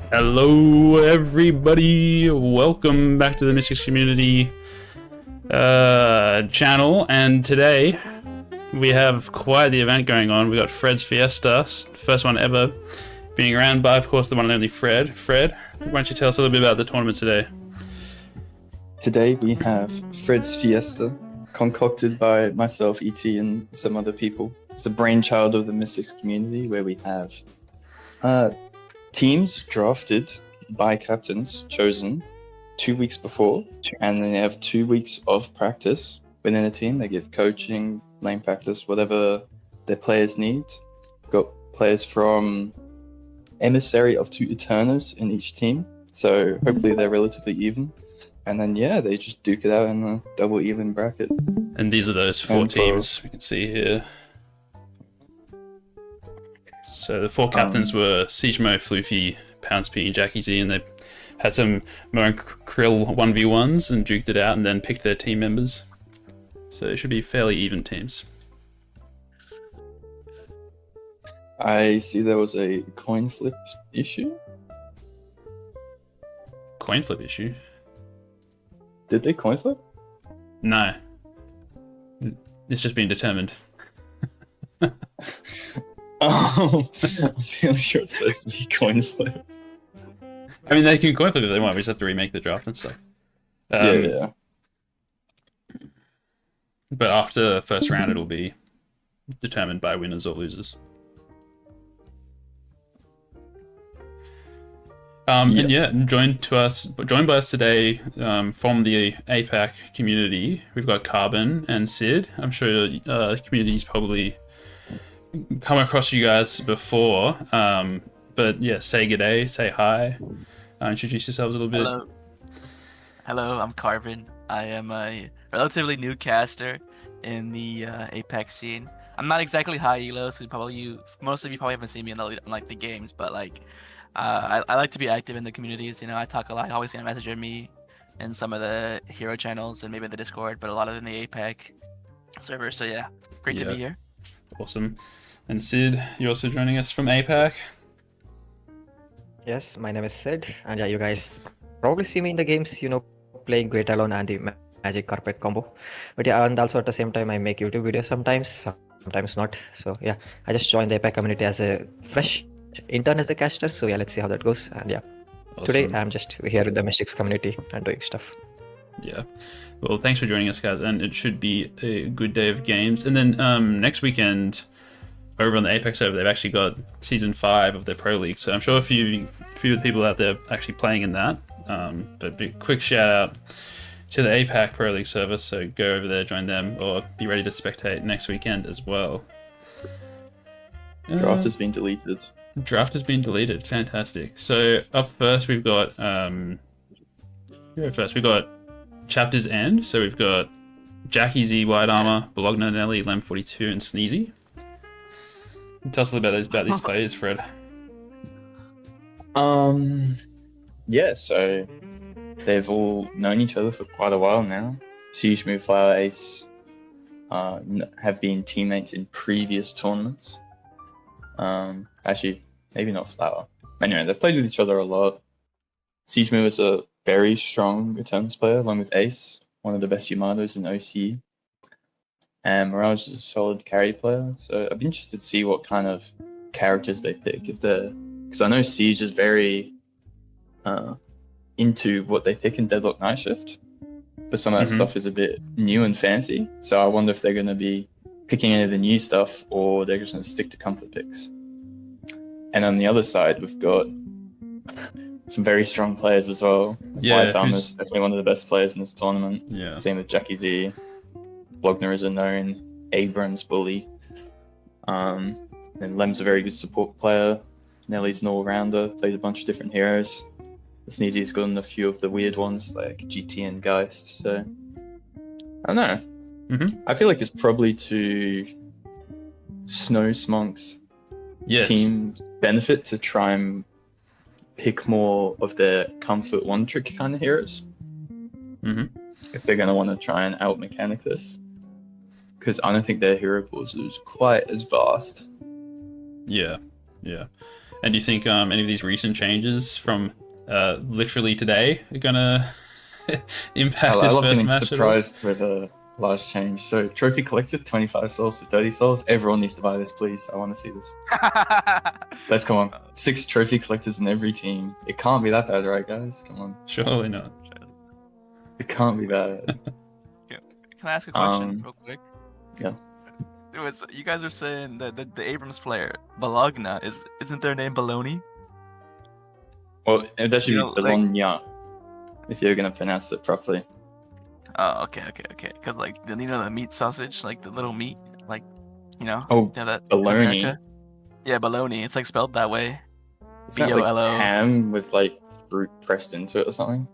Hello everybody, welcome back to the Mystics Community channel, and today we have quite the event going on. We got Fred's Fiesta, first one ever, being around by, of course, the one and only Fred. Fred, why don't you tell us a little bit about the tournament today? Today we have Fred's Fiesta, concocted by myself, ET, and some other people. It's a brainchild of the Mystics Community where we have teams drafted by captains chosen 2 weeks before, and then they have 2 weeks of practice within a team. They give coaching, lane practice, whatever their players need. Got players from Emissary up to Eternus in each team, so hopefully they're relatively even. And then yeah, they just duke it out in a double elim bracket. And these are those four teams we can see here. So the four captains were Siegemo, Floofy, Pounceby, and Jackie Z, and they had some Mo and Krill 1v1s and duked it out and then picked their team members. So it should be fairly even teams. I see there was a coin flip issue. Coin flip issue? Did they coin flip? No. It's just been determined. I'm fairly sure it's supposed to be coin flipped. I mean, they can coin flip if they want. We just have to remake the draft and stuff. Yeah. But after the first round, it'll be determined by winners or losers. And yeah, joined by us today from the APAC community. We've got Carbon and Sid. I'm sure the community's probably come across you guys before, but yeah, say good day, say hi, introduce yourselves a little bit. Hello, I'm Carbon. I am a relatively new caster in the Apex scene. I'm not exactly high elo, so most of you probably haven't seen me in the games, but like I like to be active in the communities. You know, I talk a lot. I always get a message of me in some of the hero channels and maybe the Discord, but a lot of in the Apex server. So yeah, great to be here. Awesome. And Sid, you're also joining us from APAC. Yes, my name is Sid, and yeah, you guys probably see me in the games, you know, playing Great Alone and the Magic Carpet combo. But yeah, and also at the same time, I make YouTube videos sometimes not. So yeah, I just joined the APAC community as a fresh intern as the caster. So yeah, let's see how that goes. And yeah, awesome. Today I'm just here with the Mystics community and doing stuff. Yeah. Well, thanks for joining us, guys, and it should be a good day of games. And then next weekend, over on the Apex server, they've actually got Season 5 of their Pro League, so I'm sure a few people out there actually playing in that. But a quick shout out to the APAC Pro League server, so go over there, join them, or be ready to spectate next weekend as well. Draft has been deleted. Draft has been deleted, fantastic. So up first we've got Chapter's End, so we've got Jackie Z, White Armor, Bologna Nelly, Lem 42, and Sneezy. Tell us a little bit about these players, Fred. Yeah, so they've all known each other for quite a while now. Siege Move, Flower Ace have been teammates in previous tournaments. Actually, maybe not Flower. Anyway, they've played with each other a lot. Sijmu is a very strong Eternus player, along with Ace, one of the best Yamatos in OCE. And Mirage is a solid carry player, so I'd be interested to see what kind of characters they pick. Because I know Siege is very into what they pick in Deadlock Night Shift, but some of that stuff is a bit new and fancy. So I wonder if they're going to be picking any of the new stuff, or they're just going to stick to comfort picks. And on the other side, we've got some very strong players as well. Yeah, White is definitely one of the best players in this tournament. Yeah. Same with Jackie Z. Blogner is a known Abrams bully. And Lem's a very good support player. Nelly's an all-rounder, plays a bunch of different heroes. Sneezy's gotten a few of the weird ones, like GT and Geist, so... I don't know. I feel like it's probably to Snow Smonk's team's benefit to try and pick more of their comfort one-trick kind of heroes. If they're going to want to try and out-mechanic this. Because I don't think their hero pools is quite as vast. Yeah. And do you think any of these recent changes from literally today are going to impact this I love first getting match surprised with a large change. So, Trophy collected 25 souls to 30 souls. Everyone needs to buy this, please. I want to see this. Let's come on. 6 trophy collectors in every team. It can't be that bad, right, guys? Come on. Surely not. It can't be bad. Can I ask a question real quick? Yeah. You guys are saying that the Abrams player, Bologna, isn't their name Baloney? Well, that should be Bologna, if you're going to pronounce it properly. Oh, okay. Because, like, the meat sausage, like, the little meat, like, Oh, that bologna. Yeah, bologna. It's, like, spelled that way. Is that like ham with, like, fruit pressed into it or something?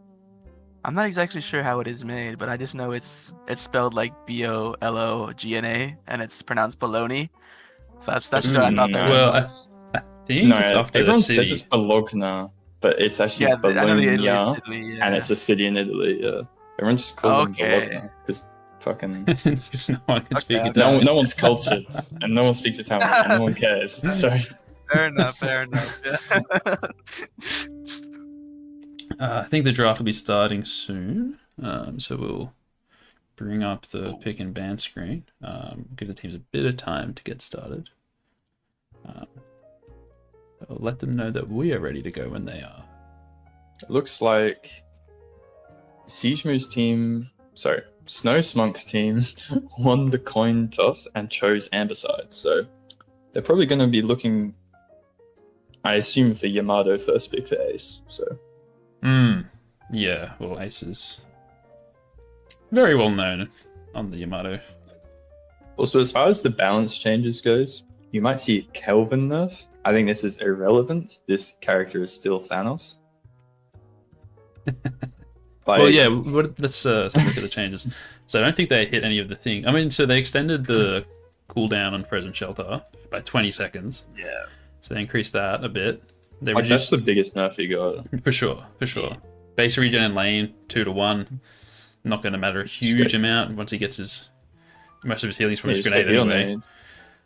I'm not exactly sure how it is made, but I just know it's spelled like Bologna, and it's pronounced bologna. So that's just what I thought there was. Well, I think it's after everyone the city. says it's Bologna, but it's actually Bologna, and it's a city in Italy. Yeah, everyone just calls them Bologna because fucking because no one can speak Italian. No one's cultured, and no one speaks Italian, and no one cares. So fair enough. Yeah. I think the draft will be starting soon, so we'll bring up the pick and ban screen, give the teams a bit of time to get started. I'll let them know that we are ready to go when they are. It looks like Sijmu's team, Snow Smonk's team won the coin toss and chose Amberside, so they're probably going to be looking, I assume, for Yamato first pick for Ace, so... Yeah, well, Ace is very well known on the Yamato. Also, as far as the balance changes goes, you might see Kelvin nerf. I think this is irrelevant. This character is still Thanos. Well, yeah, let's look at the changes. So I don't think they hit any of the thing. I mean, so they extended the cooldown on Frozen Shelter by 20 seconds. Yeah. So they increased that a bit. They that's the biggest nerf you got. For sure. Yeah. Base regen in lane 2-1. Not going to matter a huge amount once he gets most of his healings from his grenade anyway.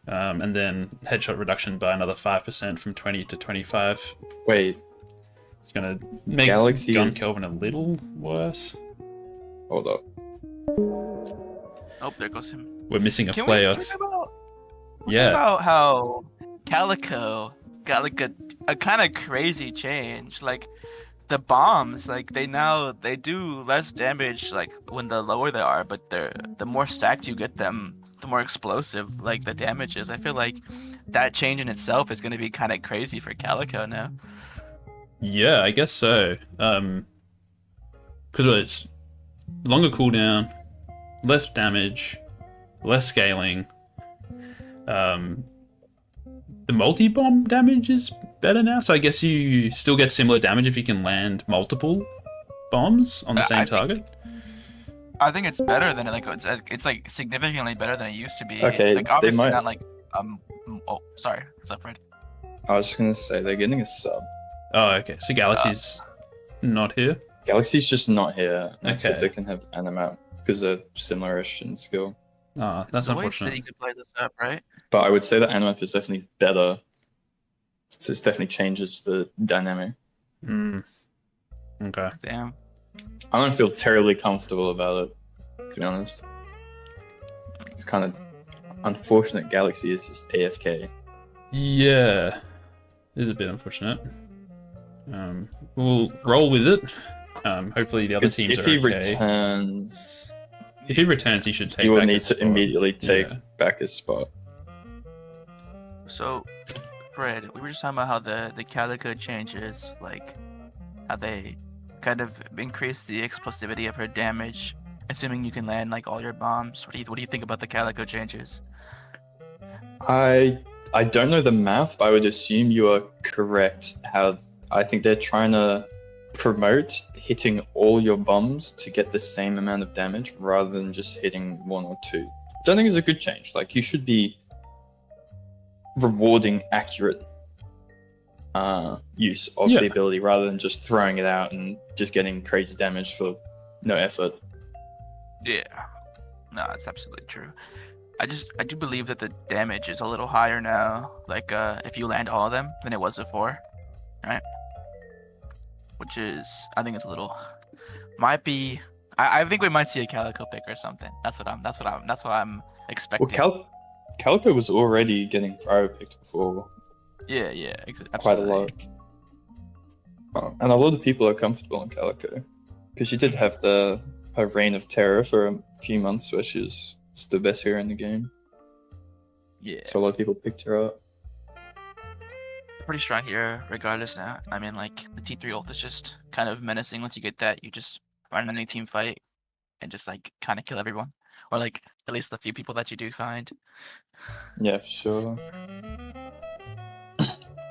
And then headshot reduction by another 5% from 20 to 25. Wait. It's going to make Gun Kelvin a little worse. Hold up. Oh, there goes him. We're missing a player. Talk about how Calico got like a kind of crazy change. Like the bombs, like they do less damage like when the lower they are, but the more stacked you get them, the more explosive like the damage is. I feel like that change in itself is going to be kind of crazy for Calico now. Yeah, I guess so. Because it's longer cooldown, less damage, less scaling. The multi-bomb damage is better now, so I guess you still get similar damage if you can land multiple bombs on the same target. I think it's better than it's like significantly better than it used to be. Okay, like obviously not like oh sorry, what's up, Fred? I was just gonna say they're getting a sub. Oh, okay. So Galaxy's not here. Galaxy's just not here. Okay. So they can have Animat because they're similar-ish in skill. That's unfortunate. City could play this up, right? But I would say that Animap is definitely better So it definitely changes the dynamic. Okay. Damn. I don't feel terribly comfortable about it, to be honest. It's kind of unfortunate Galaxy is just AFK. Yeah, it is a bit unfortunate. We'll roll with it. Hopefully the other teams if are he okay. returns, If he returns, he should take. you will back need his to spot. immediately take Yeah. back his spot. So, Fred, we were just talking about how the Calico changes, like how they kind of increase the explosivity of her damage, assuming you can land like all your bombs. What do you think about the Calico changes? I don't know the math, but I would assume you are correct. How I think they're trying to promote hitting all your bombs to get the same amount of damage rather than just hitting one or two. Which I think is a good change. Like you should be rewarding accurate use of Yeah. the ability rather than just throwing it out and just getting crazy damage for no effort. Yeah, no, it's absolutely true. I do believe that the damage is a little higher now. Like if you land all of them than it was before, right? Which is, I think it's a little, might be. I think we might see a Calico pick or something. That's what I'm expecting. Well, Calico was already getting prior picked before Yeah, quite a absolutely. lot. And a lot of people are comfortable in Calico because she did have her reign of terror for a few months where she was the best hero in the game. Yeah, So a lot of people picked her up. pretty strong hero regardless now. I mean, like the T3 ult is just kind of menacing. Once you get that, you just run any team fight and just like kind of kill everyone, or like at least the few people that you do find. Yeah, for sure.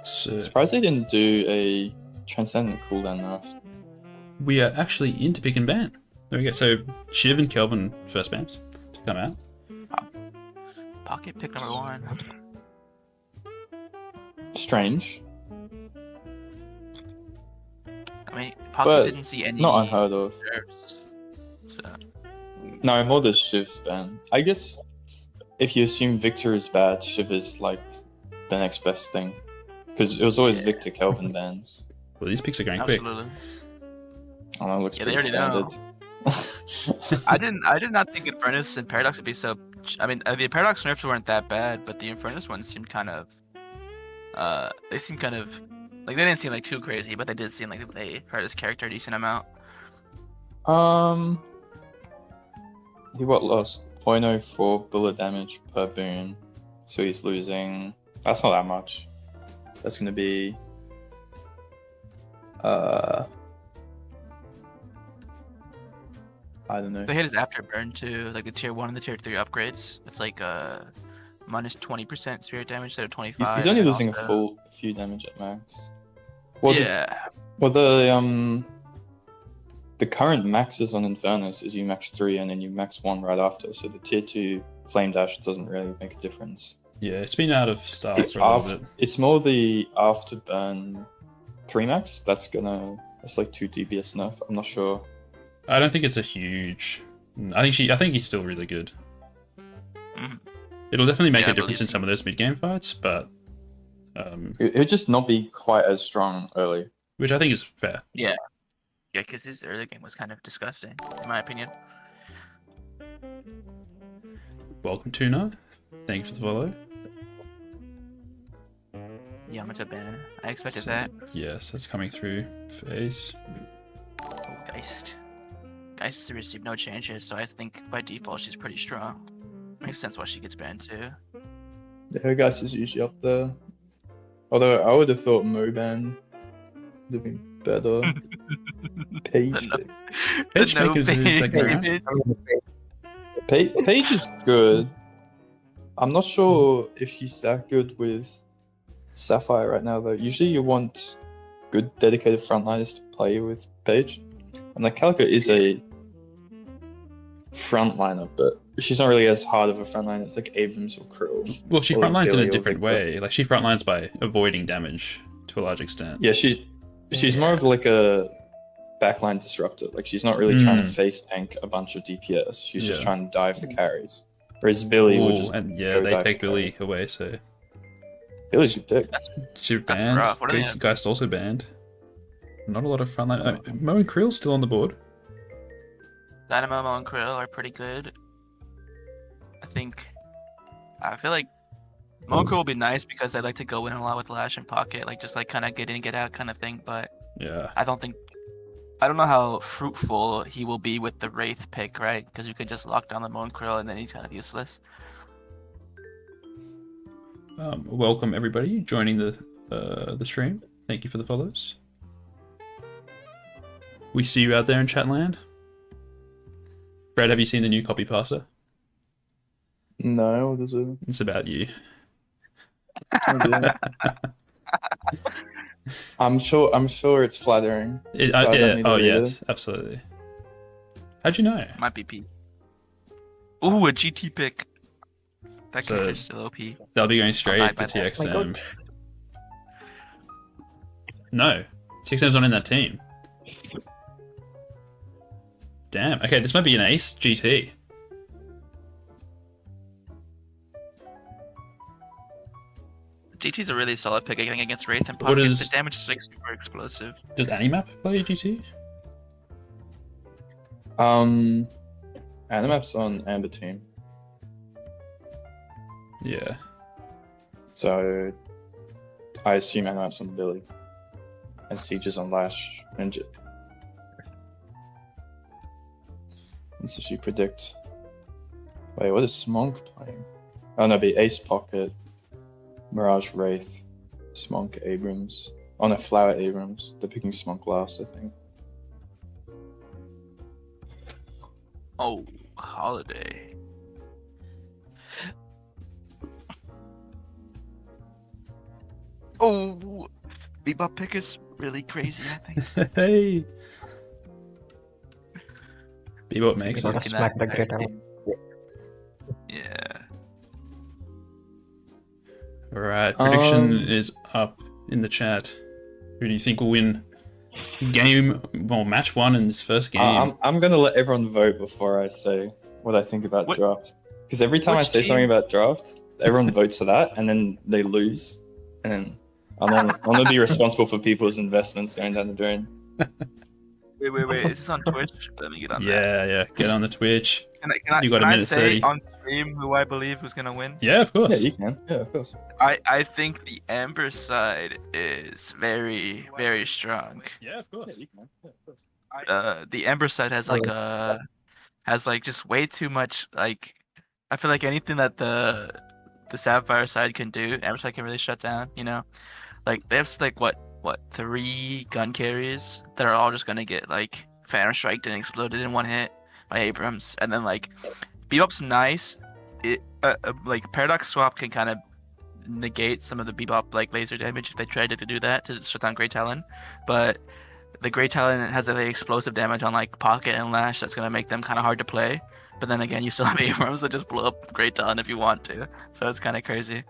So Surprised they didn't do a transcendent cooldown nerf. we are actually into pick and ban. There we go. So Shiv and Kelvin first bans to come out. Pocket pick number 1. Strange, I mean, Pocket but didn't see any not unheard of. nerfs, so No, more the Shiv ban. I guess if you assume Victor is bad, Shiv is like the next best thing. Because it was always Yeah. Victor Kelvin bans. Well, these picks are going quick. absolutely. I don't know, it looks Yeah, they pretty already know. standard. I did not think Eternus and Paradox would be so. I mean, the Paradox nerfs weren't that bad, but the Eternus ones seemed kind of. They seemed kind of like they didn't seem like too crazy, but they did seem like they hurt his character a decent amount. He lost 0.04 bullet damage per boon, so he's losing. That's not that much. That's gonna be. I don't know. They hit his afterburn too, like the tier 1 and the tier 3 upgrades. It's like minus 20% spirit damage instead of 25. He's only and losing also- a few damage at max. Yeah. The current maxes on Infernus is you max 3 and then you max 1 right after, so the tier 2 flame dash doesn't really make a difference. Yeah, it's been out of style for a little bit. It's more the afterburn 3 max that's like 2 DPS enough. I'm not sure. I don't think it's a huge. I think he's still really good. Mhm. It'll definitely make Yeah, a I difference in believe some of those mid game fights, but It'll just not be quite as strong early. which I think is fair. Yeah, because his early game was kind of disgusting, in my opinion. Welcome, Tuna. Thank you for the follow. Yamato banner. I expected So, that. Yes, that's coming through phase. Oh, Geist. Geist has received no changes, so I think by default she's pretty strong. Makes sense why she gets banned too. Yeah, her guys is usually up there. Although I would have thought Moban would have been better. Page. The Page no Maker's in his second round. payment. Page is good. I'm not sure if she's that good with Sapphire right now, though. Usually you want good dedicated frontliners to play with Page. And like Calico is a frontliner, but she's not really as hard of a frontliner as like Abrams or Krill. Well, she Or frontlines in Billy a or different Victor. way. Like she frontlines by avoiding damage to a large extent. Yeah, she's more of like a backline disruptor. Like she's not really trying to face tank a bunch of DPS. She's just Yeah. trying to dive the carries. Whereas Billy will Ooh, just and yeah, go they dive take the Billy away. So Billy's good pick. She That's banned. rough. What are they- Geist also banned. Not a lot of frontline. Mo and Creel's still on the board. Dynamo, Mo, and Krill are pretty good. I feel like Mo and Krill will be nice because they like to go in a lot with Lash and Pocket, like just like kind of get in, get out kind of thing. But Yeah. I don't know how fruitful he will be with the Wraith pick, right? Because you can just lock down the Mo and Krill and then he's kind of useless. Welcome everybody joining the stream. Thank you for the follows. We see you out there in chatland. Fred, have you seen the new copy passer? No, what is it? It's about you. Oh, dear. I'm sure it's flattering. so I don't Yeah. need to Oh read yes, it. absolutely. How'd you know? Might be P. Ooh, a GT pick. That So- character's still OP. They'll be going straight die to by that. TXM. Oh my God. No, TXM's not in that team. Damn. Okay, this might be an ace GT. GT's a really solid pick against Wraith and What Pocket. is- The damage is like super explosive. Does Animap play GT? Animap's on Amber team, Yeah. so I assume Animap's on Billy, and Siege is on Lash and Jit. And so she predict. Wait, what is Smonk playing? Oh no, it'd be Ace Pocket, Mirage Wraith, Smonk Abrams. Oh no, Flower Abrams. They're picking Smonk last, I think. Oh, Holiday. Oh, Bebop pick is really crazy, I think. Hey. Bebop makes Gonna it. Looking smack at the Great that Talon. Yeah. Alright, prediction Um, is up in the chat. Who do you think will win match one in this first game? I'm gonna let everyone vote before I say what I think about What- draft. Because every time I which say team? something about draft, everyone votes for that, and then they lose, and then I'm gonna be responsible for people's investments going down the drain. Wait. Is this on Twitch? Let me get on that. Yeah, get on the Twitch. Can You got a I minute say 30. on stream who I believe who's gonna win? Yeah, of course. Yeah, you can. Yeah, of course. I think the Amber side is very, very strong. Yeah, of course. you can. Yeah, of course. The Amber side has like just way too much like I feel like anything that the Sapphire side can do, Amber side can really shut down, you know? Like they have like what 3 gun carriers that are all just gonna get like Phantom Striked and exploded in one hit by Abrams, and then like Bebop's nice. Like Paradox Swap can kind of negate some of the Bebop like laser damage if they tried to do that to shut down Great Talon, but the Great Talon has the explosive damage on like Pocket and Lash that's gonna make them kind of hard to play. But then again, you still have Abrams that just blow up Great Talon if you want to, so it's kind of crazy.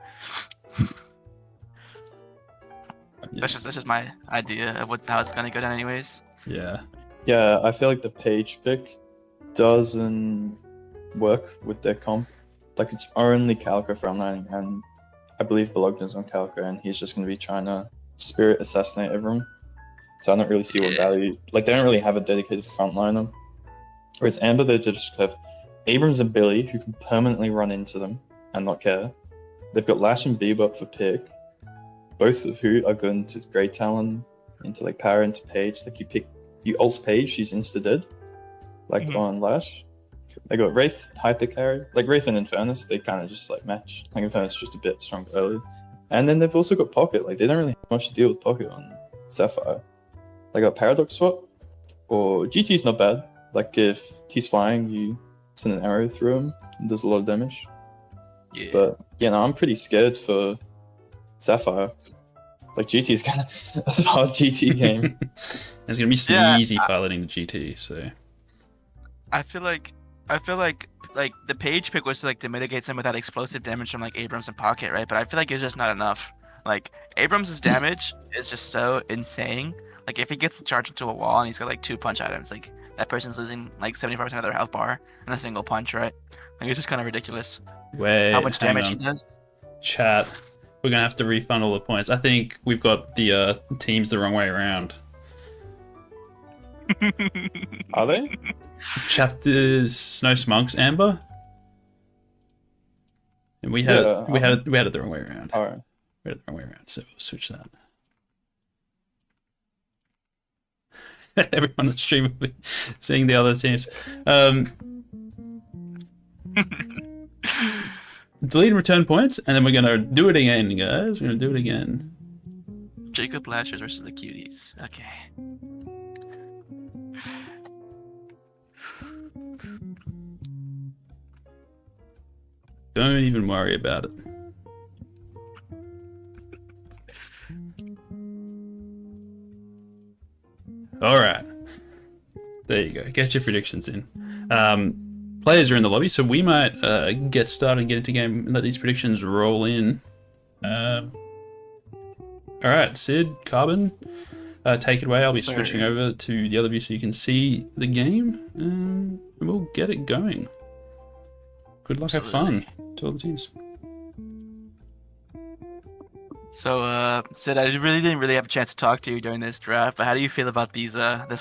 That's just my idea of how it's gonna go down, anyways. Yeah. Yeah, I feel like the Page pick doesn't work with their comp. Like it's only Calico frontlining, and I believe Bologna's on Calico, and he's just gonna be trying to spirit assassinate everyone. So I don't really see what Yeah. value. Like they don't really have a dedicated frontliner. Whereas Amber, they just have Abrams and Billy who can permanently run into them and not care. They've got Lash and Bebop for pick, both of who are going to Great Talon, into like power into Page. Like you ult Page, she's insta dead. Like Mhm. on Lash. They got Wraith hyper carry. Like Wraith and Eternus, they kind of just like match. Like Eternus is just a bit stronger early. And then they've also got Pocket. Like they don't really have much to deal with Pocket on Sapphire. They got Paradox Swap, or GT's not bad. Like if he's flying, you send an arrow through him, it does a lot of damage. Yeah. But you know, I'm pretty scared for Sapphire. Like GT is kind of that's a hard GT game. It's gonna be Yeah, easy piloting the GT, so I feel like like the Page pick was like to mitigate some of that explosive damage from like Abrams and Pocket, right? But I feel like it's just not enough. Like Abrams' damage is just so insane. Like if he gets charged into a wall and he's got like 2 punch items, like that person's losing like 75% of their health bar in a single punch, right? Like it's just kind of ridiculous wait, how much hang damage on. he does. Chat. we're gonna have to refund all the points. I think we've got the teams the wrong way around. Are they? Chapters Snow Smunks Amber, and we had Yeah, we had it the wrong way around. All right. We had it the wrong way around, so we'll switch that. Everyone on the stream will be seeing the other teams. Delete and return points, and then we're gonna do it again, guys. We're gonna do it again. Jacob Lashers versus the Cuties. Okay. Don't even worry about it. All right. There you go. Get your predictions in. Players are in the lobby, so we might get started and get into game and let these predictions roll in. All right, Sid, Carbon, take it away. I'll be switching over to the other view so you can see the game, and we'll get it going. Good luck, have fun to all the teams. So, Sid, I really didn't have a chance to talk to you during this draft, but how do you feel about these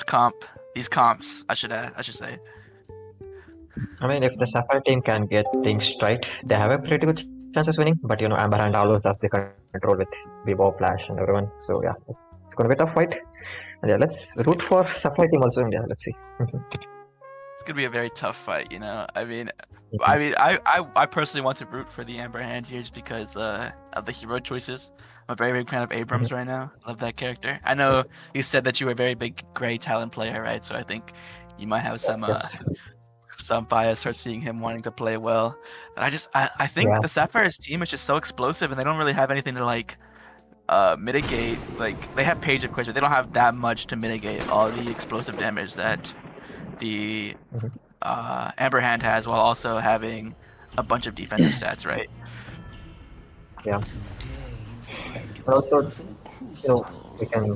comps? I should say. I mean, if the Sapphire team can get things right, they have a pretty good chance of winning. But Amber Hand always has the control with Bebop, Flash, and everyone. So yeah, it's going to be a tough fight. And yeah, let's root for Sapphire team also. And yeah, let's see. It's gonna be a very tough fight, I personally want to root for the Amber Hand here just because of the hero choices. I'm a very big fan of Abrams right now. Love that character. I know you said that you were a very big Grey Talon player, right? So I think you might have some bias towards seeing him wanting to play well. But I think the Sapphire's team is just so explosive, and they don't really have anything to mitigate. Like, they have Page of Course, but they don't have that much to mitigate all the explosive damage that the Amber Hand has, while also having a bunch of defensive stats, right? Yeah. And also, we can.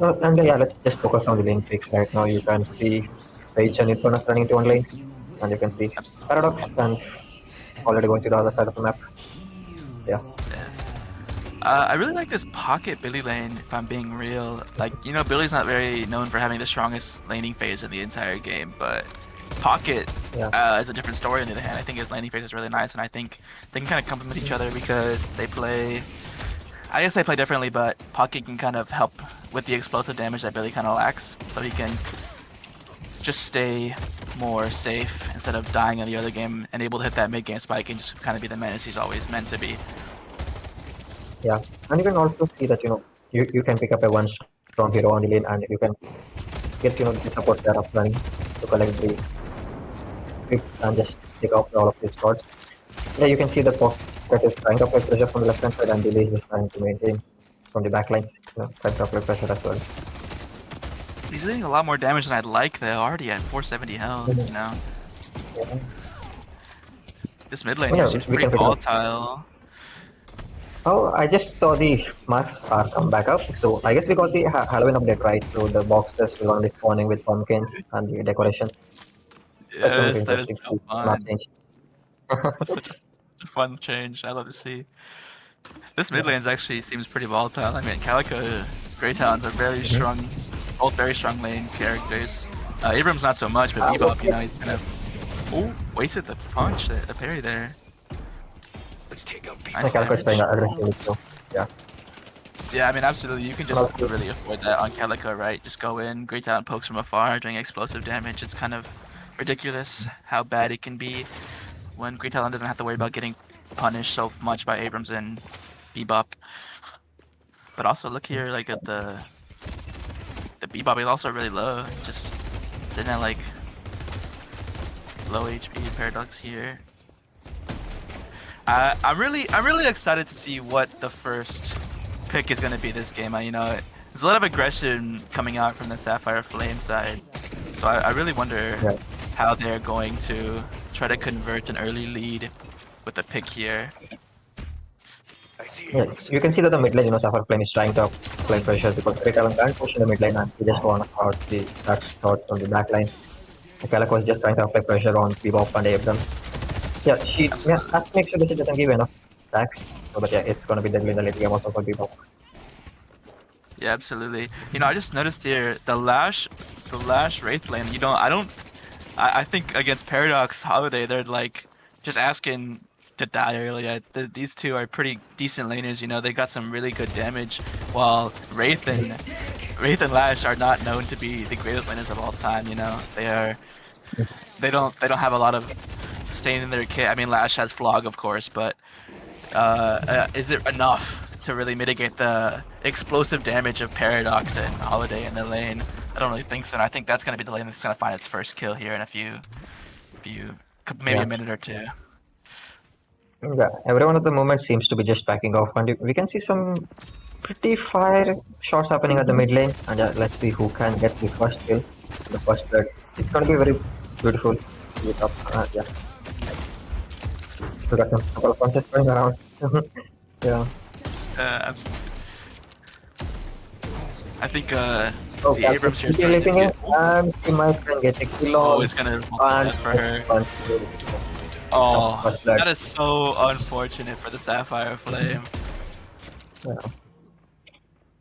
And yeah, let's just focus on the lane picks right now. You can see Page and Eternus running to one lane, and you can see Paradox and already going to the other side of the map. Yeah. Yes. I really like this Pocket Billy lane, if I'm being real. Billy's not very known for having the strongest laning phase in the entire game, but Pocket is a different story on the other hand. I think his laning phase is really nice, and I think they can kind of complement each other because they play differently, but Pocket can kind of help with the explosive damage that Billy kind of lacks, so he can just stay more safe instead of dying in the other game and able to hit that mid-game spike and just kind of be the menace he's always meant to be. Yeah, and you can also see that you can pick up a one strong hero on the lane, and you can get the support there up running to collect the creep and just take out all of these shots. Yeah, you can see the Pocket is trying to apply pressure from the left hand side, and Billy is just trying to maintain from the back lines, trying to apply pressure as well. He's doing a lot more damage than I'd like, though. Already at 470 health, Yeah. This mid lane seems pretty volatile. Oh, I just saw the marks are come back up, so I guess we got the Halloween update, right? So the boxes will only spawning with pumpkins and the decoration. Yes, that is so fun. Such a fun change. I love to see. This mid lane actually seems pretty volatile. I mean, Calico, Grey Talons are very strong, both very strong lane characters. Abrams not so much, but Bebop, he's kind of wasted the punch, the parry there. Nice Calico's playing aggressive, so yeah. Yeah, I mean, absolutely. You can just really avoid that on Calico, right? Just go in, Grey Talon pokes from afar, doing explosive damage. It's kind of ridiculous how bad it can be when Grey Talon doesn't have to worry about getting punished so much by Abrams and Bebop. But also, look here, at the Bebop is also really low. Just sitting at low HP Paradox here. I'm really excited to see what the first pick is going to be this game. There's a lot of aggression coming out from the Sapphire Flame side, so I really wonder how they're going to try to convert an early lead with the pick here. Yeah, you can see that the mid lane, Sapphire Flame is trying to apply pressure because Grey Talon can't push in the mid lane, and he just won out that shot from the back line. Calico is just trying to apply pressure on Bebop and Abrams. Yeah, has to make sure that she doesn't give enough stacks. So, but yeah, it's gonna be deadly in the late game also for Bebop. Yeah, absolutely. You know, I just noticed here the Lash Wraith lane. You know, I think against Paradox Holiday, they're like just asking to die early. These two are pretty decent laners. You know, they got some really good damage, while Wraith and Lash are not known to be the greatest laners of all time. You know, they don't have a lot of sustain in their kit. I mean, Lash has Flog, of course, but is it enough to really mitigate the explosive damage of Paradox and Holiday in the lane? I don't really think so. And I think that's going to be the lane that's going to find its first kill here in maybe a minute or two. Yeah, every one of the movements seems to be just backing off, and we can see some pretty fire shots happening at the mid lane. And yeah, let's see who can get the first kill, the first blood. It's going to be very beautiful. Yeah, we got some couple of punches going around. Yeah. Absolutely. I think Oh, the Abrams here is Captain trying to get... and she might can get a kill Oh, on. it's gonna And for her. Oh, that is so unfortunate for the Sapphire Flame. Yeah.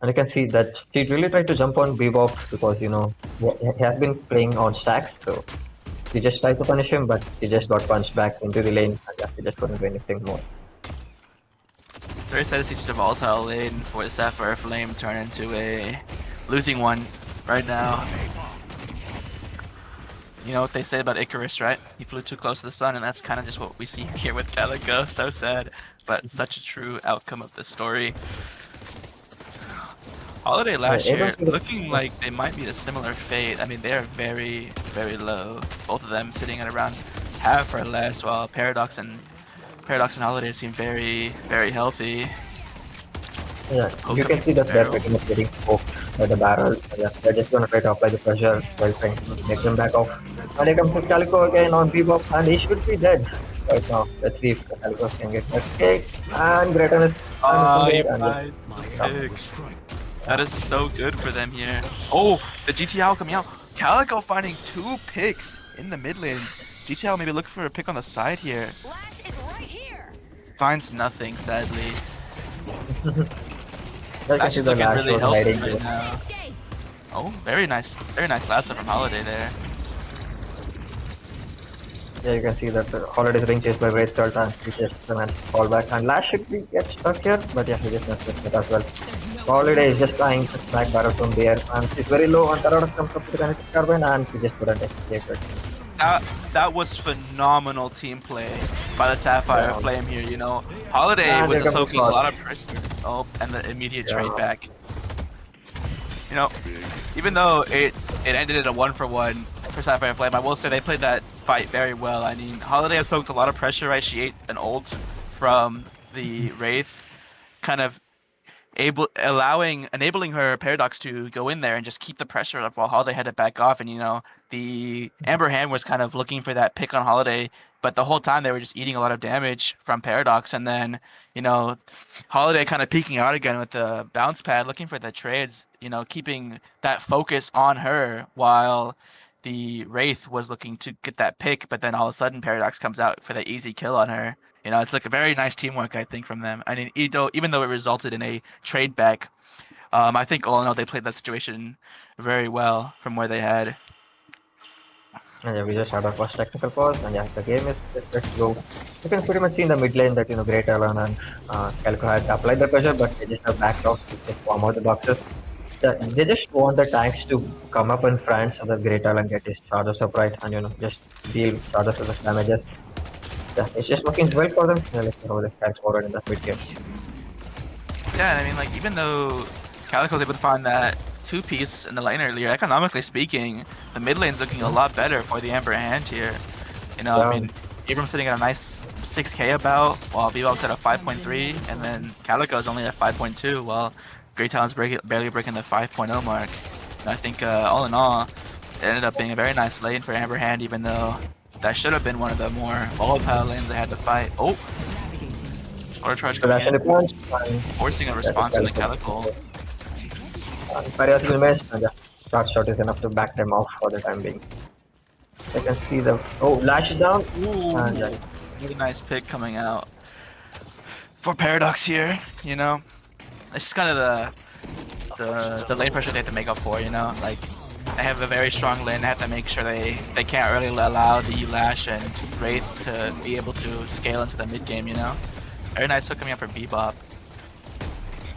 And you can see that she really tried to jump on Bebop because, you know, he has been playing on stacks, so she just tried to punish him, but he just got punched back into the lane, and yeah, he just couldn't do anything more. Very sad to see such a volatile lane for the Sapphire Flame turn into a losing one right now. You know what they say about Icarus, right? He flew too close to the sun, and that's kind of just what we see here with Calico. So sad, but such a true outcome of the story. Holiday last year, looking like they might be a similar fate. I mean, they are very, very low. Both of them sitting at around half or less, while Paradox and Holiday seem very, very healthy. Yeah, you can see that they're pretty much getting poked by the barrel. Yeah, they're just gonna try to apply the pressure while trying to make them back off. And here comes the Calico again on Bebop, and he should be dead right now. Let's see if the Calico can get that kick. And Eternus. That is so good for them here. Oh, the GTL coming out. Calico finding 2 picks in the mid lane. GTL maybe look for a pick on the side here. Finds nothing, sadly. That's just looking really healthy right now. Oh, very nice lasso from Holiday there. Yeah, you can see that Holiday is being chased by Great Salt, and he just managed to fall back. And Lash should be get stuck here, but yeah, he just messed with it as well. Holiday is just trying to smack barrel from there, and she's very low, and Tarot comes up to the kinetic carbine, and she just couldn't escape it. That was phenomenal team play by the Sapphire Flame here, you know. Holiday was just soaking a lot of pressure. Oh, and the immediate trade back. You know, even though it ended in a 1-for-1 for Sapphire Flame, I will say they played that fight very well. I mean, Holiday has soaked a lot of pressure, right? She ate an ult from the Wraith, kind of enabling her Paradox to go in there and just keep the pressure up while Holiday had to back off. And you know, the Amber Hand was kind of looking for that pick on Holiday, but the whole time they were just eating a lot of damage from Paradox. And then, you know, Holiday kind of peeking out again with the bounce pad, looking for the trades, you know, keeping that focus on her while the Wraith was looking to get that pick. But then all of a sudden Paradox comes out for the easy kill on her. You know, it's like a very nice teamwork, I think, from them. I mean, even though it resulted in a trade back, I think all in all they played that situation very well from where they had. And yeah, we just had our first technical pause, and yeah, the game is just let's go. You can pretty much see in the mid lane that, you know, Great Allen and Calico had applied the pressure, but they just have backed off to just form out the boxes. They just want the tanks to come up in front so that Great Allen get his charges up right, and, you know, just deal charges with the damages. Yeah, it's just working well for them. Yeah, let's see how they carry forward in the mid game. Yeah, I mean, like, even though Calico was able to find that 2-piece in the lane earlier, economically speaking, the mid lane's looking a lot better for the Amber Hand here. You know, I mean, Abram's sitting at a nice 6k about, while Bebop's at a 5.3, and then Calico's only at 5.2, while Great Talon's barely breaking the 5.0 mark. And I think, all in all, it ended up being a very nice lane for Amber Hand, even though that should have been one of the more volatile lanes they had to fight. Oh! Order charge coming in, forcing a response on the Calico. Various will miss, and the shot is enough to back them off for the time being. I can see the Lash is down. Ooh. And Really nice pick coming out for Paradox here. You know, it's just kind of the lane pressure they have to make up for. You know, like they have a very strong lane. They have to make sure they can't really allow the Lash and Wraith to be able to scale into the mid game. You know, very nice hook coming up for Bebop.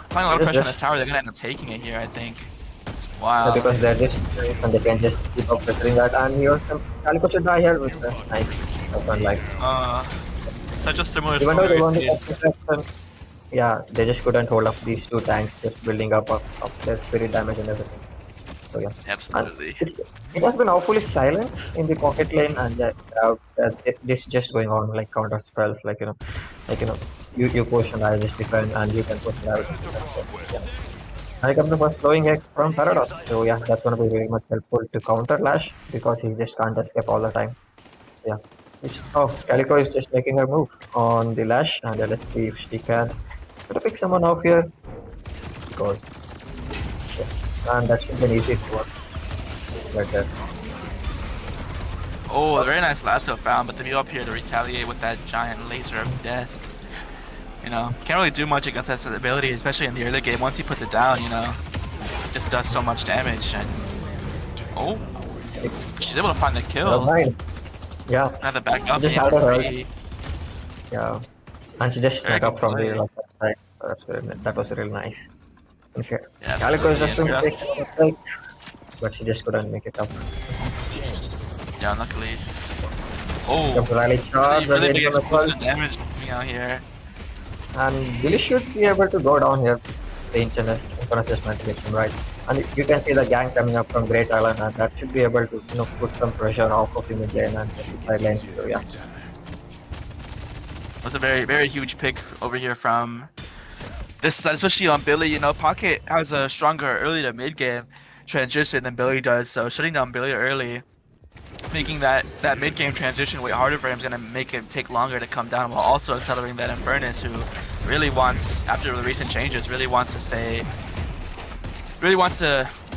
Applying a lot of pressure on this tower. They're gonna end up taking it here, I think. Wow. Because they're just and they can just keep up pressuring that, and here some Calico should die here with a nice one like. Such a similar Even though they won story. the yeah, they just couldn't hold up these two tanks just building up their spirit damage and everything. So yeah. Absolutely. It has been awfully silent in the pocket lane, and this just going on like counter spells, like you push and I just defend, and you can push and I just defend. So, yeah. I come the first flowing hex from Paradox, so yeah, that's gonna be very much helpful to counter Lash because he just can't escape all the time. Yeah. Calico is just making her move on the Lash, and let's see if she can pick someone off here. Because and that should be an easy one. Right there. Oh, very nice lasso found, but to be up here to retaliate with that giant laser of death. You know, can't really do much against that ability, especially in the early game. Once he puts it down, you know, it just does so much damage. And oh, she's able to find the kill. Yeah. Have the back up. Just had her. Yeah, and she just snuck up from the left side. That was really nice. Okay. Yeah, Calico is just doing a mistake, but she just couldn't make it up. Yeah, luckily. Oh, Rally charge, really big explosive damage coming out here. And Billy should be able to go down here. The Eternus just meant to get him right. And you can see the gang coming up from Great Island, and that should be able to put some pressure off of the mid lane and the side lane. So yeah. That's a very, very huge pick over here from this side, especially on Billy. You know, Pocket has a stronger early to mid game transition than Billy does, so shutting down Billy early, making that mid game transition way harder for him is gonna make it take longer to come down, while also accelerating that Eternus, who really wants, after the recent changes, really wants to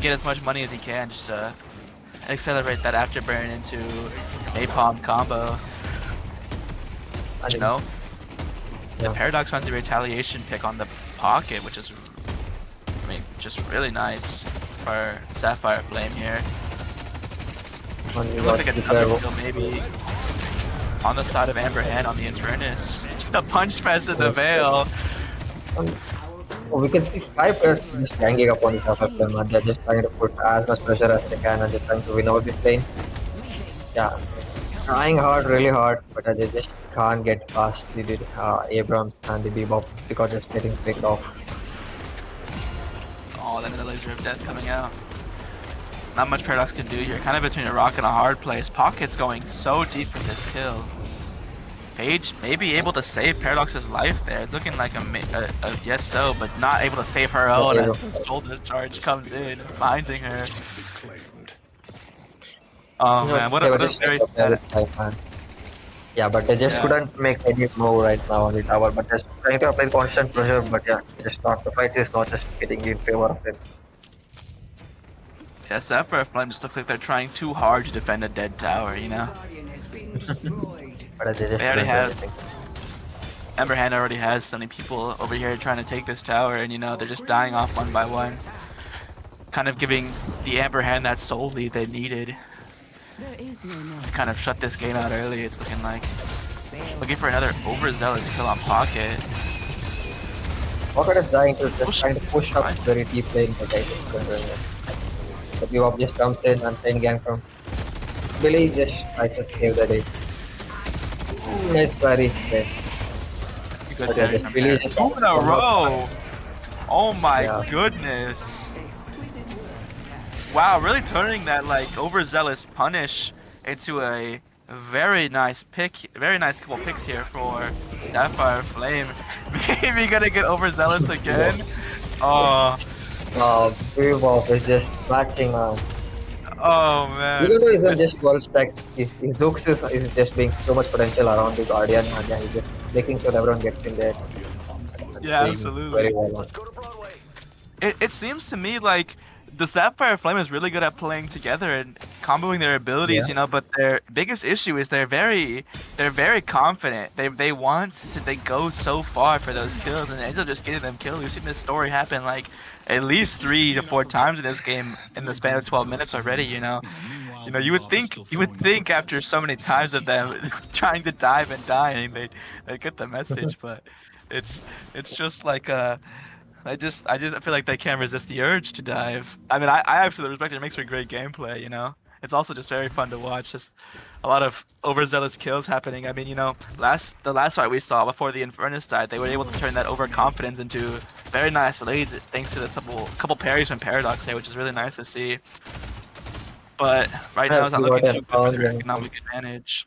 get as much money as he can, just to accelerate that afterburn into napalm combo. You know, the Paradox finds a retaliation pick on the Pocket, which is, I mean, just really nice for Sapphire Flame here. It looks like another kill maybe on the side of Amber Hand on the Eternus. The punch press in the Veil. We can see 5 players just ganging up on the Sapphire Flame, and they're just trying to put as much pressure as they can and just trying to win over this lane. Yeah, trying hard, really hard, but they just can't get past the Abrams and the Bebop because it's getting picked off. Oh, then the laser of death coming out. Not much Paradox can do here. Kind of between a rock and a hard place. Pocket's going so deep for this kill. Paige may be able to save Paradox's life there. It's looking like a yes so, but not able to save her own as the shoulder charge comes in, finding her. Oh man, what a very sad. Yeah, but they just couldn't make any move right now on the tower, but just trying to apply constant pressure, but yeah, just not, the fight is not just getting in favor of them. Yeah, Sapphire Flame just looks like they're trying too hard to defend a dead tower, you know? But they already have... Amber Hand already has so many people over here trying to take this tower, and you know, they're just dying off one by one. Kind of giving the Amber Hand that soul lead they needed to kind of shut this game out early, it's looking like. Looking for another overzealous kill on Pocket. Pocket is trying to push up very deep lane, but I think the Bebop just comes in and chain gang from Billy just tries to save the day. Nice parry there. Good parry from Billy. 2 in a row! Oh my goodness! Wow, really turning that like overzealous punish into a very nice pick, very nice couple picks here for Sapphire Flame. Maybe gonna get overzealous again. Bebop is just matching oh man. Even though he's not just 12 stacks, his Zooks is just being so much potential around the Guardian, and yeah, he's just making sure everyone gets in there. Yeah, absolutely. Very well. It seems to me like the Sapphire Flame is really good at playing together and comboing their abilities, you know, but their biggest issue is they're very confident. They want to they go so far for those kills and they end up just getting them killed. We've seen this story happen like at least 3 to 4 times in this game in the span of 12 minutes already, you know. You know, you would think after so many times of them trying to dive and dying, they'd get the message, but it's just like I feel like they can't resist the urge to dive. I mean, I absolutely respect it. It makes for great gameplay, you know. It's also just very fun to watch. Just a lot of overzealous kills happening. I mean, you know, the last fight we saw before the Eternus died, they were able to turn that overconfidence into very nice leads thanks to this couple parries from Paradox there, which is really nice to see. But right now it's not looking too good for their economic advantage.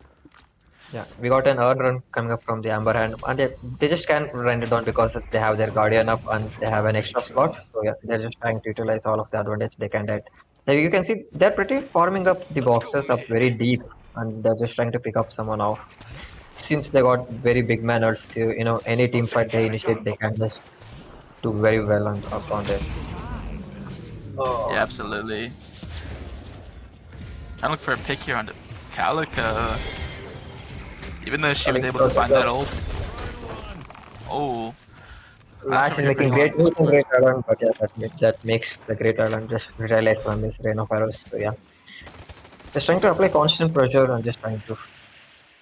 Yeah, we got an earn run coming up from the Amber Hand, and they just can't run it down because they have their Guardian up and they have an extra slot. So yeah, they're just trying to utilize all of the advantage they can get. Like you can see, they're pretty farming up the boxes up very deep, and they're just trying to pick up someone off. Since they got very big manners, you know, any team fight they initiate, they can just do very well on there. Yeah, absolutely. I'm looking for a pick here on the Calico. Even though she was able to find that ult. Oh. Lash is making great island, but yeah, that makes the great island just relight from this rain of arrows. So yeah, just trying to apply constant pressure and just trying to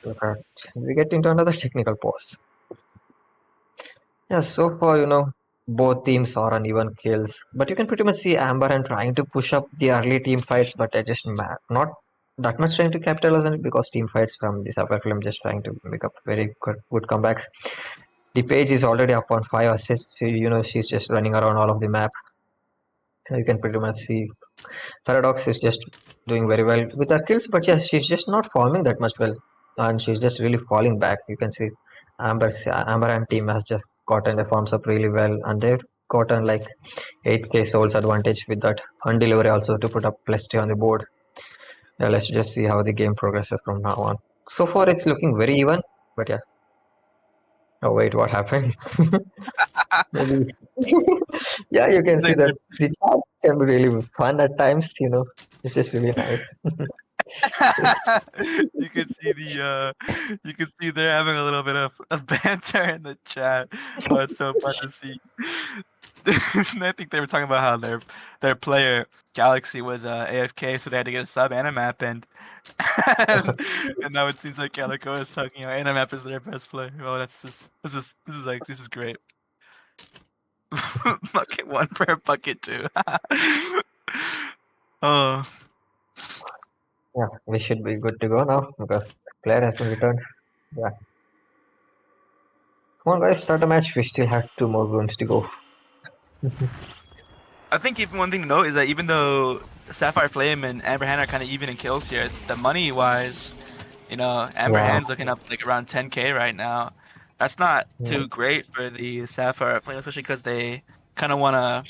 look at. We get into another technical pause. Yeah, so far, you know, both teams are on even kills, but you can pretty much see Amber and trying to push up the early team fights, but they're just not that much trying to capitalize on it because team fights from the Sapphire Flame just trying to make up very good comebacks. The page is already up on 5 assists, so, you know, she's just running around all of the map. You can pretty much see Paradox is just doing very well with her kills, but yeah, she's just not farming that much well, and she's just really falling back. You can see Amber and team has just gotten the farms up really well, and they've gotten like 8k souls advantage with that undelivery also to put up +3 on the board. Yeah, let's just see how the game progresses from now on. So far, it's looking very even, but yeah. Oh wait, what happened? Maybe. Yeah, you can see that the chats can be really fun at times. You know, it's just really nice. You can see they're having a little bit of banter in the chat. Oh, it's so fun to see. I think they were talking about how their player Galaxy was AFK, so they had to get a sub Animap, and now it seems like Calico is talking. You know, Animap is their best player. Oh, this is great. Bucket 1 for bucket 2. Oh. Yeah, we should be good to go now because the player has been returned. Yeah. Come on, guys, start a match. We still have 2 more rounds to go. I think even one thing to note is that even though Sapphire Flame and Amber Hand are kind of even in kills here, the money-wise, you know, Amber Hand's looking up like around 10k right now. That's not too great for the Sapphire Flame, especially because they kind of want to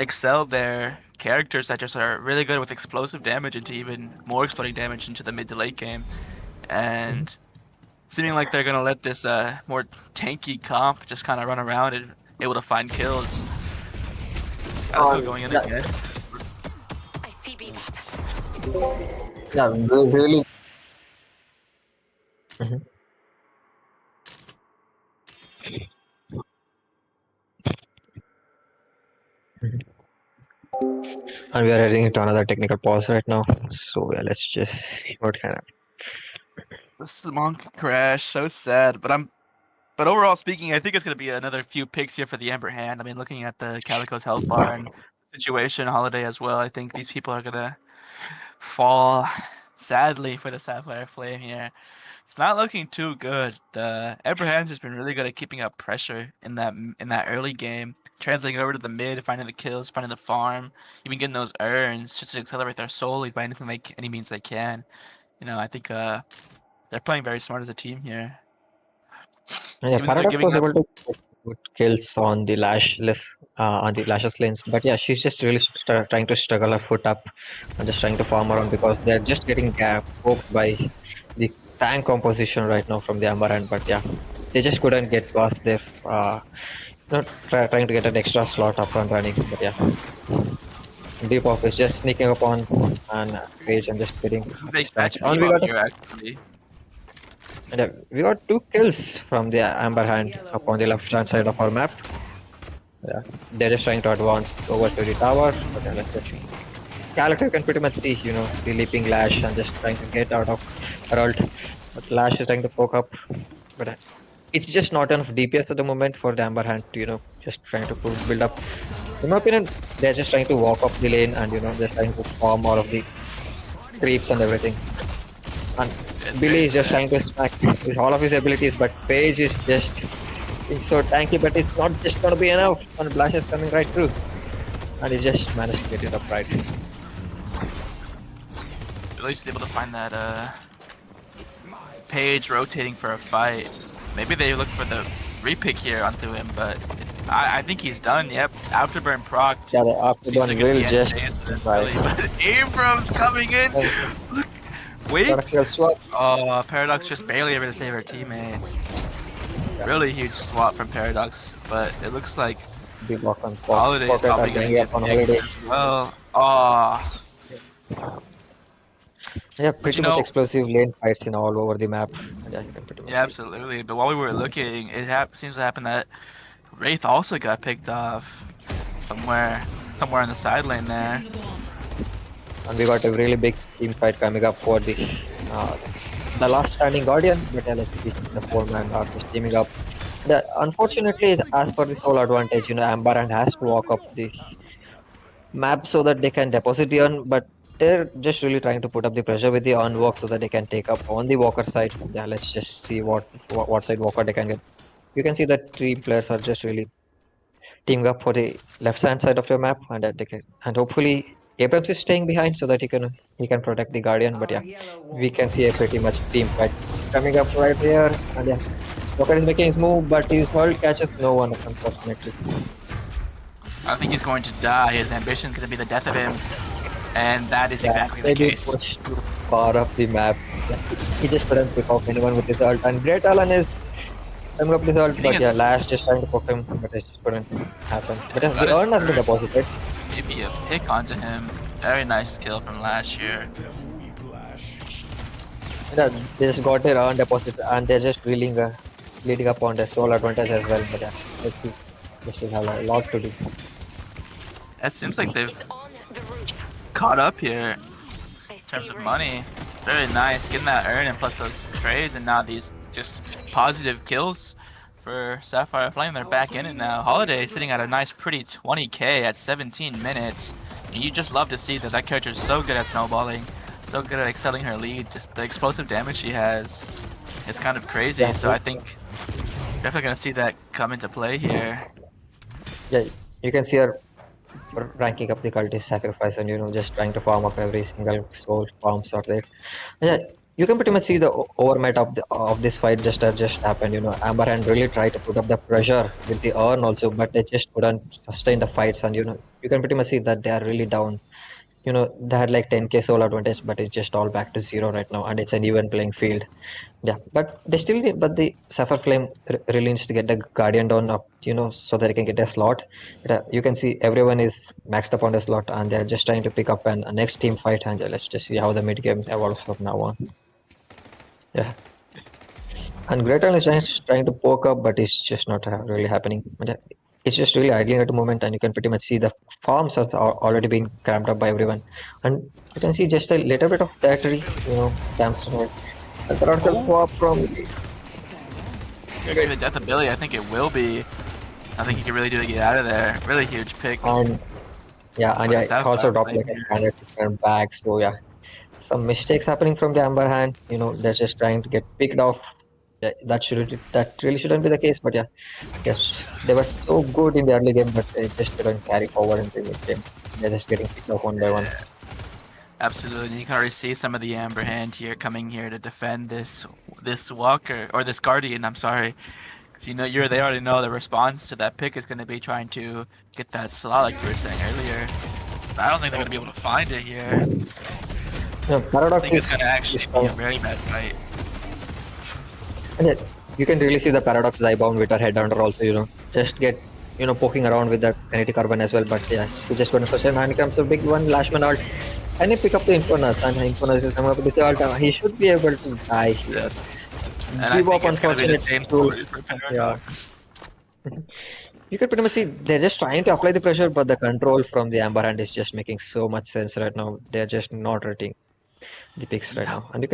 excel their characters that just are really good with explosive damage into even more exploding damage into the mid to late game. And seeming like they're going to let this more tanky comp just kind of run around and able to find kills. Going in again. I see B-Map. Yeah, really. And we are heading into another technical pause right now. So yeah, let's just see what can happen. This is Monk crash, so sad. But overall speaking, I think it's gonna be another few picks here for the Amber Hand. I mean, looking at the Calico's health bar and situation, Holiday as well, I think these people are gonna fall sadly for the Sapphire Flame here. It's not looking too good. The Amber Hand's just been really good at keeping up pressure in that early game, translating over to the mid, finding the kills, finding the farm, even getting those urns just to accelerate their soul lead by any means they can. You know, I think they're playing very smart as a team here. Yeah, Paradox was able to get good kills on the Lashes lanes, but yeah, she's just really trying to struggle her foot up and just trying to farm around because they're just getting poked by the tank composition right now from the Amber Hand. But yeah, they just couldn't get past their trying to get an extra slot up and running. But yeah. Depop is just sneaking up on Page and just getting They scratched. catch And Bebop here actually. we got 2 kills from the Amber Hand up on the left hand side of our map. Yeah, they're just trying to advance over to the tower, but then let's just Character you can pretty much see, the leaping Lash and just trying to get out of Herald. But Lash is trying to poke up, but it's just not enough DPS at the moment for the Amber Hand to, just trying to build up. In my opinion, they're just trying to walk up the lane and, just trying to farm all of the creeps and everything. And Billy is just trying to smack with all of his abilities, but Page is just being so tanky, but it's not just gonna be enough. And Blash is coming right through. And he just managed to get it up right. Really just able to find that Page rotating for a fight. Maybe they look for the repick here onto him, but I think he's done. Yep, Afterburn procced. Yeah, the Afterburn Seems like will it's the end just phase, right. really, but Abrams coming in. Look, wait. Paradoxical swap. Oh, Paradox just barely able to save her teammates. Really huge swap from Paradox, but it looks like Big block on Holiday's Pocket probably are gonna going get up on picked Holiday. as well. Oh, Yeah, pretty you much know- explosive lane fights all over the map. Yeah, you can pretty much yeah, absolutely. But while we were looking, it seems to happen that Wraith also got picked off somewhere on the side lane there. And we got a really big team fight coming up for the last standing Guardian, but let's see the 4-man Arcus teaming up. Unfortunately, as per the sole advantage, Amber and has to walk up the map so that they can deposit the urn, but they're just really trying to put up the pressure with the urn walk so that they can take up on the Walker side. Yeah, let's just see what side Walker they can get. You can see that 3 players are just really teaming up for the left hand side of your map, and and hopefully Abrams is staying behind so that he can protect the Guardian. But yeah, we can see a pretty much team fight coming up right here, and yeah, Walker is making his move, but his world catches no one, unfortunately. I think he's going to die. His ambition is going to be the death of him, and that is exactly the Maybe case. pushed too far up the map. Yeah, he just couldn't pick off anyone with his ult, and Great Alan is coming up with his ult, but yeah, Lash just trying to poke him, but it just couldn't happen. But yeah, the urn has been deposited. Maybe a pick onto him. Very nice kill from Lash here. Yeah, they just got their urn deposited, and they're just leading up on their sole advantage as well. But yeah, let's see. They still have a lot to do. It seems like they've On the roof. caught up here I in see terms of red. money. Very nice, getting that earn and plus those trades, and now these just positive kills for Sapphire Flame. They're back in it now. Holiday sitting at a nice, pretty 20k at 17 minutes. And you just love to see that character is so good at snowballing, so good at excelling her lead. Just the explosive damage she has, it's kind of crazy. Yeah. So I think definitely gonna see that come into play here. Yeah, you can see her ranking up the cultist sacrifice and just trying to farm up every single soul farms out there. Yeah, you can pretty much see the overmatch of this fight just happened. Amber Hand really tried to put up the pressure with the urn also, but they just couldn't sustain the fights, and you can pretty much see that they are really down. They had like 10k soul advantage, but it's just all back to 0 right now, and it's an even playing field. Yeah, but the Sapphire Flame really needs to get the Guardian down up, so that they can get their slot. But, you can see everyone is maxed up on the slot, and they're just trying to pick up a next team fight, and let's just see how the mid game evolves from now on. Yeah. And Great Island is just trying to poke up, but it's just not really happening. But, yeah, it's just really idling at the moment, and you can pretty much see the farms have already been cramped up by everyone. And you can see just a little bit of territory, camps to the Paradoxical swap from Maybe the death of Billy, I think it will be. I think he can really do to get out of there. Really huge pick. and it also dropped like a standard different bag. So yeah, some mistakes happening from the Amber Hand. They're just trying to get picked off. Yeah, that really shouldn't be the case. But yeah, yes, they were so good in the early game, but they just couldn't carry forward in the mid game. They're just getting picked off one by one. Absolutely, you can already see some of the Amber Hand here coming here to defend this Walker or this Guardian. I'm sorry, because they already know the response to that pick is going to be trying to get that slot like you were saying earlier. But I don't think they're going to be able to find it here. No, I Paradox think it's going to actually be a very bad fight. And you can really see the Paradox Zybound with her head under also, just poking around with that kinetic carbon as well. But yeah, he just got a such a and comes a big one, Lashman ult. And he pick up the Eternus, and Eternus is coming up with this ult. He should be able to die here. And I think it's gonna be the same unfortunately, story for Paradox. you can pretty much see they're just trying to apply the pressure, but the control from the Amber Hand is just making so much sense right now. They're just not rating the picks right now, and we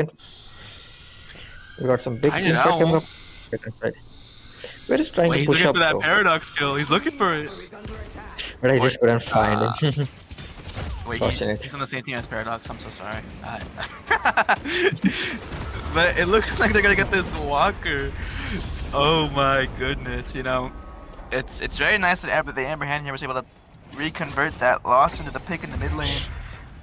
got some big I team fight coming know. up. We're just trying Wait, to he's push looking up, for that though, Paradox kill. He's looking for it. but I just couldn't find it. Wait, Fortunate. he's on the same team as Paradox. I'm so sorry. But it looks like they're gonna get this Walker. Oh my goodness, it's very nice that the Amber Hand here was able to reconvert that loss into the pick in the mid lane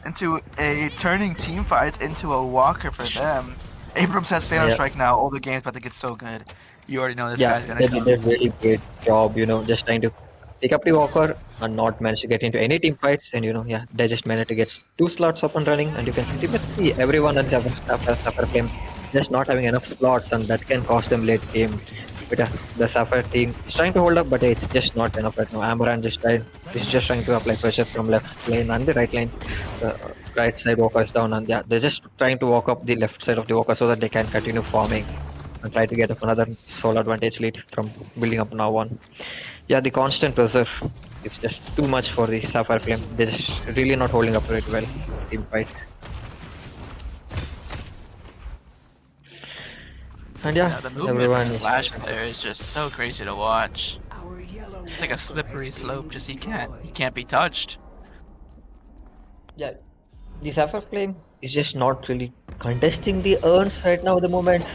into a turning team fight into a Walker for them. Abrams has Phantom Yeah. Strike now. All the game's about to get so good. You already know this Yeah, guy's gonna they come. did a really great job, just trying to pick up the Walker and not manage to get into any team fights. And yeah, they just managed to get 2 slots up and running. And you can pretty much see everyone at Sapphire Flame just not having enough slots, and that can cost them late game. But the Sapphire team is trying to hold up, but it's just not enough right now. Amaran is just trying to apply pressure from left lane and the right lane. The right side Walker is down, and yeah, they're just trying to walk up the left side of the Walker so that they can continue farming and try to get up another sole advantage lead from building up now on. Yeah, the constant pressure is just too much for the Sapphire Flame. They're just really not holding up very well in team fights. And Yeah, yeah, the movement everyone from is Flash there is just so crazy to watch. It's like a slippery slope. Just he can't be touched. yeah, the Sapphire Flame is just not really contesting the urns right now at the moment.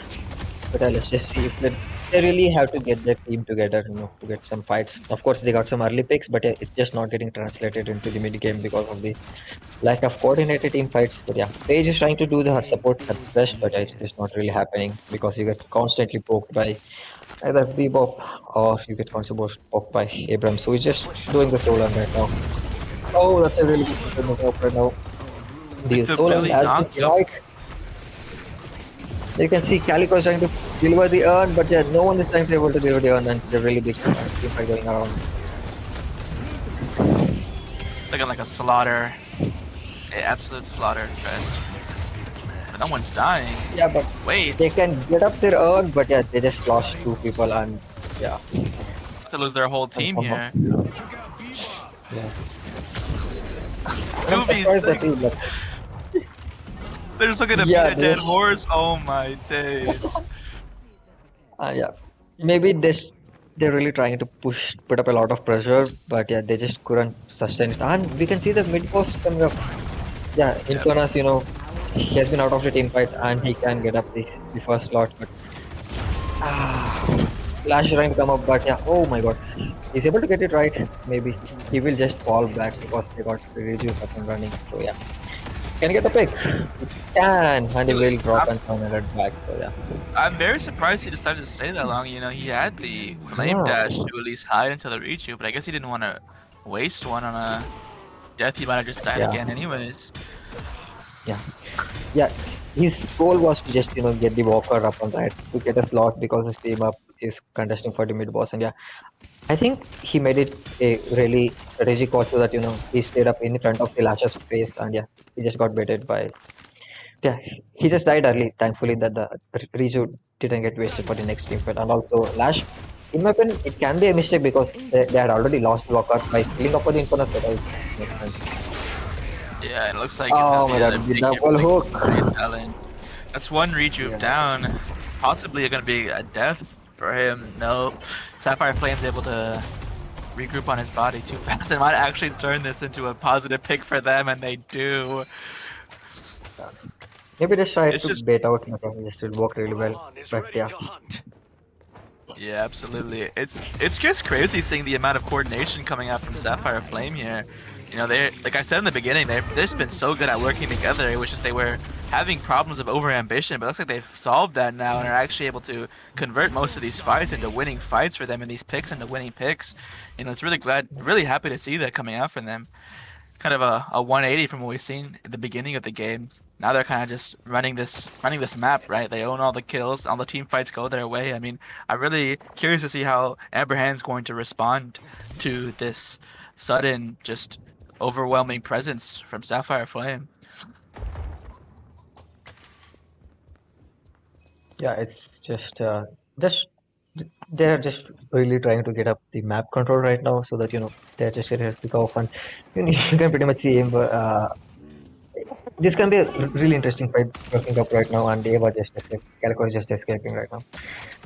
But let's just see if they really have to get their team together, to get some fights. Of course, they got some early picks, but it's just not getting translated into the mid game because of the lack of coordinated team fights. But yeah, Paige is trying to do the hard support at best, but it's just not really happening because you get constantly poked by either Bebop or you get constantly poked by Abrams, who is just doing the solo right now. Oh, that's a really good move right now. The The solo belly has knocked been him. like. You can see Calico is trying to deliver the urn, but yeah, no one is trying to be able to deliver the urn, and they're really big team fight going around. Looking like a slaughter. An absolute slaughter fest. But no one's dying. Yeah, but Wait, they can get up their urn, but yeah, they just lost 2 people, and yeah. to lose their whole team here. Yeah. 2v6. They're just looking to beat a dead horse. Oh my days. Yeah, maybe they're really trying to put up a lot of pressure, but yeah, they just couldn't sustain it. And we can see the mid post coming up. Yeah, Eternus, he has been out of the team fight and he can get up the first slot, but Flash trying to come up, but yeah, oh my god, he's able to get it right. Maybe he will just fall back because they got the reduce up and running. So yeah, can he get the pick? He can, and he will drop and turn it back. So yeah. I'm very surprised he decided to stay that long. He had the flame dash to at least hide until the reach you, but I guess he didn't want to waste one on a death. He might have just died again anyways. Yeah, his goal was to just get the Walker up on right to get a slot because his team up is contesting for the mid boss, and yeah, I think he made it a really strategic call so that he stayed up in front of the Lash's face, and yeah, he just got baited by. Yeah, he just died early. Thankfully, that the Riju didn't get wasted for the next team fight, and also Lash. In my opinion, it can be a mistake because they had already lost Walker by killing up for the Infernus. Makes sense. Yeah, it looks like Oh my god, the double hook. That's one rejuve down. Possibly gonna be a death for him. No, Sapphire Flame's able to regroup on his body too fast. It might actually turn this into a positive pick for them, and they do. Maybe just try It's to just- bait out. Just will work really well. But yeah. Yeah, absolutely. It's just crazy seeing the amount of coordination coming out from Sapphire Flame here. They, like I said in the beginning, they've just been so good at working together. It was just they were having problems of over-ambition, but it looks like they've solved that now and are actually able to convert most of these fights into winning fights for them and these picks into winning picks. It's really happy to see that coming out from them. Kind of a 180 from what we've seen at the beginning of the game. now they're kind of just running this map, right? They own all the kills, all the team fights go their way. I mean, I'm really curious to see how Amberhand's going to respond to this sudden, just overwhelming presence from Sapphire Flame. Yeah, it's just they're just really trying to get up the map control right now, so that they're just getting to pick off, and you can pretty much see him. This can be a really interesting fight working up right now, and Eva just escaped. Calico is just escaping right now.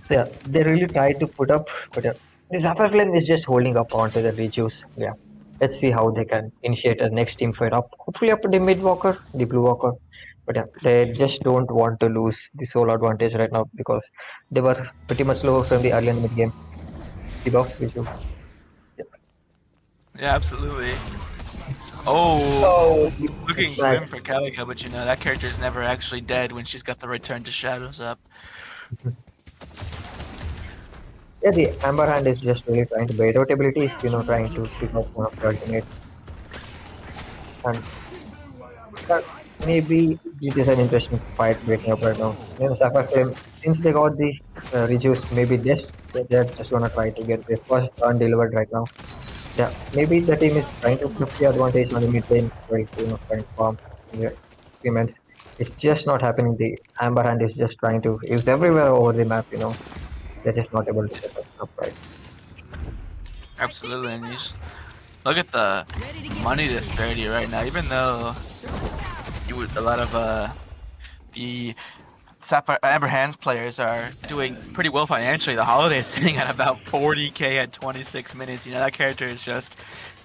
So yeah, they really tried to put up, but the Sapphire Flame is just holding up onto the rejuice. Yeah, let's see how they can initiate a next team fight up. Hopefully up the mid walker, the blue walker. But yeah, they just don't want to lose the solo advantage right now because they were pretty much low from the early and mid game. The buff rejuice. Yeah, absolutely. Oh, looking grim for Calico, but that character is never actually dead when she's got the Return to Shadows up. Yeah, the Amber Hand is just really trying to bait out abilities, trying to pick up one of the ultimate. And maybe it is an interesting fight waiting up right now. Sapphire Flame, since they got the rejuice, maybe they're just gonna try to get their first turn delivered right now. Yeah, maybe the team is trying to flip the advantage on the mid lane, trying to farm experiments. It's just not happening. The Amber Hand is just trying to is everywhere over the map, They're just not able to set up right. Absolutely, and you just look at the money disparity right now. Even though a lot of the Sapphire Amber Hands players are doing pretty well financially, the Holiday is sitting at about 40k at 26 minutes. That character is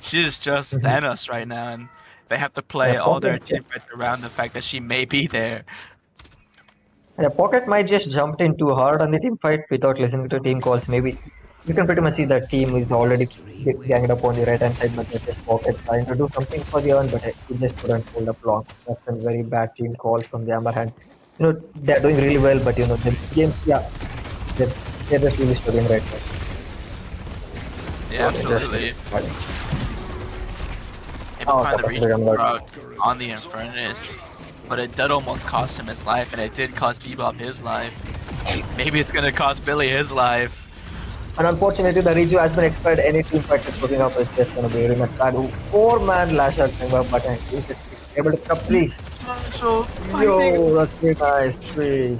she's just Thanos right now, and they have to play all their team fights around the fact that she may be there. The Pocket might just jumped in too hard on the team fight without listening to team calls. Maybe you can pretty much see that team is already ganged up on the right hand side, but just Pocket trying to do something for the earn, but he just couldn't hold up long. That's a very bad team call from the Amber Hand. They're doing really well, but the games, they're just really struggling right now. Yeah, absolutely. Able to find the reach on the Eternus, but it did almost cost him his life, and it did cost Bebop his life. Maybe it's gonna cost Billy his life. And unfortunately, the Reju has been expired. Any team fight that's looking up is just gonna be very much bad. 4-man lash out finger, but he's able to pick up 3. Yo, that's pretty nice. 3.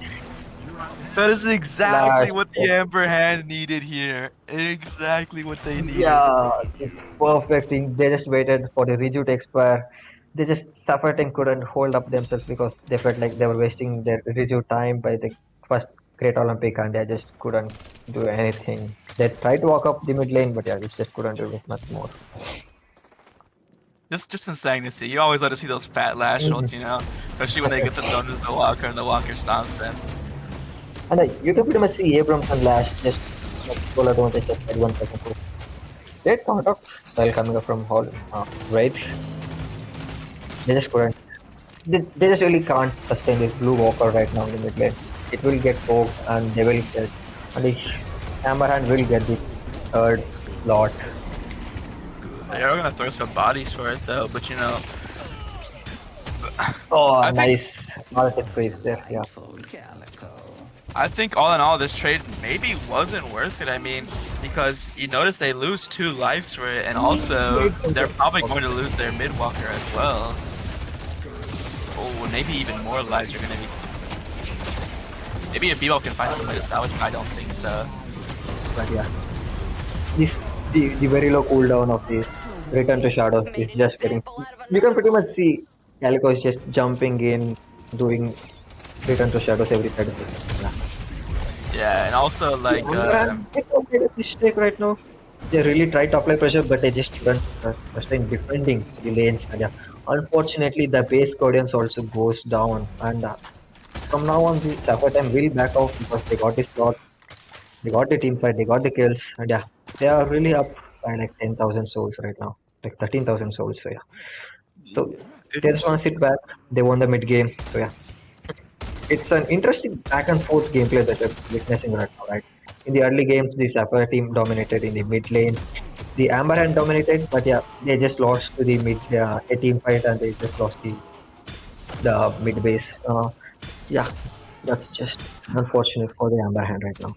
That is exactly what the Amber Hand needed here. Exactly what they needed. Yeah, it's perfect. They just waited for the Reju to expire. They just suffered and couldn't hold up themselves because they felt like they were wasting their Reju time by the first Great Olympic, and they just couldn't do anything. They tried to walk up the mid lane, but they just couldn't do much more. Just insane to see. You always love to see those fat lash shots, especially when they get them done to the Walker and the Walker stomps them. And you can pretty much see Abrams and Lash just full advantage just at 1 second. Great counter style coming up from Hall. Right. They just couldn't. They just really can't sustain this blue walker right now in the mid lane. It will get poked and they will get. And the Amber Hand will get the third lot. They are gonna throw some bodies for it though, but Oh, nice. Market freeze there, yeah. I think all in all, this trade maybe wasn't worth it. I mean, because you notice they lose 2 lives for it, and also they're probably going to lose their mid walker as well. Oh, maybe even more lives are going to be. Maybe if Bebop can find some way to salvage, I don't think so. But yeah, the very low cooldown of the Return to Shadows is just getting. You can pretty much see Calico is just jumping in, doing Return to Shadows every 30 seconds. Yeah, and also like mistake right now. They really tried to apply pressure, but they just couldn't sustain defending the lanes. And yeah, unfortunately, the base Guardians also goes down, and from now on, the Sapphire time will back off because they got this slot, they got the team fight, they got the kills, and yeah, they are really up by like 10,000 souls right now, like 13,000 souls. So yeah, so they just want to sit back. They won the mid game, so yeah. It's an interesting back and forth gameplay that we're witnessing right now, right? In the early games, the Sapphire team dominated in the mid lane. The Amber Hand dominated, but yeah, they just lost to the mid a team fight, and they just lost the the mid base. Yeah, that's just unfortunate for the Amber Hand right now.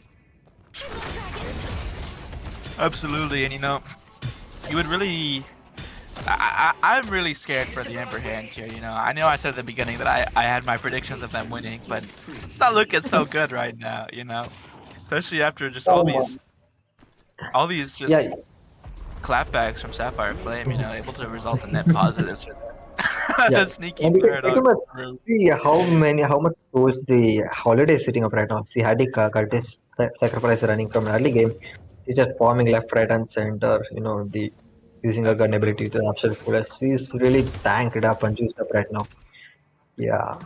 Absolutely, and you would really. I'm really scared for the Ember Hand here. I know I said at the beginning that I had my predictions of them winning, but it's not looking so good right now. Especially after just all these just Yeah, clapbacks from Sapphire Flame. Able to result in net positives for them. yeah. Sneaky And you can pretty paradox. much see how much goes the holiday sitting up right now. See, had the Curtis sacrifice running from early game. He's just farming left, right, and center. The using a gun ability to absolute full. He's really tanked up and juiced up right now. Yeah.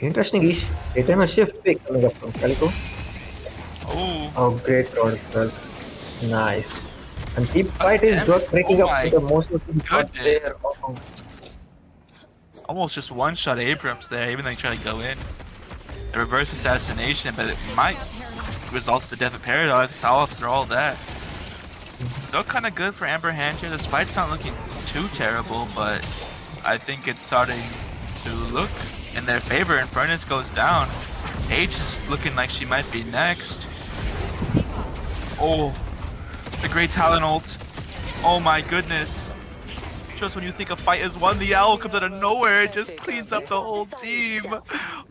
Interesting ish. Eternus shift pick coming up from Calico. Oh, Oh, great crowd as well. Nice. And deep fight is Ember- just breaking oh up my with the most of the shot goodness. there. Oh, almost just one-shot Abrams there, even though he tried to go in. The reverse assassination, but it might result in the death of Paradox. I'll throw all that. Still kind of good for Amber Hand here. The spite's not looking too terrible, but I think it's starting to look in their favor. And Furnace goes down. Paige is looking like she might be next. Oh, the great Talon ult. Oh my goodness. Just when you think a fight is won, the owl comes out of nowhere. It just cleans up the whole team.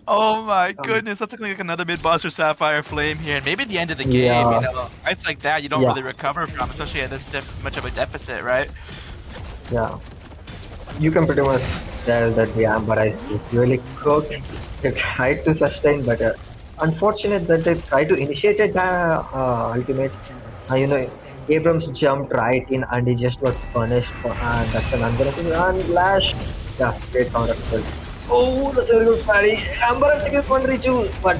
Oh my goodness, that's looking like another mid-boss for Sapphire Flame here. And maybe the end of the game, Yeah. Fights like that you don't Yeah. really recover from, especially at this much of a deficit, right? yeah. You can pretty much tell that the Amber Eyes is really cooked. They tried to sustain, but unfortunate that they tried to initiate it ultimate. Abrams jumped right in and he just got punished. And that's an unbelievable and Lash. Yeah, great counter spell. Oh, that's a very good parry. Amber Eyes against one reach, but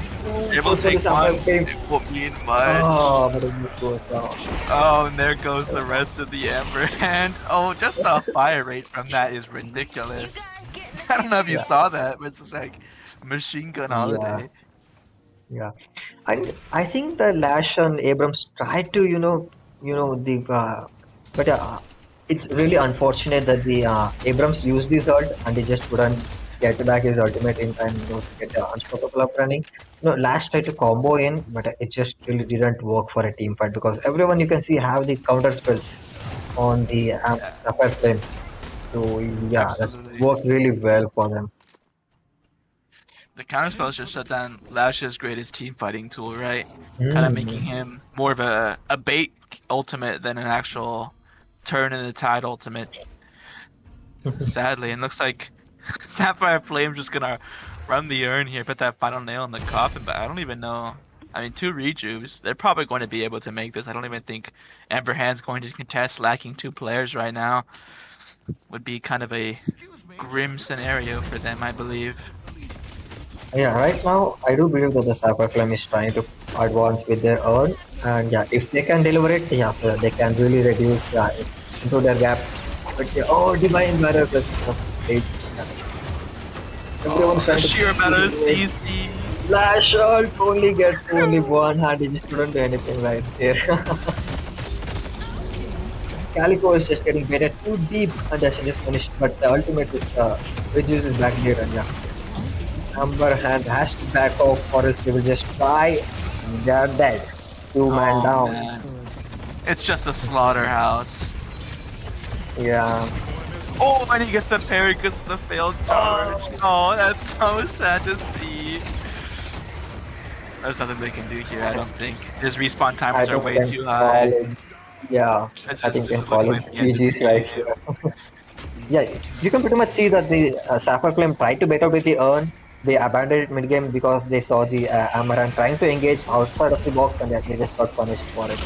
They will take one, it won't mean much. Oh, but it goes down. Oh, and there goes the rest of the Ember Hand. Oh, just the fire rate from that is ridiculous. I don't know if you saw that, but it's just like machine gun holiday. Yeah, I think the Lash and Abrams tried to but it's really unfortunate that the Abrams used this ult and he just couldn't get back his ultimate in time to get the unstoppable up running. Lash tried to combo in, but it just really didn't work for a team fight because everyone you can see have the counter spells on the upper flame. So yeah, that's Absolutely. worked really well for them. The counterspells just shut down Lash's greatest team fighting tool, right? Kind of making him more of a bait ultimate than an actual turn in the tide ultimate. Sadly, and looks like Sapphire Flame just gonna run the urn here, put that final nail in the coffin, but I don't even know. I mean, 2 rejuves, they're probably going to be able to make this. I don't even think Amber Hand's going to contest lacking 2 players right now. Would be kind of a grim scenario for them, I believe. Yeah, right now I do believe that the Sapphire Flame is trying to advance with their urn, and yeah, if they can deliver it, yeah, so they can really reduce into their gap. But yeah, oh, Divine Barrier plus stage. Everyone's trying to Sheer amount of CC. Lash ult only gets only one hand, he just couldn't do anything right there. Calico is just getting baited too deep and then she just finished, but the ultimate is reduces back there and yeah. Amber Hand has to back off or else they will just try and they're dead. 2-man down. Man. It's just a slaughterhouse. Yeah. Oh, and he gets the parry because of the failed charge. Oh, that's so sad to see. There's nothing they can do here, I don't think. His respawn timers are way too high. Yeah, I think we can call it GG's right here. Yeah, you can pretty much see that the Sapphire Flame tried to bait out with the urn. They abandoned it mid-game because they saw the Amaran trying to engage outside of the box and they just got punished for it.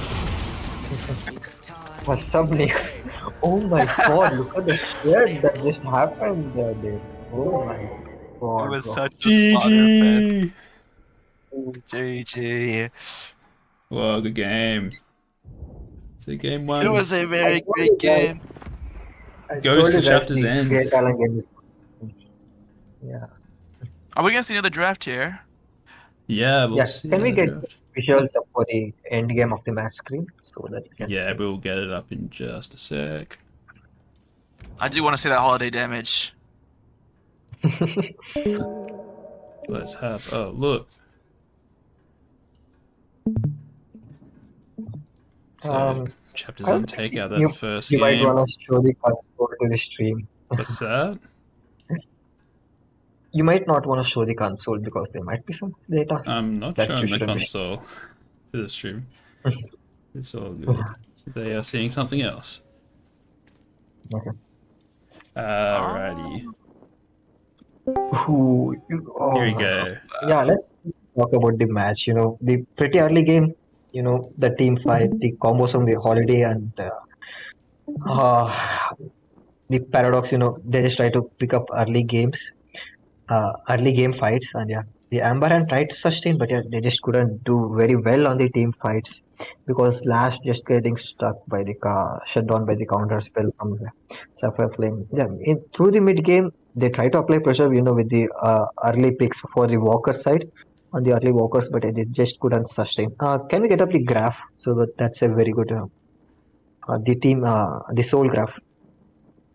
For some niggas. Oh my god, look at the shit that just happened there, dude. Oh my god. It was bro. such a slaughter fest. GG. GG. Whoa, good game. It's a game 1. It was a very great game. I Goes told to you guys chapter's the end. great talent game is- Yeah. Are we gonna see another draft here? Yeah, we'll Yeah, see. can we another get draft. visuals up for the end game of the match screen so that you can Yeah, see? we'll get it up in just a sec. I do want to see that holiday damage. Let's have a look. So chapters I on don't think take out you, that first you might game. want to show the console to the stream. What's that? You might not want to show the console because there might be some data I'm not that you showing the shouldn't be. console to the stream. It's all good. They are seeing something else. Okay. Alrighty. Oh Here we my go. God. Yeah, let's talk about the match. The pretty early game. The team fight, the combos from the holiday, and uh, the paradox. They just try to pick up early game fights, and yeah, the Amber and tried to sustain, but yeah, they just couldn't do very well on the team fights because Lash just getting stuck by the shut down by the counter spell from the Sapphire Flame. Yeah, through the mid game, they try to apply pressure, with the early picks for the Walker side on the early Walkers, but they just couldn't sustain. Can we get up the graph? So that's a very good the soul graph.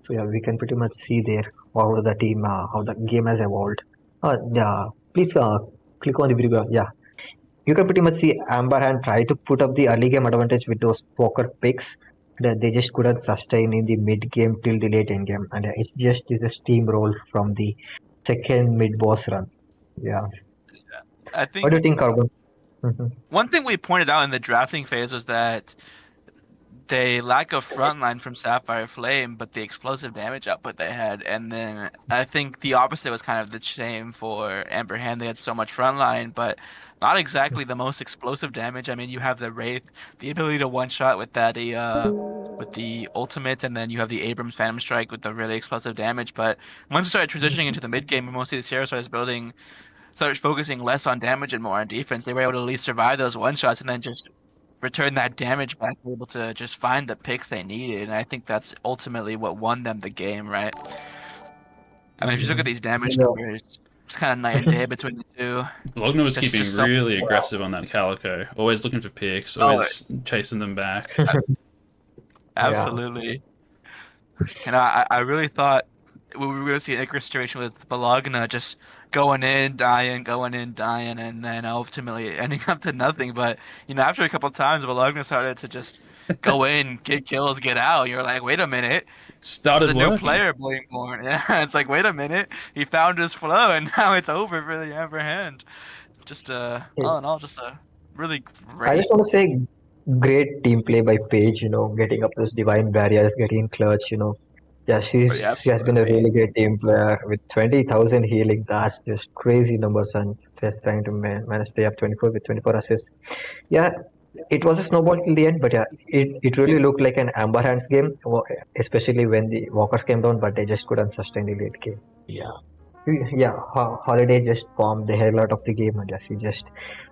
So yeah, we can pretty much see there how the game has evolved. Yeah, please click on the video. Yeah, you can pretty much see Amber Hand try to put up the early game advantage with those poker picks that they just couldn't sustain in the mid game till the late end game, and it just is a steamroll from the second mid boss run. Yeah, I what do you think think, Carbon? Mhm. one thing we pointed out in the drafting phase was that they lack a frontline from Sapphire Flame, but the explosive damage output they had. And then I think the opposite was kind of the same for Amber Hand. They had so much frontline, but not exactly the most explosive damage. I mean, you have the Wraith, the ability to one-shot with that with the ultimate, and then you have the Abrams Phantom Strike with the really explosive damage. But once we started transitioning into the mid game, and most of these heroes started focusing less on damage and more on defense, they were able to at least survive those one-shots and then just return that damage back, able to just find the picks they needed, and I think that's ultimately what won them the game, right? I mean, if you look at these damage Yeah. numbers, it's kind of night and day between the two. Logna was There's keeping just so really aggressive on that Calico. Always looking for picks, Oh, always chasing them back. absolutely. And I really thought we were going to see an Icarus situation with Bologna just going in, dying, and then ultimately ending up to nothing. But, after a couple of times, Bologna started to just go in, get kills, get out. You're like, wait a minute. Started The new working. player being born. Yeah, it's like, wait a minute. He found his flow, and now it's over for the Amber Hand. Just, all in all, just a really I great. just want to say, great team play by Paige. Getting up those divine barriers, getting clutch. Yeah, Yeah, she has been a really great team player with 20,000 healing. That's just crazy numbers, and just trying to manage to have 24 with 24 assists. Yeah, it was a snowball till the end, but yeah, it really looked like an Amber Hands game, especially when the Walkers came down, but they just couldn't sustain the late game. Yeah. Yeah, Holiday just bombed the hell out of the game, and yes,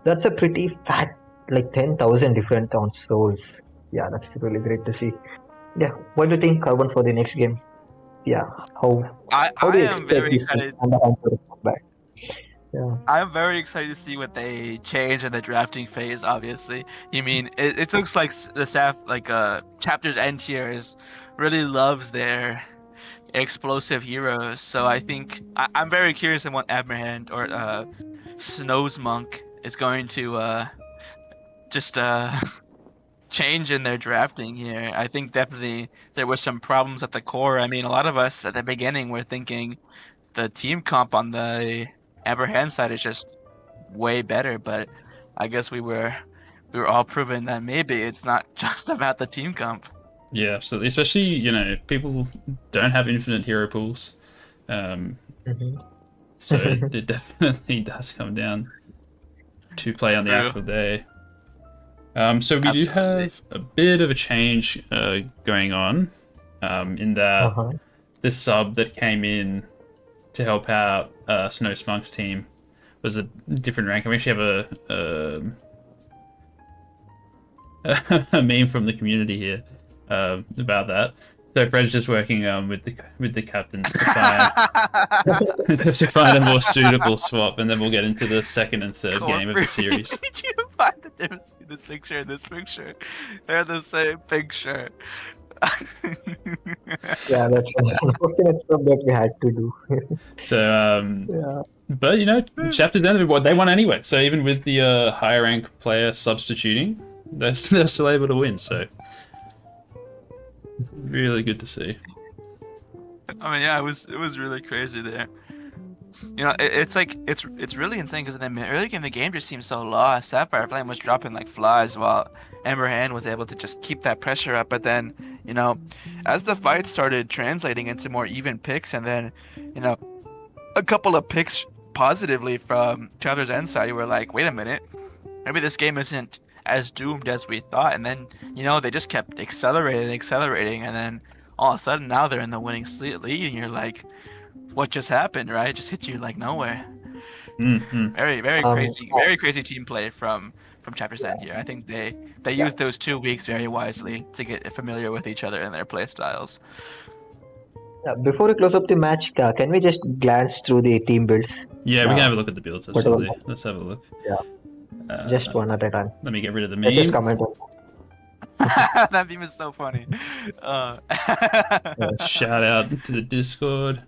that's a pretty fat, like 10,000 different on souls. Yeah, that's really great to see. Yeah, what do you think, Carbon, for the next game? Yeah, I how do you am expect very this excited. Amber Hands to come back? Yeah. I'm very excited to see what they change in the drafting phase. Obviously, you mean it looks like the staff, chapters end tiers, really loves their explosive heroes. So I think I'm very curious in what Abraham or Snow's Monk is going to just change in their drafting here. I think definitely there were some problems at the core. I mean, a lot of us at the beginning were thinking the team comp on the Amber Hand side is just way better, but I guess we were all proven that maybe it's not just about the team comp. Yeah, absolutely. Especially, people don't have infinite hero pools. Mhm. So it definitely does come down to play on the True. actual day. So we do Absolutely. have a bit of a change going on in that Uh-huh. the sub that came in to help out Snow Spunk's team was a different rank. And we actually have a meme from the community here about that. So Fred's just working with the captains to find a more suitable swap, and then we'll get into the second and third game of the series. Did you find the difference between this picture and this picture? They're the same picture. Yeah, that's an unfortunate stuff that we had to do. So, Yeah. but you know, chapters end, what they won anyway. So even with the higher rank player substituting, they're still able to win. So really good to see. I mean, yeah, it was really crazy there. You know, it's like it's really insane because in the early game the game just seemed so lost. Sapphire Flame was dropping like flies while Ember Hand was able to just keep that pressure up. But then, you know, as the fight started translating into more even picks, and then, you know, a couple of picks positively from Chowder's end side, you were like, wait a minute, maybe this game isn't as doomed as we thought. And then, you know, they just kept accelerating, and then all of a sudden now they're in the winning lead, and you're like, what just happened, right? It just hit you like nowhere. Mm-hmm. Very crazy team play from Chapter's End here. I think they used those 2 weeks very wisely to get familiar with each other and their play styles. Before we close up the match, can we just glance through the team builds? Yeah, we can have a look at the builds. Absolutely. Let's have a look. Yeah. Just one at a time. Let me get rid of the Let's just meme. comment on That meme is so funny. Shout out to the Discord.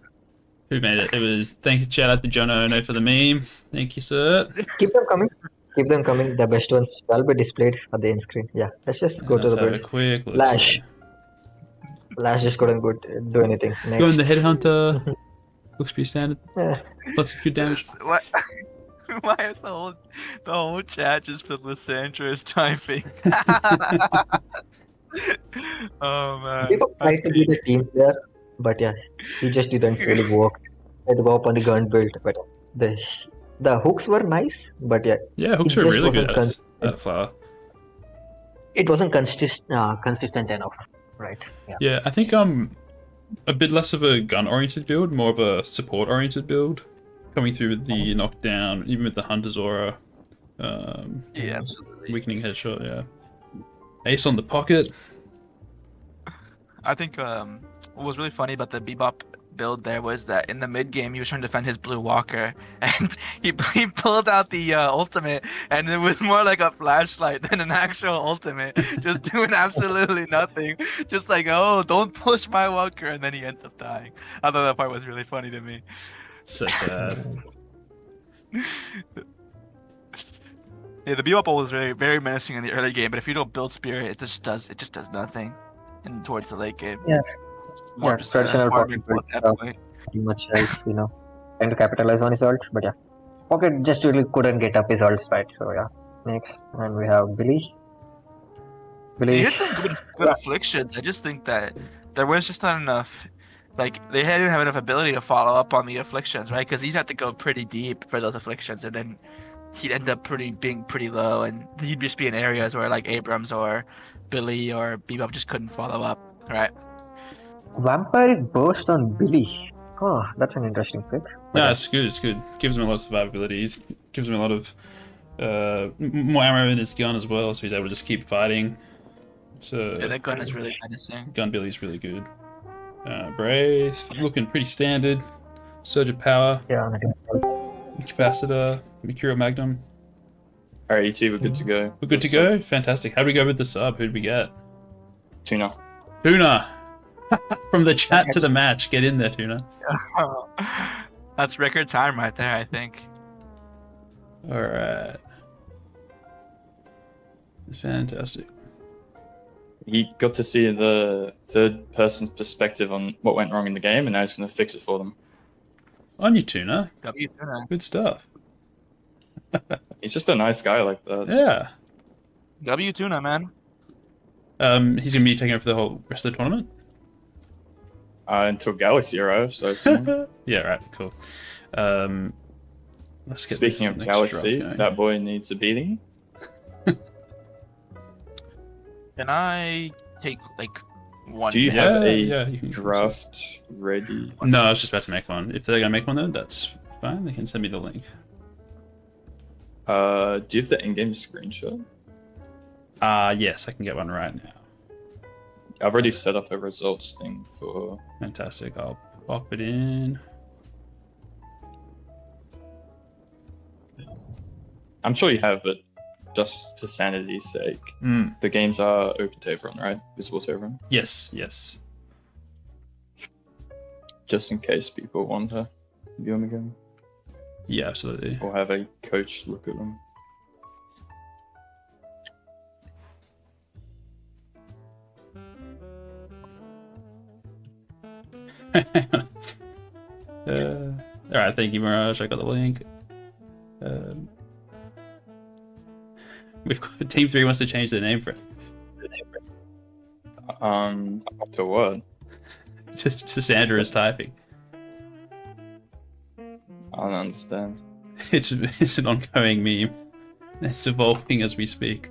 Who made it? It was shout out to John Ono for the meme. Thank you, sir. Keep them coming. Keep them coming. The best ones will be displayed on the end screen. Yeah, let's just go to Let's the have a build. quick look. Flash. Flash just couldn't do anything. Next. Going the Headhunter. Looks pretty standard. Yeah. Lots of good damage. What? Why is the whole chat just filled with Sandra's typing? Oh man. People tried to be the team player, but yeah, he just didn't really work. Had to go up on the gun build, but the hooks were nice, but yeah. Yeah, hooks it are just really good wasn't at flower. It wasn't consistent enough, right? Yeah. Yeah, I think a bit less of a gun-oriented build, more of a support-oriented build. Coming through with the knockdown, even with the Hunter's Aura. Yeah, absolutely. Weakening headshot, yeah. Ace on the pocket. I think what was really funny about the Bebop build there was that in the mid game he was trying to defend his Blue Walker, and he pulled out the ultimate, and it was more like a flashlight than an actual ultimate, just doing absolutely nothing, just like, oh, don't push my Walker, and then he ends up dying. I thought that part was really funny to me. So sad. Yeah, the Bebop ult was very menacing in the early game, but if you don't build Spirit, it just does nothing. And towards the late game, Yeah. more Yeah, just traditional farming pocket at build, that point. pretty much else, trying to capitalize on his ult, but yeah. Pocket just really couldn't get up his ults right, so yeah. Next, and we have Billy. He had some good afflictions. I just think that there was just not enough. Like, they didn't have enough ability to follow up on the afflictions, right? Because he'd have to go pretty deep for those afflictions, and then he'd end up being pretty low, and he'd just be in areas where like Abrams or Billy or Bebop just couldn't follow up, right? Vampiric Burst on Billy. Oh, that's an interesting pick. No, it's good. It's good. Gives him a lot of survivability. Gives him a lot of more ammo in his gun as well, so he's able to just keep fighting. So Yeah, that gun is really menacing. Gun Billy's really good. Brave, looking pretty standard. Surge of Power, Yeah, Capacitor, Mercurial Magnum. Alright, you two, we're good to go. We're good to go? Fantastic. How do we go with the sub? Who did we get? Tuna. Tuna! From the chat to the match. Get in there, Tuna. That's record time right there, I think. Alright. Fantastic. He got to see the third person's perspective on what went wrong in the game, and now he's going to fix it for them. On you, Tuna. W Tuna. Good stuff. He's just a nice guy like that. Yeah. W Tuna, man. He's going to be taking over for the whole rest of the tournament? Until Galaxy arrives, so soon. Yeah, right. Cool. Let's get Speaking of this next Galaxy, draft going. that boy needs a beating. Can I take like one? Do you Yeah, have a yeah, you can- draft ready? No, I was just about to make one. If they're going to make one, then that's fine. They can send me the link. Do you have the in-game screenshot? Yes, I can get one right now. I've already set up a results thing for... Fantastic. I'll pop it in. I'm sure you have, but just for sanity's sake, Mm. the games are open to everyone, right? Visible to everyone, Yes, yes. just in case people want to view them again Yeah, absolutely. or have a coach look at them. All right, thank you, Mirage. I got the link. We've got Team 3 wants to change their name for it. To what? To Sandra is typing. I don't understand. It's an ongoing meme. It's evolving as we speak.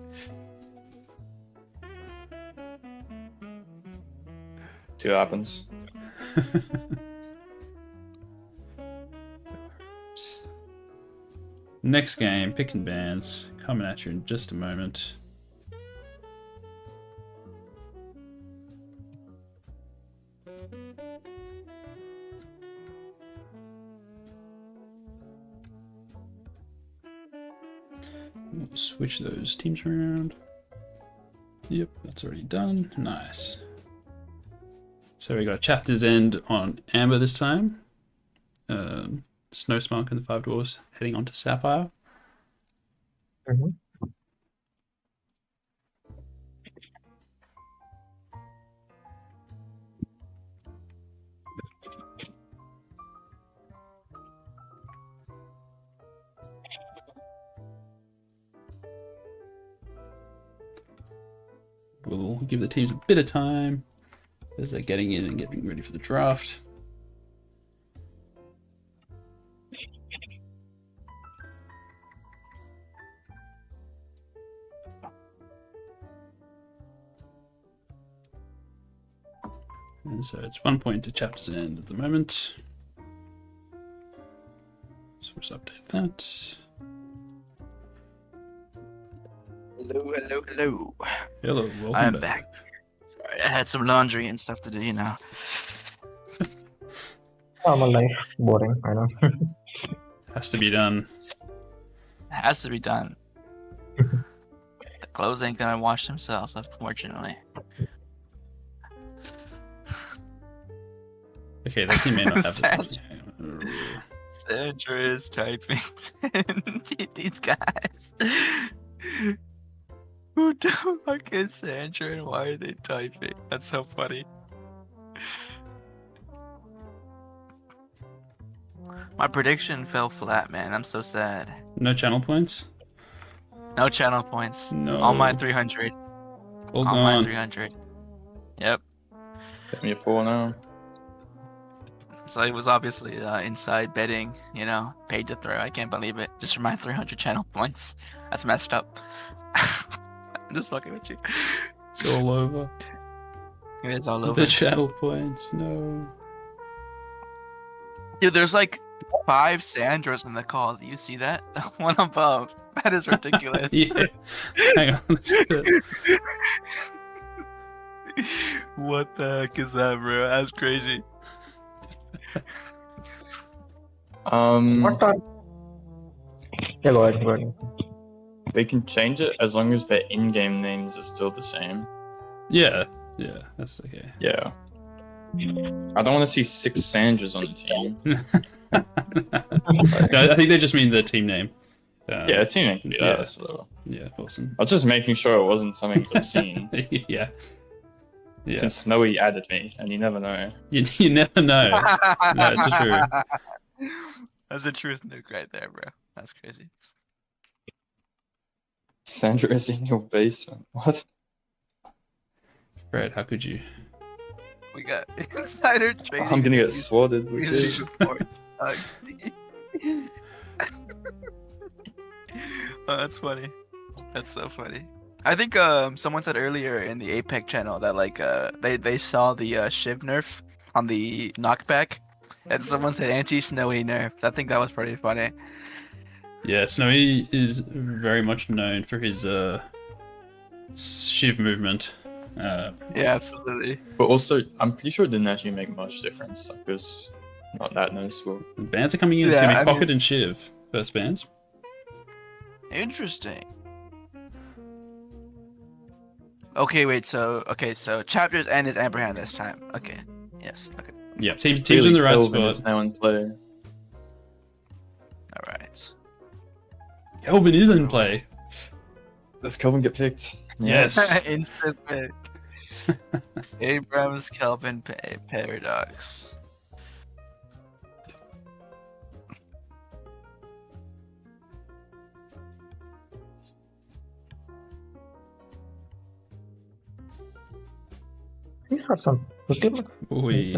See what happens. Next game, picking bands, coming at you in just a moment. We'll switch those teams around. Yep, that's already done. Nice. So we got Chapter's End on Amber this time. Snowsmunk and the Five Dwarfs heading on to Sapphire. Mhm. We'll give the teams a bit of time as they're getting in and getting ready for the draft. And so it's 1 point to Chapter's End at the moment. So let's update that. Hello, hello, hello. Hello, welcome I'm back. Sorry, I had some laundry and stuff to do, you know. Normal life, boring. I know. Has to be done. It has to be done. The clothes ain't gonna wash themselves, unfortunately. Okay, that team may not have Sandra. the. Sandra is typing. These guys. Who the fuck is Sandra and why are they typing? That's so funny. My prediction fell flat, man. I'm so sad. No channel points? No channel points. No. All my 300. All All my gone. 300. Yep. Get me a 4 now. So it was obviously inside betting, you know, paid to throw. I can't believe it. Just for my 300 channel points. That's messed up. I'm just fucking with you. It's all over. It is all over. The channel points, no. Dude, there's like 5 Sandras in the call. Do you see that? One above. That is ridiculous. Yeah. Hang on. Let's do it. What the heck is that, bro? That's crazy. What are... Yeah, go ahead, go ahead. They can change it as long as their in-game names are still the same. Yeah, that's okay. Yeah. I don't want to see 6 Sandras on the team. No, I think they just mean the team name. Yeah, a team name can do Yeah. that. So. Yeah, awesome. I was just making sure it wasn't something obscene. Yeah. Yeah. Since Snowy added me, and you never know. You never know. No, it's true. That's the truth nuke right there, bro. That's crazy. Sandra is in your basement. What? Fred, how could you? We got insider trading. I'm gonna get swatted, which is. Oh, that's funny. That's so funny. I think someone said earlier in the Apex channel that like they saw the Shiv nerf on the knockback, and someone said anti-snowy nerf. I think that was pretty funny. Yeah, Snowy is very much known for his Shiv movement. Yeah, absolutely. But also, I'm pretty sure it didn't actually make much difference. Like, it was not that noticeable. Bands are coming in. It's Yeah, gonna be I Pocket mean- and Shiv first bands. Interesting. Okay, wait. So chapters end is Abraham this time. Okay. Yes. Okay. Yeah, team's Really, in the right Kelvin is spot. now in play. All right. Kelvin is in play. Does Kelvin get picked? Yes. Instant pick. Abrams Kelvin Paradox. These are some pretty much Oi.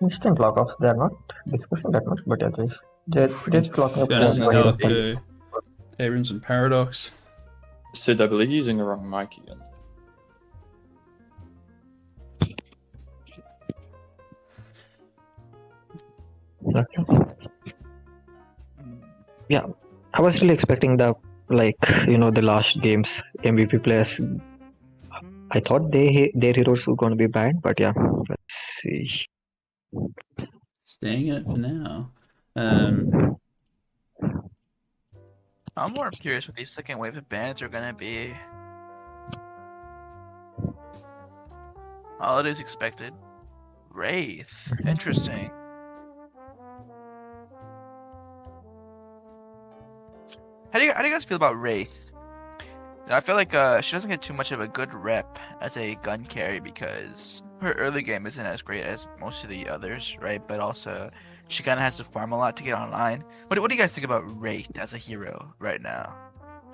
instant lockoffs. They're not discussing that much, but yeah, just locking up. Eternus and Yeah. Calico. Abrams and Paradox. Sid, I believe you're using the wrong mic again. Okay. Yeah, I was really expecting the the last game's MVP players. I thought their heroes were going to be banned, but yeah, let's see. Staying in it for now. I'm more curious what these second wave of bans are gonna be. Holidays expected. Wraith. Interesting. How do you guys feel about Wraith? I feel like she doesn't get too much of a good rep as a gun carry because her early game isn't as great as most of the others, right? But also she kind of has to farm a lot to get online. What do you guys think about Wraith as a hero right now?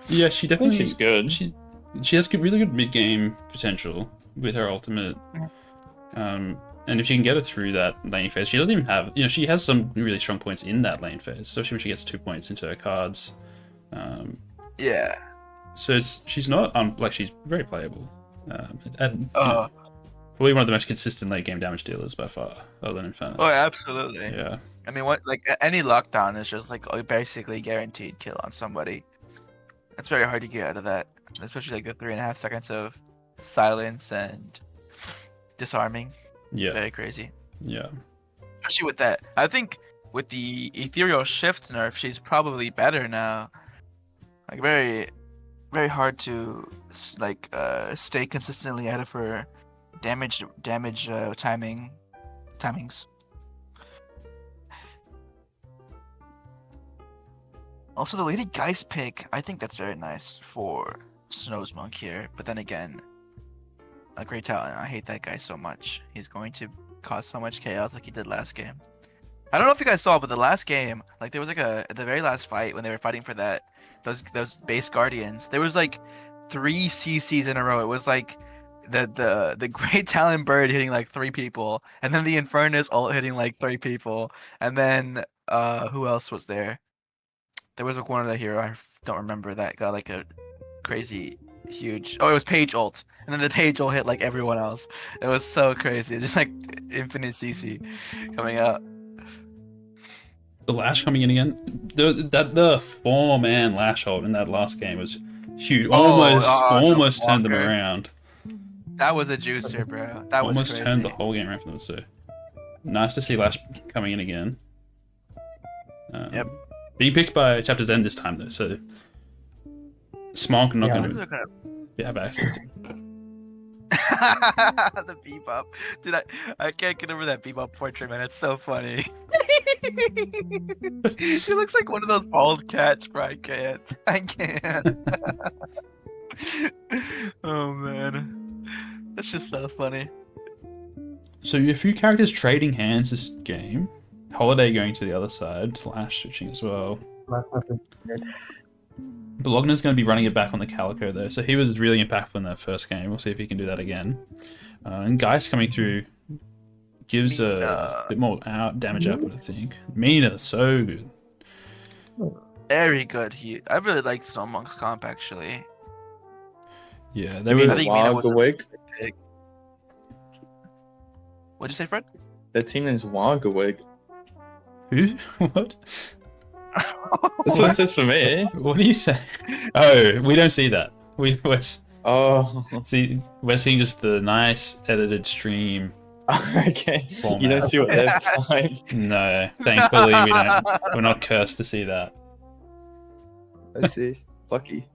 Yeah, she I think definitely. she's good. She has really good mid game potential with her ultimate. And if she can get her through that lane phase, she doesn't even have. She has some really strong points in that lane phase, especially when she gets 2 points into her cards. Yeah. So she's not she's very playable. And probably one of the most consistent late game damage dealers by far, other than Eternus. Oh, absolutely. Yeah. I mean, any lockdown is just basically guaranteed kill on somebody. It's very hard to get out of that, especially the 3.5 seconds of silence and disarming. Yeah. Very crazy. Yeah. Especially with that. I think with the ethereal shift nerf, she's probably better now. Very, very hard to stay consistently out of her damage timings. Also, the Lady Geist pick, I think that's very nice for Snow's Monk here. But then again, a great talent. I hate that guy so much. He's going to cause so much chaos like he did last game. I don't know if you guys saw, but the last game, there was at the very last fight when they were fighting for those base guardians, there was 3 CCs in a row. It was the Great Talon Bird hitting 3 people, and then the Infernus ult hitting 3 people, and then who else was there? There was one other hero, I don't remember, that got a crazy huge. Oh, it was Page ult, and then the Page ult hit everyone else. It was so crazy, just infinite CC coming out. The Lash coming in again. The 4-man Lash hold in that last game was huge. Almost turned them around. That was a juicer, bro. That was almost crazy. turned the whole game around for them. So nice to see Lash coming in again. Yep. Being picked by Chapter's End this time though, so Smonk not going to have access to. The Bebop. Dude, I can't get over that Bebop portrait, man. It's so funny. He looks like one of those bald cats, bro. I can't. Oh, man. That's just so funny. So a few characters trading hands this game. Holiday going to the other side. Lash switching as well. Bologna's going to be running it back on the Calico though, so he was really impactful in that first game. We'll see if he can do that again. And Geist coming through gives a bit more damage output, I think. Mina, so good. Very good. I really like Snowmonk's comp, actually. Yeah, I think Mina was a Wagawig. pick. What'd you say, Fred? Their team name's Wagawig. Who? What? That's what it says for me. What do you say? Oh, we don't see that. We're Oh, seeing just the nice edited stream. okay. Format. You don't see what they've typed. No, thankfully we don't. We're not cursed to see that. I see. Lucky.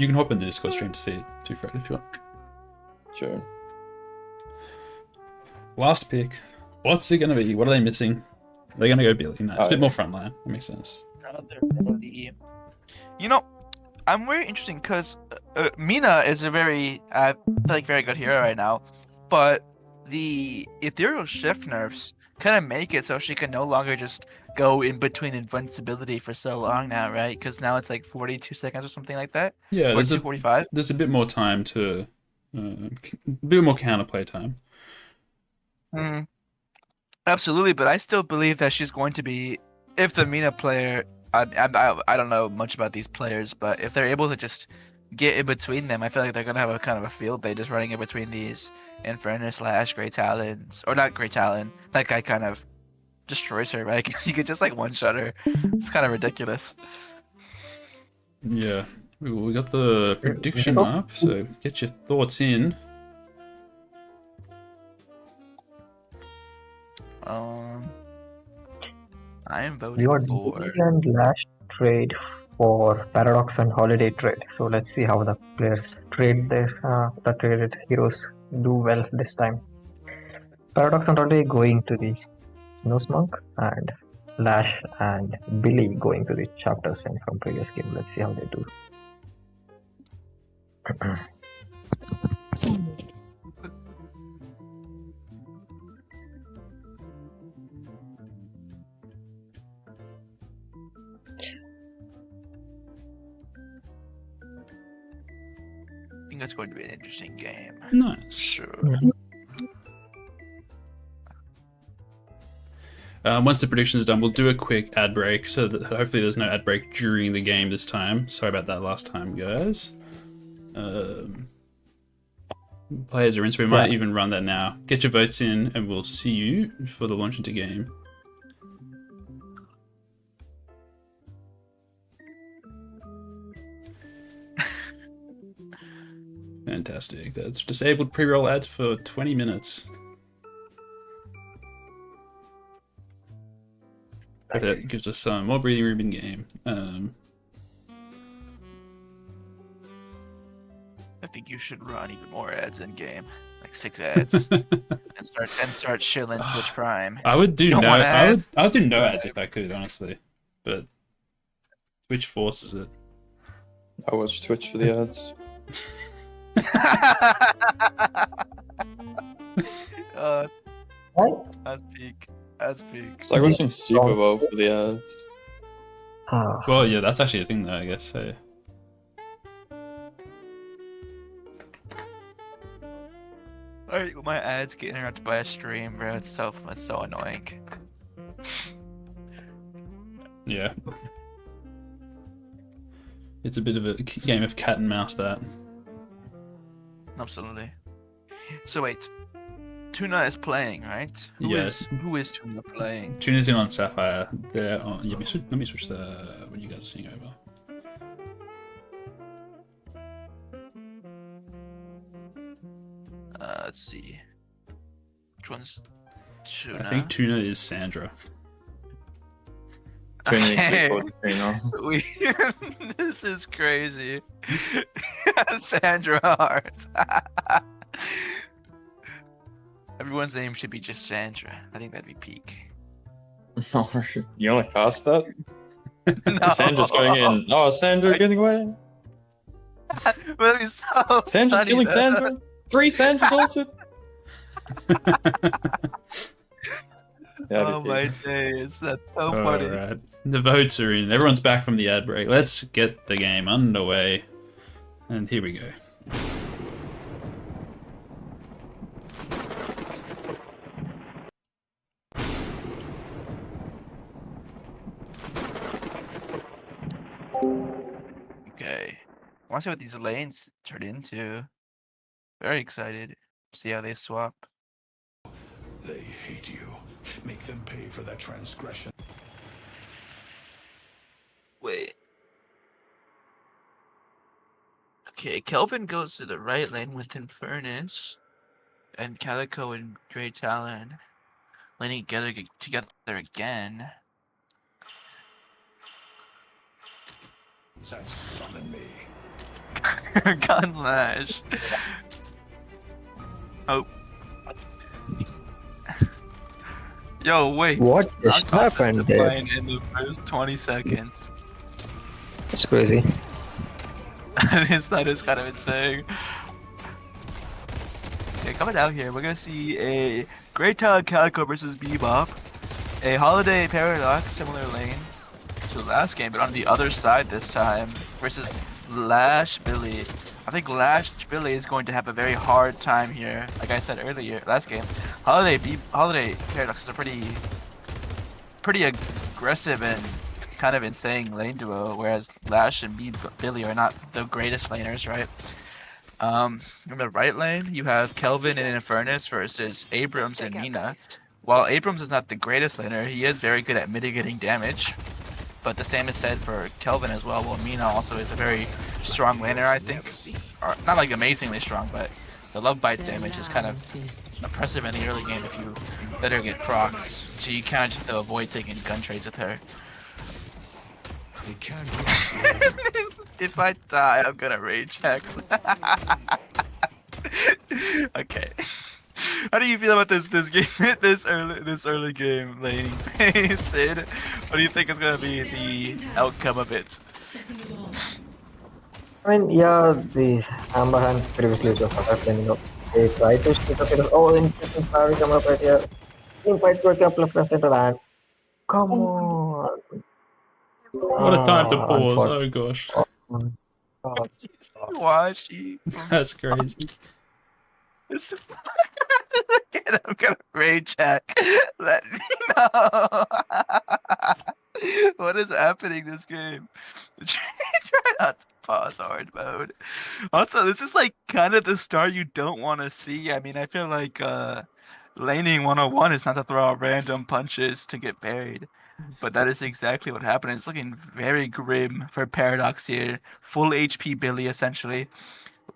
You can hop in the Discord stream to see it too, Fred, if you want. Sure. Last pick. What's it going to be? What are they missing? They're going to go Billy. No, it's a bit yeah. more frontline. That makes sense. You know, I'm very interesting because Mina is a very, I feel like, very good hero right now, but the ethereal shift nerfs kind of make it so she can no longer just go in between invincibility for so long now, right? Because now it's like 42 seconds or something like that. Yeah, there's 45. There's a bit more time to, a bit more counterplay time. Absolutely, but I still believe that she's going to be, if the Mina player, I don't know much about these players, but if they're able to just get in between them, I feel like they're gonna have a kind of a field day just running in between these Infernus / Grey Talons, or not Grey Talon. That guy kind of destroys her, right? You could just like one-shot her. It's kind of ridiculous. Yeah. We got the prediction up, so get your thoughts in. I am We voting got for. Billy and Lash trade for Paradox and Holiday trade. So let's see how the players trade the traded heroes do well this time. Paradox and Holiday going to the Nose Monk, and Lash and Billy going to the Chapter Sin from previous game. Let's see how they do. I think it's going to be an interesting game. Nice. Sure. Once the prediction is done, we'll do a quick ad break, so that hopefully there's no ad break during the game this time. Sorry about that last time, guys. Players are in, so we might even run that now. Get your votes in, and we'll see you for the launch into game. Fantastic. That's disabled pre-roll ads for 20 minutes. That gives us some more breathing room in game. I think you should run even more ads in game, like 6 ads, and start shilling Twitch Prime. I would do Don't no. want I ads? would do no ads if I could, honestly, but Twitch forces it. I watch Twitch for the ads. That's peak. That's peak. It's like watching Super Bowl for the ads. Well, yeah, that's actually a thing, though. I guess. So. Alright, my ads get interrupted by a stream, bro. It's so annoying. Yeah. It's a bit of a game of cat and mouse, that. Absolutely. So wait, Tuna is playing, right? Who is Tuna playing? Tuna's in on Sapphire. They're on. Yeah, let me switch the what you guys are seeing over. Let's see. Which one's Tuna? I think Tuna is Sandra. Okay. Tuna. This is crazy. Sandra Hart. Everyone's name should be just Sandra. I think that'd be peak. You want to cast that? No. Sandra's going in. Oh, Sandra getting away. But it's so Sandra's funny, killing though. Sandra. 3 Sandras altered. Oh my days, that's so funny. Alright. The votes are in. Everyone's back from the ad break. Let's get the game underway. And here we go. Okay. I want to see what these lanes turn into. Very excited. See how they swap. They hate you. Make them pay for that transgression. Wait. Okay, Kelvin goes to the right lane with Infernus, and Calico and Grey Talon laning together again. That summon me. Gun Lash. Oh. Yo, wait. What just Knocked off the happened there? plane in the first 20 seconds. That's crazy. That is kind of insane. Okay, coming out here, we're gonna see a Great Talent Calico versus Bebop. A Holiday Paradox, similar lane to the last game, but on the other side this time, versus Lash Billy. I think Lash Billy is going to have a very hard time here. Like I said earlier, last game, Holiday Paradox is a pretty aggressive and kind of insane lane duo, whereas Lash and Billy are not the greatest laners, right? In the right lane, you have Kelvin and Eternus versus Abrams and Mina. While Abrams is not the greatest laner, he is very good at mitigating damage. But the same is said for Kelvin as well. Well, Mina also is a very strong laner, I think. Or, not like amazingly strong, but the love bite damage is kind of oppressive in the early game if you let her get procs. So you kind of just have to avoid taking gun trades with her. They can't If I die, I'm gonna rage hack. Okay. How do you feel about this game? this early game laning phase, Sid? What do you think is gonna be the outcome of it? I mean, yeah, the Amber Hand previously was attacked, and they tried to split up it. Oh, interesting story come up right here. Team fight got a couple of percent and come on. What a time to pause. Unfortunately. Oh gosh. Oh, Washi. That's crazy. I'm gonna rage hack. Let me know. What is happening this game? Try not to pause hard mode. Also, this is like kind of the start you don't want to see. I mean, I feel like laning 101 is not to throw out random punches to get buried. But that is exactly what happened. It's looking very grim for Paradox here. Full HP Billy, essentially.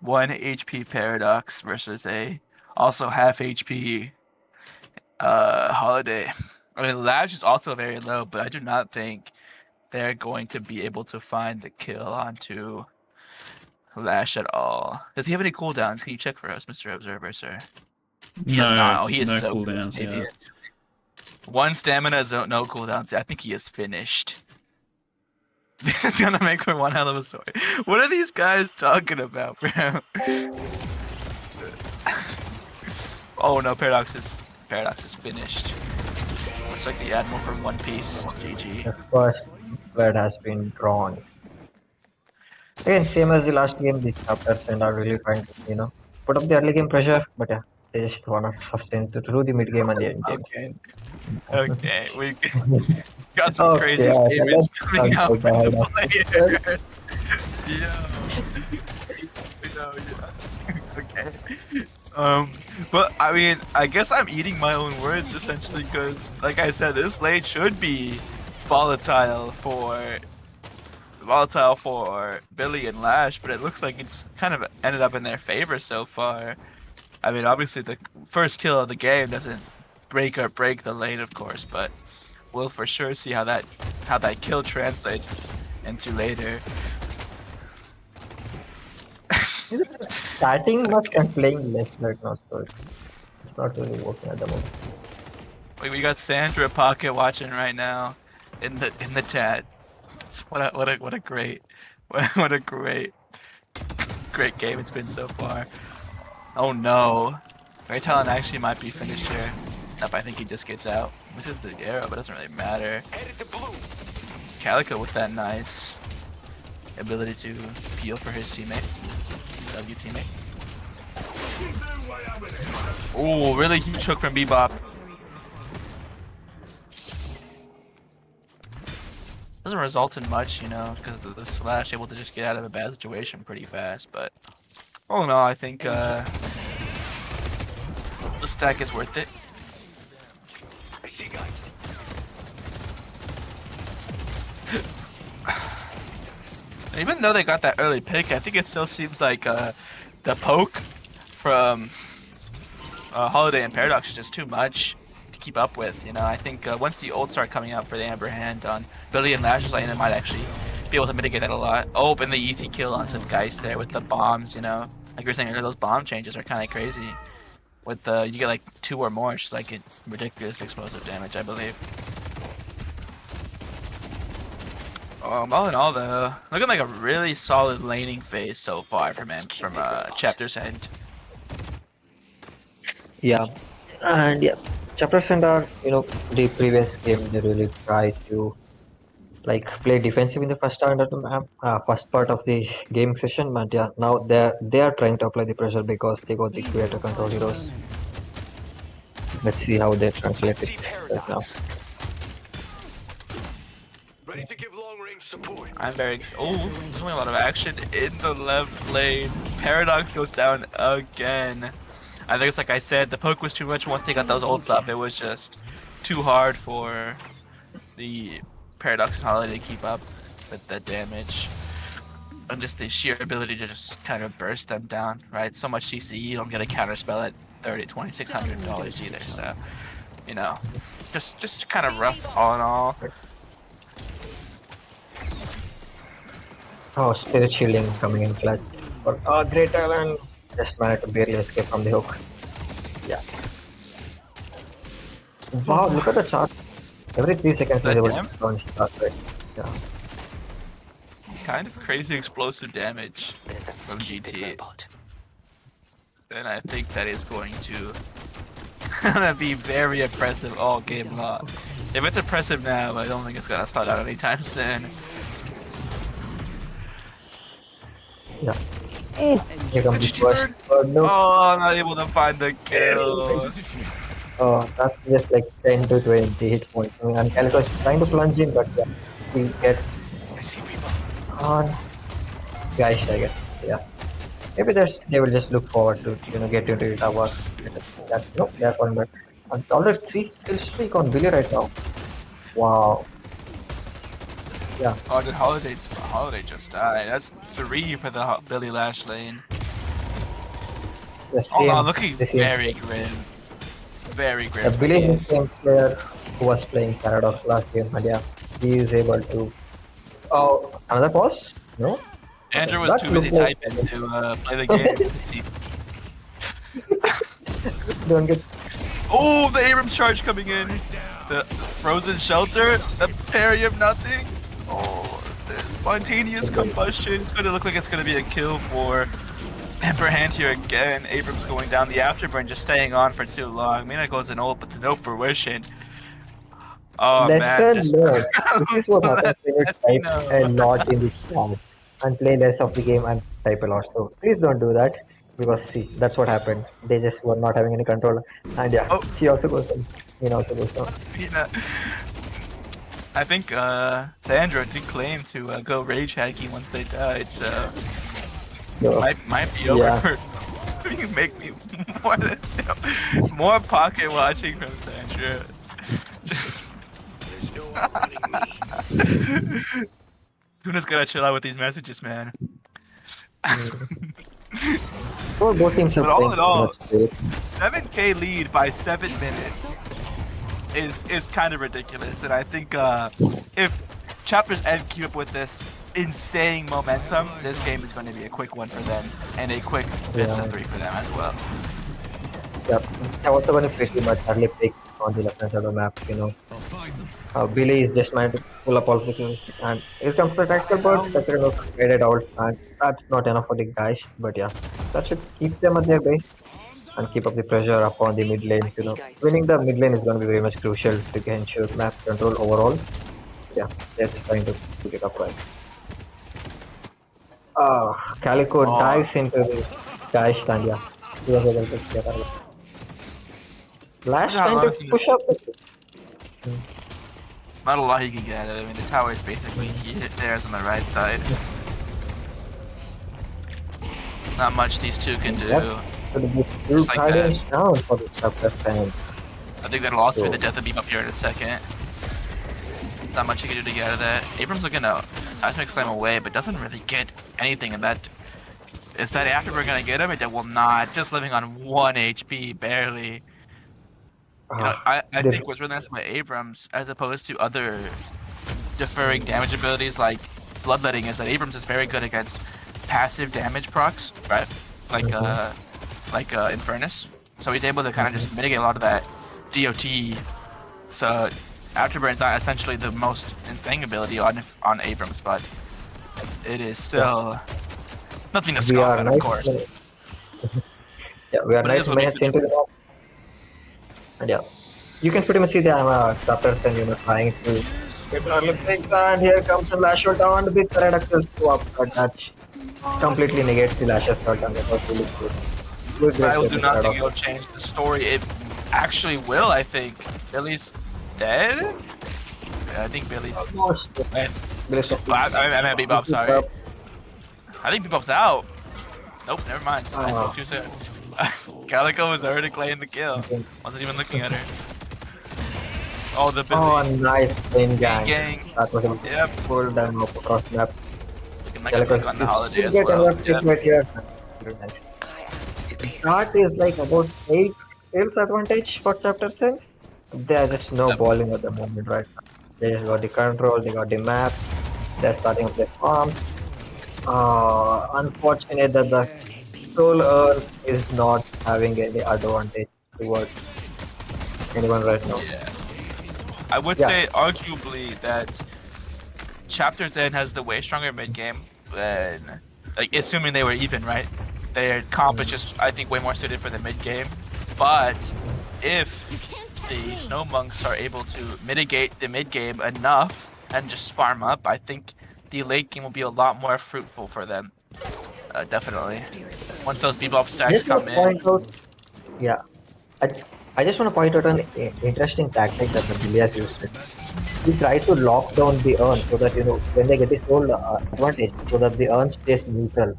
1 HP Paradox versus a also half HP Holiday. I mean, Lash is also very low, but I do not think they're going to be able to find the kill onto Lash at all. Does he have any cooldowns? Can you check for us, Mr. Observer, sir? He does not. Oh, he is no so cooldowns, good. yeah. 1 stamina, no cooldowns. I think he is finished. This is gonna make for one hell of a story. What are these guys talking about, bro? Oh no, Paradox is finished. Looks like the Admiral from One Piece. GG. the first blood has been drawn. Again, same as the last game, the chapters and are really trying to, put up the early game pressure, but yeah, they just wanna sustain through the mid game and the end games. Okay, we got some Okay, crazy yeah, statements let's coming talk out from the about players. Yeah. Okay. But I mean, I guess I'm eating my own words essentially because, like I said, this lane should be volatile for Billy and Lash, but it looks like it's kind of ended up in their favor so far. I mean, obviously the first kill of the game doesn't break the lane, of course, but we'll for sure see how that kill translates into later. Starting much and playing less right now, so it's not really working at the moment. Wait, we got Sandra Pocket watching right now in the chat. What a great great game it's been so far. Oh no, Ray Talon actually might be finished here. Nope, I think he just gets out. This is the arrow, but it doesn't really matter. Calico with that nice ability to peel for his teammate. W teammate. Oh, really huge hook from Bebop. Doesn't result in much, because of the slash, able to just get out of a bad situation pretty fast, but all in all, I think the stack is worth it. I see guys. Even though they got that early pick, I think it still seems like the poke from Holiday and Paradox is just too much to keep up with. I think once the ult start coming out for the Amber Hand on Billy and Lash's lane, it might actually be able to mitigate that a lot. Oh, and the easy kill onto the guys there with the bombs, you know. Like you were saying, those bomb changes are kind of crazy. With the, you get like 2 or more, it's just like ridiculous explosive damage, I believe. All in all, though, looking like a really solid laning phase so far from Chapter's end. Yeah, and yeah, chapters and are the previous game they really try to like play defensive in the first part of the map, first part of the gaming session. But yeah, now they are trying to apply the pressure because they got the creator control heroes. Let's see how they translate it right now. Ready to give long-range support. I'm very. Oh, there's only a lot of action in the left lane. Paradox goes down again. I think it's like I said, the poke was too much once they got those ults up. It was just too hard for the Paradox and Holiday to keep up with the damage. And just the sheer ability to just kind of burst them down, right? So much CC, you don't get a counter spell at $2,600 either, so, you know, just kind of rough all in all. Oh, spirit shielding coming in clutch. But Great Island just managed to barely escape from the hook. Yeah. Wow, look at the chart. Every 3 seconds Is that they will him? launch start rate. Yeah. Kind of crazy explosive damage from GT. And I think that is going to gonna be very impressive all game long. If it's impressive now, I don't think it's gonna start out anytime soon. Yeah. Ooh, Here comes the GT first. bird. Oh no. Oh, not able to find the kill. Oh, that's just like 10 to 20 hit points. I mean, and Calico is trying to plunge in, but yeah, he gets on. Guys, I guess. Yeah. Maybe they will just look forward to get into the tower. That's no, they're going back. And already 3 kill streak on Billy right now. Wow. Yeah. Oh, did Holiday just died? That's 3 for the Billy Lash lane. The Oh same. no, looking the same. very grim. Very grim. The Billy is the Yes. same player who was playing Paradox last game, and yeah, he is able to. Oh, another pause? No? Andrew was That too busy looked like- typing to play the game. To see. Don't get. Oh, the Abrams charge coming in. The frozen shelter. The parry of nothing. Oh, the spontaneous combustion. It's gonna look like it's gonna be a kill for Emperor Hand here again. Abrams going down the afterburn, just staying on for too long. Mina goes an ult, but to no fruition. Oh man, Lesson just learned. This is what happens when you type know. a lot in the chat and play less of the game and type a lot. So please don't do that because see, that's what happened. They just were not having any control. And yeah, Oh. she also goes down. Mina also goes down. Mina. I think Sandra did claim to go rage hacking once they died, so So, might be over. Yeah. You make me more pocket watching from Sandra. Just Tuna's gotta chill out with these messages, man. so both teams are But all playing in all- much great. 7K lead by 7 minutes is kind of ridiculous, and I think if Chapter's End keep up with this insane momentum, this game is going to be a quick one for them, and a quick best of 3 for them as well. Yeah, I also going to pretty much early pick on the left hand side of the map, Billy is just trying to pull up all the kills, and here comes the tactical bird, Petrino traded out, and that's not enough for the guys, but yeah, that should keep them at their base and keep up the pressure upon the mid lane, Winning the mid lane is going to be very much crucial to ensure map control overall. Yeah, they're just trying to pick it up right. Calico dives into the dash, and yeah, he was able to get out. Lash Yeah, trying honestly, to push up. Not a lot he can get out of it. I mean, the tower is basically theirs on the right side. Not much these two can do. Yep. So the two Just like guardians down for the chapter and I think that'll also be the death of Beam up here in a second. Not much he can do to get out of that. Abrams looking to Seismic Slam away, but doesn't really get anything in that. Is that after we're gonna get him? It will not. Just living on 1 HP, barely. You know, I the- think what's really nice about Abrams, as opposed to other deferring damage abilities like bloodletting is that Abrams is very good against passive damage procs, right? Like Infernus. So he's able to kind of just mitigate a lot of that DOT. So Afterburn's not essentially the most insane ability on Abrams, but it is still nothing to scoff at, of course. Yeah, we are But it nice is what minutes makes it into the match. And yeah, you can pretty much see that Chapters and trying to get the Olympics, and here comes a lash shot on the big paradoxes to up that completely negates the lashes shot, and that was really good. Good I great do not think it'll change the story. It actually will, I think. Billy's dead? Yeah, I think Billy's... Almost. Wait. Billy's not- Well, I meant Bebop, sorry. I think Bebop's out. Nope, never mind. I spoke too soon. Calico was already claiming the kill. Wasn't even looking at her. Oh, the Billy. Oh, nice plane gang. Gang. That was a Yep. full done across map. Looking like a pick on the holiday as well. Right here. Very nice. That is like about 8 kills advantage for Chapter 7. They are just snowballing at the moment right now. They just got the control, they got the map, they're starting with their farms. Unfortunate that the Soul Earth is not having any advantage towards anyone right now. Yeah. I would Yeah. say arguably that Chapter 10 has the way stronger mid game than, like, assuming they were even, right? Their comp is just, I think, way more suited for the mid game. But if the Snow Monks are able to mitigate the mid game enough and just farm up, I think the late game will be a lot more fruitful for them. Definitely. Once those Bebop stacks Just come to in. point out, yeah, I just want to point out an interesting tactic that the Billy has used. He tried to lock down the urn so that when they get this whole advantage, so that the urn stays neutral,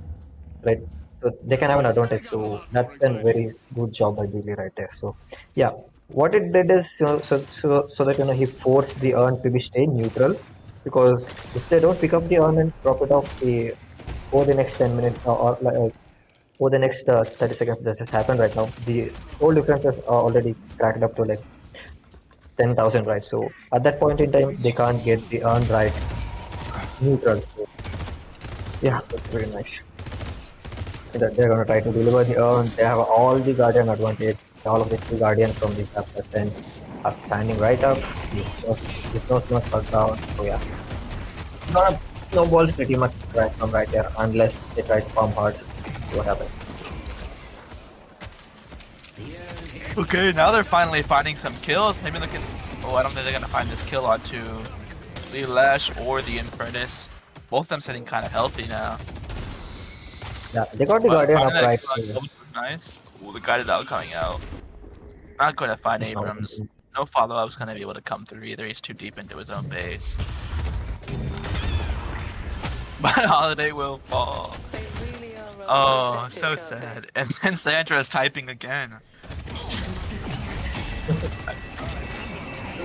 right? So they can have an advantage. So that's a very good job by Billy right there. So yeah, what it did is so that he forced the urn to be stay neutral, because if they don't pick up the urn and drop it off over the next 10 minutes or over the next 30 seconds that has happened right now, the whole differences are already cracked up to like 10,000, right? So at that point in time, they can't get the urn right neutral. So yeah, that's very nice. That they're gonna try to deliver the urn. They have all the guardian advantage. All of the 3 guardians from the chapter 10 are standing right up. This nose not cut down. So yeah, gonna snowball pretty much right from right there unless they try to pump hard. See what happens. Okay, now they're finally finding some kills. Maybe looking. Oh, I don't think they're gonna find this kill onto the Lash or the Infernus. Both of them sitting kind of healthy now. Yeah, they got the guardian Finding that upright. kill on Gold was nice. Ooh, the guided out coming out. Not going to find Abrams. No follow-up's gonna be able to come through either. He's too deep into his own base. But Holiday will fall. Oh, so sad. And then Sandra is typing again.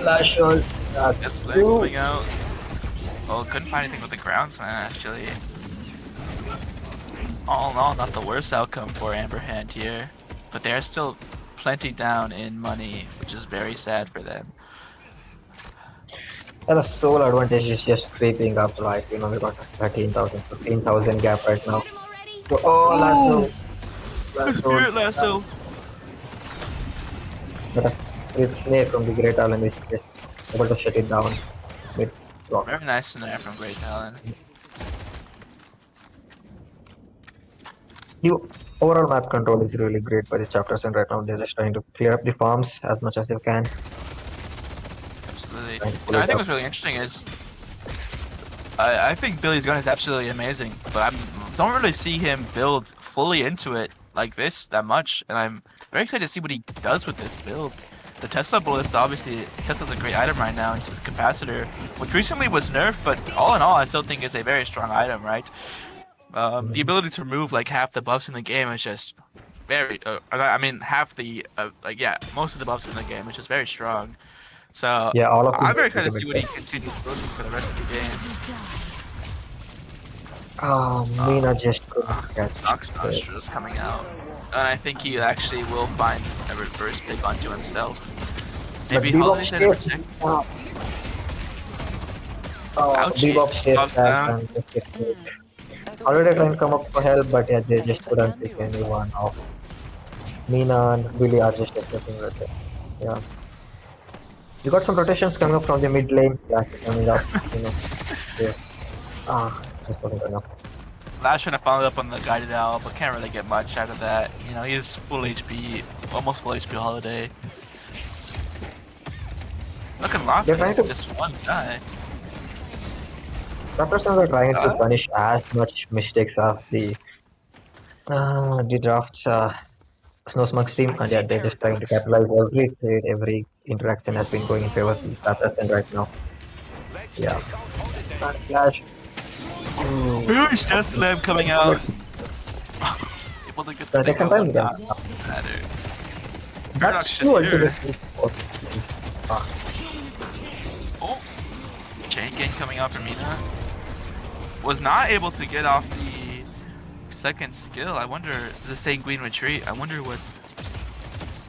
Lash shows That's Slay coming out. Oh, couldn't find anything with the ground slam actually. All in all, not the worst outcome for Amberhand here. But they're still plenty down in money, which is very sad for them. And the soul advantage is just creeping up, like, we got 13,000, 15,000 gap right now. So, oh, Lasso. Spirit Lasso. But a great snake from the Great Island is just able to shut it down. With block. Very nice in there from Great Talon. The overall map control is really great by the chapters, and right now they're just trying to clear up the farms as much as they can. Absolutely. Trying to pull You know, I it think up. what's really interesting is I think Billy's gun is absolutely amazing, but I don't really see him build fully into it like this that much, and I'm very excited to see what he does with this build. The Tesla Ballista, obviously, Tesla's a great item right now into the capacitor, which recently was nerfed, but all in all, I still think is a very strong item, right? The ability to remove like half the buffs in the game is just very, I mean, half the, most of the buffs in the game is just very strong. So Yeah, all of them I'm very are excited to see what pretty he continues building for the rest of the game. Mina just couldn't catch Nox Nostrils coming out. And I think he actually will find a reverse pick onto himself. Maybe But Holiday Bebop said stays- protect. Ouchie. Bebop stays Falls back down. and just gets hit. Already trying to come up for help, but yeah, they just couldn't pick anyone off. Nina and Billy are just accepting with it. Yeah. You got some rotations coming up from the mid lane. Yeah, coming up, you know. Yeah. Just wasn't enough. Last trying to follow up on the guided owl, but can't really get much out of that. You know, he's full HP, almost full HP Holiday. Look at Lock, They're trying it's to- just one guy. Raptors are trying to punish as much mistakes of the drafts Snow Smug's team, and yeah, they're just trying to capitalize every trade, every interaction has been going in favor of the Raptors, and right now, yeah. Flash. Huge Death Slam coming out. Able to get the Take some time again. matter. That's Paradox too just here. ultimate. Oh, chain gang coming out from Mina. Was not able to get off the second skill. I wonder, the Sanguine retreat. I wonder what.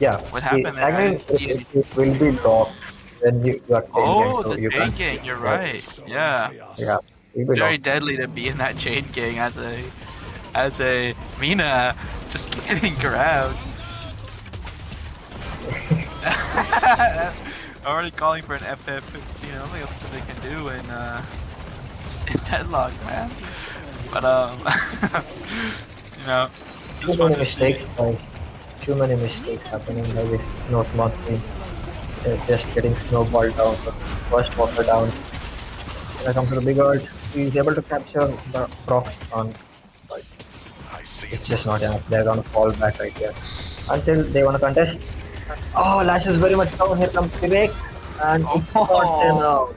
Yeah. What happened the there? I Sanguine didn't see it will be locked when you are taking Oh, so the you chain can't. gang. You're right. Yeah. Yeah. It will be Very locked. deadly to be in that chain gang as a Mina just getting grabbed. Already calling for an FF15. I don't think that's what they can do in Deadlock, man. But you know, Too just fun many to see. mistakes, guys. Too many mistakes happening by this Snow Smug team. They're just getting snowballed down. First walker down. When I come to the big ult, he's able to capture the procs on. But it's just not enough. They're gonna fall back right here. Until they wanna contest. Oh, Lash is very much down. Here comes the rake. And it's not enough.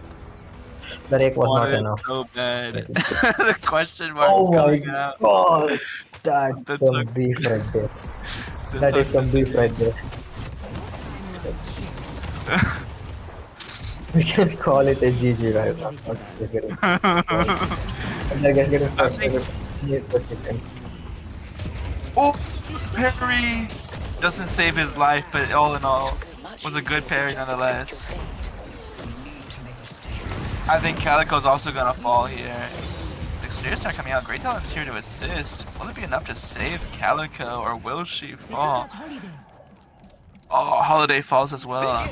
The rake was not Wanted enough. so bad. The question mark Oh is my coming out. god. That's That some took- beef right there. The That is some toxicity. beef right there. We can call it a GG right now. They're getting frustrated. Need the second. Oh, parry doesn't save his life, but all in all, was a good parry nonetheless. I think Calico's also gonna fall here. The Spheres are coming out. Great Talent's here to assist. Will it be enough to save Calico, or will she fall? Oh, Holiday falls as well.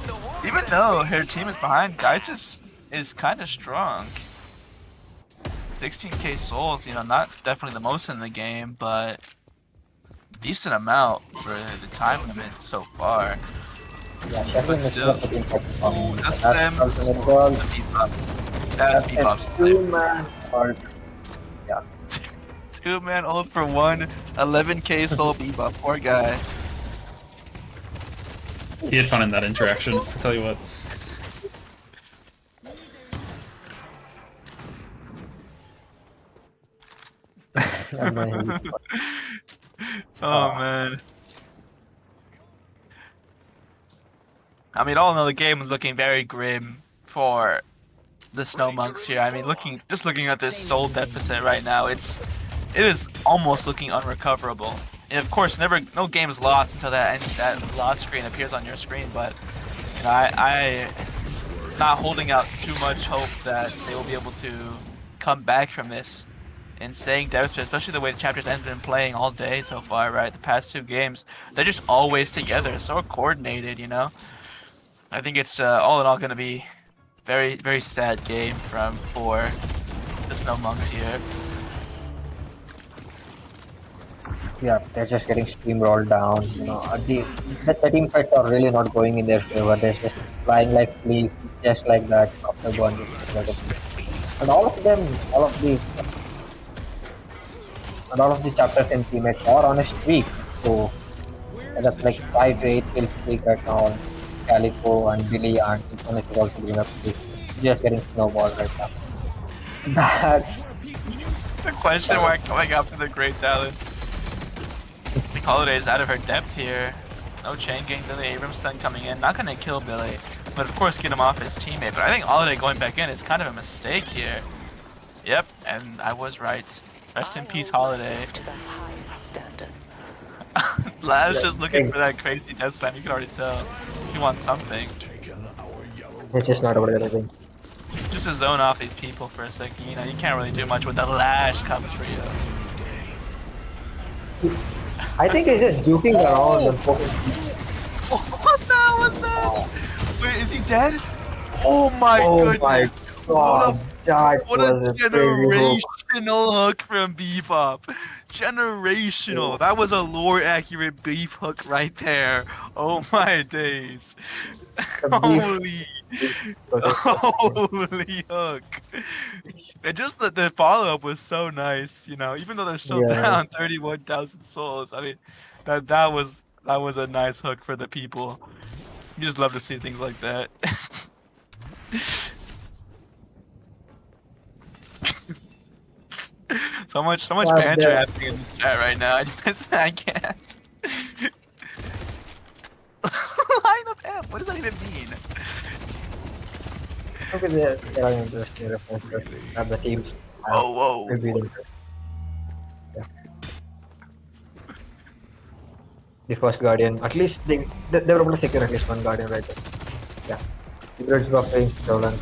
Even though her team is behind, Guys is kind of strong. 16k souls, you know, not definitely the most in the game, but decent amount for the time limit so far. Yeah, Sheffield But is still. not putting focus on me. That's That's them. also an goal. The Bebop. That's That's Bebop's a time. two-man ult. Yeah. 2-man ult for 11k soul Bebop. Poor guy. He had fun in that interaction, I'll tell you what. Oh man. I mean, all in all, the game was looking very grim for the Snow Monks here. I mean, just looking at this soul deficit right now, it is almost looking unrecoverable. And of course, no game is lost until that loss screen appears on your screen. But you know, I not holding out too much hope that they will be able to come back from this insane deficit, especially the way the chapters have been playing all day so far. Right, the past 2 games, they're just always together, so coordinated. You know, I think it's all in all going to be very, very sad game for the Snow Monks here. Yeah, they're just getting steamrolled down. You know, the team fights are really not going in their favor. They're just flying like fleas, just like that after one. And all of these chapters and teammates are on a streak. So that's like 5 to 8 kill streak right now on Calico and Billy, and Eternus is also doing a streak. Just getting snowballed right now. That's The question mark coming up for the Great Talent. I think Holiday's out of her depth here. No chain gang, Billy Abramson coming in. Not gonna kill Billy, but of course get him off his teammate. But I think Holiday going back in is kind of a mistake here. Yep, and I was right. Rest in peace, Holiday. To the highest standards. Lav's just looking for that crazy death slam. You can already tell. He wants something. Taken our yellow it's just not about anything. Just to zone off these people for a second. You know, you can't really do much when the lash comes for you. I think he's just juking around and poking. What the hell was that? Wait, is he dead? Oh my goodness. My god, that What was a a crazy hook. generational hook from Bebop. Generational. That was a lore accurate beef hook right there. Oh my days. Holy. Holy hook. And just the follow up was so nice, you know, even though they're still Yeah. down 31,000 souls. I mean, that was a nice hook for the people. You just love to see things like that. so much banter happening in the chat right now. I can't. Line of M. What does that even mean? Okay, there are interesting references that the teams have Whoa. revealed. Yeah. The first Guardian, at least they were able to secure at least one Guardian right there. Yeah. The grids were being stolen.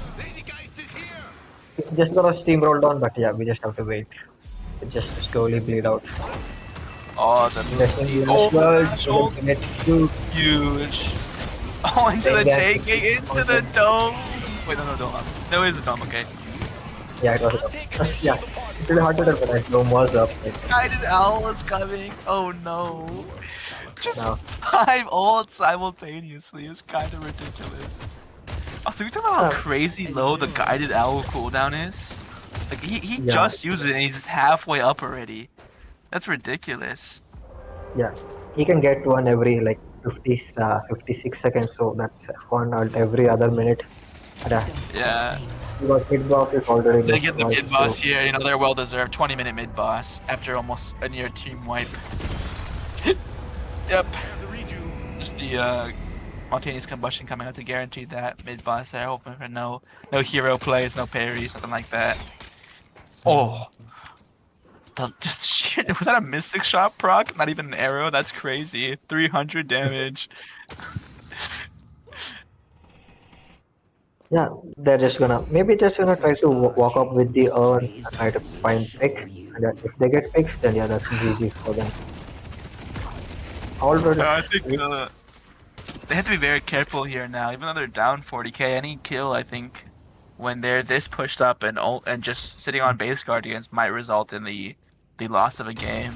It's just gonna steamroll down, but yeah, we just have to wait. It just slowly bleed out. Oh, the huge. Oh, into the JK, into the dome. Wait, no, dome. No, it is a dome, okay. Yeah, it was a dome. Yeah, it's really hard to tell, but that dome was up. Like, Guided Owl was coming. Oh no. Just No. 5 ults simultaneously is kind of ridiculous. Also, we talking about how crazy low the Guided Owl cooldown is? Like, he just used it and he's halfway up already. That's ridiculous. yeah, he can get one every like 56 seconds, so that's one ult every other minute. Yeah. Because mid boss is already. They get the destroyed, mid boss so- here, you know, they're well deserved. 20-minute mid boss after almost a near team wipe. Yep. Just the spontaneous combustion coming out to guarantee that mid boss there, hoping for no hero plays, no parries, nothing like that. Oh. Just shit. Was that a mystic shot proc? Not even an arrow? That's crazy. 300 damage. Yeah, they're just gonna try to walk up with the urn and try to find picks. And if they get picks, then yeah, that's GG's for them. Already. I think they have to be very careful here now. Even though they're down 40k, any kill I think when they're this pushed up and just sitting on base guardians might result in the loss of a game.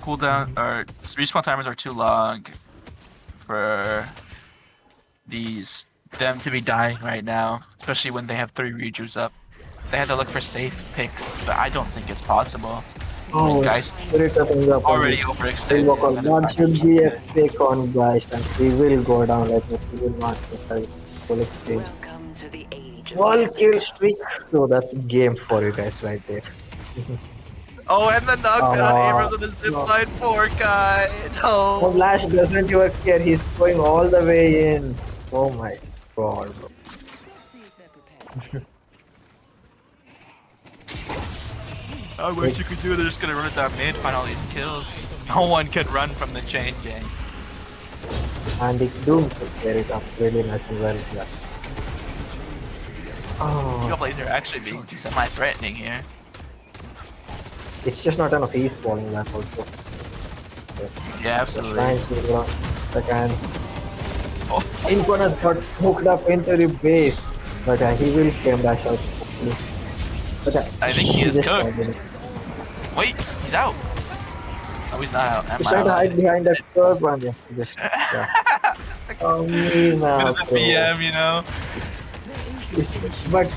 Cooldown or respawn timers are too long for them to be dying right now, especially when they have 3 rejus up. They have to look for safe picks, but I don't think it's possible. Oh, guys, spirits are coming up. already We'll overextended. walk on. That should be a pick on guys, and we will go down like this. We will not full exchange. Welcome to the age of 1 kill streak, so that's game for you guys right there. Oh, and the knockdown on Abrams with the zipline 4 guy. Oh, No. Flash doesn't even care. He's going all the way in. Oh my god, bro. I wish you could do it. They're just gonna run it down mid, find all these kills. No one can run from the chain gang. And the Doom took care it up really nice and well. Yeah. Oh, Eagle Blades are actually being semi-threatening here. it's just not enough. He's falling back also. Yeah, absolutely. Trying to run the can. Oh, Infernus got hooked up into the base, but he will came back out. Hopefully. But, I think he is just cooked. died in it. wait, he's out. Oh, he's not out. Am He's I trying to out? hide behind that curve and yeah, just yeah. Oh me now, Bit of the BM, you know. But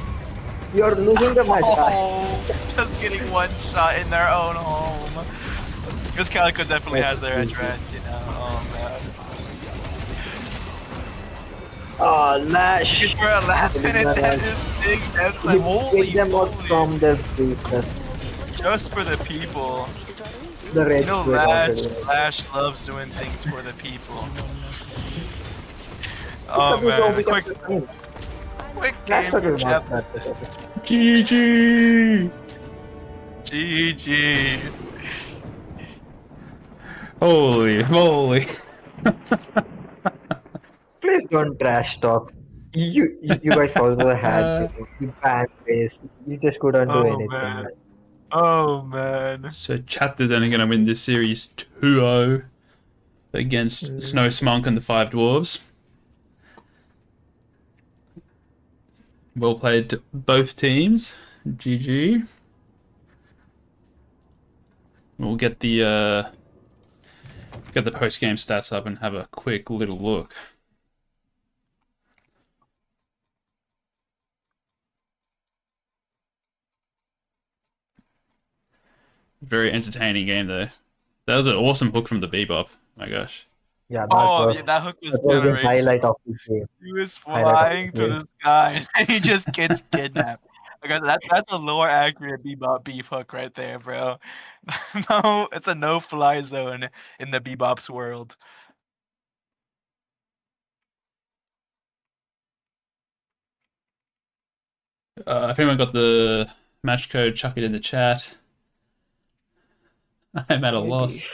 you're losing the match. Oh, just getting one shot in their own home. Because Calico definitely has their address, you know. Oh man. Oh, Lash! For a last minute, that is big. That's like holy Take them out moly. from their base. That's Just for the people. the red You know, squid already. Lash loves doing things for the people. Oh man, quick game for Jeff. GG. GG. Holy moly. Please don't trash talk. You guys also had the bad face. You just couldn't do Oh anything. man. Oh man. So Chapter's only going to win this series 2-0 against Snow Smunk and the Five Dwarves. Well played to both teams. GG. We'll get the post game stats up and have a quick little look. Very entertaining game though. That was an awesome hook from the Bebop. My gosh. Yeah, That hook was that was the generation. highlight of the game. He was Highlight of flying the through game. the sky and he just gets kidnapped. Like, that's a lower accurate Bebop beef hook right there, bro. No, it's a no-fly zone in the Bebop's world. If anyone got the match code, chuck it in the chat. I'm at a loss.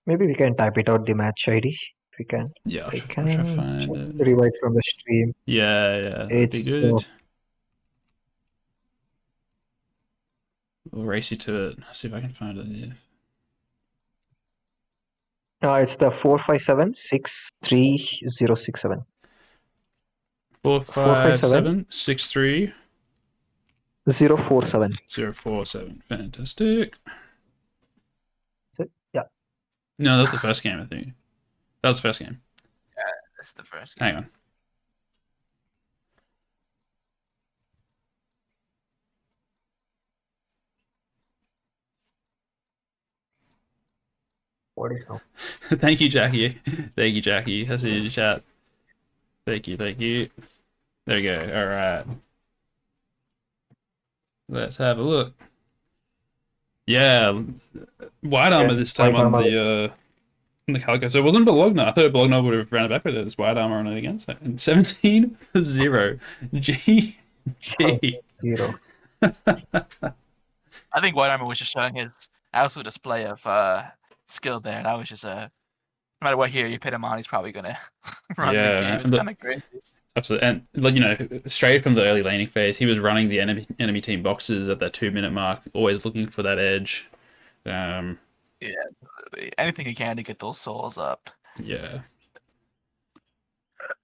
Maybe we can type it out the match ID. If we can. Yeah, I'll I try to can find it. revise from the stream. Yeah, that'd be It's, good. We'll race you to it. See if I can find it. Yeah. It's the 457-63067. 457-63 047. 047. Fantastic. So, yeah. No, that was the first game, I think. That was the first game. That's the first game. Hang on. What is now? Thank you, Jackie. Thank you, Jackie. I see you in the chat. Thank you. There we go. Alright. Let's have a look. Yeah. White armor this time white on armor. the Calico. So it wasn't Bologna. I thought Bologna would have ran it back, but it was white armor on it again. So 17-0. GG. 0. I think White Armor was just showing his absolute display of skill there. That was just no matter what hero you put him on, he's probably gonna run the game. It's kind of crazy. Absolutely, and straight from the early laning phase, he was running the enemy team boxes at that 2-minute mark, always looking for that edge. Yeah, absolutely. Anything he can to get those souls up. Yeah.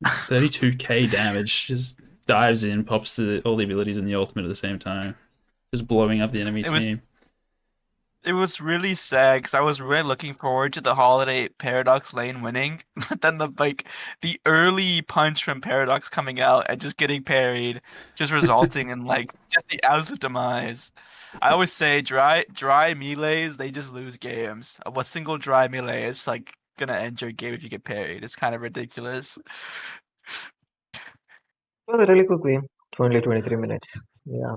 32k damage, just dives in, pops all the abilities in the ultimate at the same time, just blowing up the enemy team. It was really sad because I was really looking forward to the Holiday Paradox lane winning, but then the early punch from Paradox coming out and just getting parried, just resulting in just the absolute demise. I always say dry melees, they just lose games. A single dry melee is gonna end your game if you get parried. It's kind of ridiculous. It was a really good game. Only 23 minutes. Yeah.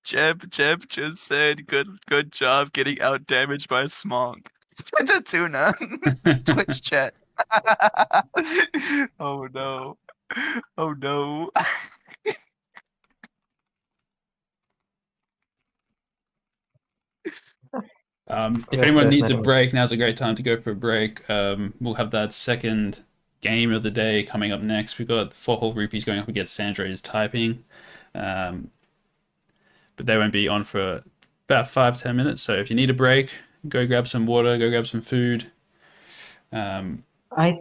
Jeb just said good job getting out damaged by Smog. It's a tuna. Twitch chat. Oh no. Oh no. If anyone needs a break, now's a great time to go for a break. We'll have that second game of the day coming up next. We've got 4 whole rupees going up against Sandra's typing. But they won't be on for about 5-10 minutes. So if you need a break, go grab some water, go grab some food. I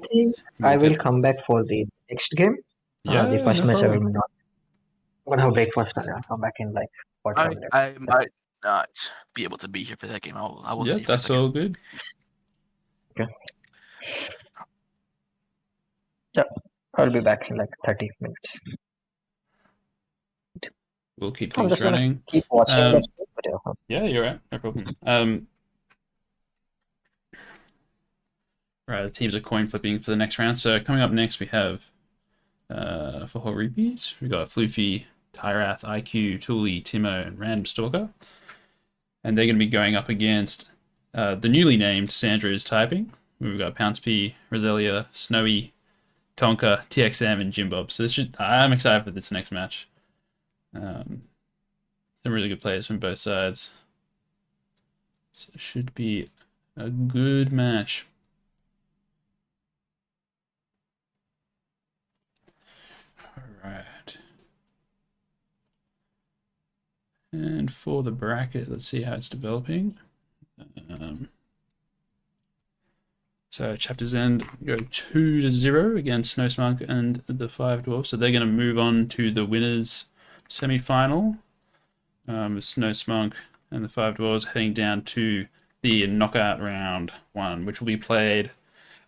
think I will come back for the next game. Yeah, the first no match I problem. will not. I'm gonna have breakfast and I'll come back in 45 minutes. I might not be able to be here for that game. I will see. Yeah, that's all good. Okay. Yeah, I'll be back in 30 minutes. We'll keep I'm things just gonna running. keep watching the stream, but Yeah, you're right. No problem. Right, the teams are coin flipping for the next round. So coming up next, we have for whole rupees, we got Floofy, Tyrath, IQ, Tuli, Timo, and Random Stalker. And they're going to be going up against the newly named Sandra's Typing. We've got Pounce P, Roselia, Snowy, Tonka, TXM, and Jimbob. So I'm excited for this next match. Some really good players from both sides. So it should be a good match. All right. And for the bracket, let's see how it's developing. So Chapter's End go 2-0 against Snow Smunk and the Five Dwarfs. So they're going to move on to the winners semi-final. Snow Smunk and the Five Dwarfs heading down to the knockout round 1, which will be played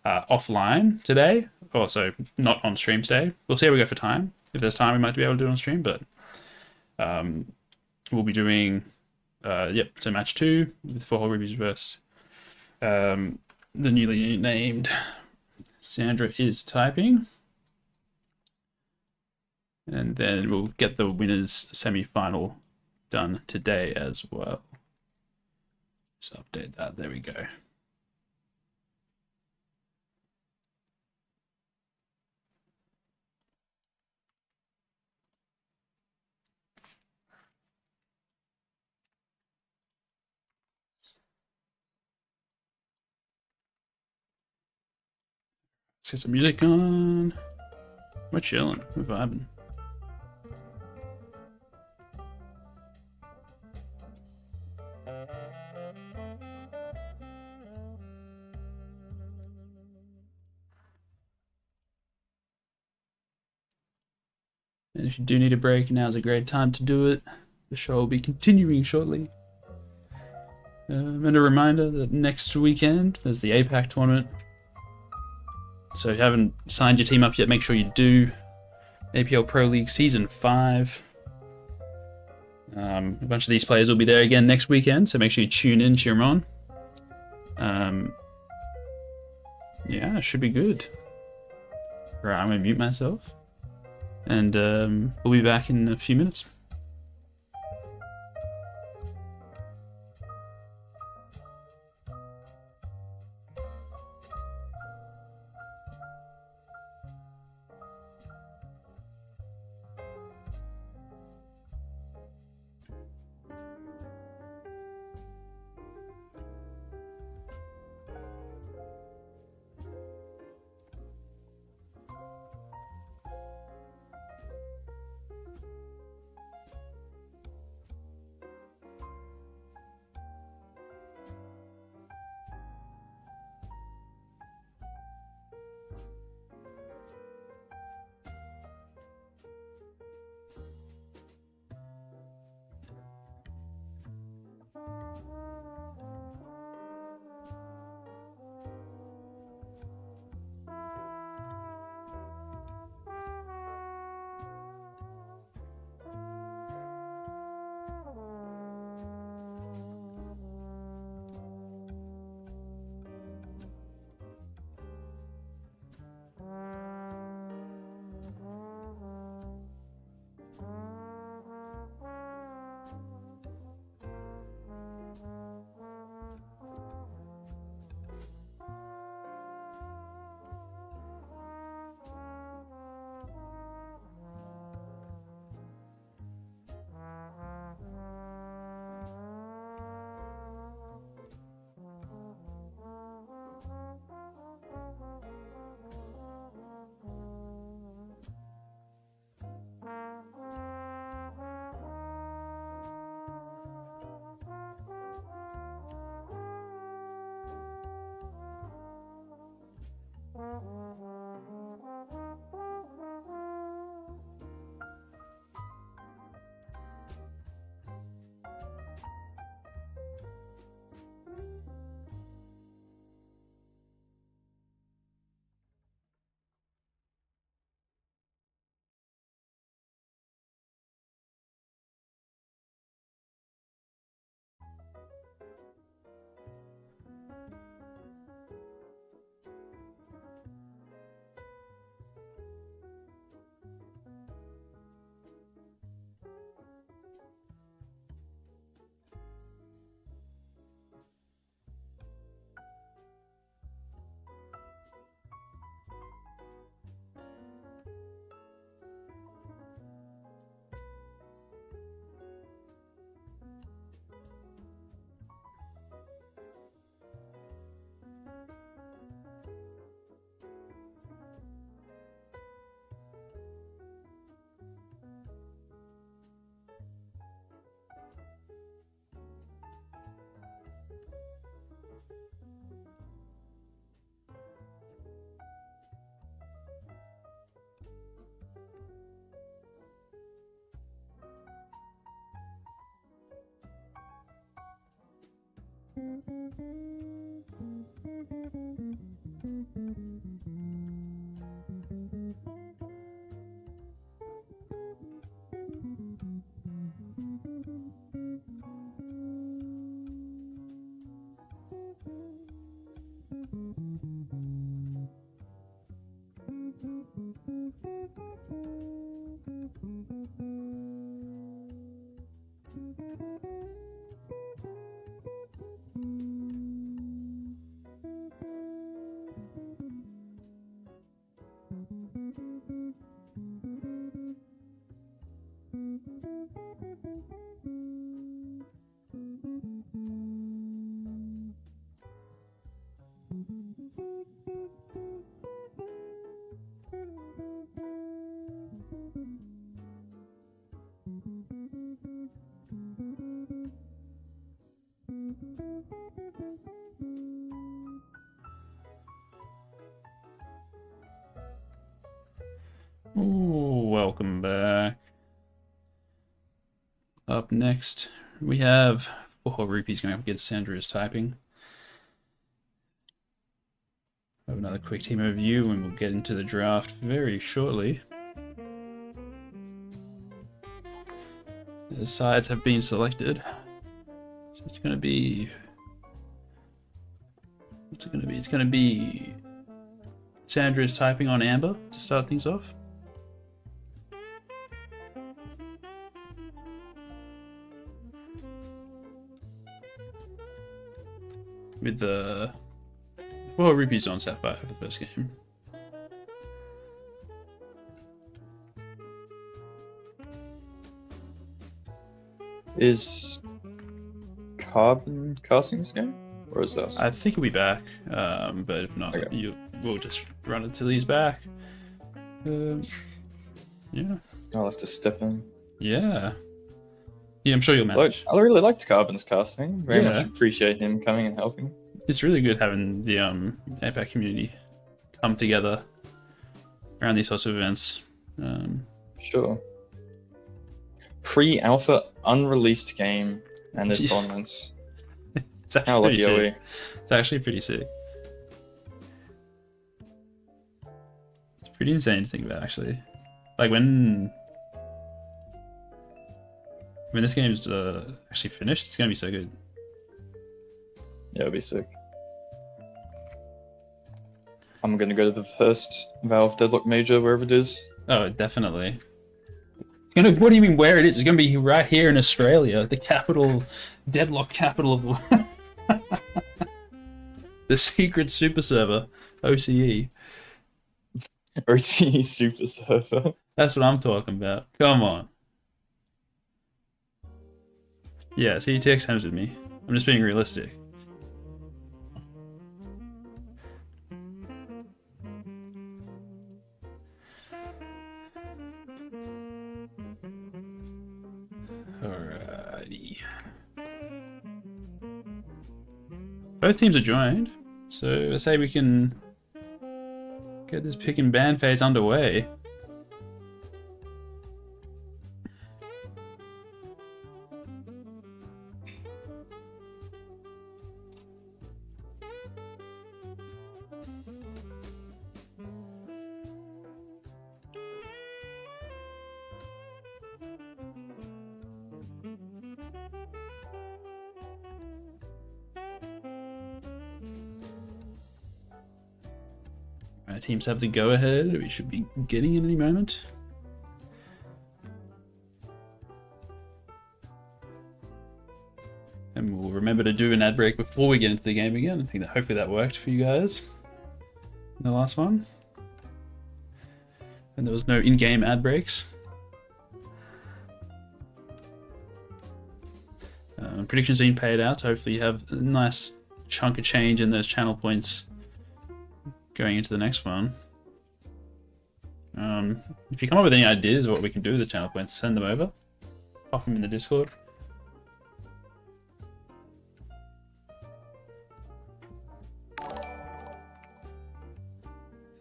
offline today. Also not on stream today. We'll see how we go for time. If there's time, we might be able to do it on stream, but we'll be doing so match 2 with 4 rubies versus the newly named Sandra is typing. And then we'll get the winners semi-final done today as well. Just update that. There we go. Let's get some music on. We're chilling. We're vibing. And if you do need a break, now's a great time to do it. The show will be continuing shortly. And a reminder that next weekend there's the APAC tournament. So if you haven't signed your team up yet, make sure you do. APL Pro League Season 5. A bunch of these players will be there again next weekend, so make sure you tune in, cheer them on. Yeah, it should be good. Right, I'm going to mute myself. And we'll be back in a few minutes. Ooh, welcome back. Up next, we have 4 rupees going up against Sandra's typing. Have another quick team overview, and we'll get into the draft very shortly. The sides have been selected, so it's going to be. What's it going to be? It's going to be Sandra's typing on Amber to start things off. With the 4 rupees on Sapphire for the first game. Is Carbon casting this game? Or is this? I think he'll be back, but if not, Okay. we'll just run until he's back. Yeah. I'll have to step in. Yeah. Yeah, I'm sure you'll Look, manage. I really liked Carbon's casting. Very Yeah. much appreciate him coming and helping. It's really good having the APAC community come together around these sorts of events. Sure. Pre-alpha, unreleased game, and there's tournaments. It's actually How pretty lucky are sick. we? It's actually pretty sick. It's pretty insane to think about, actually. Like when this game's actually finished, it's gonna be so good. Yeah, it'll be sick. I'm gonna go to the first Valve Deadlock Major, wherever it is. Oh, definitely. It's gonna. What do you mean where it is? It's gonna be right here in Australia, the capital, Deadlock capital of the world. The secret super server, OCE. OCE Super Server. That's what I'm talking about. Come on. Yeah, see, TX times with me. I'm just being realistic. Alrighty. Both teams are joined, so let's say we can get this pick and ban phase underway. Teams have the go-ahead. We should be getting in any moment. And we'll remember to do an ad break before we get into the game again. I think that hopefully that worked for you guys in the last one. And there was no in-game ad breaks. Predictions being paid out, so hopefully you have a nice chunk of change in those channel points going into the next one. If you come up with any ideas of what we can do with the channel points, send them over. Pop them in the Discord.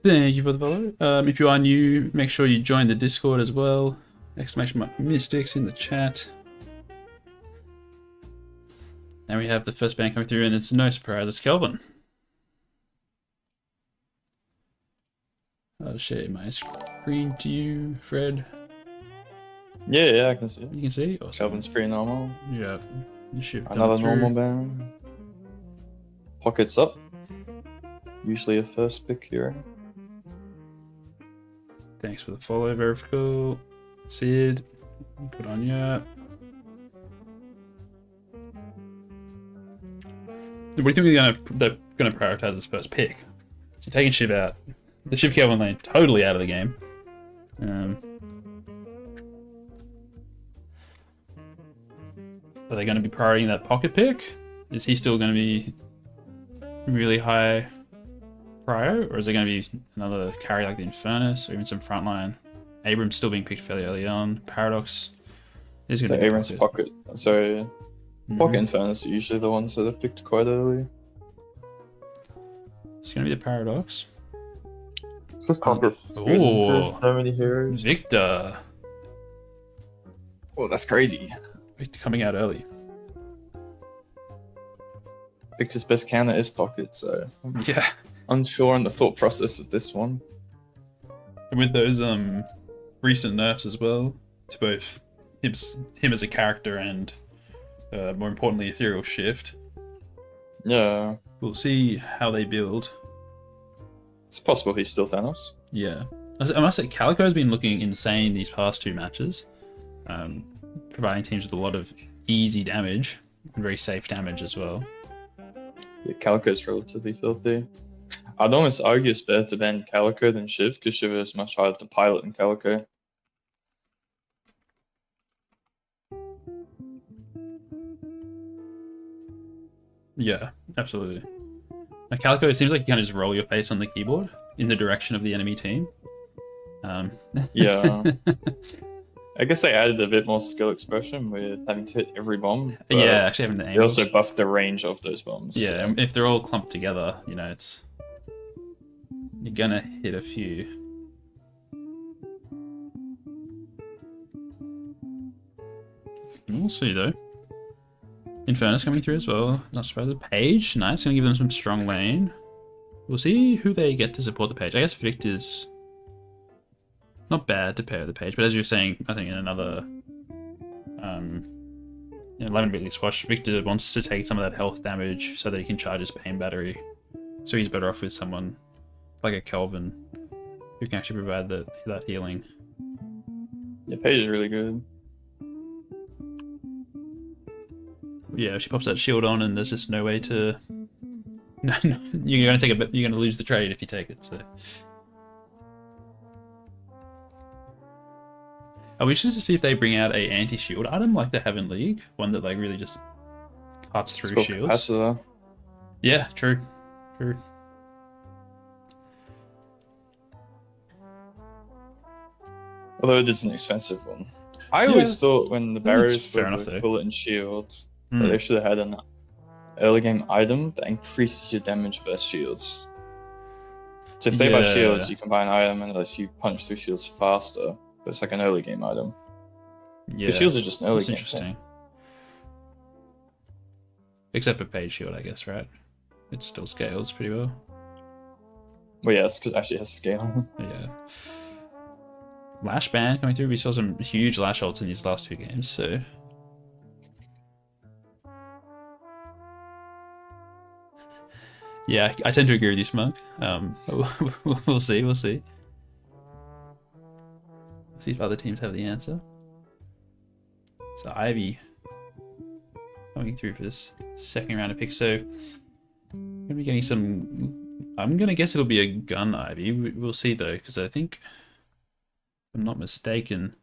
Thank you for the follow. If you are new, make sure you join the Discord as well. Exclamation mark Mystics in the chat. And we have the first band coming through, and it's no surprise, it's Kelvin. I'll share my screen to you, Fred. Yeah, I can see it. You can see? Awesome. Kelvin's pretty normal. Yeah. Another normal band. Pockets up. Usually a first pick here. Thanks for the follow, very cool. Sid, good on ya. What do you think they're gonna prioritize as first pick? So taking Shiv out, the Shiv Kelvin lane totally out of the game. Are they going to be prioritizing that pocket pick? Is he still going to be really high prio, or is it going to be another carry like the Eternus, or even some frontline? Abram's still being picked fairly early on. Paradox is going to be Abram's pocket. So pocket and Eternus are usually the ones that are picked quite early. It's going to be the Paradox. Because pockets. Oh, so many heroes. Victor. Oh, that's crazy. Victor coming out early. Victor's best counter is pocket, so Yeah. unsure on the thought process of this one. And with those recent nerfs as well, to both him as a character and more importantly Ethereal Shift. Yeah. We'll see how they build. It's possible he's still Thanos. Yeah. I must say, Calico's been looking insane these past two matches. Providing teams with a lot of easy damage and very safe damage as well. Yeah, Calico's relatively filthy. I'd almost argue it's better to ban Calico than Shiv, because Shiv is much harder to pilot than Calico. Yeah, absolutely. Now, Calico, it seems like you can just roll your face on the keyboard in the direction of the enemy team. Yeah. I guess they added a bit more skill expression with having to hit every bomb. but Yeah, actually having the They aim. also buffed the range of those bombs. Yeah, so- and if they're all clumped together, you know, you're gonna hit a few. We'll see though. Infernus coming through as well. Not surprised. Page, nice. Gonna give them some strong lane. We'll see who they get to support the Page. I guess Victor's not bad to pair with the Page, but as you're saying, I think in another 11-bit league squash, Victor wants to take some of that health damage so that he can charge his pain battery. So he's better off with someone like a Kelvin who can actually provide that healing. Yeah, Paige is really good. Yeah, she pops that shield on, and there's just no way to. No, you're gonna lose the trade if you take it. So. Are we interested to see if they bring out a anti-shield item like they have in League, one that like really just cuts through It's shields? capacitor. Yeah, true. Although it is an expensive one. I always thought when the barriers fair were enough, with though. bullet and shield, that they should have had an early game item that increases your damage versus shields. So if they buy Yeah. shields, you can buy an item and lets you punch through shields faster. But it's like an early game item. Yeah, Because shields are just an early that's game interesting. thing. Except for Page Shield, I guess, right? It still scales pretty well. Well, yeah, it's because it actually has scale. Yeah. Lash ban coming through. We saw some huge Lash ults in these last two games, so. Yeah, I tend to agree with you, Smug. We'll see. See if other teams have the answer. So Ivy coming through for this second round of picks. So I'm gonna be getting some. I'm gonna guess it'll be a gun Ivy. We'll see though, because I think, if I'm not mistaken,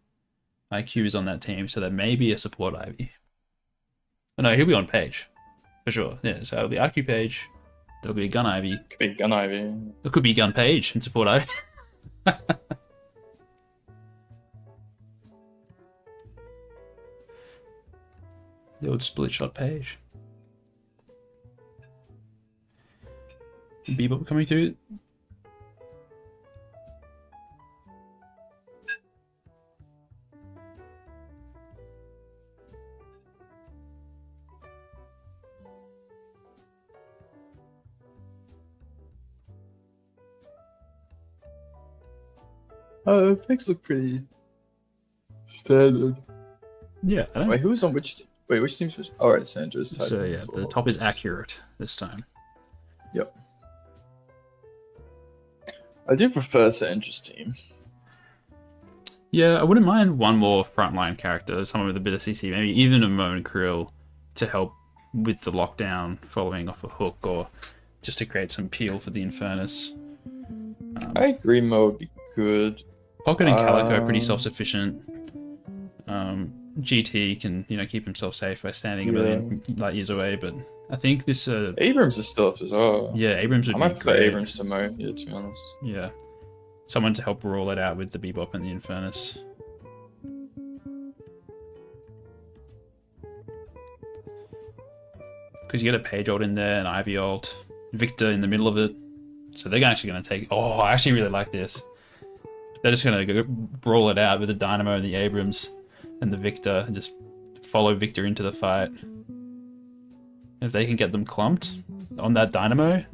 IQ is on that team, so there may be a support Ivy. Oh, no, he'll be on Page for sure. Yeah, so it'll be IQ Page. There'll be a gun Ivy. Could be gun ivy. It could be gun Page and support Ivy. The old split shot Page. Bebop coming through. Picks look pretty standard. Yeah, I don't. Wait, who's on which team? Wait, which team's first? Alright, Sandra's. So typing yeah, for the top is Hawks. accurate this time. Yep. I do prefer Sandra's team. Yeah, I wouldn't mind one more frontline character, someone with a bit of CC, maybe even a Mo and Krill to help with the lockdown following off a hook, or just to create some peel for the Infernus. I agree Mo would be good. Pocket and Calico are pretty self-sufficient. GT can, keep himself safe by standing a million light years away, but I think this... Abrams is still up as well. Yeah, Abrams would I be might prefer great. Abrams to Mo, yeah, to be honest. Yeah. Someone to help roll it out with the Bebop and the Infernus. Because you get a Page ult in there, an Ivy ult, Victor in the middle of it. So they're actually going to take... Oh, I actually really like this. They're just going to go brawl it out with the Dynamo and the Abrams and the Victor and just follow Victor into the fight. If they can get them clumped on that Dynamo,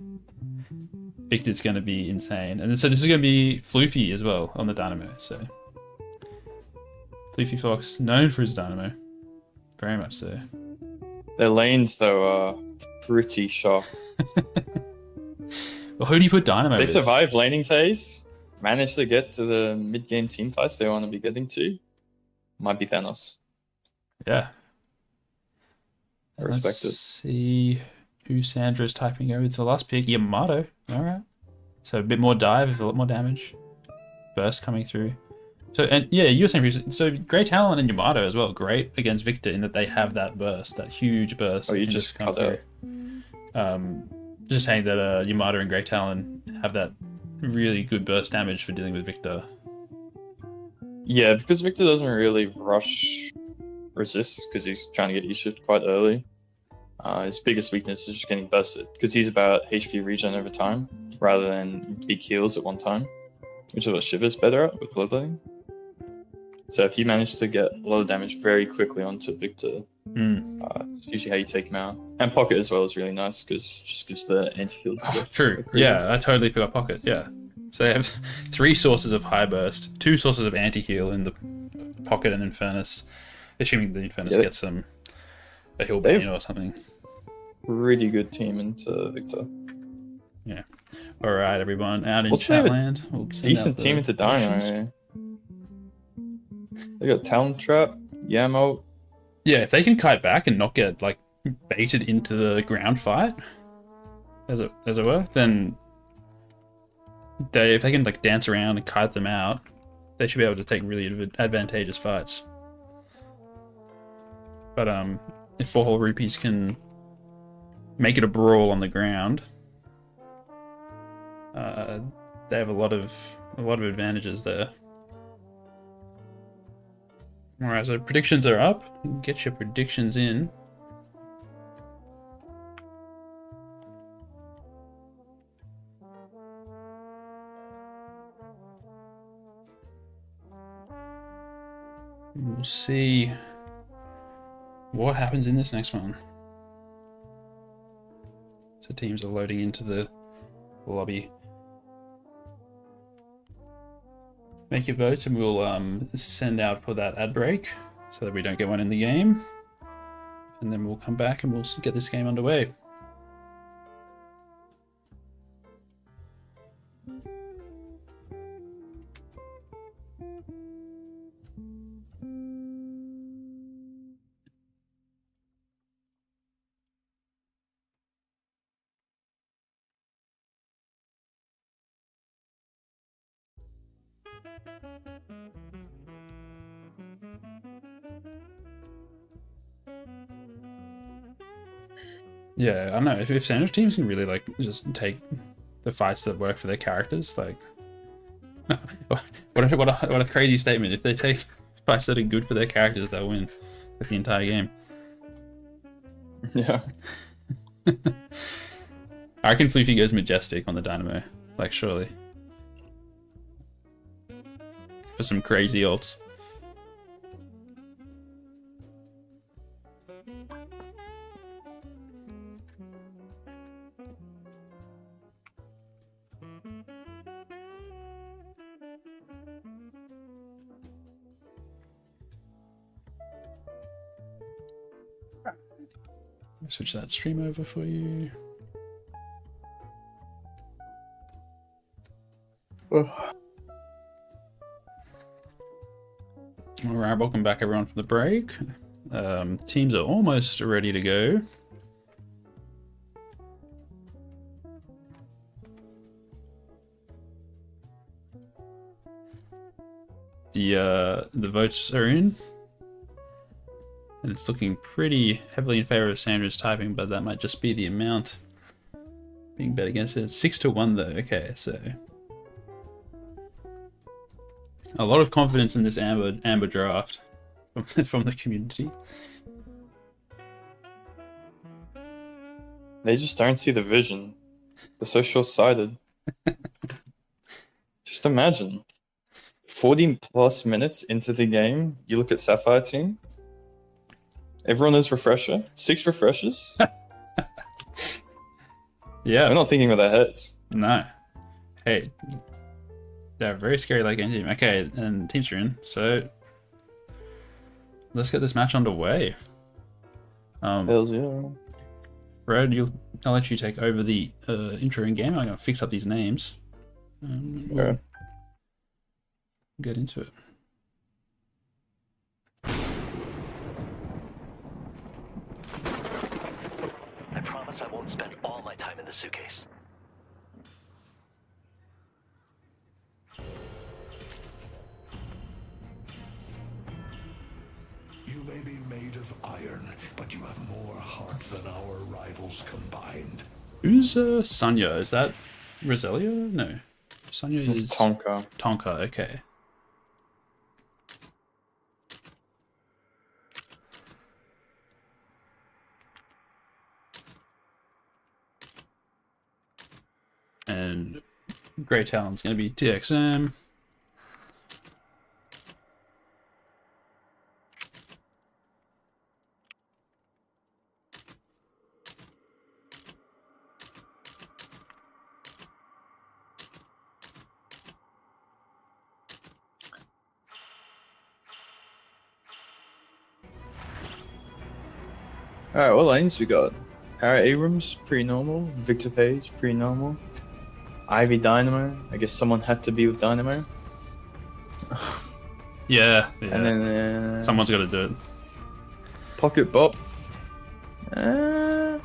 Victor's going to be insane. And so this is going to be Floofy as well on the Dynamo. So Floofy Fox, known for his Dynamo. Very much so. Their lanes, though, are pretty shock. Well, who do you put Dynamo They with? survived laning phase, managed to get to the mid-game team fights they want to be getting to. Might be Thanos. Yeah. I respect Let's see who Sandra's typing over with the last pick. Yamato. Alright. So a bit more dive, a lot more damage. Burst coming through. So, and yeah, you were saying, so Grey Talon and Yamato as well, great against Victor in that they have that burst, that huge burst. Oh, you can just come cut through. Just saying that Yamato and Grey Talon have that really good burst damage for dealing with Victor. Yeah, because Victor doesn't really rush resist because he's trying to get E-shift quite early. His biggest weakness is just getting bursted because he's about HP regen over time rather than big heals at one time, which is what Shiver's better at with Bloodletting. So if you manage to get a lot of damage very quickly onto Victor, it's usually how you take him out. And Pocket as well is really nice because it just gives the anti-heal. True. Yeah, I totally forgot Pocket. Yeah. So they have 3 sources of high burst, 2 sources of anti-heal in the Pocket and Infernus, assuming the Infernus gets a heal bane or something. Pretty good team into Victor. Yeah. All right, everyone, out in Also, they have a Chatland. We'll send Decent out the team into options. Dino. They got Talent Trap, Yamo. Yeah, if they can kite back and not get like baited into the ground fight, as it were, then if they can like dance around and kite them out, they should be able to take really advantageous fights. But if 4 whole rupees can make it a brawl on the ground, they have a lot of advantages there. Alright, so predictions are up. Get your predictions in. We'll see what happens in this next one. So teams are loading into the lobby. Make your votes and we'll send out for that ad break so that we don't get one in the game. And then we'll come back and we'll get this game underway. Yeah, I don't know. If Sandra's teams can really like just take the fights that work for their characters, like what a crazy statement. If they take fights that are good for their characters, they'll win like, the entire game. Yeah. I reckon Floofy goes Majestic on the Dynamo, like surely. For some crazy ults. Switch that stream over for you. Alright, welcome back everyone from the break. Teams are almost ready to go. The votes are in. And it's looking pretty heavily in favor of Sandra's typing, but that might just be the amount being bet against it. 6-1 though, okay, so a lot of confidence in this amber draft from the community. They just don't see the vision. They're so short-sighted. Just imagine. 40 plus minutes into the game, you look at Sapphire team. Everyone is refresher. 6 refreshers. Yeah. We're not thinking with our heads. No. Hey. They're a very scary late game team. Okay, and teams are in, so let's get this match underway. Hells yeah. Fred, I'll let you take over the intro in game. I'm gonna fix up these names. We'll get into it. I promise I won't spend all my time in the suitcase. You may be made of iron, but you have more heart than our rivals combined. Who's Sunya? Is that Roselia? No. Sunya It's is Tonka. Tonka, okay. And Grey Talon's going to be TXM. Alright, what lanes we got? Para Abrams, pretty normal. Victor Page, pretty normal. Ivy Dynamo. I guess someone had to be with Dynamo. Yeah. And then Someone's got to do it. Pocket Bop. I'm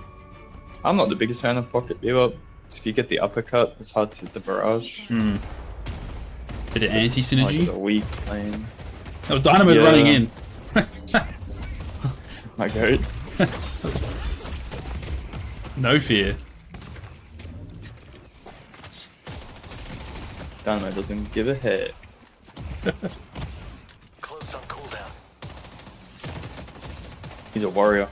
not the biggest fan of Pocket Bebop. If you get the uppercut, it's hard to hit the barrage. Bit of It's anti-synergy. a weak lane. Oh, Dynamo's Yeah. running in. My goat. No fear. Dynamo doesn't give a heck. Closed on cooldown. He's a warrior.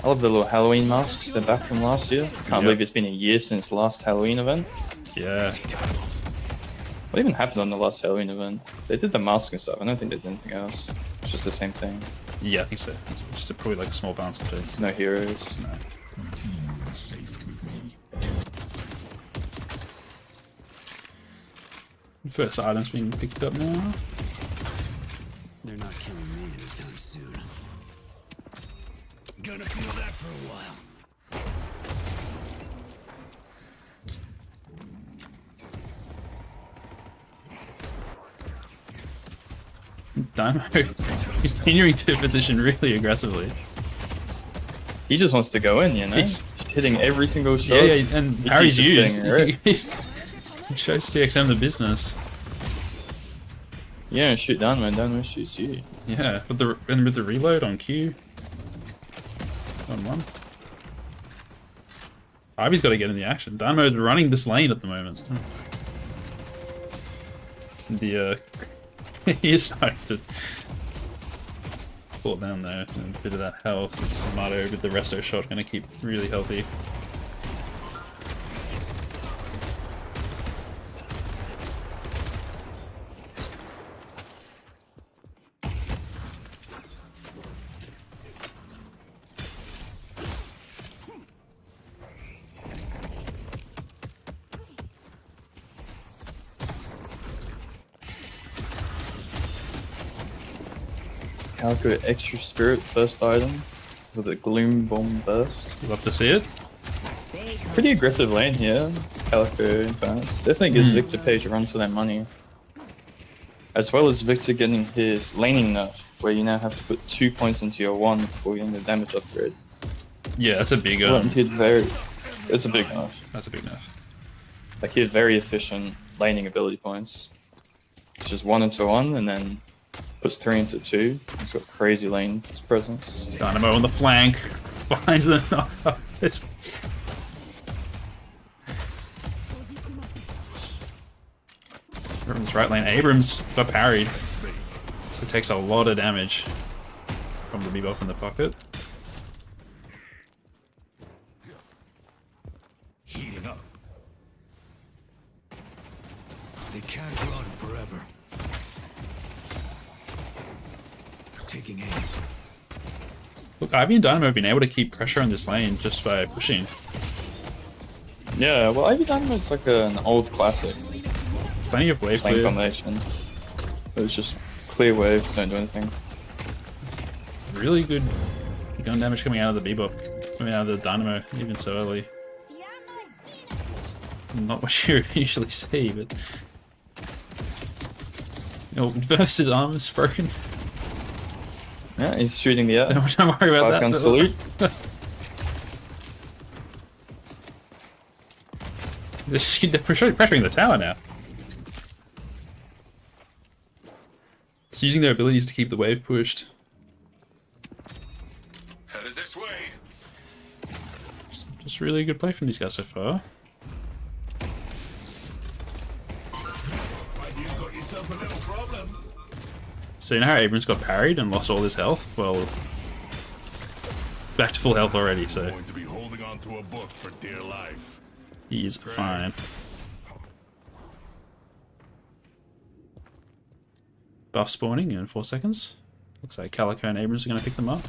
I love the little Halloween masks. They're back from last year. Can't believe it's been a year since last Halloween event. Yeah. What even happened on the last Halloween event? They did the mask and stuff. I don't think they did anything else. It's just the same thing. Yeah, I think so. It's just probably like a small bounce or two. No heroes. No. The team is safe with me. First item's being picked up now. They're not killing me anytime soon. Gonna feel that for a while. Dynamo continuing to position really aggressively. He just wants to go in, you know? He's- hitting every single shot. Yeah, and He Harry's keeps just used. getting it. He shows TXM the business. You don't shoot Dynamo, Dynamo shoots you. Yeah, with the reload on Q. On one. Ivy's got to get in the action. Dynamo's running this lane at the moment. The he is starting to pull it down there, and a bit of that health. It's Mato with the resto shot going to keep really healthy. Calico extra spirit first item with a gloom bomb burst. Love to see it. It's a pretty aggressive lane here. Calico Eternus. Definitely gives Victor Page a run for their money. As well as Victor getting his laning nerf, where you now have to put 2 points into your 1 before getting the damage upgrade. Yeah, that's a big It's a big nerf. That's a big nerf. Like he had very efficient laning ability points. It's just 1 into 1 and then puts 3 into 2. He's got crazy lane presence. Dynamo on the flank. Finds them. Abrams right lane. Abrams got parried. So it takes a lot of damage from the bebop in the pocket. Heating up. They can't run forever. Taking aim. Look, Ivy and Dynamo have been able to keep pressure on this lane just by pushing. Yeah, well, Ivy Dynamo is like an old classic Plenty of wave lane clear. combination. It was just clear wave, don't do anything. Really good gun damage coming out of the bebop. Coming out of the Dynamo even so early. Not what you usually see, but... Oh, Versus' arm is broken. Yeah, he's shooting the air. Don't worry about that. 5-gun salute. They're pressuring the tower now. It's using their abilities to keep the wave pushed. Headed this way. Just really good play from these guys so far. You've got yourself a little problem. So you know how Abrams got parried and lost all his health? Well, back to full health already, so Going to be holding on to a book for dear life. he's fine. Buff spawning in 4 seconds. Looks like Calico and Abrams are going to pick them up.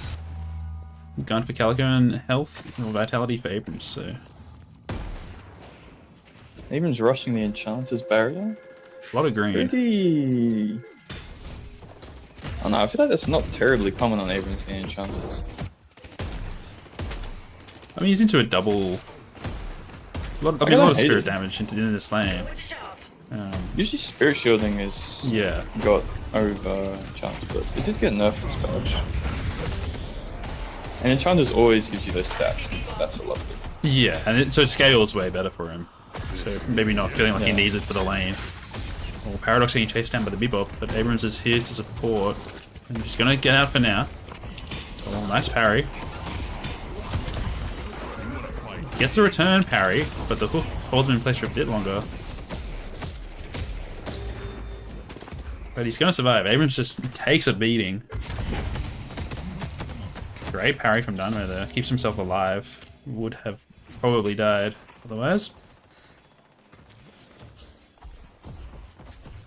Gun for Calico and health, or vitality for Abrams, so... Abrams rushing the Enchanter's barrier. A lot of green. Pretty... Oh no, I feel like that's not terribly common on Abrams getting Enchanters. I mean, he's into a double... a lot of spirit damage into this lane. Usually Spirit Shielding is Yeah. got over Enchanters, but it did get nerfed this patch. And Enchanters always gives you those stats, and stats are lovely. Yeah, and so it scales way better for him. So maybe not feeling like he needs it for the lane. Well, Paradox getting chased down by the bebop, but Abrams is here to support. And he's gonna get out for now. Oh, nice parry. Gets the return parry, but the hook holds him in place for a bit longer. But he's gonna survive. Abrams just takes a beating. Great parry from Dynamo there. Keeps himself alive. Would have probably died otherwise.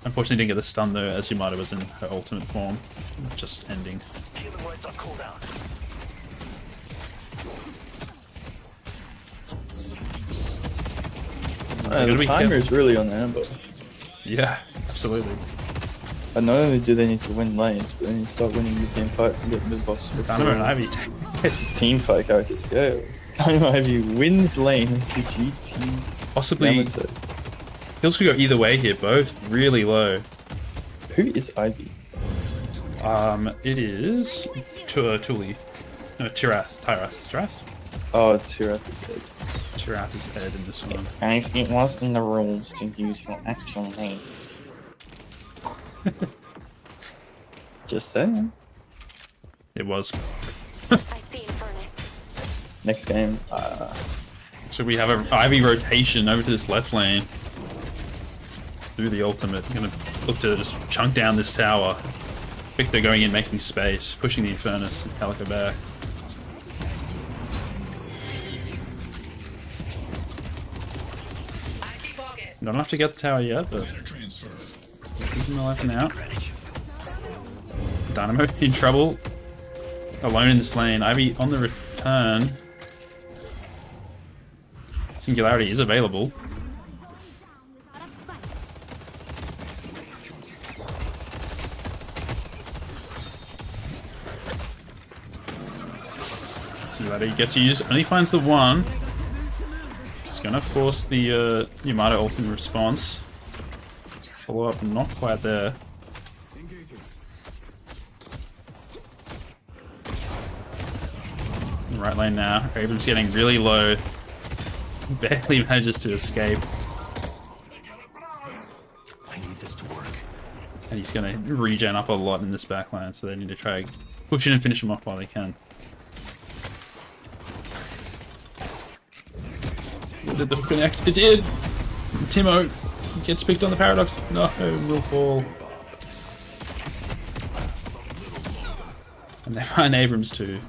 Unfortunately didn't get the stun though, as Yamada was in her ultimate form. Just ending. Human rights on cooldown. The timer is really on Amber. Yeah, absolutely. And not only do they need to win lanes, but then you start winning mid-game fights and get mid-boss. Dynamo and Ivy. Team fight character scale. Dynamo Ivy wins lane into GT. Possibly. Yamato. Kills could go either way here, both really low. Who is Ivy? It is Tuli. No, Tirath. Tirath? Oh, Tirath is Ed. Tirath is Ed in this one. Guys, it was in the rules to use your actual names. Just saying. It was. I see Eternus. Next game, So we have an Ivy rotation over to this left lane. Through the ultimate. Gonna look to just chunk down this tower. Victor going in, making space, pushing the Eternus and Calico back. Not enough to get the tower yet, but keeping the life now. Dynamo in trouble. Alone in this lane. Ivy on the return. Singularity is available. See you later. He gets used. Only finds the one. He's gonna force the Yamato ult in response. Follow up, not quite there. Right lane now. Abrams getting really low. Barely manages to escape. I need this to work. And he's gonna regen up a lot in this backline, so they need to try push in and finish him off while they can. Did the connect? It did! Timo gets picked on the paradox. No, will fall. And they find Abrams too.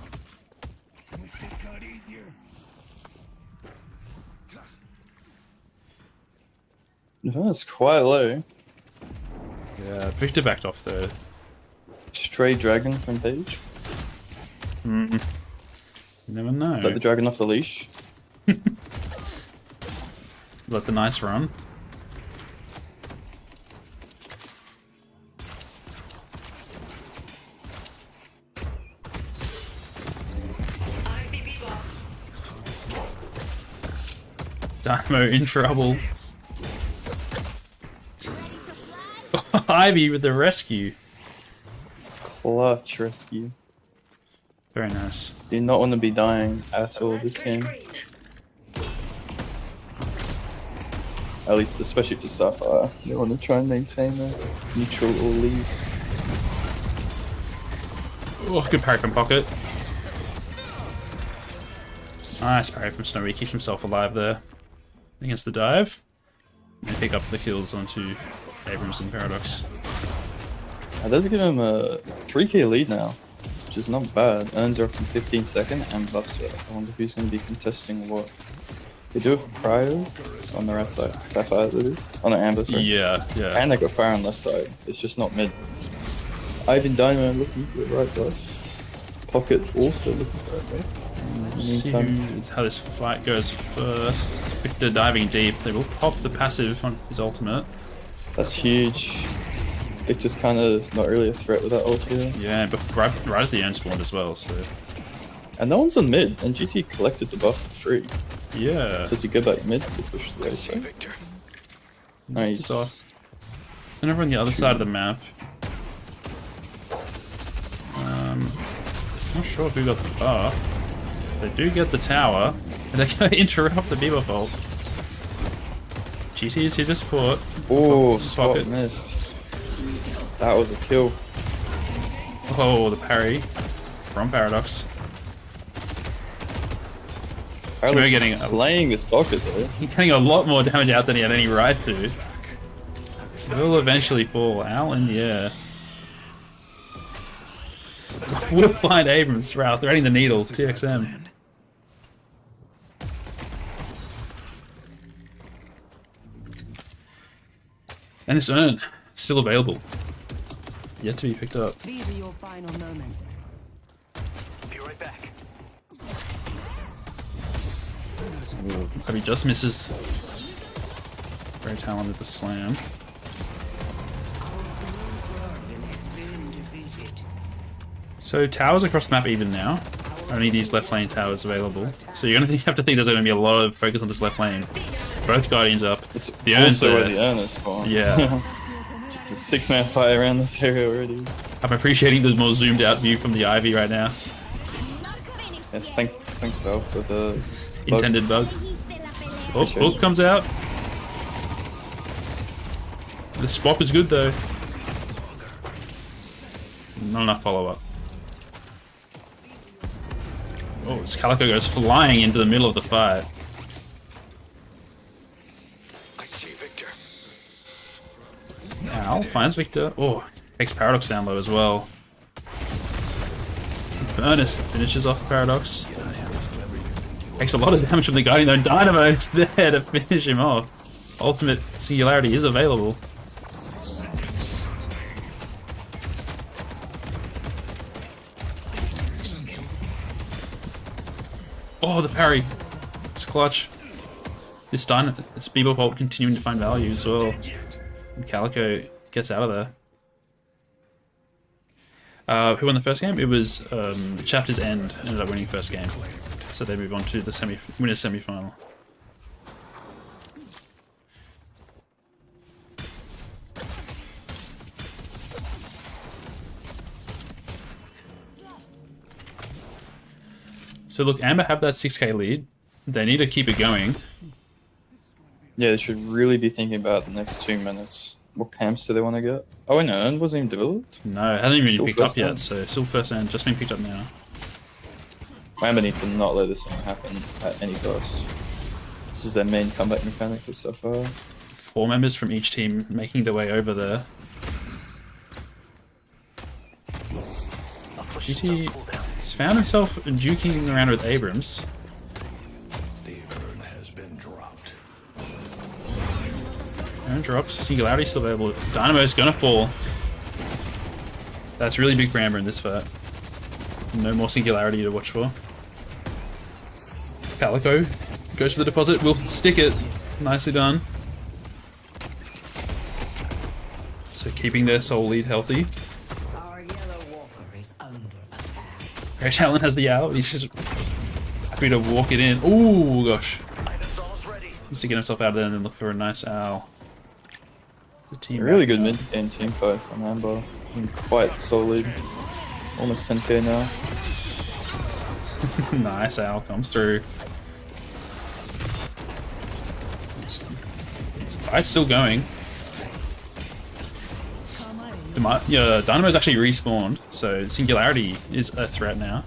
That's quite low. Yeah, Victor backed off though. Stray dragon from Page. You never know. Let the dragon off the leash. Let the nice run. Dynamo in trouble. Ivy with the rescue. Clutch rescue. Very nice. Do not want to be dying at all this game. At least, especially for Sapphire. You want to try and maintain a neutral or lead. Oh, good parry from Pocket. Nice parry from Snowy. Keeps himself alive there. Against the dive. And pick up the kills onto Abrams and Paradox. That does give him a 3k lead now, which is not bad. Earns are up in 15 seconds and buffs are. I wonder who's going to be contesting what. They do have Cryo on the right side. Sapphire, that is. On the Amber, sorry. Yeah, yeah. And they got Fire on left side. It's just not mid. Ivan Dynamo looking for the right buff. Pocket also looking for that way. See how this fight goes first. Victor diving deep. They will pop the passive on his ultimate. That's huge. Victor's kind of not really a threat with that ult here. Yeah, but right as the end spawned as well, so... And no one's on mid, and GT collected the buff for free. Yeah. Does he go back mid to push the race? Right? Nice. And over on the other side of the map. Not sure who got the buff. They do get the tower, and they're going to interrupt the Bieber ult. GT is here to support. Oh, swap missed. That was a kill. Oh, the parry from Paradox. Paradox getting playing this pocket though. He's getting a lot more damage out than he had any right to. Will eventually fall. Owl in the air. Will find Abrams threading the needle. TXM. And this urn still available. Yet to be picked up. These are your final moments. Be right back. He just misses. Very talented the slam. So towers across the map even now. Only these left lane towers available. So you're gonna have to think there's gonna be a lot of focus on this left lane. Both Guardians up. It's the Urn's also there. where the Eternus spawns. Yeah. It's a 6-man fight around this area already. I'm appreciating the more zoomed out view from the Ivy right now. Yes, thanks Val for the Intended bug. Oh, ult comes out. The swap is good though. Not enough follow up. Oh, this Calico goes flying into the middle of the fight. I see Victor. Owl finds Victor. Oh, takes Paradox down low as well. Eternus finishes off Paradox. Takes a lot of damage from the Guardian though. Dynamo is there to finish him off. Ultimate Singularity is available. Oh, the parry. It's clutch. This Bebop ult continuing to find value as well. And Calico gets out of there. Who won the first game? It was Chapter's End ended up winning first game, so they move on to the winners semi-final. So look, Amber have that 6k lead. They need to keep it going. Yeah, they should really be thinking about the next 2 minutes. What camps do they want to get? Oh, I know, it wasn't even developed. No, it hasn't even Still been picked up first yet, end. so still first end, just been picked up now. Amber need to not let this thing happen at any cost. This is their main comeback mechanic for so far. 4 members from each team making their way over there. GT has found himself duking around with Abrams. The urn has been dropped. And drops. Singularity still available. Dynamo's gonna fall. That's really big for Amber in this fight. No more Singularity to watch for. Calico goes for the deposit. Will stick it. Nicely done. So keeping their soul lead healthy. Our yellow walker is under attack. Great Allen has the owl. He's just happy to walk it in. Ooh, gosh. Items almost ready. Needs to get himself out of there and then look for a nice owl. It's a team Really battle good now. mid-game team fight from Amber. And quite solid. Almost 10k now. Nice owl comes through. Fight's still going. Dynamo's actually respawned, so Singularity is a threat now.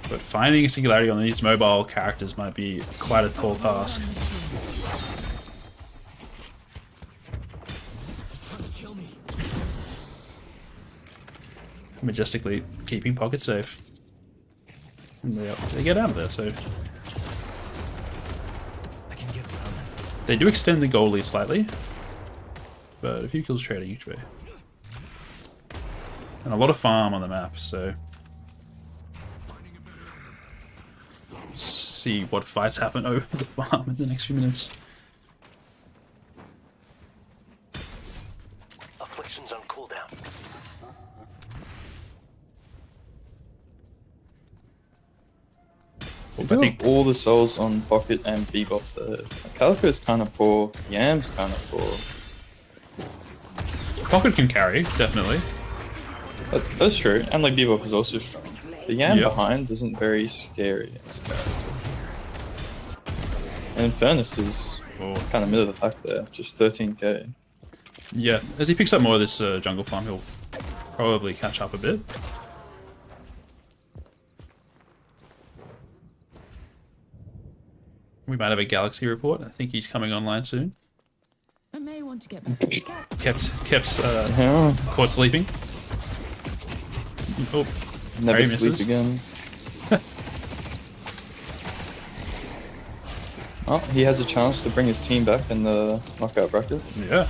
But finding a Singularity on these mobile characters might be quite a tall task. Majestically keeping Pocket safe. And they get out of there, so... They do extend the goal lead slightly, but a few kills trading each way. And a lot of farm on the map, so... See what fights happen over the farm in the next few minutes. Afflictions on cooldown. I think all the souls on Pocket and Bebop there. Calico is kind of poor. Yam's kind of poor. Pocket can carry, definitely. That's true. And like Bebop is also strong. The Yam Yep. behind isn't very scary as a character. And Eternus is kind of middle of the pack there. Just 13k. Yeah, as he picks up more of this jungle farm, he'll probably catch up a bit. We might have a Galaxy report. I think he's coming online soon. I may want to get back. Kept Yeah. caught sleeping. Oh, Never Harry sleep misses. again. Oh, he has a chance to bring his team back in the knockout bracket. Yeah.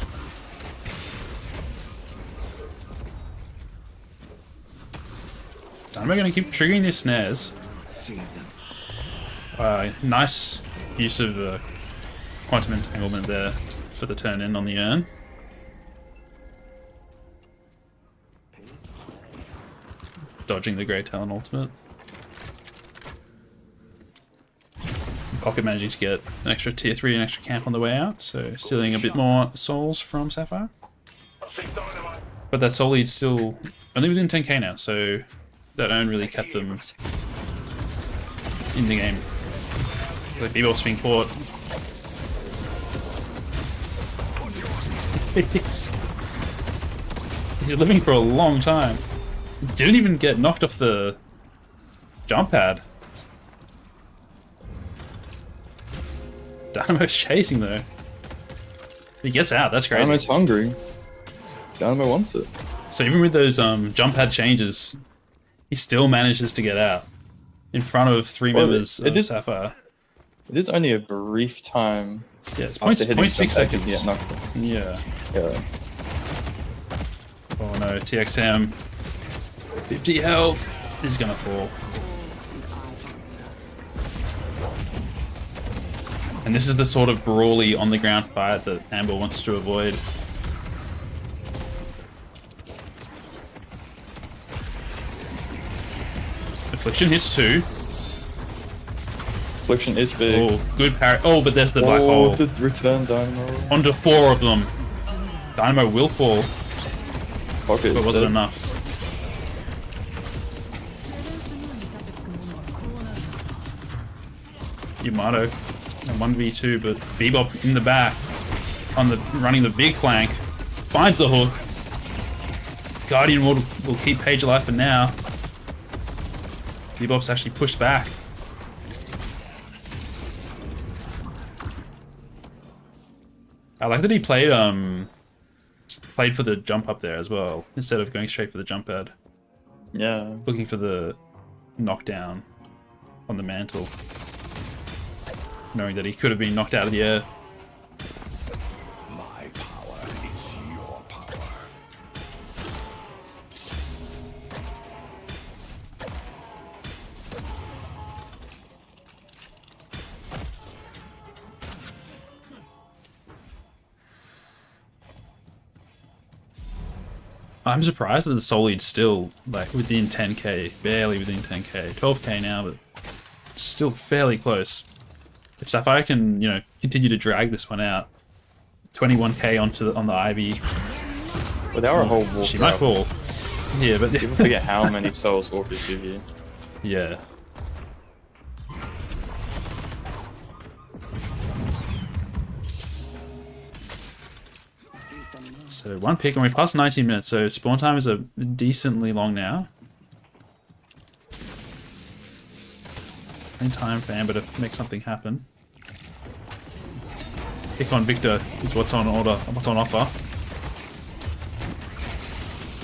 Am I going to keep triggering these snares? Nice use of quantum entanglement there for the turn in on the urn. Dodging the Great Talon ultimate. Pocket managing to get an extra tier 3 and extra camp on the way out, so stealing a bit more souls from Sapphire. But that soul lead's still only within 10k now, so that urn really kept them in the game. Like Bebop's being caught. He's living for a long time. Didn't even get knocked off the jump pad. Dynamo's chasing though. He gets out, that's crazy. Dynamo's hungry. Dynamo wants it. So even with those jump pad changes, he still manages to get out in front of 3 members of Sapphire. It is only a brief time. Yeah, it's after hitting 0.6 jump pad, seconds. Yeah, knocked it. Yeah. Yeah. Oh no, TXM. 50 health. This is gonna fall. And this is the sort of brawly on the ground fight that Amber wants to avoid. Affliction hits 2. Affliction is big. Oh, good parry. Oh, but there's the black hole. The return Dynamo. Onto 4 of them. Dynamo will fall, Pocket but was it enough? Yamato, a 1v2, but Bebop in the back, on the running the big flank, finds the hook. Guardian will keep Page alive for now. Bebop's actually pushed back. I like that he played for the jump up there as well, instead of going straight for the jump pad. Yeah. Looking for the knockdown on the mantle. Knowing that he could have been knocked out of the air. My power is your power. I'm surprised that the Soul Lead's still like within 10k, barely within 10k, 12k now, but still fairly close. If Sapphire can, you know, continue to drag this one out, 21k on the Ivy, Well, they are a whole walker. she might fall. Yeah, but People forget how many souls walkers give you. yeah. So 1 pick and we passed 19 minutes, so spawn time is a decently long now. In time for Amber to make something happen. Pick on Victor is what's on order, what's on offer.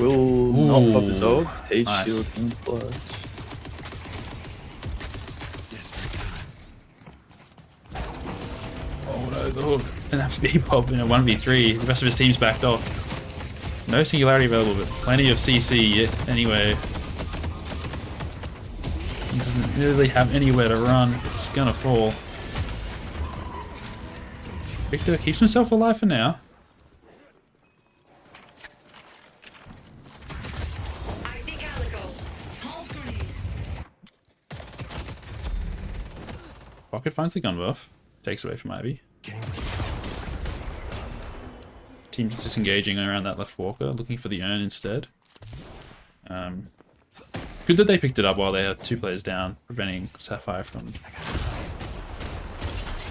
Will not pop his Ooh, ult. Page nice. shield in clutch. Oh no, the hook. And have Bebop in a 1v3. The rest of his team's backed off. No singularity available, but plenty of CC anyway. He doesn't really have anywhere to run. It's gonna fall. Victor keeps himself alive for now. Pocket finds the gun buff. Takes away from Ivy. Team's disengaging around that left walker, looking for the urn instead. Good that they picked it up while they had 2 players down, preventing Sapphire from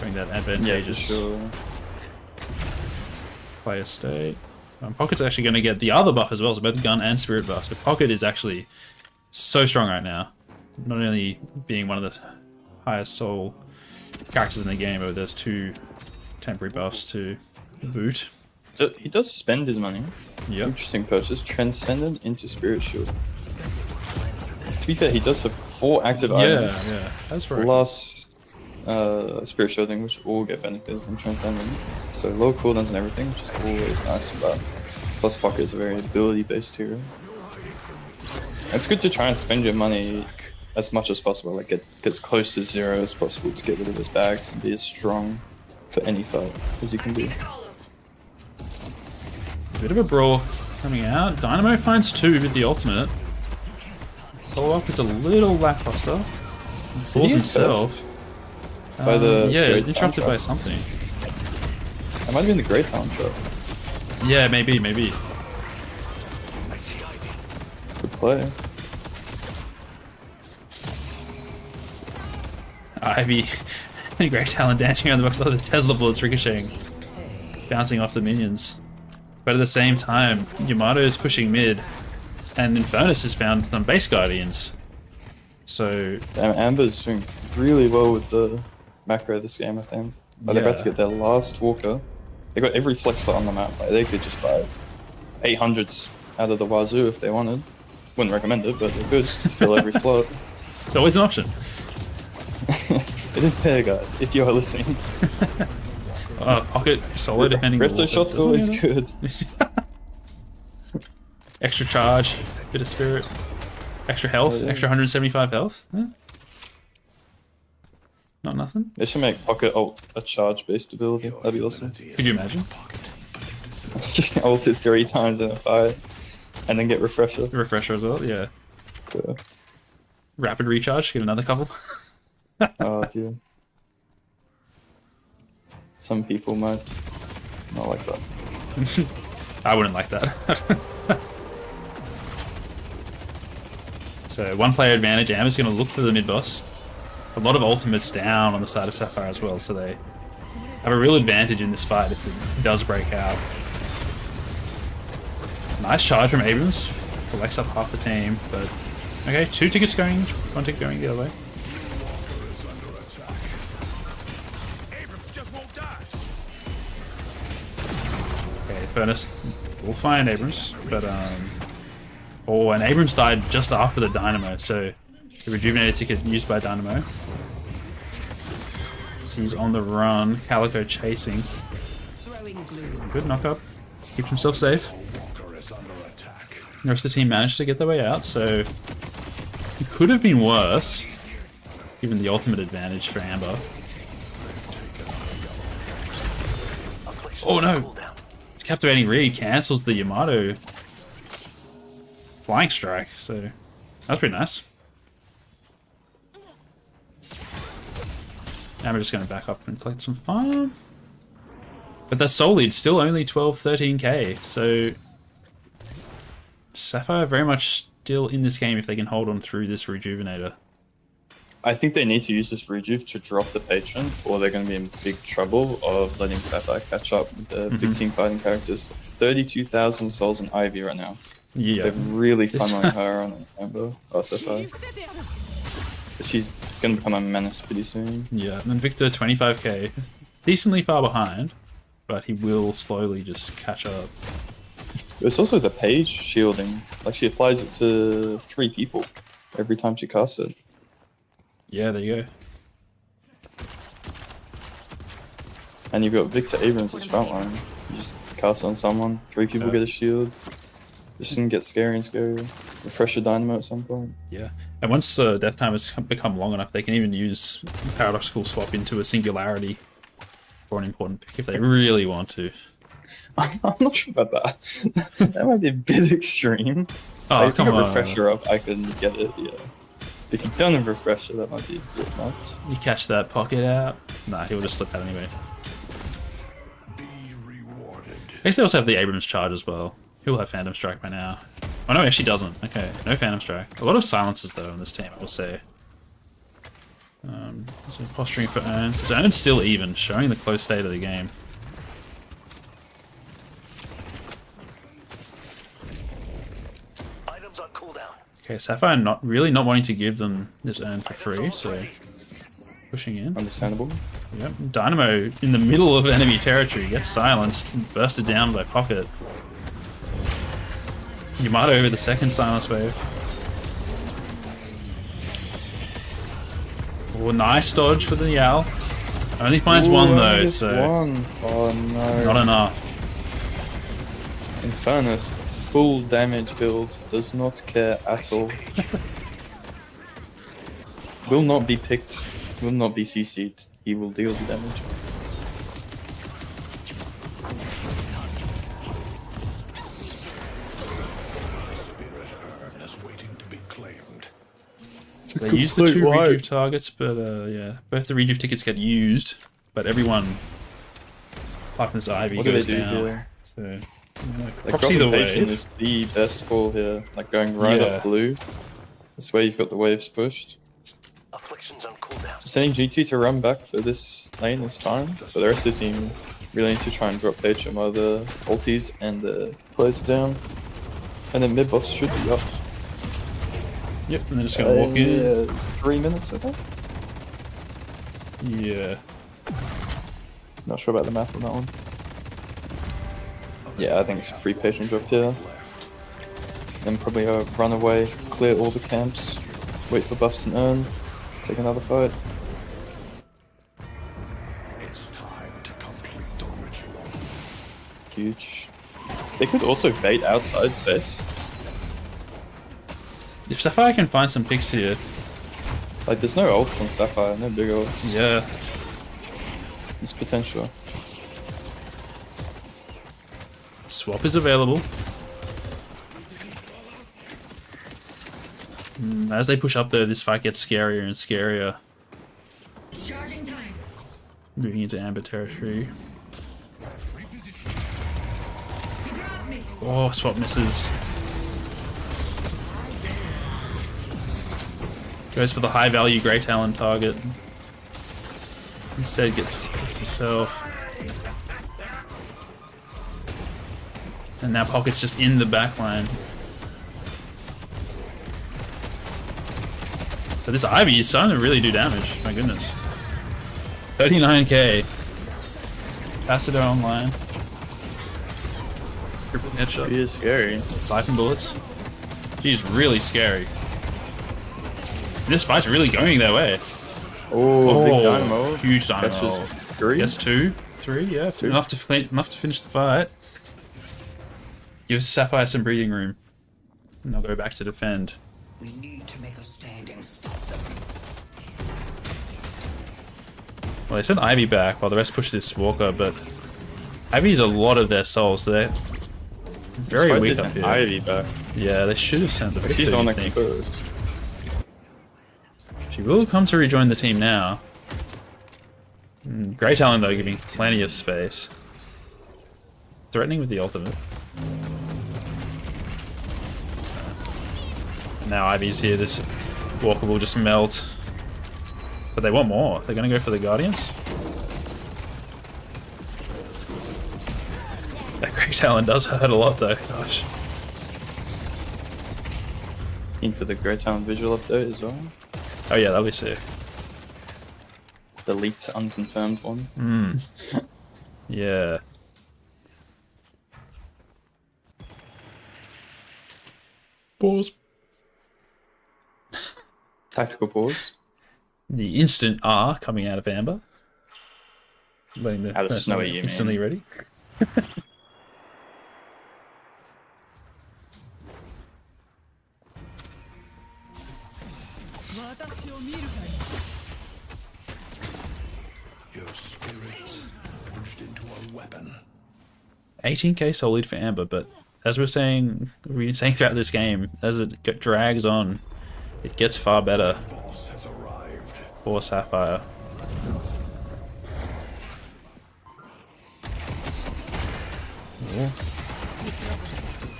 doing that advantageous player state. Pocket's actually going to get the other buff as well, so both gun and spirit buff. So Pocket is actually so strong right now. Not only being one of the highest soul characters in the game, but there's 2 temporary buffs to boot. So he does spend his money. Yep. Interesting purchase. Transcendent into Spirit Shield. To be fair, he does have 4 active items. Yeah, that's very Plus Spirit Shielding, which all get benefited from Transcendent. So low cooldowns and everything, which is always nice for that. Plus Pocket is a very ability-based hero. It's good to try and spend your money as much as possible, like get as close to 0 as possible to get rid of his bags and be as strong for any fight as you can be. Bit of a brawl coming out. Dynamo finds 2 with the ultimate. Follow-up is a little lackluster. Falls himself. By the yeah, Great interrupted Time by Trap. something. That might have been the Great Time Trap. Yeah, maybe. Good play. Ivy and Great Talon dancing around the box, the Tesla bullets ricocheting, bouncing off the minions. But at the same time, Yamato is pushing mid, and Eternus has found some base guardians. So Damn, Amber's doing really well with the macro this game, I think. Like, they're about to get their last walker. They got every flexer on the map. Like, they could just buy 800s out of the wazoo if they wanted. Wouldn't recommend it, but they could to fill every slot. it's always an option. It is there, guys, if you are listening. Pocket solid defending. Resto shot's always good. Extra charge, bit of spirit, extra health, extra 175 health. Eh? Not nothing. They should make Pocket ult a charge-based ability. That'd be awesome. Could you imagine? Ult it 3 times in a fight, and then get refresher. The refresher as well. Yeah. Yeah. rapid recharge, get another couple. Oh dear. Some people might not like that. I wouldn't like that. So 1 player advantage. Amber's going to look for the mid boss. A lot of ultimates down on the side of Sapphire as well, so they have a real advantage in this fight if it does break out. Nice charge from Abrams. Collects up half the team, but okay, 2 tickets going, 1 ticket going the other way. Okay, Furnace will find Abrams, but oh, and Abrams died just after the Dynamo, so the rejuvenated ticket used by Dynamo. So he's on the run, Calico chasing. Good knock up, keeps himself safe. The rest of the team managed to get their way out, so it could have been worse, given the ultimate advantage for Amber. Oh no! Captivating Reed cancels the Yamato flying strike, so that's pretty nice. Amber just going to back up and collect some farm. But that soul lead's still only 12-13k, so Sapphire very much still in this game if they can hold on through this Rejuvenator. I think they need to use this Rejuve to drop the Patron, or they're going to be in big trouble of letting Sapphire catch up with the big team fighting characters. 32,000 souls in Ivy right now. Yeah. They're really funneling her on Amber or Sapphire. She's going to become a menace pretty soon. Yeah, and then Victor 25k. Decently far behind, but he will slowly just catch up. It's also the page shielding. Like, she applies it to 3 people every time she casts it. Yeah, there you go. And you've got Victor Abrams as frontline. You just cast on someone, 3 people get a shield. It's just gonna get scary and scarier. Refresh your Dynamo at some point. Yeah, and once death time has become long enough, they can even use Paradoxical Swap into a Singularity for an important pick if they really want to. I'm not sure about that. That might be a bit extreme. Oh, like, if come you got on. Refresher up, I can get it, yeah. If you don't have Refresher, that might be a bit nuts. You catch that pocket out? Nah, he'll just slip out anyway. I guess they also have the Abrams charge as well. He'll have Phantom Strike by now. Oh no, he actually doesn't. Okay, no Phantom Strike. A lot of silences though in this team, I will say. So posturing for Ern. So Ern's still even, showing the close state of the game. Items on cooldown. Okay, Sapphire not wanting to give them this Ern for free, so pushing in. Understandable. Yep. Dynamo in the middle of enemy territory gets silenced and bursted down by Pocket. Yamato over the second silence wave. Oh, nice dodge for the Yowl. Only finds one though, so one. Oh no. not enough. Infernus, full damage build, does not care at all. Will not be picked, will not be CC'd. He will deal the damage. They use the 2 rejuve targets, but yeah, both the rejuve tickets get used, but everyone, apart from this Ivy, What do goes they do down. here? So, Like, props either dropping way. Patron is the best call here. Like, going right Yeah. up blue. This way you've got the waves pushed. Afflictions on cooldown. Just sending GT to run back for this lane is fine, but the rest of the team really needs to try and drop Patron while the ultis and the players are down. And then mid boss should be up. Yep, and they're just gonna walk in. 3 minutes, I think. Yeah. Not sure about the math on that one. Yeah, I think it's a free patient drop here. Then probably run away, clear all the camps, wait for buffs and earn, take another fight. It's time to complete the ritual. Huge. They could also bait outside base. If Sapphire can find some picks here, Like, there's no ults on Sapphire, no big ults. yeah. There's potential. Swap is available. As they push up though, this fight gets scarier and scarier. Charging time. Moving into Amber territory. Oh, swap misses. Goes for the high value Grey Talon target. Instead gets hooked himself. And now Pocket's just in the backline. So this Ivy is starting to really do damage, my goodness. 39k. Capacitor online. Triple headshot. She is scary. Siphon bullets. She's really scary. This fight's really going their way. Oh, big dynamo. Huge dynamo. That's just 3. Yes, 2, 3, yeah. 2. Enough to finish the fight. Gives Sapphire some breathing room. And they'll go back to defend. We need to make a stand and stop them. Well, they sent Ivy back while the rest push this Walker, but Ivy's a lot of their souls. So they're very weak up here. Ivy back. Yeah, they should have sent the Victor, She's the one you that think. composed. She will come to rejoin the team now. Grey Talon though, giving plenty of space. Threatening with the ultimate. Now Ivy's here, this Walker will just melt. But they want more. They're going to go for the Guardians. That Grey Talon does hurt a lot though, gosh. In for the Grey Talon visual update as well. Oh yeah, that'll be sick. The leaked, unconfirmed one. Yeah. Pause. Tactical pause. The instant R coming out of Amber. Letting the Out of person Snowy, you instantly mean. ready. Your spirit forged into a weapon. 18k solid for Amber, but as we've been saying throughout this game, as it drags on, it gets far better Boss has arrived. for Sapphire. Ooh.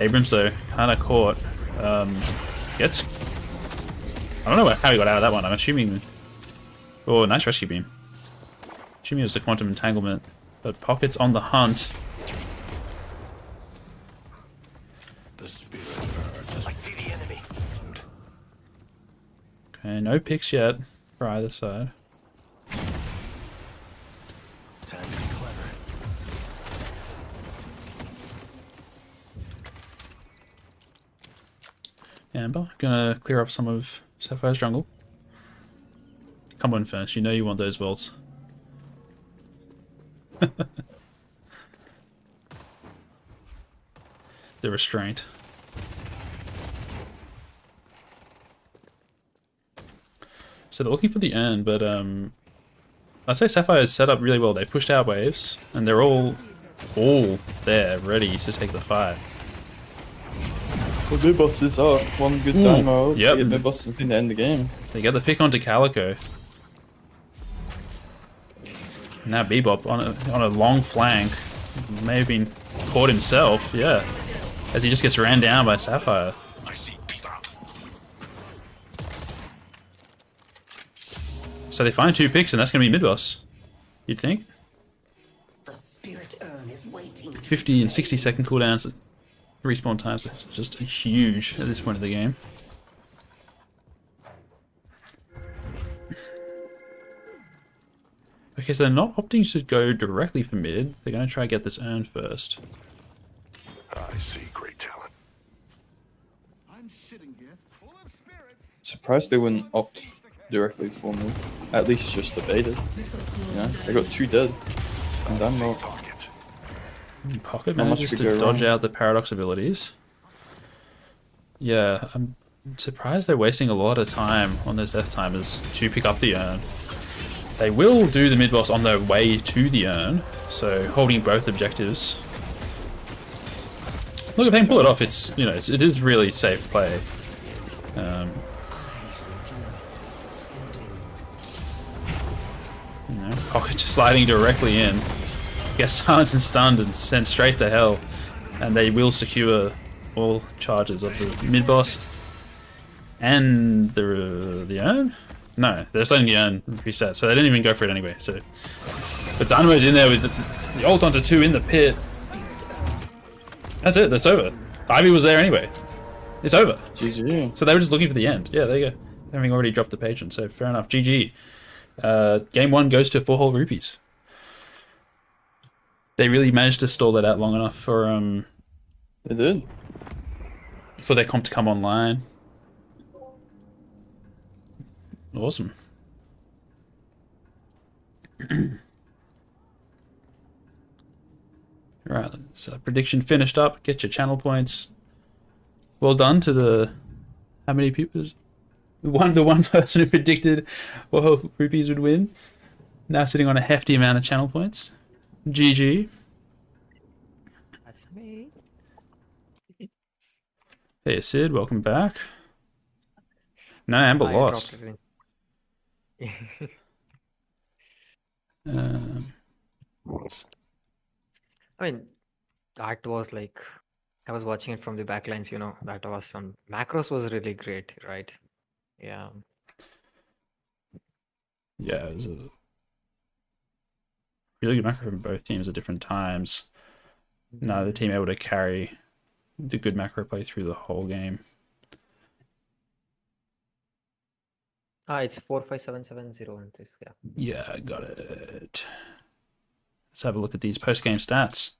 Abrams though, kind of caught. Gets. I don't know how he got out of that one. I'm assuming. Oh, nice rescue beam. Assuming it was a quantum entanglement, but Pocket's on the hunt. The spirit bird I see the enemy. Okay, no picks yet for either side. Time to be clever. Amber, gonna clear up some of Sapphire's jungle. Come on first, you know you want those vaults. The restraint. So they're looking for the urn, but I'd say Sapphire is set up really well. They pushed out waves, and they're all there, ready to take the fight. Well, mid bosses are one good dynamo. Yep. Yeah, mid boss is going to end the game. They get the pick onto Calico. Now Bebop on a long flank. May have been caught himself, yeah. As he just gets ran down by Sapphire. I see Bebop. So they find 2 picks and that's going to be mid-boss. You'd think? The spirit urn is waiting. 50 and 60 second cooldowns. Respawn times are just huge at this point of the game. Okay, so they're not opting to go directly for mid. They're going to try to get this urn first. I see great talent. Surprised they wouldn't opt directly for me. At least just debated. You know, they got 2 dead. And I'm not. Pocket Not much manages could to go dodge wrong. out the paradox abilities. Yeah, I'm surprised they're wasting a lot of time on those death timers to pick up the urn. They will do the mid-boss on their way to the urn, so holding both objectives. Look, if they can pull it off, it's, you know, it is really safe play. know, Pocket just sliding directly in. Gets silenced and stunned and sent straight to hell. And they will secure all charges of the mid boss. And the urn? No, they're just letting the urn reset, so they didn't even go for it anyway. So, but Dynamo's in there with the ult onto 2 in the pit. That's it, that's over. Ivy was there anyway. It's over. GG. So they were just looking for the end. Yeah, there you go. Having already dropped the patient, so fair enough. GG. Game 1 goes to 4 whole rupees. They really managed to stall that out long enough for They did. for their comp to come online. Awesome. Right, so prediction finished up. Get your channel points. Well done to the how many people? The one person who predicted what rupees would win. Now sitting on a hefty amount of channel points. GG. That's me. Hey Sid, welcome back. No, Amber I lost. dropped it in. I mean, that was like, I was watching it from the backlines, you know, that was some macros was really great, right? Yeah. Yeah, it was a really good macro from both teams at different times. Neither team able to carry the good macro play through the whole game. It's 45770 yeah. Yeah, I got it. Let's have a look at these post-game stats.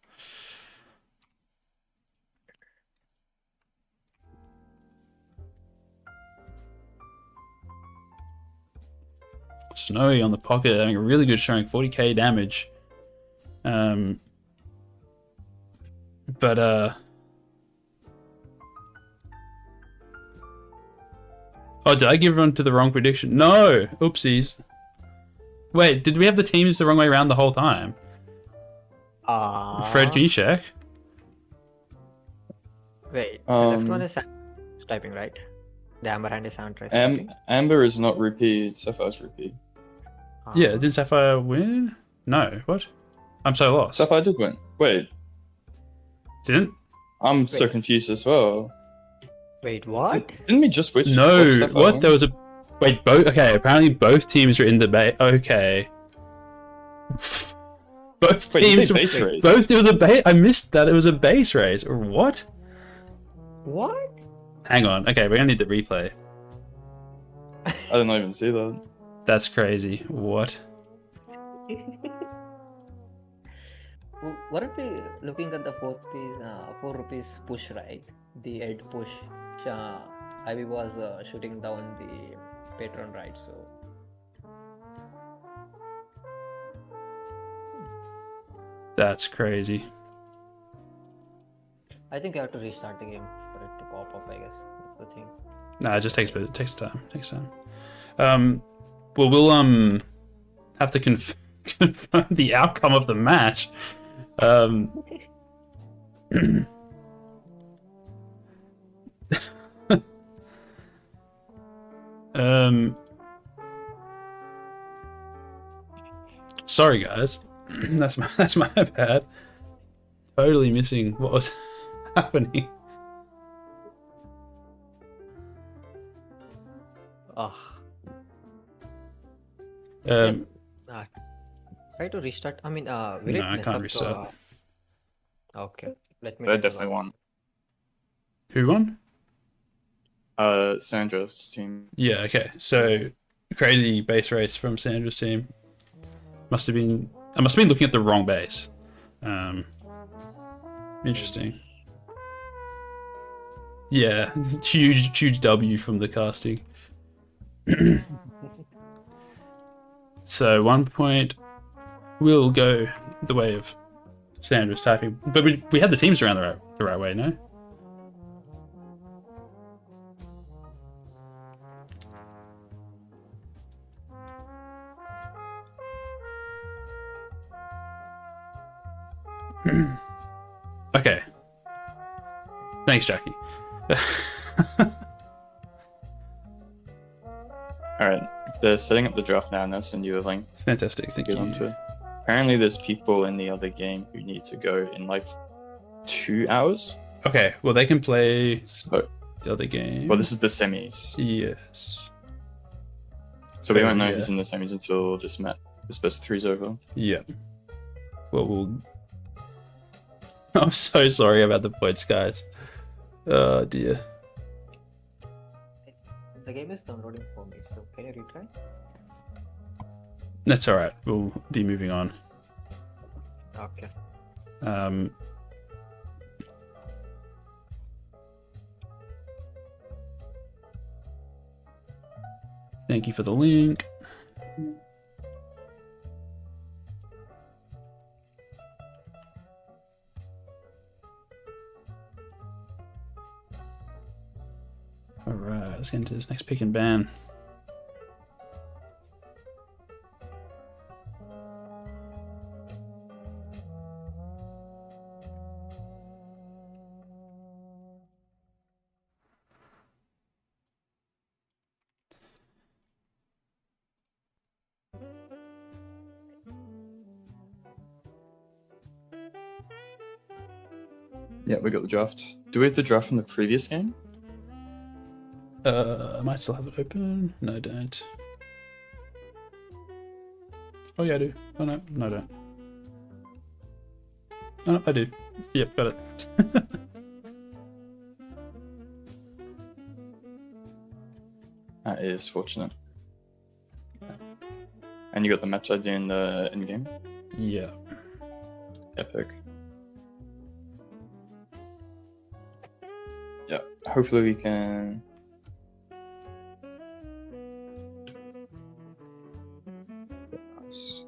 Snowy on the Pocket having a really good showing, 40k damage. Oh, did I give everyone to the wrong prediction? No! Oopsies. Wait, did we have the teams the wrong way around the whole time? Fred, can you check? Wait, the left one is typing, right? The Amber hand is sound typing. Amber is not repeat. Sapphire's repeat. Yeah, did Sapphire win? No, what? I'm so lost. Sapphire did win. Wait, Didn't? I'm so confused as well. Wait, what? Didn't we just switch? No, Sapphire what? won? There was a... Wait, both... Okay, apparently both teams are in debate. Okay. Both Wait, did teams... they base raise? Both... It was a base... I missed that. It was a base raise. Or what? What? Hang on. Okay, we're gonna need the replay. I didn't even see that. That's crazy. What? Weren't we looking at the 4 rupees push, right? The 8 push. Ivy was shooting down the patron, right? So That's crazy. I think you have to restart the game for it to pop up, I guess. That's the thing. Nah, it just takes time. Takes time. Well, we'll have to confirm the outcome of the match. Sorry guys, that's my bad. Totally missing what was happening. Try to restart. I mean, will No, it I mess can't up, restart. Okay, let me. They try to definitely log- won. Who won? Sandra's team. Yeah, okay. So crazy base race from Sandra's team. I must have been looking at the wrong base. Interesting. Yeah, huge W from the casting. So 1 point will go the way of Sandra's typing, but we had the teams around the right way, no? Okay. Thanks, Jackie. All right. They're setting up the draft now, and they'll send you a link. Fantastic, thank Get onto you. it. Apparently, there's people in the other game who need to go in like 2 hours. Okay, well they can play So, the other game. well, this is the semis. Yes. So we Oh, won't know yeah. who's in the semis until this best of three's over. Yeah. Well, we'll. I'm so sorry about the points, guys. Oh dear. The game is downloading for me, so can you retry? That's all right. We'll be moving on. Okay. Thank you for the link. All right, let's get into this next pick and ban. Yeah, we got the draft. Do we have the draft from the previous game? I might still have it open. No, I don't. Oh yeah, I do. Oh no, no, I don't. Oh, no, I do. Yep, got it. That is fortunate. And you got the match ID in the in-game? Yeah. Epic. Yeah, hopefully we can... Nice.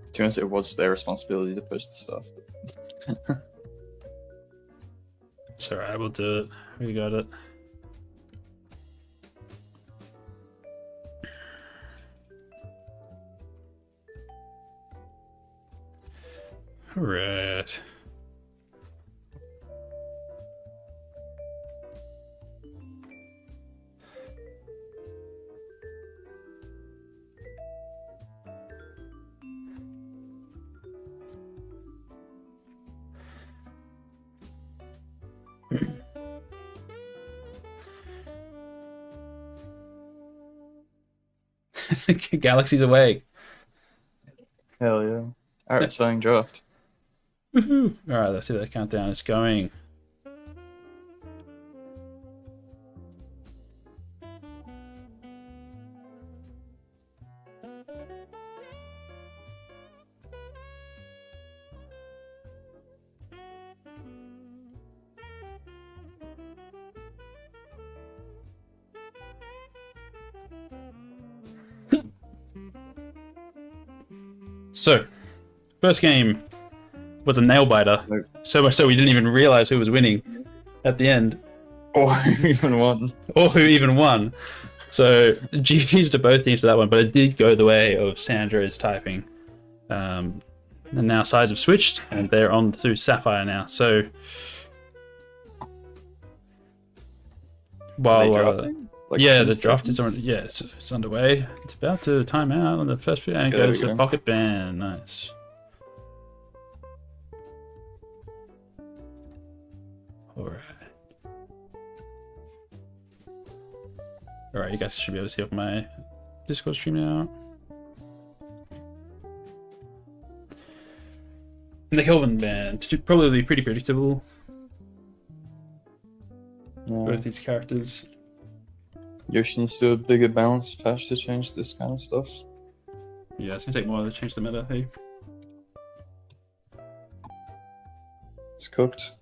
To be honest, it was their responsibility to post the stuff. It's alright, we'll do it. We got it. Alright. Galaxy's awake. Hell yeah. Alright, starting draft. Woohoo! Alright, let's see where the countdown is going. So, first game was a nail biter. Nope. So much so we didn't even realize who was winning at the end, Or even one. or who even won. So GG's to both teams for that one, but it did go the way of Sandra's typing. And now sides have switched, and they're on to Sapphire now. So Are they while drafting? Like yeah, 10 the draft is seconds? on. Yeah, it's underway. It's about to time out on the first bit, and it Okay, there goes we to go. pocket ban. Nice. All right. All right, you guys should be able to see off my Discord stream now. And the Kelvin ban, probably pretty predictable. Yeah. Both these characters. Yoshi needs to do a bigger balance patch to change this kind of stuff. Yeah, it's gonna take more to change the meta. Hey. It's cooked.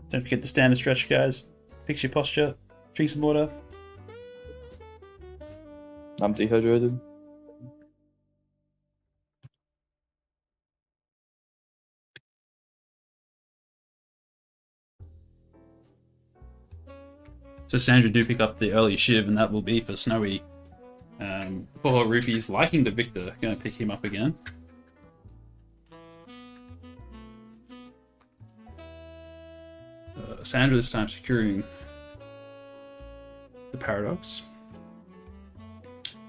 Don't forget the standard stretch, guys. Fix your posture. Drink some water. I'm dehydrated. So Sandra do pick up the early Shiv, and that will be for Snowy. 4 rupees, liking the Victor. Going to pick him up again. Sandra this time securing the Paradox.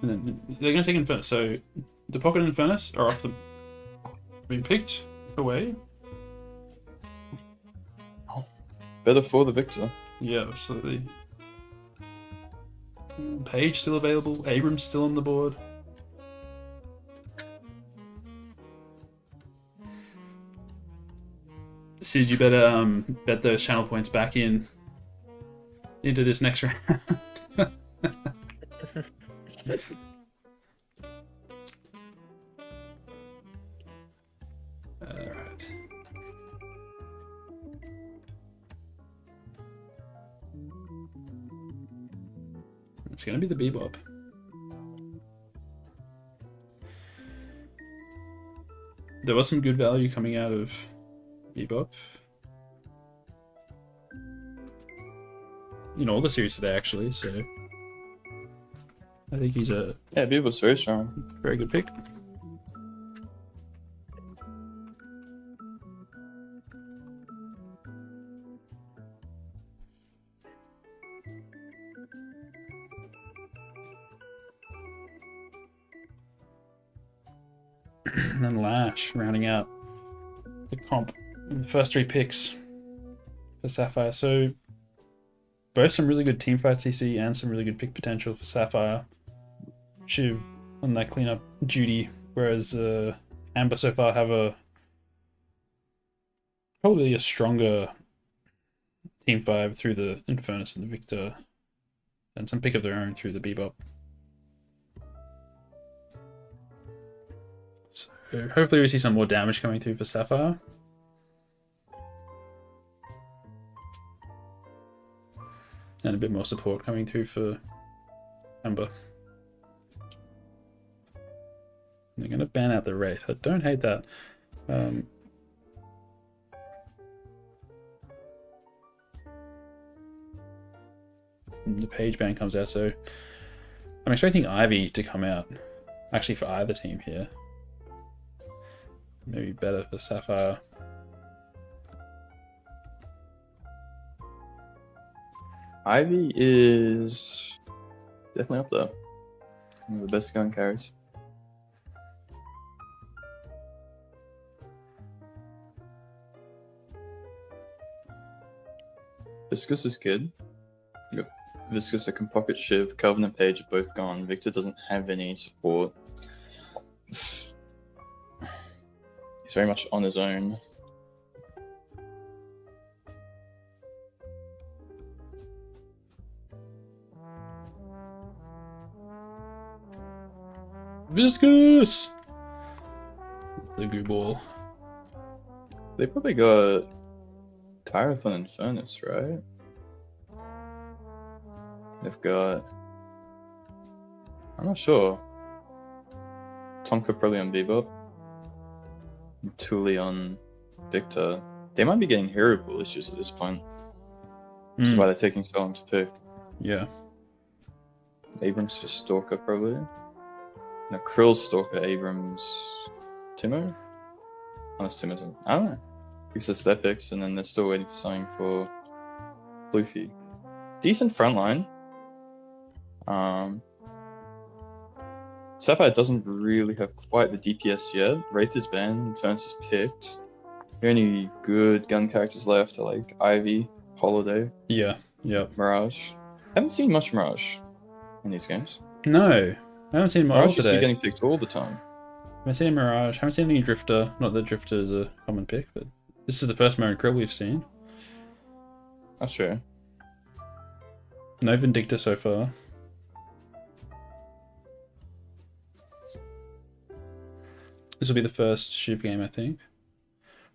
And then they're going to take Infernus. So the Pocket and Infernus are off the... being picked away. Better for the Victor. Yeah, absolutely. Page still available. Abrams still on the board. Sid, you better bet those channel points back into this next round. Alright. It's gonna be the Bebop. There was some good value coming out of Bebop. In all the series today, actually, so I think he's a Bebop's very strong. very good pick. And then Lash rounding out the comp. The first 3 picks for Sapphire. So both some really good teamfight CC and some really good pick potential for Sapphire. Shiv on that cleanup duty, whereas Amber so far have probably a stronger team 5 through the Infernus and the Victor, and some pick of their own through the Bebop. So hopefully we see some more damage coming through for Sapphire. And a bit more support coming through for Amber. They're going to ban out the Wraith. I don't hate that. The Page ban comes out, so I'm expecting Ivy to come out. Actually, for either team here. Maybe better for Sapphire. Ivy is definitely up there. One of the best gun carries. Viscous is good. You got Viscous that can pocket Shiv, Calvin and Page are both gone. Victor doesn't have any support. He's very much on his own. Viscous! The goo ball. They probably got Tyrathon and Furnace, right? They've got... I'm not sure. Tonka probably on Bebop. And Thule on Victor. They might be getting hero pool issues at this point. Which is why they're taking so long to pick. Yeah. Abrams for Stalker, probably. No, Krill, Stalker, Abrams, Timo? Oh, it's Timo's. I don't know. Because it's their picks, and then they're still waiting for something for Floofy. Decent front line. Sapphire doesn't really have quite the DPS yet. Wraith is banned, Furnace is picked. The only good gun characters left are like Ivy, Holiday, Yeah. Mirage. Haven't seen much Mirage in these games. No. I haven't seen Mirage Mirage used to be today. getting picked all the time. Haven't seen Mirage. Haven't seen any Drifter. Not that Drifter is a common pick, but this is the first Mary Krill we've seen. That's true. No Vindicta so far. This will be the first Shiv game, I think.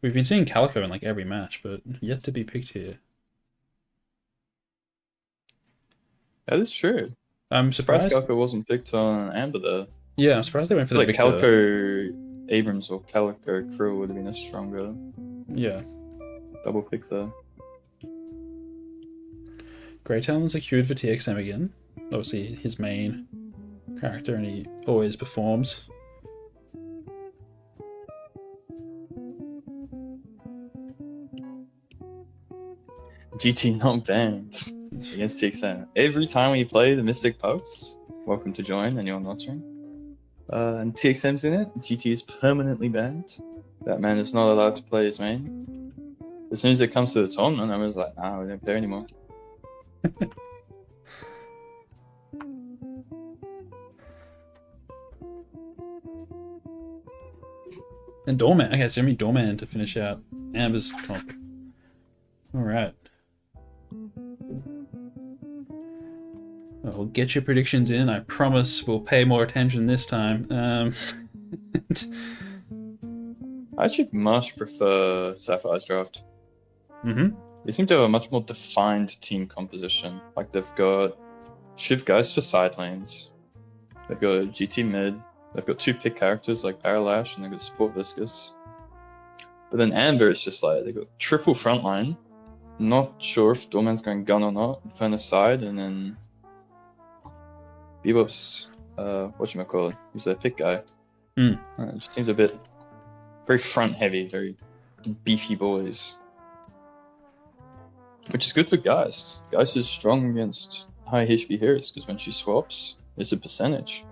We've been seeing Calico in like every match, but yet to be picked here. That is true. I'm surprised. Calico wasn't picked on Amber though. Yeah, I'm surprised they went for the Like Victor. Calico Abrams or Calico Krill would have been a stronger Yeah. double pick there. Grey Talon secured for TXM again. Obviously his main character, and he always performs. GT not banned against TXM. Every time we play the Mystic Pubs, welcome to join anyone watching. And TXM's in it, GT is permanently banned. That man is not allowed to play his main. As soon as it comes to the tournament, I was like, nah, we don't care anymore. And Doorman. Okay, so we Doorman to finish out Amber's comp. Alright. Well, get your predictions in. I promise we'll pay more attention this time. I actually much prefer Sapphire's draft. Mm-hmm. They seem to have a much more defined team composition. Like they've got Shiv guys for side lanes. They've got GT mid. They've got 2 pick characters like Parallash, and they've got support Viscous. But then Amber is just like, they've got triple frontline. Not sure if Doorman's going gun or not. Infernus side, and then Bebop's, whatchamacallit, he's their pick guy. Mm. It just seems a bit very front heavy, very beefy boys. Which is good for Geist. Geist is strong against high HP heroes, because when she swaps, it's a percentage.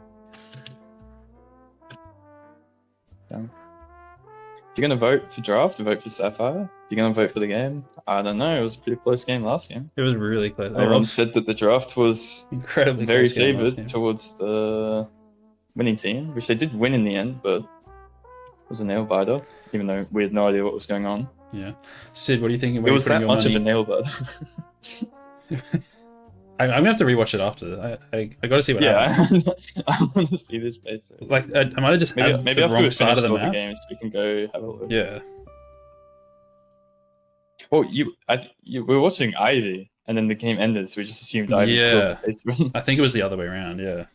Damn. If you're going to vote for draft, vote for Sapphire. If you're going to vote for the game, I don't know. It was a pretty close game last game. It was really close. Everyone said that the draft was incredibly very close game last game. favoured towards the winning team, which they did win in the end, but it was a nail biter, even though we had no idea what was going on. Yeah. Sid, what are you thinking? It was that much of a nail biter. I'm gonna have to rewatch it after. I got to see what happened. I want to see this base. Like I might have just had maybe the after wrong we side finish of the all the map. games, we can go have a look. Yeah. Well, we were watching Ivy, and then the game ended, so we just assumed Ivy Yeah. killed the base. I think it was the other way around. Yeah.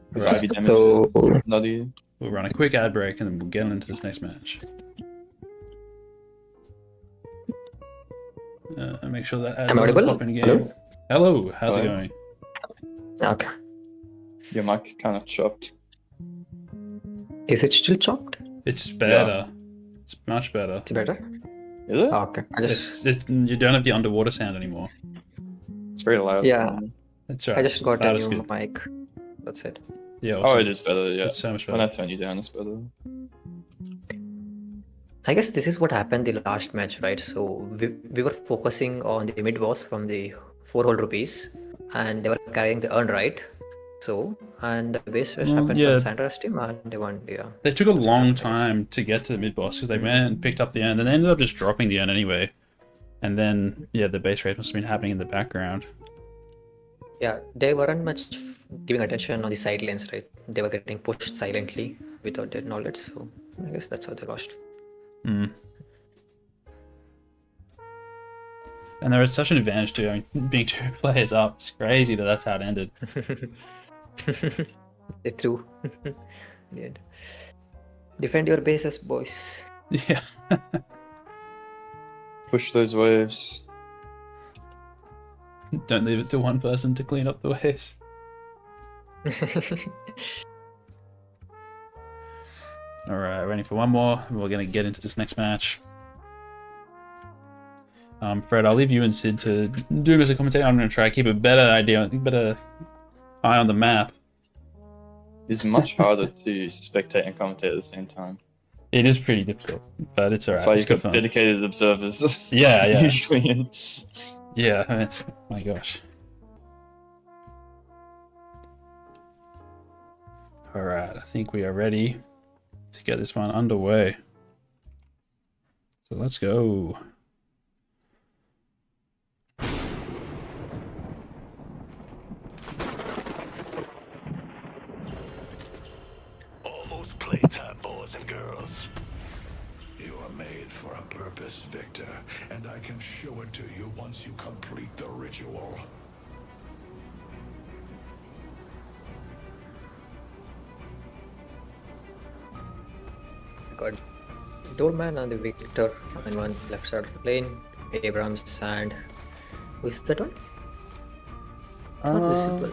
Because Right. Ivy damage nutty. We'll run a quick ad break and then we'll get into this next match. Make sure that ad Am I doesn't audible? pop in game. Hello, how's it Hello. going? Okay. Your mic kind of chopped. Is it still chopped? It's better. It's much better. It's better? Is it? Okay. I just You don't have the underwater sound anymore. It's very loud. Yeah. That's right. I just got That a is new good. mic. That's it. Yeah. Oh, Awesome. it is better, yeah. It's so much When I better. turn you down, it's better. I guess this is what happened the last match, right? So we were focusing on the mid boss from the 4 whole rupees, and they were carrying the earn, right? So, and the base rush Well, happened yeah. from Sandra's team, and they won. Yeah. They took a long what happens. time to get to the mid boss because they went and picked up the end, and they ended up just dropping the end anyway. And then, yeah, the base race must have been happening in the background. Yeah, they weren't much giving attention on the side lanes, right? They were getting pushed silently without their knowledge. So I guess that's how they lost. Mm. And there was such an advantage to being 2 players up. It's crazy that that's how it ended. They threw. Yeah. Defend your bases, boys. Yeah. Push those waves. Don't leave it to one person to clean up the waves. Alright, ready for one more. We're going to get into this next match. Fred, I'll leave you and Sid to do as a commentator. I'm going to try to keep a better eye on the map. It's much harder to spectate and commentate at the same time. It is pretty difficult, but it's alright. That's why It's you've good got fun. dedicated observers. Yeah, yeah. Usually in... Yeah, it's, my gosh. Alright, I think we are ready to get this one underway. So let's go. Almost playtime, boys and girls. You are made for a purpose, Victor, and I can show it to you once you complete the ritual. Got Doorman and the Victor on one left side of the lane. Abrams and who is that one? It's not visible.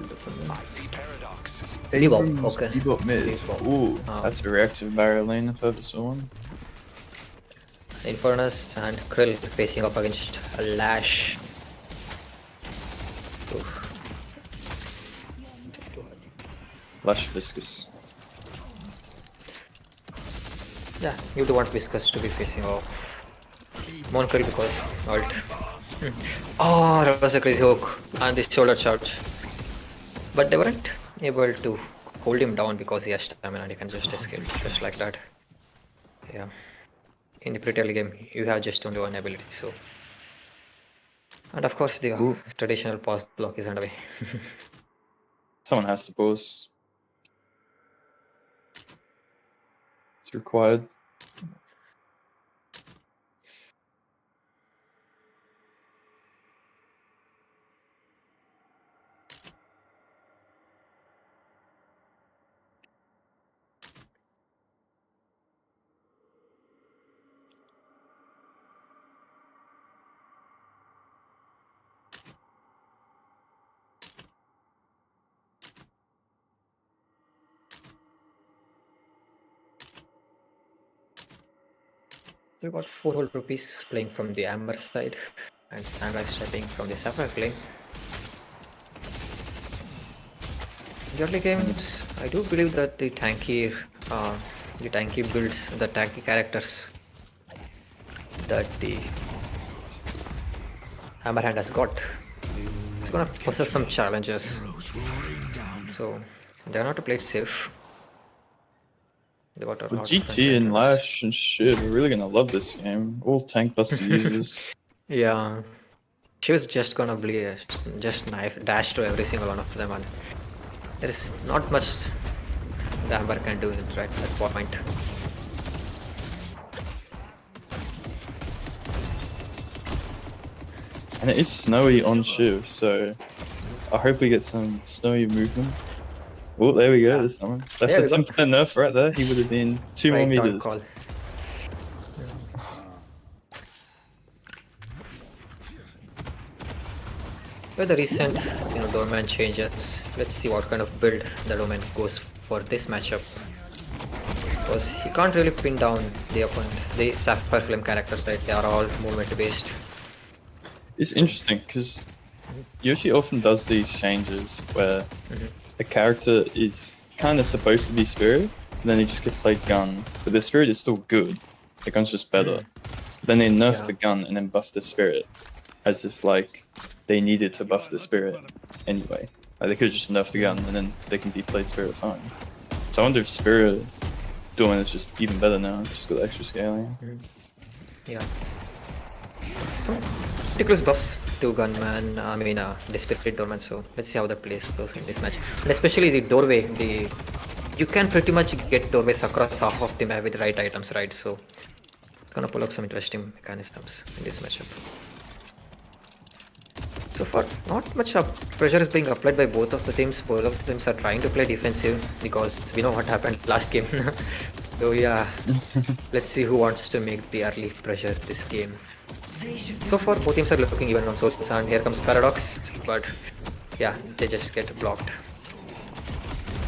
Bebop, okay. Bebop mid. Bebop. Ooh, Ah. that's a reactive barrier lane if I ever saw one. Eternus and Krill facing up against a Lash. Oof. Lush Viscous. Yeah, you do want Viscous to be facing off Monocle because ult. Oh, that was a crazy hook and the shoulder charge. But they weren't able to hold him down because he has stamina and he can just escape just like that. Yeah. In the pretty early game, you have just only one ability, so. And of course, the traditional pause block is underway. Someone has to pause. It's required. We got 4 whole rupees playing from the Amber side and Sunrise playing from the Sapphire lane. In the early games, I do believe that the tanky builds, the tanky characters that the Hammer Hand has got, it's gonna pose us some challenges. So they're not to play it safe. They got a With lot of GT and contenders. Lash and shit, we're really gonna love this game. All tank buster users. Yeah, she was just gonna be just knife dash to every single one of them, and there is not much the Amber can do right at that point. And it is snowy on Shiv, so I hope we get some snowy movement. Oh, there we go, Yeah. this summer. That's There the we 10% nerf right there. He would have been 2 more Right, don't meters. call. With the recent domain changes, let's see what kind of build the domain goes for this matchup. Because he can't really pin down the opponent. The Sapphire Flame characters, right? They are all movement based. It's interesting because Yoshi often does these changes where the character is kind of supposed to be Spirit, and then they just get played Gun, but the Spirit is still good. The Gun's just better. Then they nerf Yeah. the Gun and then buff the Spirit, as if like they needed to buff the Spirit anyway. Like they could just nerf the Gun and then they can be played Spirit fine. So I wonder if Spirit doing is just even better now, just got extra scaling. Yeah. So, ridiculous buffs to Gunman, the Spirit Dormant, so let's see how that plays goes in this match. And especially the doorway, you can pretty much get doorways across half of the map with the right items, right? So it's gonna pull up some interesting mechanisms in this matchup. So far, not much pressure is being applied by both of the teams. Both of the teams are trying to play defensive because we know what happened last game. So yeah, let's see who wants to make the early pressure this game. So far, both teams are looking even on Souls, and here comes Paradox, but yeah, they just get blocked.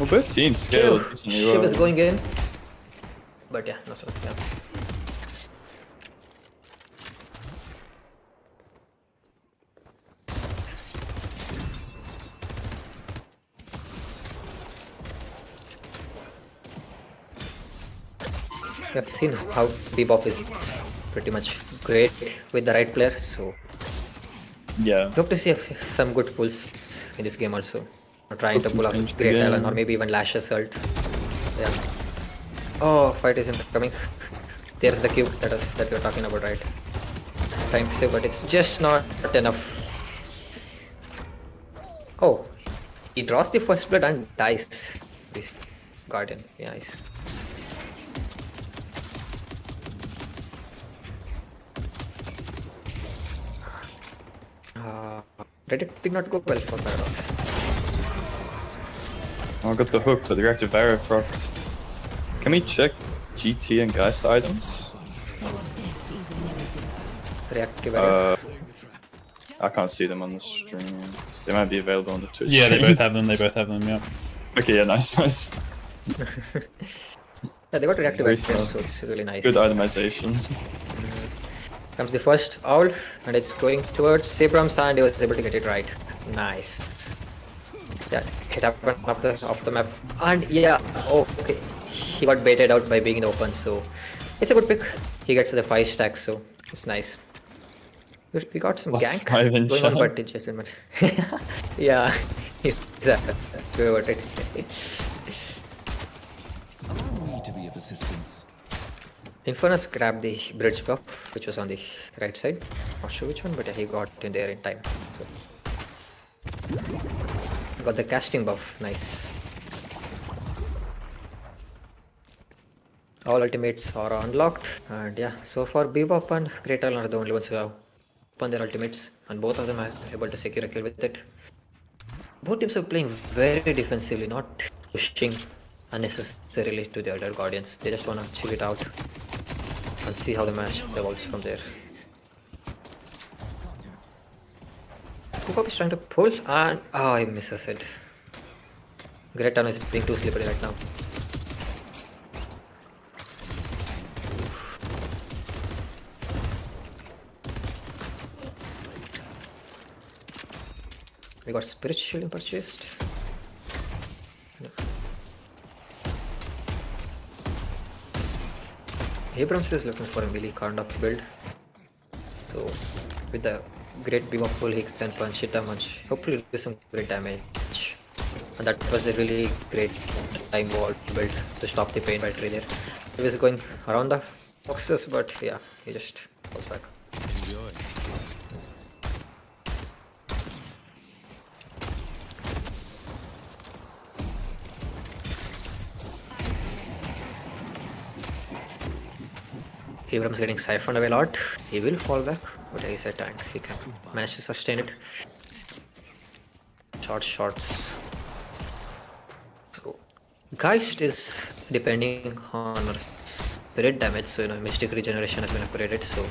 Well, both teams scaled. She was going in, but yeah, no, so yeah. We have seen how Bebop is pretty much great with the right player, so Yeah. hope to see some good pulls in this game also. Trying to pull up Change the Great game. Talon or maybe even Lash Assault. Yeah. Oh, fight isn't coming. There's the cube that you're talking about, right? Trying to save, but it's just not enough. Oh, he draws the first blood and dies. The Guardian, yeah, nice. Reddit did not go well for Paradox. I got the hook, but the reactive barrier procs. Can we check GT and Geist items? Reactive I can't see them on the stream. They might be available on the Twitch. Yeah, they stream. both have them. They both have them. Yeah. Okay, yeah, nice. Yeah, they got reactive Very access, smart. so it's really nice. Good itemization. Comes the first owl, and it's going towards Sabrams, and he was able to get it right. Nice. Yeah, it happened off the map. And yeah, oh, okay. He got baited out by being in the open, so it's a good pick. He gets the 5 stacks, so it's nice. We got some Plus gank 5 in going on, chat. but it just didn't matter. Yeah, exactly. Good about it. Allow me to be of assistance. Infernus grabbed the bridge buff, which was on the right side. Not sure which one, but he got in there in time. So got the casting buff, nice. All ultimates are unlocked, and yeah, so far Bebop and Great Talon are the only ones who have opened their ultimates, and both of them are able to secure a kill with it. Both teams are playing very defensively, not pushing unnecessarily to the other guardians. They just wanna chill it out and see how the match evolves from there. Bebop is trying to pull, and oh, he misses it. Great Talon is being too slippery right now. We got Spirit Shielding purchased. No. Abrams is looking for a melee kind of build. So with the great beam of pull, he can punch it a bunch. Hopefully do some great damage. And that was a really great time wall build to stop the pain battery there. He was going around the boxes, but yeah, he just falls back. Enjoy. Abrams getting siphoned away a lot. He will fall back, but he's a tank. He can manage to sustain it. Shots. So, Geist is depending on our spirit damage, so Mystic Regeneration has been upgraded. So,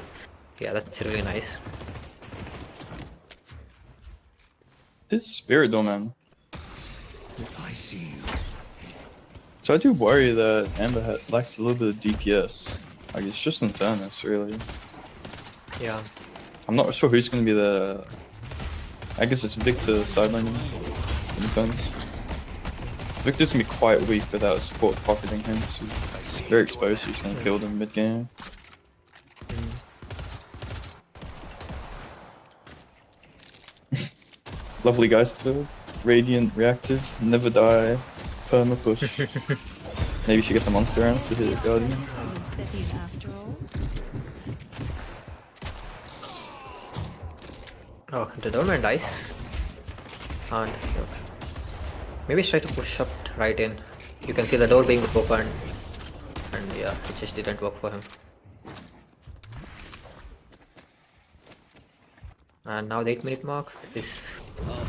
yeah, that's really nice. His spirit though, man. I see you. So I do worry that Amber lacks a little bit of DPS. Like, it's just Eternus, really. Yeah. I'm not sure who's going to be the... I guess it's Victor sidelining in defense. Victor's going to be quite weak without support pocketing him, so he's very exposed, he's going to kill them mid-game. Lovely guys to Radiant, Reactive, Never Die, Perma Push. Maybe she gets some monster rounds to hit Guardian. Oh, the Doorman dies. And maybe try to push up right in. You can see the door being opened. And yeah, it just didn't work for him. And now the 8-minute mark. This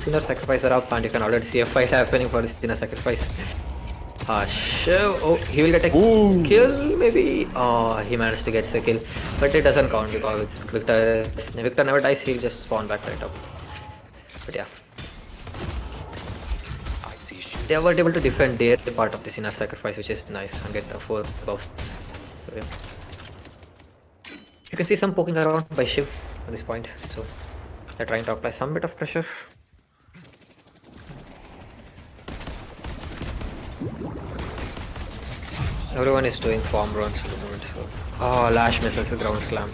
Sinner Sacrifice are up, and you can already see a fight happening for the Sinner Sacrifice. Sure. Oh, he will get a kill, maybe. Oh, he managed to get the kill, but it doesn't count because Victor never dies. He'll just spawn back right up. But yeah, they were able to defend their part of the Sinner Sacrifice, which is nice, and get 4 buffs. So yeah, you can see some poking around by Shiv at this point. So they're trying to apply some bit of pressure. Everyone is doing farm runs at the moment, so... Oh, Lash misses the ground slam.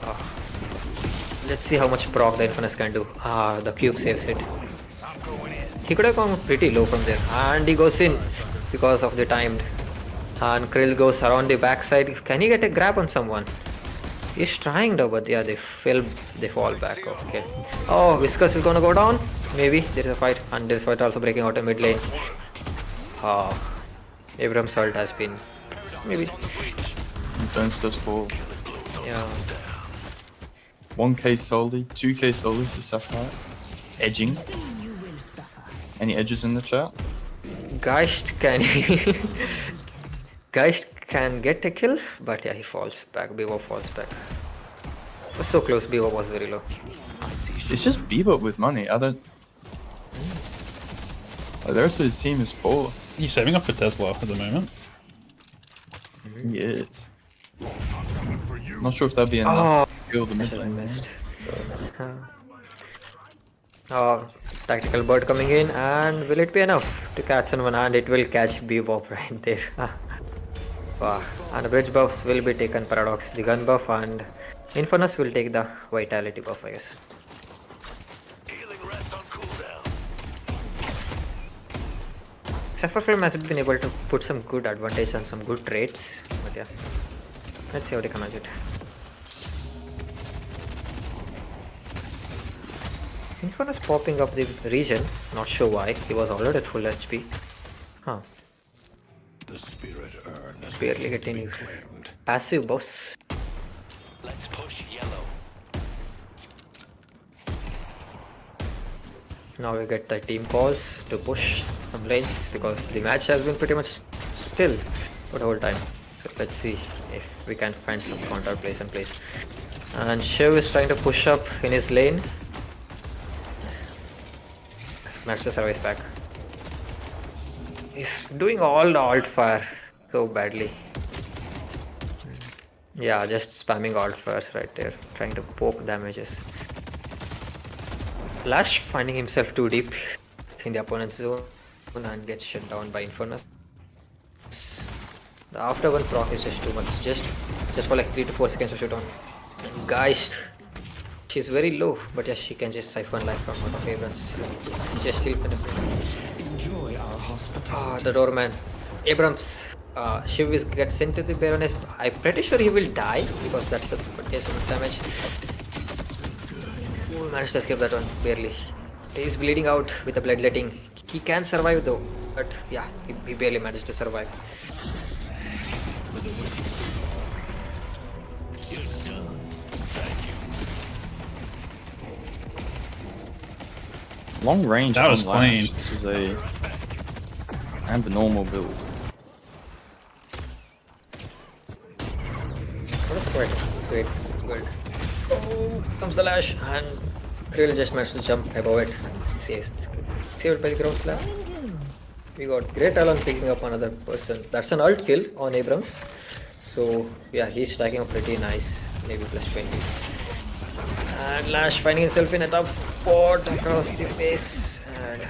Oh. Let's see how much proc the Infernus can do. The cube saves it. He could have gone pretty low from there. And he goes in because of the timed. And Krill goes around the backside. Can he get a grab on someone? He's trying though, but yeah, they fall back. Okay. Oh, Viscous is gonna go down. Maybe. There is a fight. And there is fight also breaking out in mid lane. Abrams' ult has been maybe. Defense does fall. Yeah. 1k solely, 2k solely for Sapphire. Edging. Any edges in the chat? Geist can Geist can get a kill, but yeah, he falls back. Bebop falls back. was so close. Bebop was very low. It's just Bebop with money. I don't. Like, the rest of his team is poor. He's saving up for Tesla at the moment. He is. Not sure if that'd be enough to kill the mid I lane. missed. Tactical bird coming in, and will it be enough to catch someone? And it will catch Bebop right there. Wow. And the bridge buffs will be taken. Paradox, the gun buff, and Infernus will take the vitality buff, I guess. Healing rest on cooldown. Sapphire has been able to put some good advantage and some good traits, but yeah, let's see how they can manage it. Infernus popping up the region, not sure why, he was already at full HP. Huh, The spirit urn has barely been getting claimed. passive buffs. Let's push yellow. Now we get the team calls to push some lanes because the match has been pretty much still for the whole time. So let's see if we can find some counter plays and plays. And Shiv is trying to push up in his lane. Master Service back. He's doing all the alt fire so badly. Yeah, just spamming alt fires right there, trying to poke damages. Lash finding himself too deep in the opponent's zone and gets shut down by Infernus. The after one proc is just too much, just for like 3 to 4 seconds to shoot on. And guys, she's very low, but yes, she can just siphon life from out of Abrams. Just still Enjoy our hospitality. the doorman. Abrams, Shiv gets sent to the Baroness. I'm pretty sure he will die because that's the case of damage. Oh, managed to escape that one, barely. He's bleeding out with the bloodletting. He can survive though, but yeah, he barely managed to survive. Long range. That was on Lash. clean. This is a abnormal build. That was quite great build. Oh, comes the Lash, and Krill just managed to jump above it. Saved by the ground slap. We got Great Talon picking up another person. That's an alt kill on Abrams. So yeah, he's stacking up pretty nice. Maybe plus 20. And Lash finding himself in a tough spot across the face. And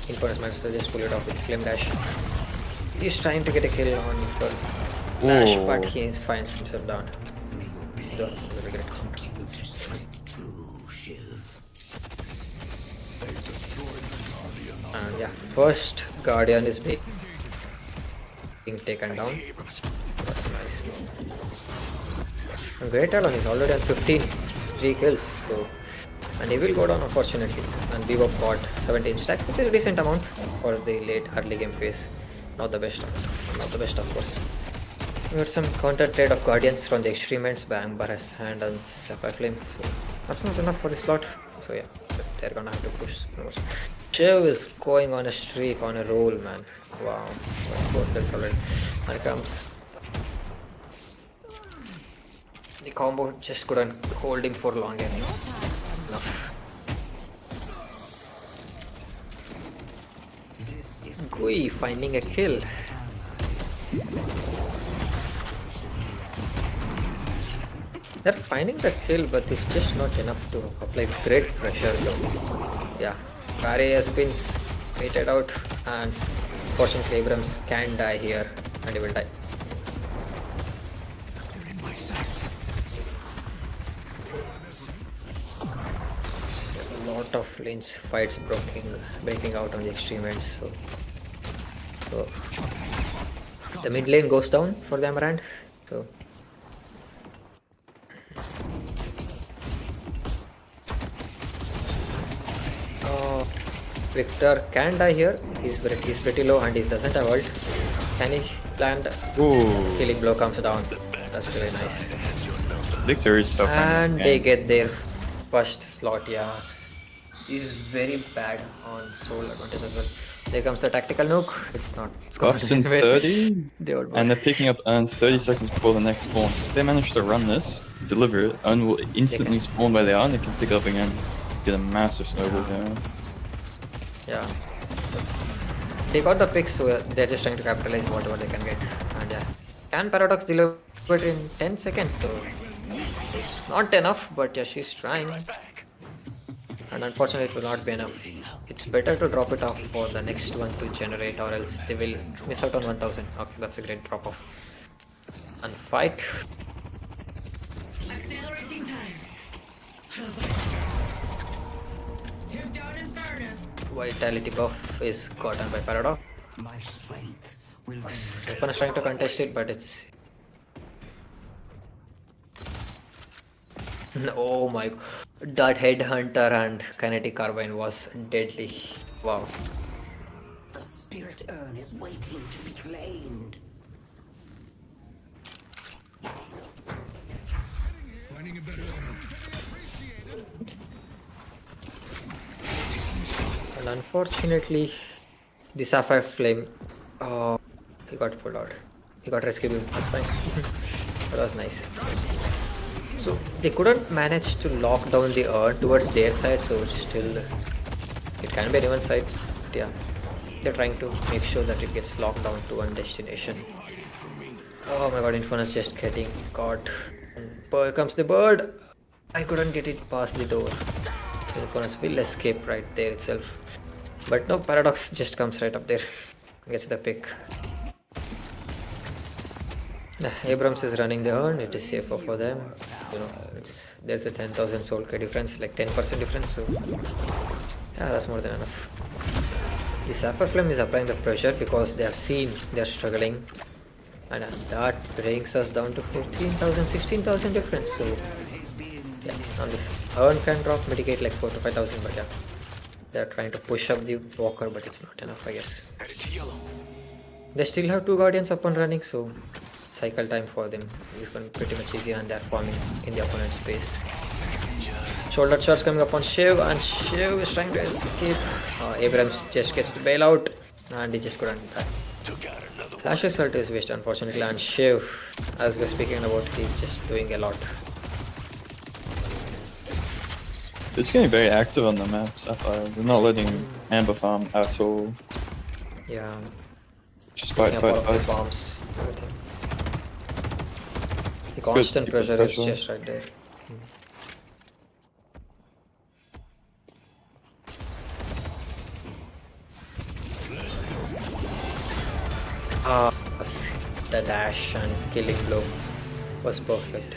Infernus managed to just pull it off with Flame Dash. He's trying to get a kill on Lash, Oh. but he finds himself down. Very great. And yeah, first Guardian is being taken down. That's nice. And Great Talon is already on 3 kills, so and he will go down unfortunately. And Bebop got 17 stack, which is a decent amount for the early game phase. Not the best of course. We got some counter trade of Guardians from the extreme ends by Amber's hand and Sapphire Flame, so that's not enough for the slot. So yeah, they're gonna have to push. Shiv is going on a streak, on a roll, man. Wow, 4 kills already. And comes the combo, just couldn't hold him for long enough. Gui finding a kill. They're finding the kill, but it's just not enough to apply great pressure though. Yeah, Barry has been waited out, and fortunately Abrams can die here, and he will die. A lot of lanes fights breaking out on the extreme ends, so the mid lane goes down for the Amarant. So Victor can die here. He's pretty low and he doesn't have ult. Can he land? Ooh. Killing blow comes down. That's very nice. Victor is so fun. And they get their first slot, yeah. is very bad on soul advantage as well. There comes the tactical nuke. It's not. It's Buffs in gone. 30, They would and they're picking up Urn 30 seconds before the next spawn. So if they manage to run this, deliver it, Urn will instantly spawn where they are, and they can pick up again. Get a massive snowball down. Yeah. They got the picks, so they're just trying to capitalize whatever they can get. And yeah, can Paradox deliver it in 10 seconds though? It's not enough, but yeah, she's trying. And unfortunately, it will not be enough. It's better to drop it off for the next one to generate, or else they will miss out on 1000. Okay, that's a great drop off. And fight. Accelerating time. Took down Eternus. Vitality buff is gotten by Paradox. My strength will be Weapon is trying to contest it, but it's... Oh my... That Headhunter and Kinetic Carbine was deadly. Wow. the spirit urn is waiting to be claimed. And unfortunately, the Sapphire Flame... Oh, he got pulled out. He got rescued. That's fine. That was nice. So they couldn't manage to lock down the urn towards their side, so still it can be anyone's side. But yeah, they're trying to make sure that it gets locked down to one destination. Oh my god, Infernus just getting caught. And here comes the bird. I couldn't get it past the door. So Infernus will escape right there itself. But no, Paradox just comes right up there. Gets the pick. Abrams is running the urn. It is safer for them. You know, there's a 10,000 soul K difference, like 10% difference. So yeah, that's more than enough. The Sapphire Flame is applying the pressure because they have seen they're struggling, and that brings us down to 14,000, 16,000 difference. So yeah, only urn can drop, mitigate like 4 to 5,000, but yeah, they're trying to push up the walker, but it's not enough, I guess. They still have 2 guardians up and running, so cycle time for them is going to be pretty much easy, and they're farming in the opponent's space. Shoulder charge coming up on Shiv, and Shiv is trying to escape. Abrams just gets to bail out, and he just couldn't die. Flash assault is wasted, unfortunately, and Shiv, as we're speaking about, he's just doing a lot. It's getting very active on the map, Sapphire. They're not letting Amber farm at all. Yeah. Just fight, Picking fight, up all of fight. the bombs, everything. The It's good. constant Keep the pressure is pressure. just right there. The dash and killing blow was perfect.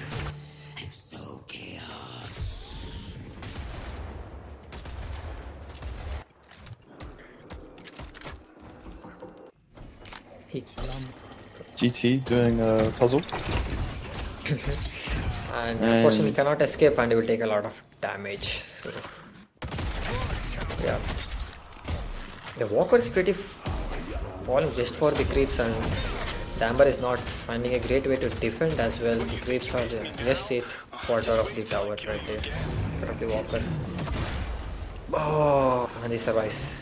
So chaos. He GT doing a puzzle. and unfortunately cannot escape, and he will take a lot of damage. So yeah, the walker is pretty falling just for the creeps, and the Amber is not finding a great way to defend as well. The creeps are just 8 quarter of the tower right there, quarter of the walker. Oh, and he survives.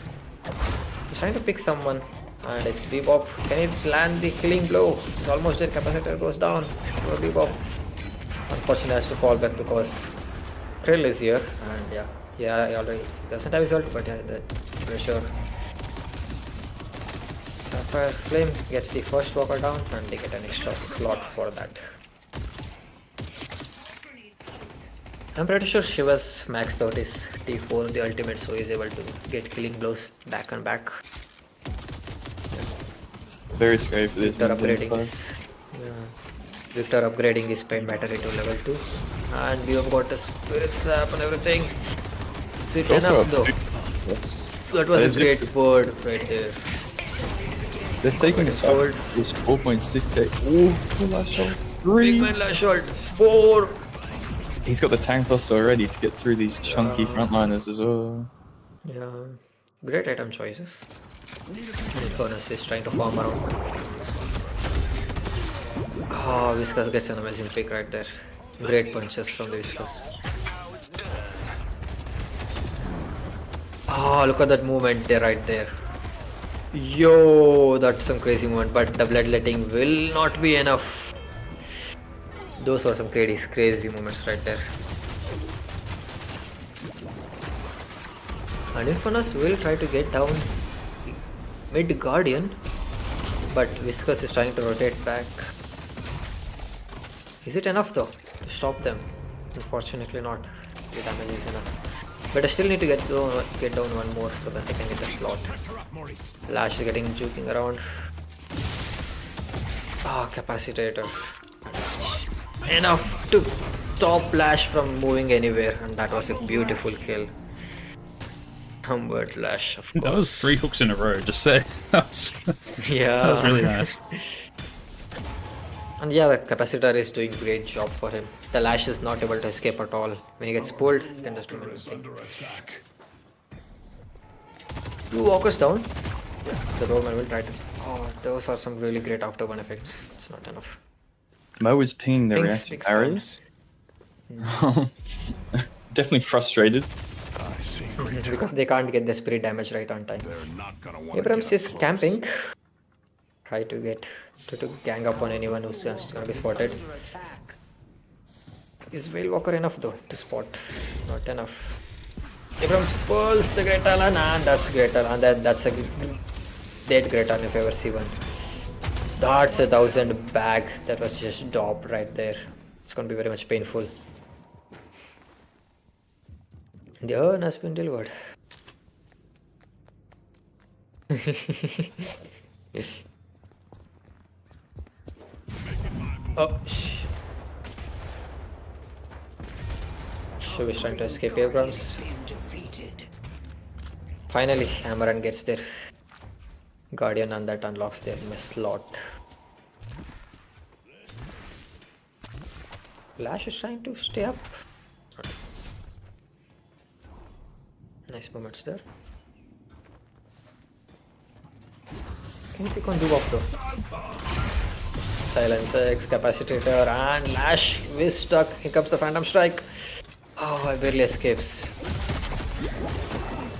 He's trying to pick someone, and it's Bebop. Can he land the killing blow? It's almost there. Capacitor goes down for Bebop. Unfortunately, has to fall back because Krill is here, and yeah, he already doesn't have his ult, but yeah, the pressure. Sapphire Flame gets the first walker down, and they get an extra slot for that. I'm pretty sure Shiva's maxed out his T4, the ultimate, so he's able to get killing blows back and back. Very scary for this. Victor upgrading his pain battery to level 2, and we have got the spirit sap and everything. Is it Also enough though? That was a great bird right there. They're taking this Forward. fight. It's 4.6k. Oh, lash out. 3. Big man lash ult. 4. He's got the tank plus already to get through these chunky frontliners as well. Yeah, great item choices. Eternus is trying to farm around. Oh, Viscous gets an amazing pick right there. Great punches from the Viscous. Oh, look at that movement there, right there. Yo, that's some crazy movement, but the bloodletting will not be enough. Those were some crazy moments right there. And Eternus will try to get down mid Guardian, but Viscous is trying to rotate back. Is it enough though to stop them? Unfortunately not. The damage is enough. But I still need to get down one more so that I can get the slot. Lash is getting juking around. Ah, Capacitator. Enough to stop Lash from moving anywhere, and that was a beautiful kill. Humbered Lash, of course. That was 3 hooks in a row, just say. That was, Yeah. that was really nice. And yeah, the Capacitor is doing a great job for him. The Lash is not able to escape at all. When he gets pulled, he can just do anything. 2 walkers down. The Roman will try to... Oh, those are some really great afterburn effects. It's not enough. Mo is pinging the Pings, reactive pings, arrows. Definitely frustrated. Because they can't get the spirit damage right on time. Abrams is camping. Try to get to gang up on anyone who's gonna be spotted. Is Whale Walker enough though to spot? Not enough. Abrams pulls the Great Talon, and that's Great Talon. That's a dead Great Talon if I ever see one. That's 1,000 bag that was just dropped right there. It's gonna be very much painful. The urn has been delivered. Oh, Shiv is trying to escape Abrams. Finally, Amaran gets their Guardian, and that unlocks their slot. Lash is trying to stay up. Nice moments there. Can you pick on Dubop though? Silence X, Capacitator, and Lash is stuck. Here comes the Phantom Strike. Oh, I barely escapes.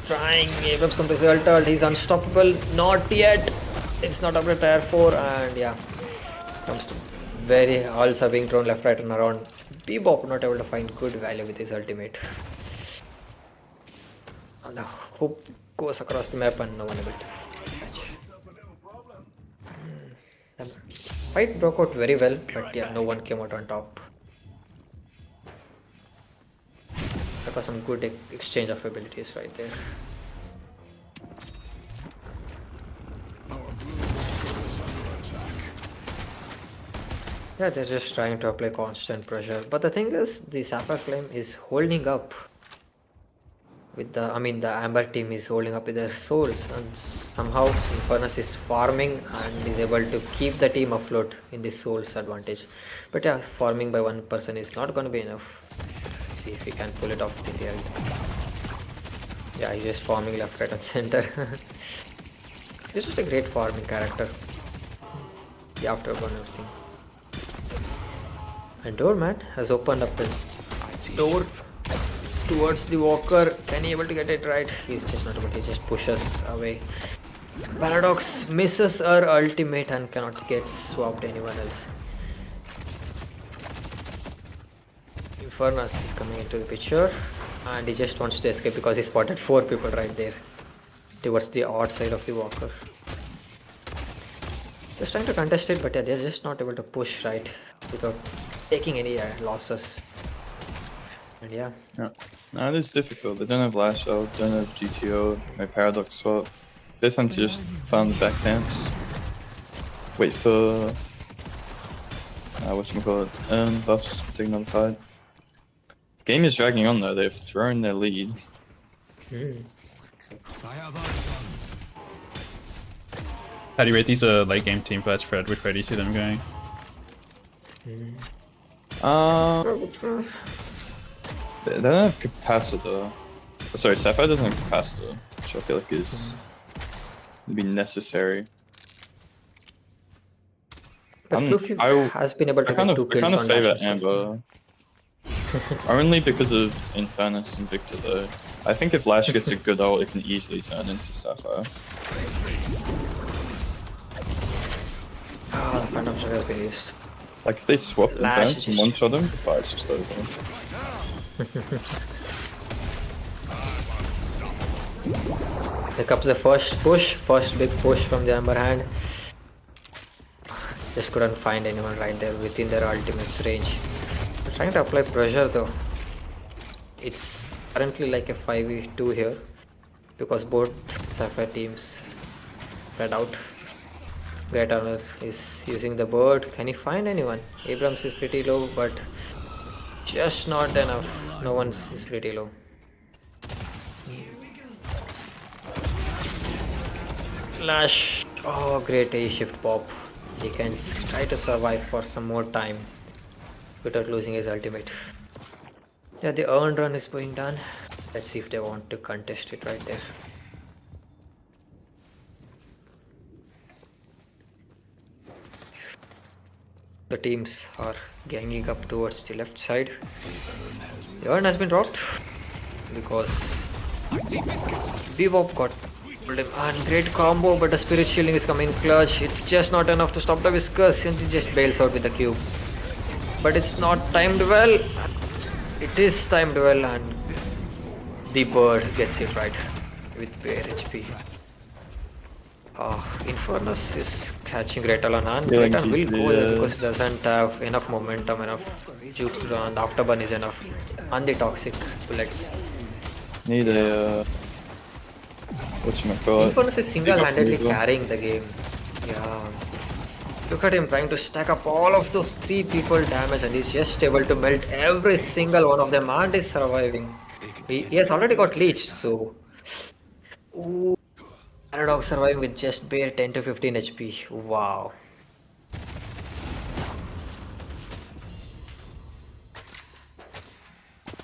Trying, Abrams comes to altered. He's unstoppable. Not yet. It's not up to tier 4, and yeah. Comes to very ults are being thrown left, right, and around. Bebop not able to find good value with his ultimate. And the hook goes across the map and no one able to catch. The fight broke out very well, but yeah, no one came out on top. That was some good exchange of abilities right there. Yeah, they're just trying to apply constant pressure. But the thing is, the Sapphire Flame is holding up with the Amber team is holding up with their souls, and somehow Eternus is farming and is able to keep the team afloat in the souls advantage. But yeah, farming by one person is not going to be enough. Let's see if he can pull it off the theory. Yeah, he's just farming left, right, and center. This was a great farming character. The afterburn everything. And Doorman has opened up the door towards the walker. Can he able to get it right? He's just not able to, he just pushes away. Paradox misses her ultimate and cannot get swapped anyone else. Eternus is coming into the picture and he just wants to escape because he spotted 4 people right there towards the odd side of the walker. Just trying to contest it, but yeah, they're just not able to push right without taking any losses. And yeah. No, it is difficult. They don't have Lash out, don't have GTO, no Paradox swap. They have to just farm the back camps. Wait for whatchamacallit, buffs, take another fight. Game is dragging on though, they've thrown their lead. How do you rate these late game team fights, Fred? Which way do you see them going? They don't have capacitor. Oh, sorry, Sapphire doesn't have capacitor, which I feel like is would be necessary. But Fluffy has been able to get 2 kills on I kind of favor Lash. Amber. Only because of Infernus and Victor though. I think if Lash gets a good ult, it can easily turn into Sapphire. Ah, the Phantom Strike has been used. Like if they swap Lash Infernus and is- one-shot him, the fight's just over. Here comes the first big push from the Amber Hand. Just couldn't find anyone right there within their ultimate's range. They're trying to apply pressure though. It's currently like a 5v2 here because both Sapphire teams spread out. Great Eternus is using the bird. Can he find anyone? Abrams is pretty low, but just not enough. No one is pretty low. Flash. Oh, great A shift pop. He can try to survive for some more time without losing his ultimate. Yeah, the earned run is being done. Let's see if they want to contest it right there. The teams are ganging up towards the left side. The urn has been dropped because Bebop got pulled him. And great combo, but the spirit shielding is coming clutch. It's just not enough to stop the Whiskers, and he just bails out with the cube. But it's not timed well. It is timed well, and the bird gets it right with bare HP. Infernus is catching Great Talon, and Yeah, Great Talon will go there yeah. because it doesn't have enough momentum, enough juke to run. The afterburn is enough, and the toxic bullets. Need a whatchamacallit? Infernus is single-handedly Debuff carrying the game. Yeah. Look at him trying to stack up all of those 3 people damage, and he's just able to melt every single one of them, and is surviving. He has already got leech, so. Ooh. Paradox surviving with just bare 10 to 15 HP. Wow.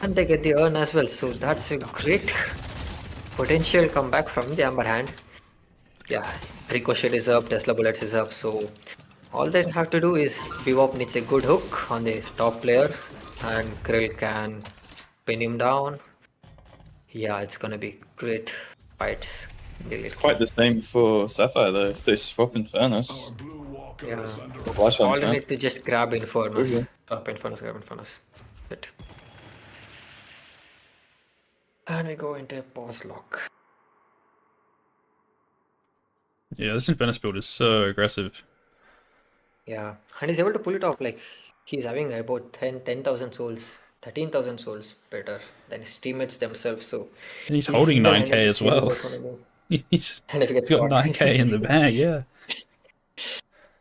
And they get the urn as well, so that's a great potential comeback from the Amber Hand. Yeah, Ricochet is up, Tesla Bullets is up, so all they have to do is Bebop needs a good hook on the top player, and Krill can pin him down. Yeah, it's gonna be great fights. It's quite the same for Sapphire though. If they swap Infernus, Yeah. Flash on All you turn. need to just grab Infernus. Okay. Grab Infernus. Good. And we go into a pause lock. Yeah, this Infernus build is so aggressive. Yeah. And he's able to pull it off. Like, he's having about 10,000 souls, 13,000 souls better than his teammates themselves. So And he's holding 9k single-handedly as well. what's gonna go. He's And if he gets got caught. 9k in the bag, yeah.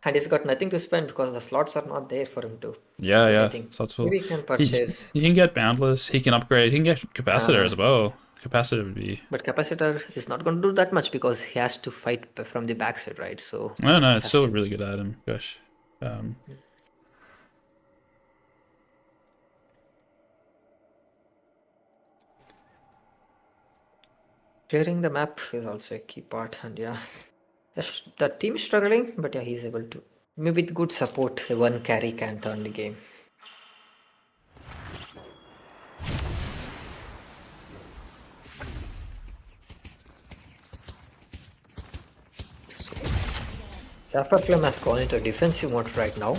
And he's got nothing to spend because the slots are not there for him to. Yeah, yeah. Anything. So it's full. Maybe he can He, purchase. he can get Boundless, he can upgrade, he can get Capacitor Uh-huh. as well. Capacitor would be... But Capacitor is not going to do that much because he has to fight from the backside, right? So I don't know, it's has still a to. really good item. Gosh. Clearing the map is also a key part, and yeah, yes, the team is struggling, but yeah, he's able to. Maybe with good support, one carry can turn the game. So, Sapphire Flame has gone into defensive mode right now,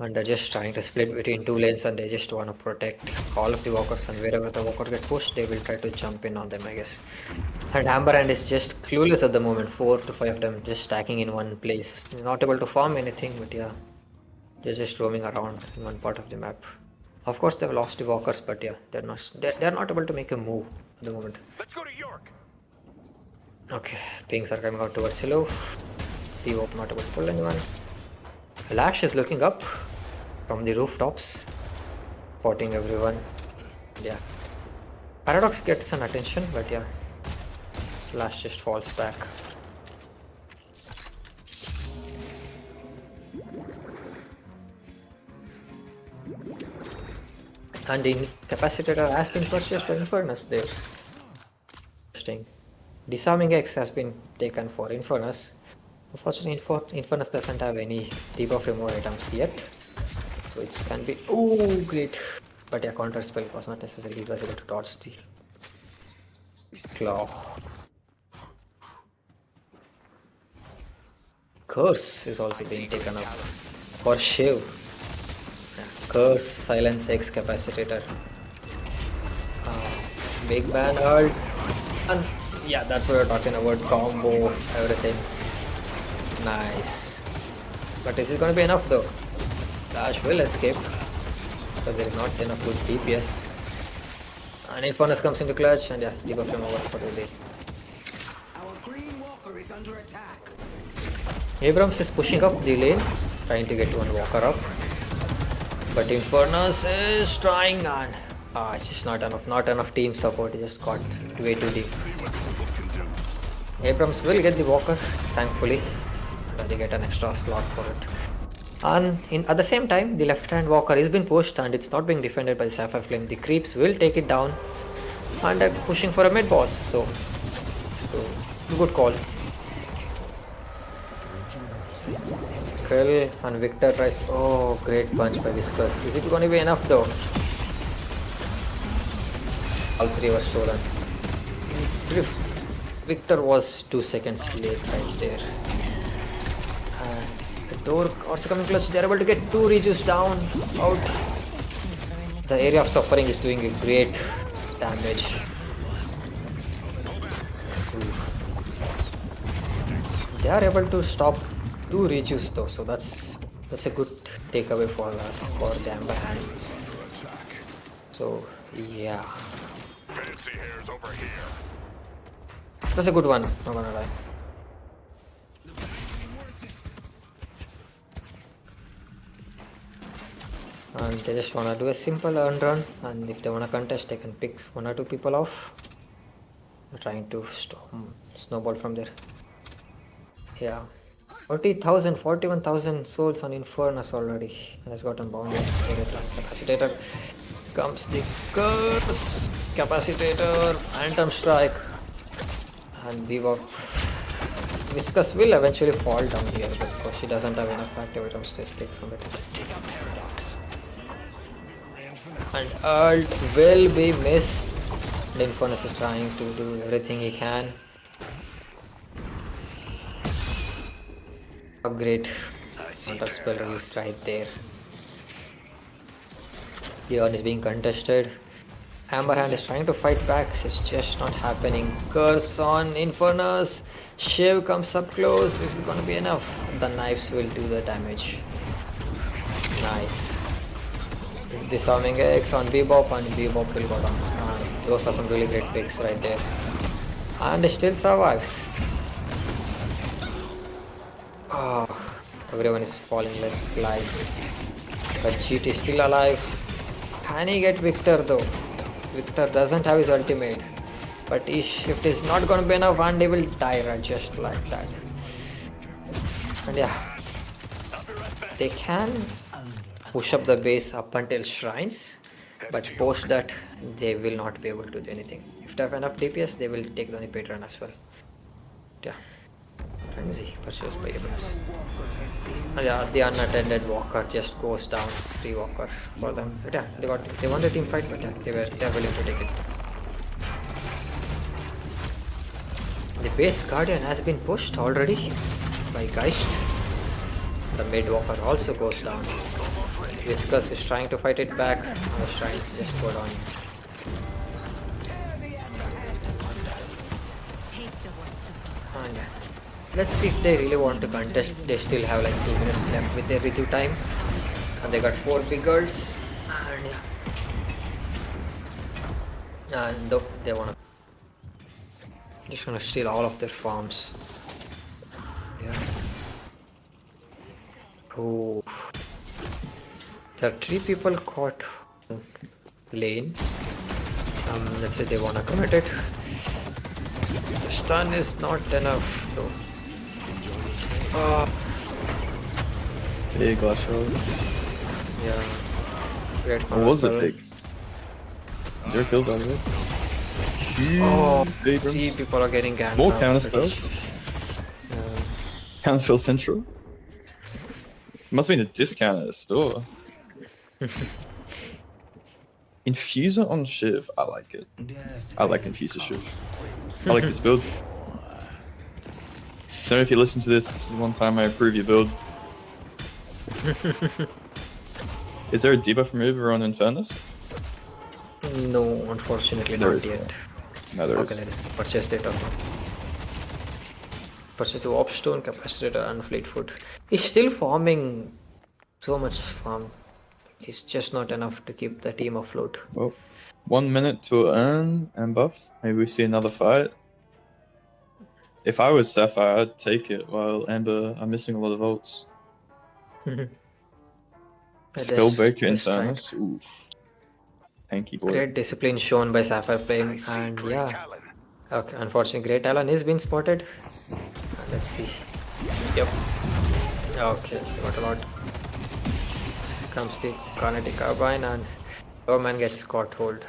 and they're just trying to split between 2 lanes, and they just want to protect all of the walkers, and wherever the walker get pushed, they will try to jump in on them, I guess. And Amber Hand is just clueless at the moment. 4 to 5 of them just stacking in one place. Not able to farm anything, but yeah, they're just roaming around in one part of the map. Of course, they've lost the walkers, but yeah, they're not able to make a move at the moment. Let's go to York. Okay, pings are coming out towards Hello. T-Wop not able to pull anyone. Lash is looking up from the rooftops, spotting everyone. Yeah, Paradox gets some attention, but yeah, Lash just falls back. And the Capacitator has been purchased by Infernus there. Interesting. Disarming X has been taken for Infernus. Unfortunately, Infernus doesn't have any debuff removal items yet. So it can be... Oh, great. But yeah, counter spell was not necessary. He was able to dodge the claw. Curse is also being taken up for Shiv. Yeah, Curse, Silence X, Capacitator. Big Ban ult. And yeah, that's what we're talking about. Combo, everything. Nice. But is it going to be enough though? Dash will escape because there is not enough good DPS. And Eternus comes into clutch and yeah, he got him over for the day. Our green walker is under attack. Abrams is pushing up the lane, trying to get one walker up. But Eternus is trying and it's just not enough team support. He just got way too deep. Abrams will get the walker, thankfully. They get an extra slot for it. And at the same time, the left hand walker is being pushed and it's not being defended by the Sapphire Flame. The creeps will take it down and they're pushing for a mid boss. So good call. Kill and Victor tries. Oh, great punch by Viscous. Is it going to be enough though? All three were stolen. Victor was 2 seconds late right there. And the door also coming close. They're able to get 2 rejuice down. Out. The area of suffering is doing a great damage. They are able to stop 2 rejuice though, so that's a good takeaway for us for the Amber Hand. So yeah. That's a good one, not gonna lie. And they just wanna do a simple earn run, and if they wanna contest, they can pick 1 or 2 people off. They're trying to snowball from there. Yeah. 40,000, 41,000 souls on Eternus already. And has gotten boundless. Capacitator. Comes the curse. Capacitator. Phantom Strike. And Bebop. Viscous will eventually fall down here because she doesn't have enough active items to escape from it. And ult will be missed. Eternus is trying to do everything he can. Oh, great. Counter spell released right there. Leon is being contested. Amber Hand is trying to fight back. It's just not happening. Curse on Eternus. Shiv comes up close. This is gonna be enough. The knives will do the damage. Nice. Disarming X on Bebop and Bebop will go down. Those are some really great picks right there. And it still survives. Oh, everyone is falling like flies. But Cheat is still alive. Can he get Victor though? Victor doesn't have his ultimate. But his shift is not going to be enough and they will die right just like that. And yeah, they can push up the base up until shrines. But post that, they will not be able to do anything. If they have enough DPS, they will take down the patron as well. Yeah. Frenzy purchased by Abrams. Yeah, the unattended walker just goes down. Free walker for them. But yeah, they won the team fight, but yeah, they are willing to take it. The base guardian has been pushed already by Geist. The mid walker also goes down. Viscous is trying to fight it back. The shrines just go down. And yeah. Let's see if they really want to contest. They still have like 2 minutes left with their review time. And they got 4 big girls. And yeah. And nope, they wanna just gonna steal all of their farms. Yeah. Oh. There are 3 people caught lane. Let's say they wanna commit it. The stun is not enough though. Big glass road. Yeah. Great. What was it big? 0 kills out of it. Oh, Abrams. 3 people are getting ganked. More now. counter spells. Counter spell central. Must have been a discount at the store. Infuser on Shiv, I like it. I like Infuser Shiv. I like this build. So if you listen to this is one time I approve your build. Is there a debuff remover on Eternus? No, unfortunately There not is yet. No, there Okay, is. let us purchase it. Okay. Purchase to Opstone, Capacitor, and Fleetfoot. He's still farming so much farm. He's just not enough to keep the team afloat. Well, 1 minute to earn and buff. Maybe we see another fight. If I was Sapphire, I'd take it while Amber are missing a lot of ults. Spellbreaker Eternus. Oof. Tanky boy. Great discipline shown by Sapphire Flame, and yeah. Okay, unfortunately, Great Talon is being spotted. Let's see. Yep. Okay, got a lot. Comes the Kinetic Carbine, and Doorman gets caught hold.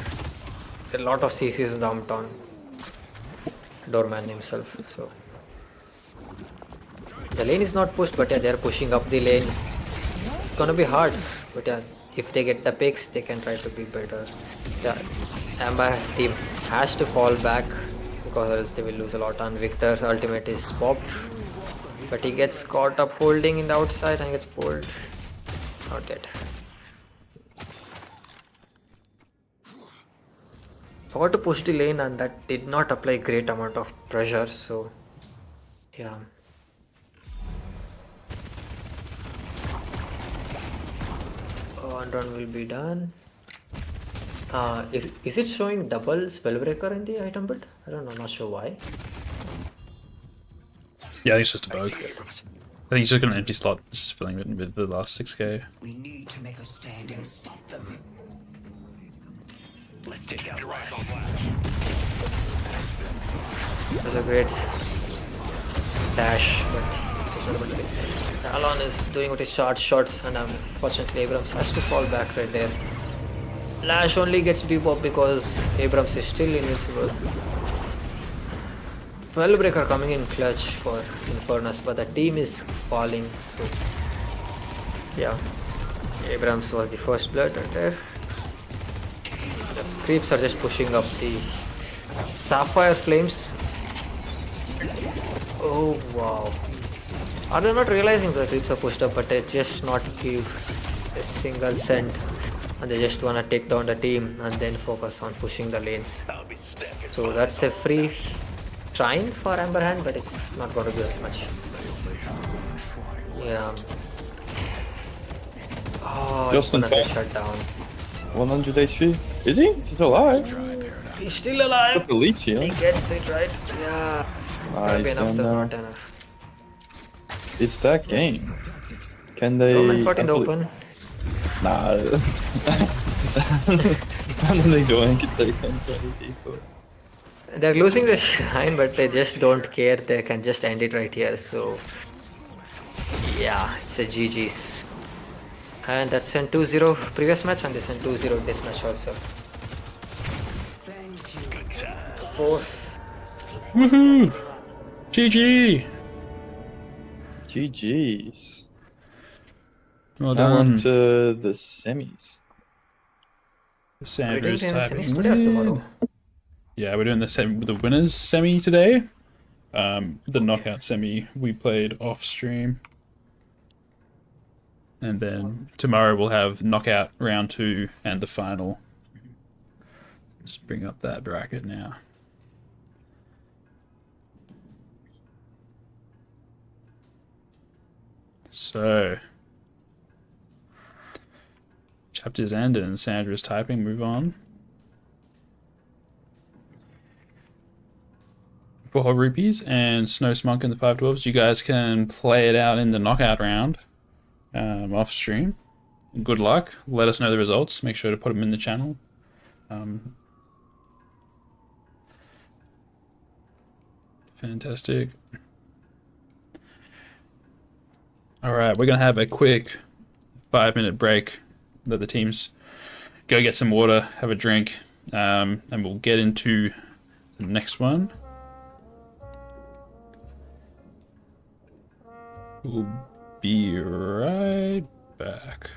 A lot of CCs dumped on Doorman himself. So the lane is not pushed, but yeah, they're pushing up the lane. It's gonna be hard, but yeah, if they get the picks, they can try to be better. The Amber team has to fall back because else they will lose a lot. And Victor's ultimate is popped, but he gets caught up holding in the outside and gets pulled. Not yet. Forgot to push the lane, and that did not apply great amount of pressure. So yeah. One run will be done. Is it showing double Spellbreaker in the item build? I don't know, not sure why. Yeah, I think it's just a bug. I think he's just got an empty slot, just filling it with the last 6k. We need to make a stand and stop them. Let's take out Lash. That's a great dash, but Talon is doing with his short shots, and unfortunately Abrams has to fall back right there. Lash only gets bebop because Abrams is still invincible. Spellbreaker coming in clutch for Infernus, but the team is falling, so yeah. Abrams was the first blood right there. The creeps are just pushing up the Sapphire Flames. Oh wow. Are they not realizing the creeps are pushed up, but they just not give a single cent, and they just wanna take down the team and then focus on pushing the lanes. So that's a free shrine for Amberhand, but it's not going to be that much. Yeah. Oh, Just in fact. shut down. 100 HP. Is he? He's alive. He's still He's alive. got the leech here. He gets it right. Yeah. He's Enough down to now. not enough. It's that game. Can they... Roman spot in the open. Nah. What are they doing? They can play people. They're losing the shrine, but they just don't care. They can just end it right here. So yeah, it's a GG's. And that's sent 2-0 previous match, and they sent 2-0 this match also. Force. Woohoo! GG! GG's. Well Now on done. to the semis. Sandra's Are we doing typing semis today or tomorrow? win. Yeah, we're doing the winners semi today. The knockout semi we played off stream. And then tomorrow we'll have knockout round 2 and the final. Let's bring up that bracket now. So chapters end and Sandra's typing, move on. 4 rupees and Snow Smunk in the 512s. You guys can play it out in the knockout round off stream. Good luck. Let us know the results. Make sure to put them in the channel. Fantastic. Alright, we're going to have a quick 5-minute break. Let the teams go get some water, have a drink, and we'll get into the next one. We'll be right back.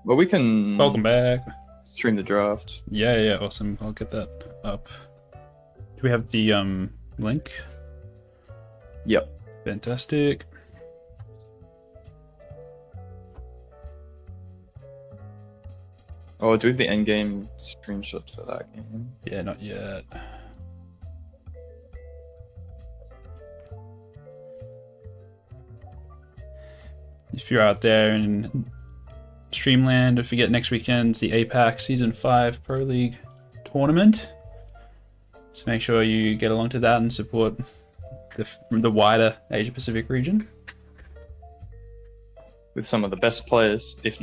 Well, we can Welcome back. stream the draft. Yeah, awesome. I'll get that up. Do we have the link? Yep. Fantastic. Oh, do we have the end game screenshot for that game? Yeah, not yet. If you're out there in Streamland, don't forget next weekend's the APAC Season 5 Pro League Tournament. So make sure you get along to that and support the wider Asia Pacific region. With some of the best players, if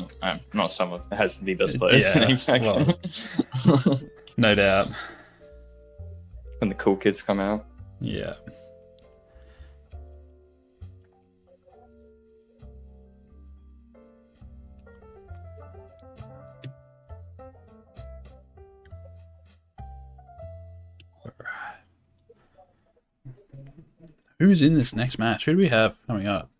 not some of, it has the best players in APAC. Well, no doubt. When the cool kids come out. Yeah. Who's in this next match? Who do we have coming up?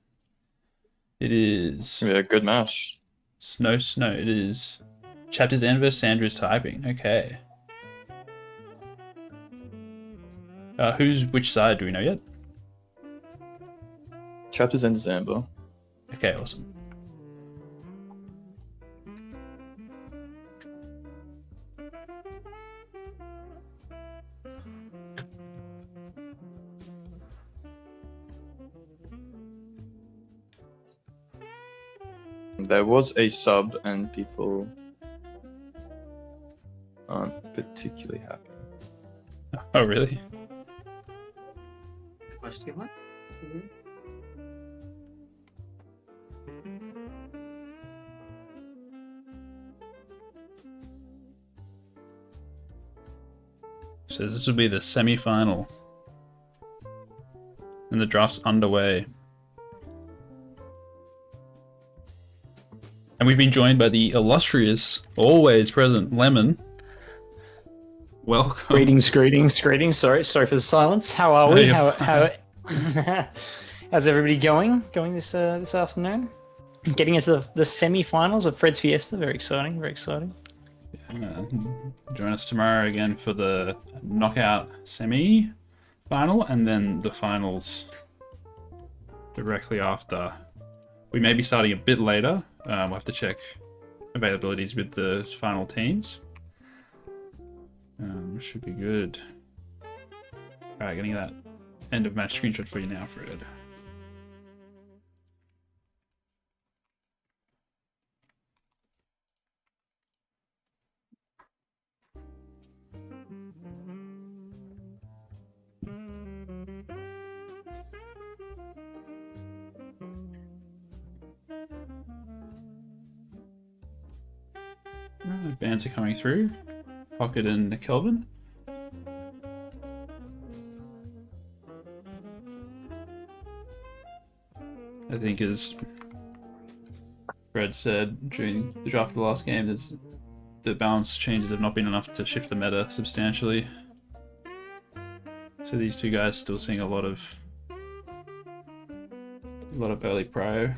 It is... Yeah, good match. Snow. It is Chapters End vs Sandra's Typing. Okay. Who's which side? Do we know yet? Chapters End is Amber. Okay, awesome. There was a sub and people aren't particularly happy. Oh, really? First game, So this will be the semi-final. And the draft's underway. And we've been joined by the illustrious, always present Lemon. Welcome. Greetings. Sorry for the silence. How are we? No, How's everybody going this afternoon? Getting into the semi-finals of Fred's Fiesta. Very exciting. Join us tomorrow again for the knockout semi-final, and then the finals directly after. We may be starting a bit later. We'll have to check availabilities with the final teams. Should be good. Alright, getting that end of match screenshot for you now, Fred. Bands are coming through. Pocket and Kelvin. I think, as Fred said during the draft of the last game, the balance changes have not been enough to shift the meta substantially. So these two guys still seeing a lot of early prio.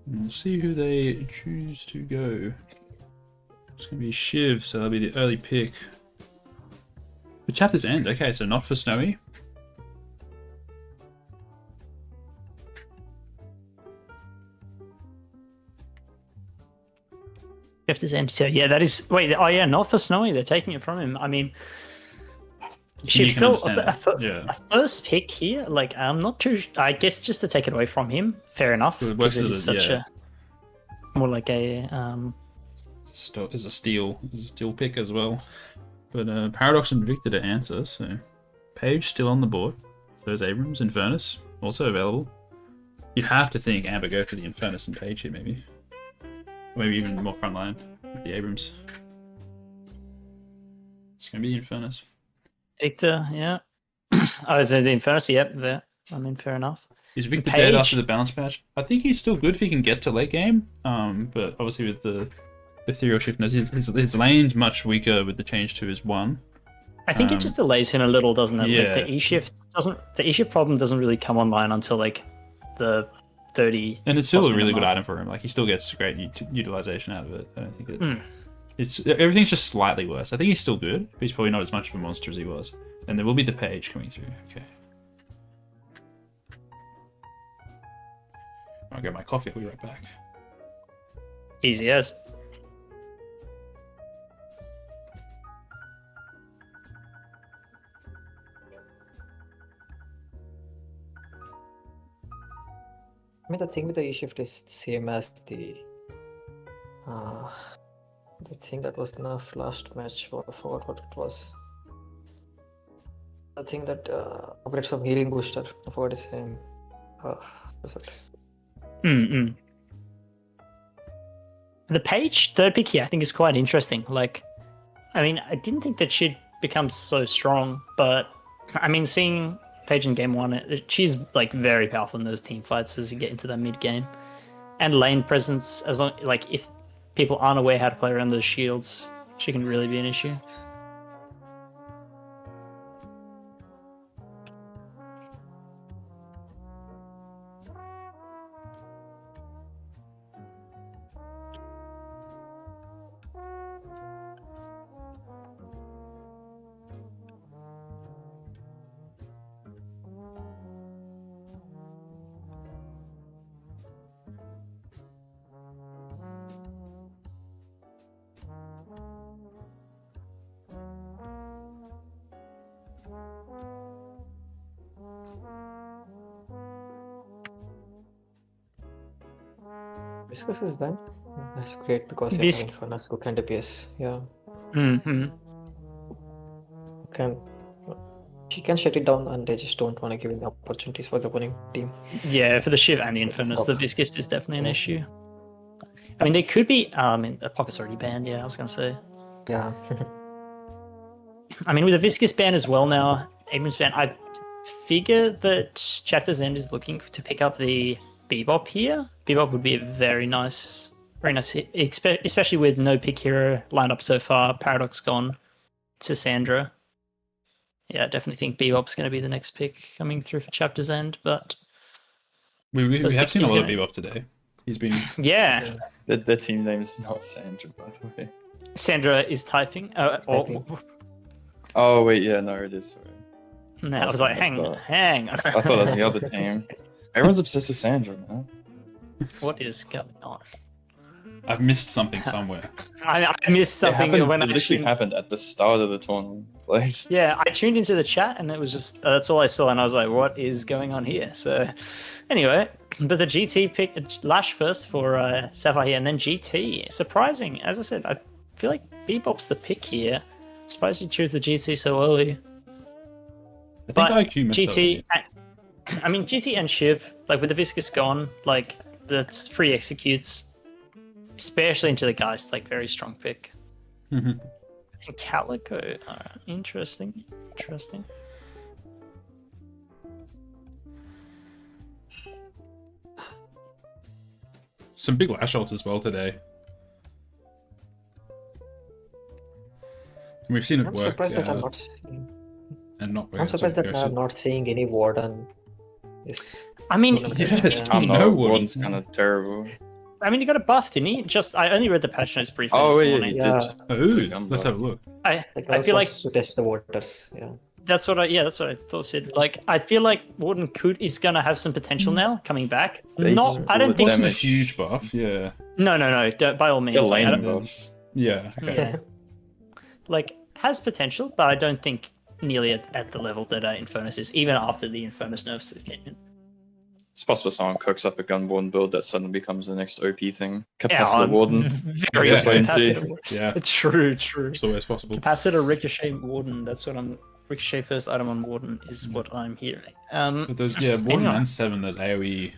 We'll see who they choose to go. It's going to be Shiv, so that'll be the early pick. The chapter's end. Okay, so not for Snowy. Chapter's End. So yeah, that is. Wait. Oh yeah, not for Snowy. They're taking it from him. I mean, Shiv's still a first pick here. Like, I'm not too. I guess just to take it away from him. Fair enough. Because it is such a more like a is a steal pick as well. But Paradox and Victor to answer. So Paige still on the board. So is Abrams. Infernus also available. You'd have to think Amber go for the Infernus and Paige here, maybe. Or maybe even more frontline with the Abrams. It's gonna be Infernus. Victor, yeah. Oh, is it the Infernus? Yep, there. I mean, fair enough. Is Victor dead after the balance patch? I think he's still good if he can get to late game. But obviously with the ethereal shiftness, his lane's much weaker with the change to his 1. I think it just delays him a little, doesn't it? Yeah. Like the E-shift problem doesn't really come online until like the 30. And it's still a really good item for him. Like, he still gets great utilization out of it. I don't think it's everything's just slightly worse. I think he's still good, but he's probably not as much of a monster as he was. And there will be the page coming through. Okay. I'll get my coffee. I'll be right back. Easy as. I mean, the thing with the E-shift is same as the thing that was enough last match. I forgot what it was. The thing that operates from healing booster. I forgot his name. Result. The Page third pick here, I think, is quite interesting. Like, I mean, I didn't think that she'd become so strong, but I mean, seeing Page in game 1, she's like very powerful in those team fights as you get into that mid game, and lane presence. As long like if people aren't aware how to play around those shields, she can really be an issue. Viscous is banned. That's great because you have Infernus who can DPS. Yeah. She can shut it down, and they just don't want to give any opportunities for the opponent team. Yeah, for the Shiv and the Infernus, the Viscous is definitely an issue. I mean, they could be. I mean, the Pocket's already banned. Yeah, I was gonna say. Yeah. I mean, with the Viscous ban as well now, Abrams ban. I figure that Chapter's End is looking to pick up the Bebop here. Bebop would be a very nice hit, especially with no pick hero lined up so far. Paradox gone to Sandra. Yeah, I definitely think Bebop's going to be the next pick coming through for Chapter's End, but we have seen a lot of Bebop today. He's been The team name is not Sandra, by the way. Sandra is typing. Oh wait, yeah, no, it is. Sorry. No, I was like, hang on. I thought that was the other team. Everyone's obsessed with Sandra, man. What is going on? I've missed something somewhere. I missed something it literally happened at the start of the tournament. Like, yeah, I tuned into the chat and it was just that's all I saw, and I was like, "What is going on here?" So, anyway, but the GT pick Lash first for Sapphire here, and then GT. Surprising, as I said, I feel like Bebop's the pick here. Surprised you choose the GT so early. I think IQ messed GT. I mean, GT and Shiv, like with the Viscous gone, like the free executes, especially into the Geist, like very strong pick. And Calico, interesting. Some big Lash ults as well today. And we've seen it work. I'm surprised that I'm not seeing. And not I'm surprised that I'm not seeing any Warden. I mean, Warden's kind of terrible. I mean, he got a buff, didn't he? I only read the patch notes briefly. Oh, this yeah, morning. he did. Just let's have a look. I feel like to test the waters. Yeah. That's what I thought, Sid. Like, I feel like Warden is gonna have some potential now coming back. I don't think it's a huge buff. Yeah. No. By all means, it's a lane buff. Yeah. Okay. Yeah. Like, has potential, but I don't think nearly at the level that Infernus is, even after the Infernus nerfs that came in. It's possible someone cooks up a Gunborn build that suddenly becomes the next OP thing. Capacitor Warden. Very wait and see. Yeah. True. It's always possible. Capacitor Ricochet Warden. That's what I'm. Ricochet first item on Warden is what I'm hearing. But those, Warden and 7, those AoE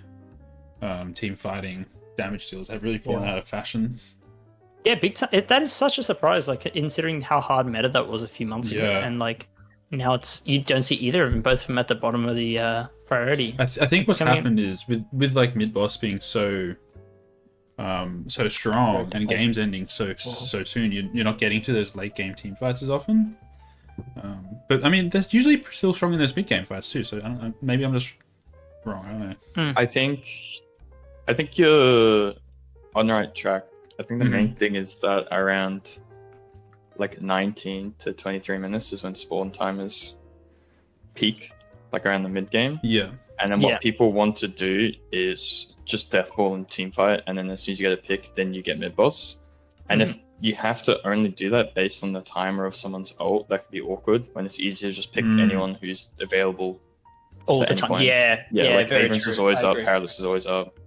team fighting damage deals have really fallen out of fashion. Yeah, big time. That is such a surprise, like considering how hard meta that was a few months ago, and like now you don't see either of them, both of them at the bottom of the priority. I think what's happened is with like mid boss being so strong and games ending so soon, you're not getting to those late game team fights as often. But I mean, that's usually still strong in those mid game fights too. So I don't know, maybe I'm just wrong. I don't know. I think you're on the right track. I think the main thing is that around like 19 to 23 minutes is when spawn timers peak, like around the mid game. Yeah. And then what people want to do is just death ball and team fight, and then as soon as you get a pick, then you get mid boss. And if you have to only do that based on the timer of someone's ult, that could be awkward when it's easier to just pick anyone who's available all Just the at any time. point. Yeah, like very Abrams true. is always I up, agree. Parallax is always up.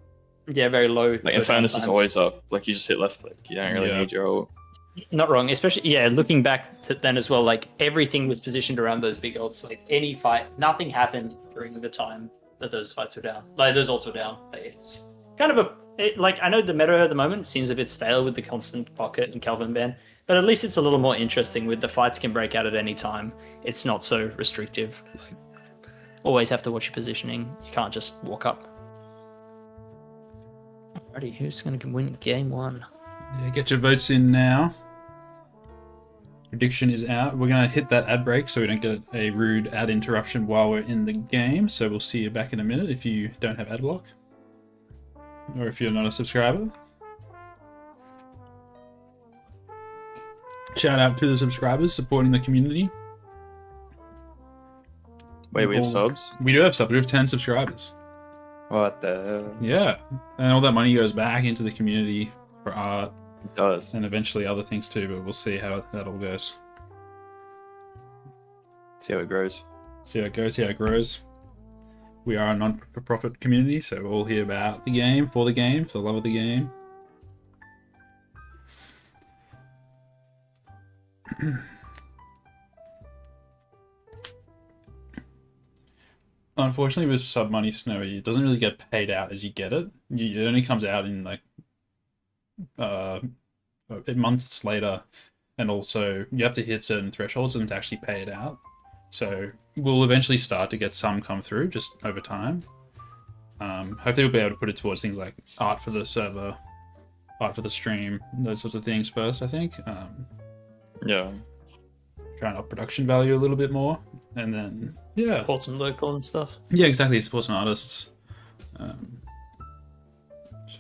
Yeah, very low. Like Eternus is always up. Like you just hit left click. You don't really Yeah. need your ult. Not wrong, especially looking back to then as well, like everything was positioned around those big ults. Like any fight, nothing happened during the time that those fights were down. Like those ults were down. It's kind of like I know the meta at the moment seems a bit stale with the constant pocket and Calvin ban, but at least it's a little more interesting with the fights can break out at any time. It's not so restrictive. Like, always have to watch your positioning. You can't just walk up. Alrighty, who's going to win game 1? Yeah, get your votes in now. Prediction is out. We're going to hit that ad break so we don't get a rude ad interruption while we're in the game. So we'll see you back in a minute if you don't have ad block. Or if you're not a subscriber. Shout out to the subscribers supporting the community. Wait, we have subs? We do have subs. We have 10 subscribers. What the hell? Yeah. And all that money goes back into the community for art. It does. And eventually other things too, but we'll see how that all goes. See how it grows. See how it goes, see how it grows. We are a non-profit community, so we're all here about the game, for the love of the game. Unfortunately, with sub money Snowy, it doesn't really get paid out as you get it. It only comes out in like months later, and also you have to hit certain thresholds for them to actually pay it out. So we'll eventually start to get some come through just over time. Hopefully we'll be able to put it towards things like art for the server, art for the stream, those sorts of things first, I think. Yeah. Trying up production value a little bit more, and then Support some local and stuff. Yeah, exactly. Support some artists.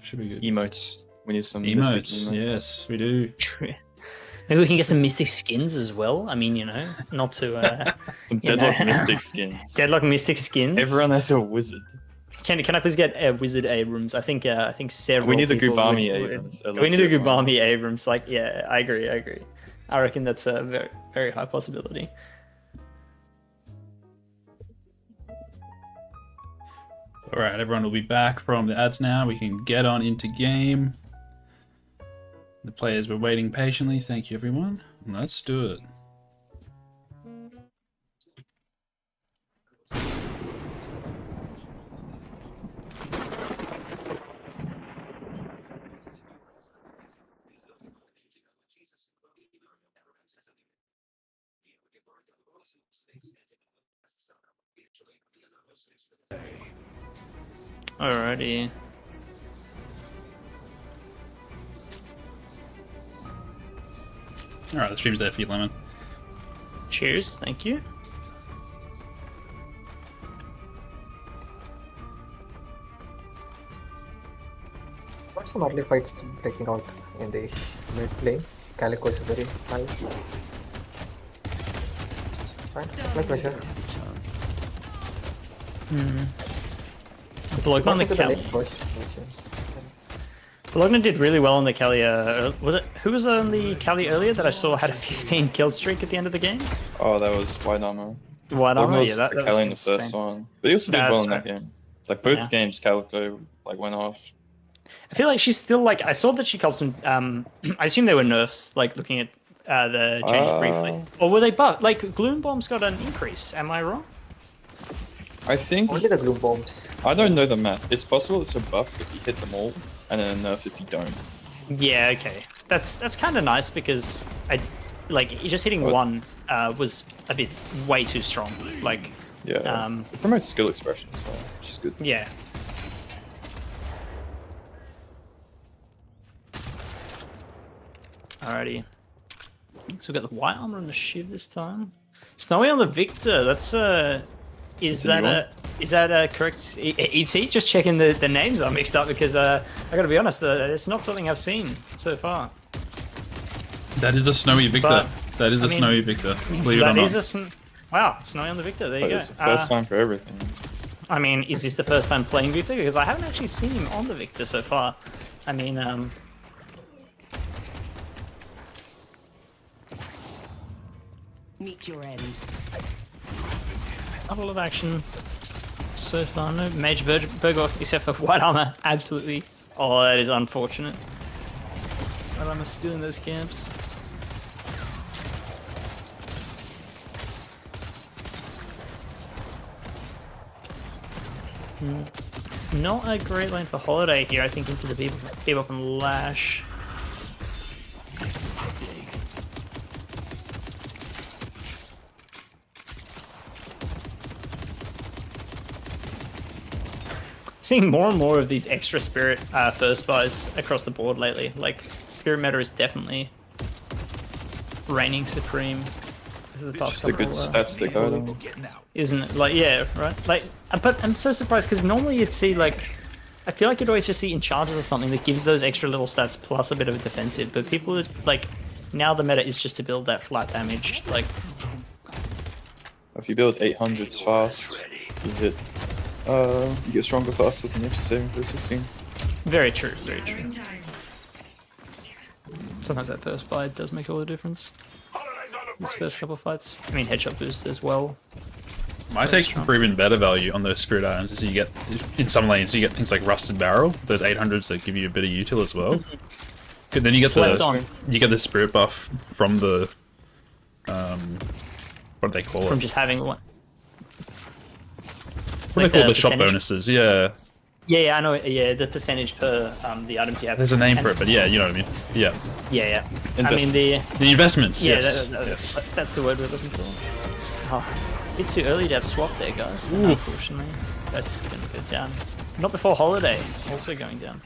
Should be good. Emotes. We need some emotes. Yes, we do. True. Maybe we can get some mystic skins as well. I mean, not to some Deadlock mystic skins. Deadlock mystic skins. Everyone has a wizard. Can I please get a wizard Abrams? I think several. We need the people Gubami Abrams. We need a Gubami Abrams. Like, yeah, I agree. I reckon that's a very, very high possibility. All right, everyone will be back from the ads now. We can get on into game. The players were waiting patiently. Thank you, everyone. Let's do it. Alrighty. Alright, the stream's there for you, Lemon. Cheers, thank you. Got some early fights breaking out in the mid lane. Calico is very high. Fine, my pleasure. Bloke on the Kali. Bologna did really well on the Kali. Was it who was on the Kali earlier that I saw had a 15 kill streak at the end of the game? Oh, that was White Armor. White Armor, yeah, that was Kali in the first one, but he also did well in that game. Like both games, Calico went off. I feel like she's still like I saw that she called some. I assume they were nerfs, like looking at the changes briefly, or were they buffed? Like Gloom Bomb's got an increase. Am I wrong? I think only the Gloom Bombs. I don't know the math. It's possible it's a buff if you hit them all, and then a nerf if you don't. Yeah, okay. That's kind of nice because just hitting one was a bit way too strong. Like it promotes skill expression as well, which is good. Yeah. Alrighty. So we got the White Armor and the Shiv this time. Snowy on the Victor. That's Is that a correct ET? Just checking the names are mixed up because I gotta be honest, it's not something I've seen so far. That is a Snowy Victor. That is a Snowy Victor. Believe it or not. Wow, Snowy on the Victor. There you go. It's the first time for everything. I mean, is this the first time playing Victor? Because I haven't actually seen him on the Victor so far. I mean, meet your end. not a lot of action. so far. No major Berghoff except for white armor. Absolutely. Oh, that is unfortunate. White armor stealing those camps. Not a great lane for Holiday here, I think, into the Bebop and Lash. Seeing more and more of these extra Spirit first buys across the board lately. Like, Spirit meta is definitely reigning supreme. This is the Just a good stat stick item. Isn't it? Like, yeah, right? Like, but I'm so surprised because normally you'd see, like, I feel like you'd always just see Enchanters or something that gives those extra little stats plus a bit of a defensive, but people that, like, now the meta is just to build that flat damage, like... If you build 800s fast, you get stronger faster than if you're saving for 16. Very true, very true. Sometimes that first buy does make all the difference. These first couple of fights. I mean, headshot boost as well. My take for even better value on those Spirit items is you get, in some lanes, you get things like Rusted Barrel, those 800s that give you a bit of util as well. Then you get the Spirit buff from the, what do they call it? From just having one. What do they call the shop bonuses? Yeah. Yeah, I know. Yeah, the percentage per the items you have. There's a name for it, but yeah, you know what I mean. Yeah. Yeah. I mean the investments. Yeah, yes. That's the word we're looking for. Oh, a bit too early to have swap there, guys. Ooh. Unfortunately, that's just going to go down. Not before Holiday. Also going down.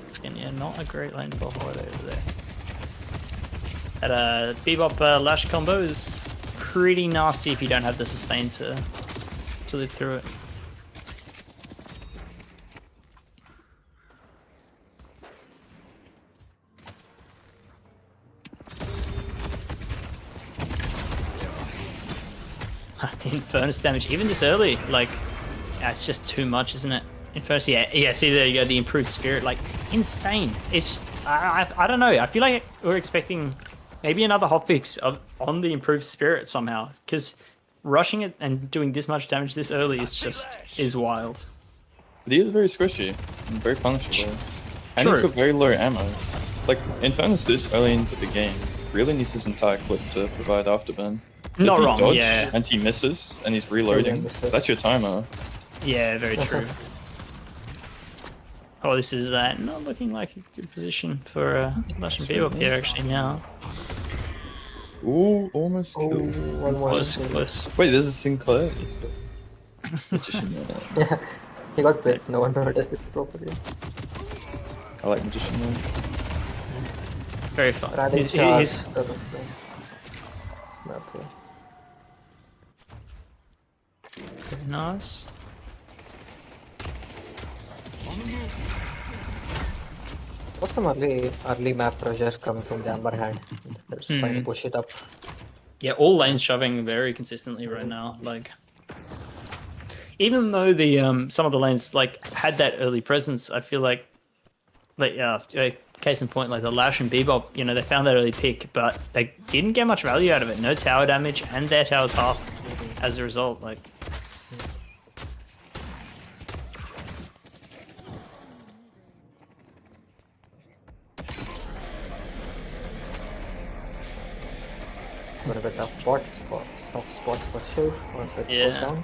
It's again, not a great lane for Holiday over there. That Bebop Lash combo is pretty nasty if you don't have the sustain to live through it. Infernus damage, even this early, like, it's just too much, isn't it? Infernus, yeah, see there you go, the improved Spirit, like, insane. It's, I don't know, I feel like we're expecting maybe another hotfix on the improved Spirit somehow, because rushing it and doing this much damage this early is wild. But he is very squishy and very punishable. And he's got very low ammo. Like, Infernus this early into the game really needs his entire clip to provide afterburn. Not if he wrong, dodge yeah. and he misses and he's reloading, that's your timer. Yeah, very true. Oh, this is not looking like a good position for Lash and Bebop here actually now. Ooh, almost killed. Close. Wait, this is Sinclair. Magician. Yeah, he got bit. No one noticed it properly. I like Magician Man. Very fun. He's very nice. What's some early map pressure coming from the Amber Hand? They're trying to push it up. Yeah, all lanes shoving very consistently right now. Like, even though the some of the lanes like had that early presence, I feel like case in point, like the Lash and Bebop, you know, they found that early pick, but they didn't get much value out of it. No tower damage, and their tower's half as a result. Like. Got a bit of soft spots for sure once it goes down.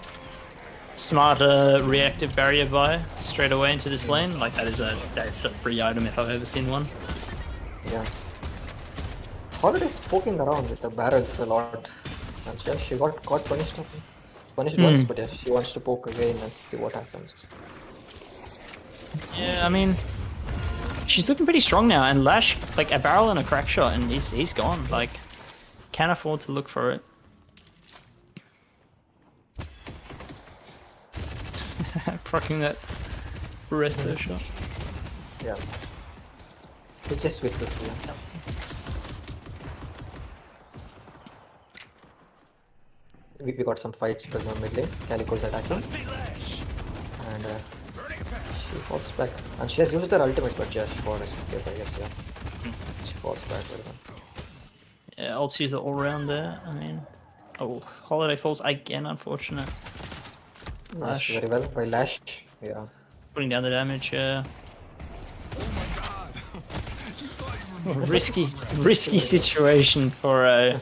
Smart reactive barrier buy straight away into this lane. Like that's a free item if I've ever seen one. Yeah. Holiday's poking around with the barrels a lot. And yeah, she got punished once, but yeah, she wants to poke again and see what happens. Yeah, I mean, she's looking pretty strong now, and Lash like a barrel and a crack shot, and he's gone. Like. Can't afford to look for it. Procking that resto shot. Yeah. It's just wait for we got some fights going on mid lane. Calico's attacking. And she falls back. And she has used her ultimate, but yeah, she got escape, I guess, yeah. She falls back with them. Yeah, ults use it all around there. I mean, oh, Holiday falls again, unfortunate. Nice, very well. By Lash. Yeah. Putting down the damage. Risky situation for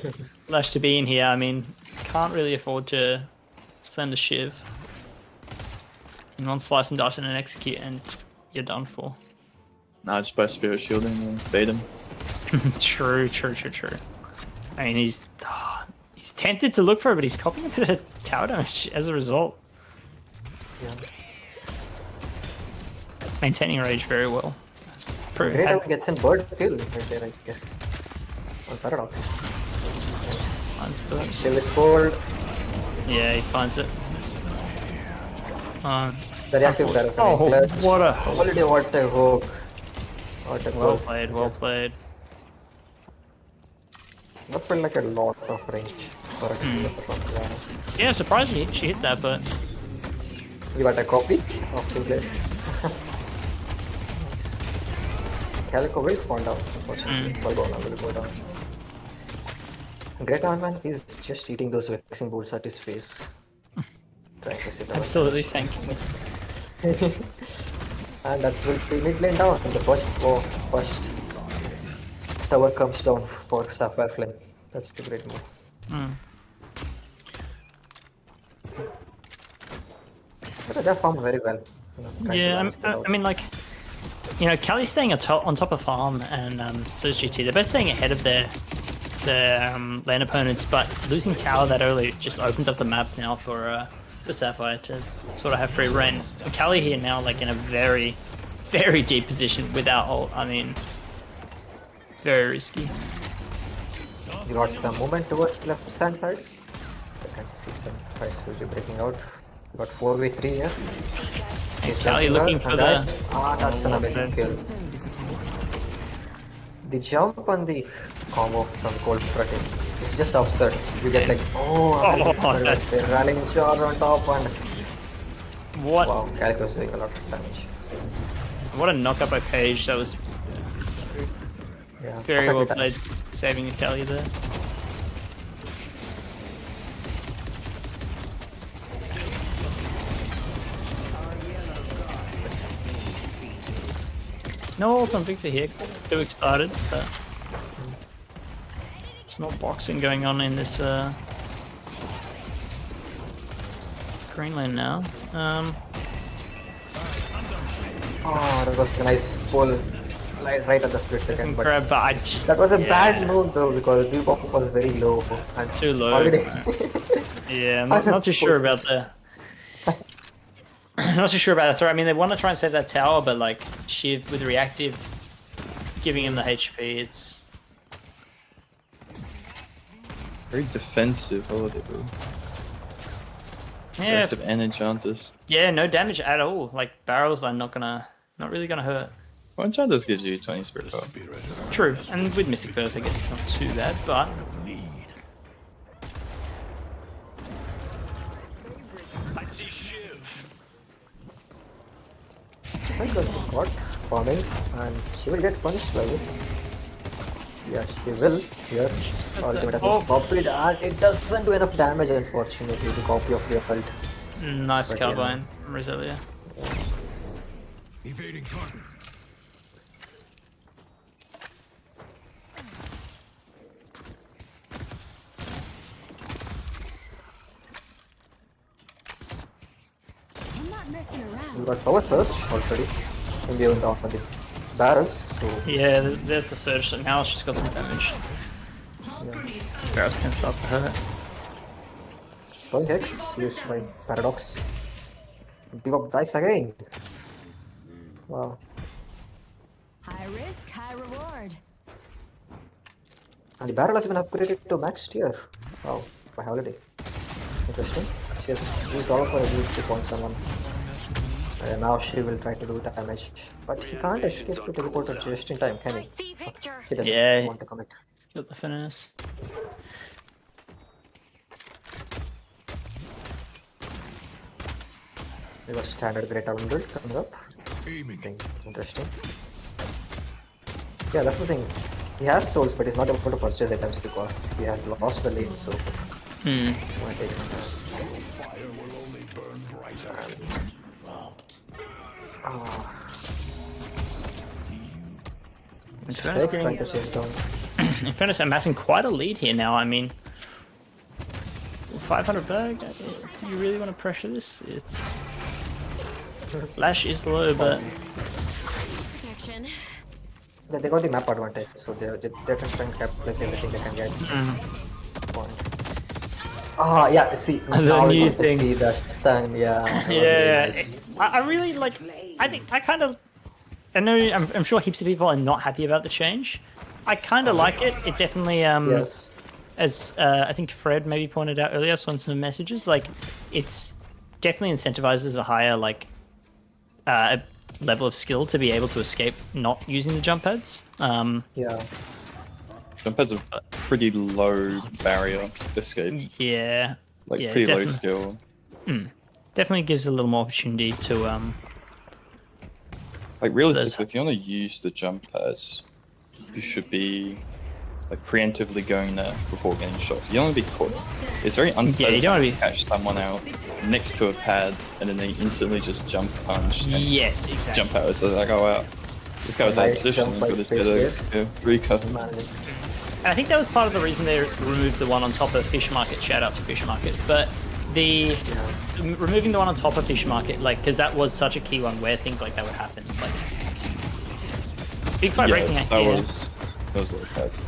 Lash to be in here. I mean, can't really afford to send a shiv. And one slice and dice and an execute, and you're done for. Nah, just by spirit shielding and bait him. True. I mean, he's tempted to look for it, but he's copying a bit of tower damage as a result. Yeah. Maintaining rage very well. Great Owl gets in bird kill right there, I guess. On Paradox. Nice. Shiv is cold. Yeah, he finds it. The reactive barrel. Oh, what a holiday! What a hook! What a well goal. played, well played. That felt like a lot of range for a kill from Diana. Yeah, surprisingly she hit that, but You got a copy of Seedless. Nice. Calico will fall down, unfortunately. Balbona will go down. Great man, he's just eating those vexing bolts at his face. Trying to sit down. absolutely thanking me. And that's will be mid lane down. The first tower comes down for Sapphire Flame. That's the great move. But they farmed very well. You know, Yeah, I mean, like, you know, Cali's staying on top of farm, and so is GT. They're both staying ahead of their lane opponents, but losing tower that early just opens up the map now for Sapphire to sort of have free reign. And Cali here now, like, in a very, very deep position without ult. I mean, very risky. You got some movement towards left hand side. I can see some fights will be breaking out. You got 4v3 here. Cali looking for the... that's an amazing kill. The jump on the combo from Cold Front is just absurd. You get like, that's the rallying charge on top and... What? Wow, Calico's doing a lot of damage. What a knockup by Page. That was Yeah, very well played, saving Cali there. No ult on Victor here. Too excited, but there's not boxing going on in this green lane now. Oh, that was a nice pull right at the split second. But Crab, but I just, that was a bad move though because the bump was very low. And too low. already Yeah, I'm not too sure about the. Not too sure about the throw. I mean, they want to try and save that tower, but like Shiv with reactive, giving him the HP, it's Very defensive holiday, bro. yeah, Reactive and Enchantress. yeah, no damage at all. Like barrels are not really gonna hurt. Well, Enchantress gives you 20 spirit power. True, and with Mystic Burst, I guess it's not too bad, but I got caught farming and she will get punished by this. Yeah, she will. Here, ultimate has been copied and it doesn't do enough damage unfortunately, the copy of the ult. nice But carbine from Roselia. Evading target. I'm not messing around. We got power surge already. And we went down for the barrels, so Yeah, there's the surge, so now she's got some damage. Barrels can start to hurt. Strong Hex used by Paradox. Give up dice again. Wow. High risk, high reward. And the barrel has been upgraded to max tier. Wow, by Holiday. Interesting. She has used all of her ability to point someone. And now she will try to do damage. But he can't escape to teleporter just in time, can he? He doesn't want to commit. Got the finesse. There was standard Great Owl build coming up. Interesting. Yeah, that's the thing. He has souls, but he's not able to purchase items because he has lost the lane, so It's gonna take some time. Fire will only burn brighter. In fairness, Trying to chase down. in fairness, amassing quite a lead here now. I mean, 500 bag. Do you really want to pressure this? It's Lash is low, but Protection. Yeah, they got the map advantage, so they're just trying to capitalize everything they can get. Point. Ah, yeah. See, now we get to see the stun. Yeah. That was really nice. I really like. I think I kind of. I know I'm sure heaps of people are not happy about the change. I kind of like it. It definitely Yes. as I think Fred maybe pointed out earlier, I saw in some messages, like it's definitely incentivizes a higher like level of skill to be able to escape not using the jump pads. Yeah. Jump pads are pretty low barrier escape. Yeah. Like yeah, pretty low skill. Definitely gives a little more opportunity to Like realistically, if you want to use the jump pads, you should be like preemptively going there before getting shot. You don't want to be caught. It's very unsatisfying to catch someone out next to a pad and then they instantly just jump punch. And yes, exactly. Jump out. So like, oh wow, this guy was out of position. Got a recover. And I think that was part of the reason they removed the one on top of Fish Market. Shout out to Fish Market, but the removing the one on top of Fish Market, like, because that was such a key one where things like that would happen. Like, big fight breaking out here. That was a little fast.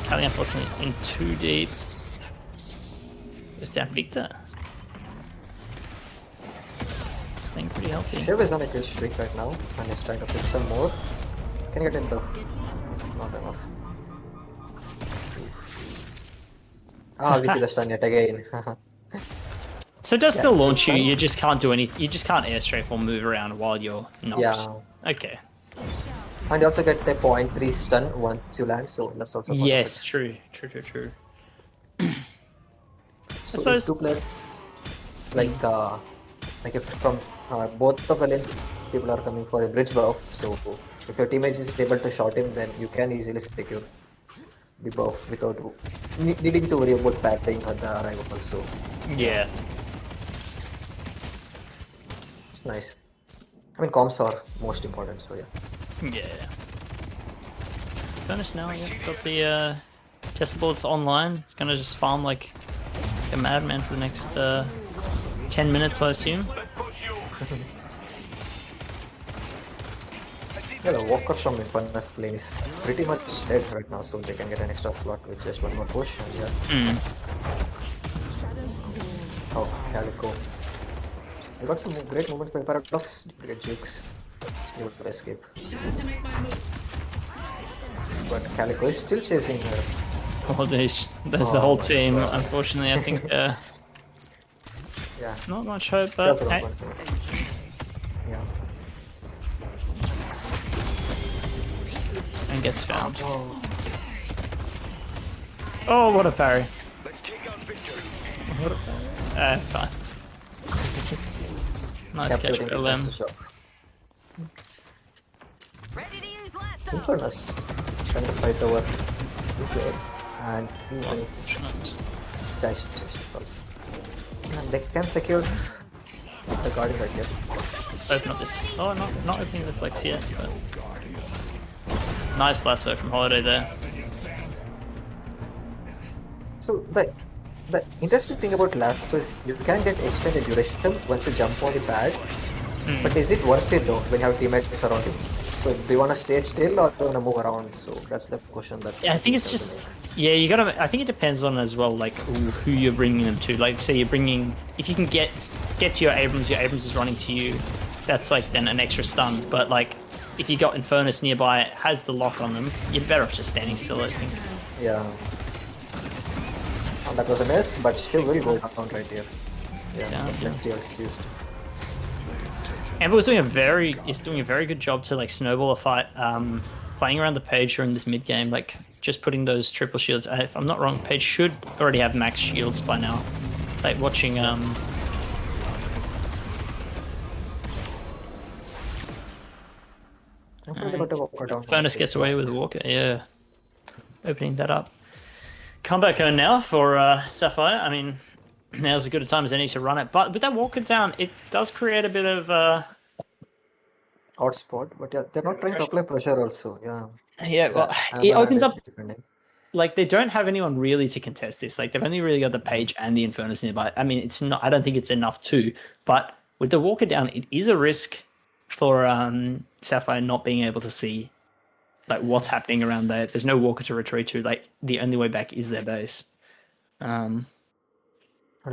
Kelly, unfortunately, in too deep. It's down Victor. Staying pretty healthy. Shiv is on a kill streak right now, and he's trying to pick some more. Can you get in though? Not enough. Ah, we see the stun yet again. So it does still launch you. You just can't do any. You just can't air strafe or move around while you're knocked. Yeah. Okay. And you also get the 0.3 stun once you land, so that's also yes, true. I suppose 2 plus, it's like if from both of the lanes people are coming for a bridge buff, so if your teammate is able to shot him, then you can easily secure the buff without needing to worry about parrying on the arrival also. Yeah. It's nice. I mean, comms are most important, so yeah. Yeah. Finished now, yeah. Got the testable, it's online. It's gonna just farm like a madman for the next 10 minutes, I assume. Yeah, the walker from Eternus lane is pretty much dead right now, so they can get an extra slot with just one more push, and yeah. Oh, Calico. We got some great movement by Paradox, great jukes. Just able to escape. But Calico is still chasing her. Oh, there's the whole team. God. Unfortunately, I think yeah. Not much hope, but hey. Yeah. And gets found. Oh, what a parry! What a parry. Fine. Nice catch for LM. Eternus trying to fight over and and they can secure the guardian right here. Open up this. Oh, not opening the flex yet. But... Nice lasso from Holiday there. So the interesting thing about lasso is you can get extended duration once you jump on the pad. But is it worth it though when you have teammates around you? So do you want to stay still or do you want to move around? So that's the question that. Yeah, I think it's just. Yeah, you gotta. I think it depends on as well, like who you're bringing them to. Like, say you're bringing. If you can get to your Abrams is running to you. That's like then an extra stun. But like, if you got Eternus nearby, it has the lock on them. You're better off just standing still, I think. Yeah. Oh, that was a miss, but she will go down right here. Yeah, that's like 3 ults used. Amber is doing a very good job to like snowball a fight, playing around the Page during this mid game, like just putting those triple shields. If I'm not wrong, Page should already have max shields by now. Like watching Furnace gets away with Walker, yeah, opening that up. comeback earn now for Sapphire. I mean, now's as good a time as any to run it. But with that walker down, it does create a bit of odd spot. But yeah, they're not trying to apply pressure also. Yeah. Yeah, well, it opens up. Like, they don't have anyone really to contest this. Like, they've only really got the Page and the Eternus nearby. I mean, it's not. I don't think it's enough too. But with the walker down, it is a risk for Sapphire not being able to see like what's happening around there. There's no walker to retreat to. Like, the only way back is their base. And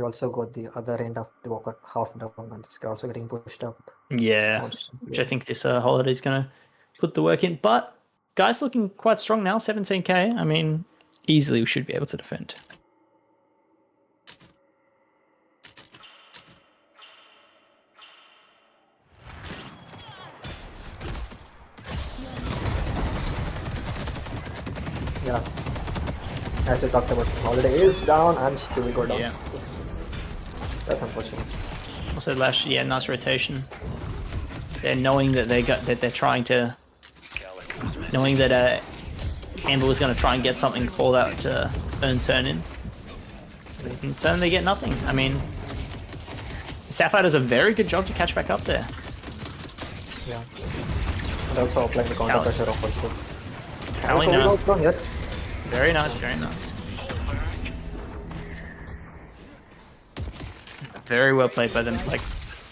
also got the other end of the walker half down, and it's also getting pushed up. Yeah, which I think this holiday is going to put the work in. But guys looking quite strong now, 17k. I mean, easily we should be able to defend. Yeah. As we talked about, holiday is down and she will go down. Yeah. That's unfortunate. Also, Lash, yeah, nice rotation. They're knowing that they're trying to, knowing that Campbell is going to try and get something for that earn turn in. In turn, they get nothing. I mean, Sapphire does a very good job to catch back up there. Yeah. And also applying the counter pressure off also. Cali now. From here. Very nice, very nice. Very well played by them. Like,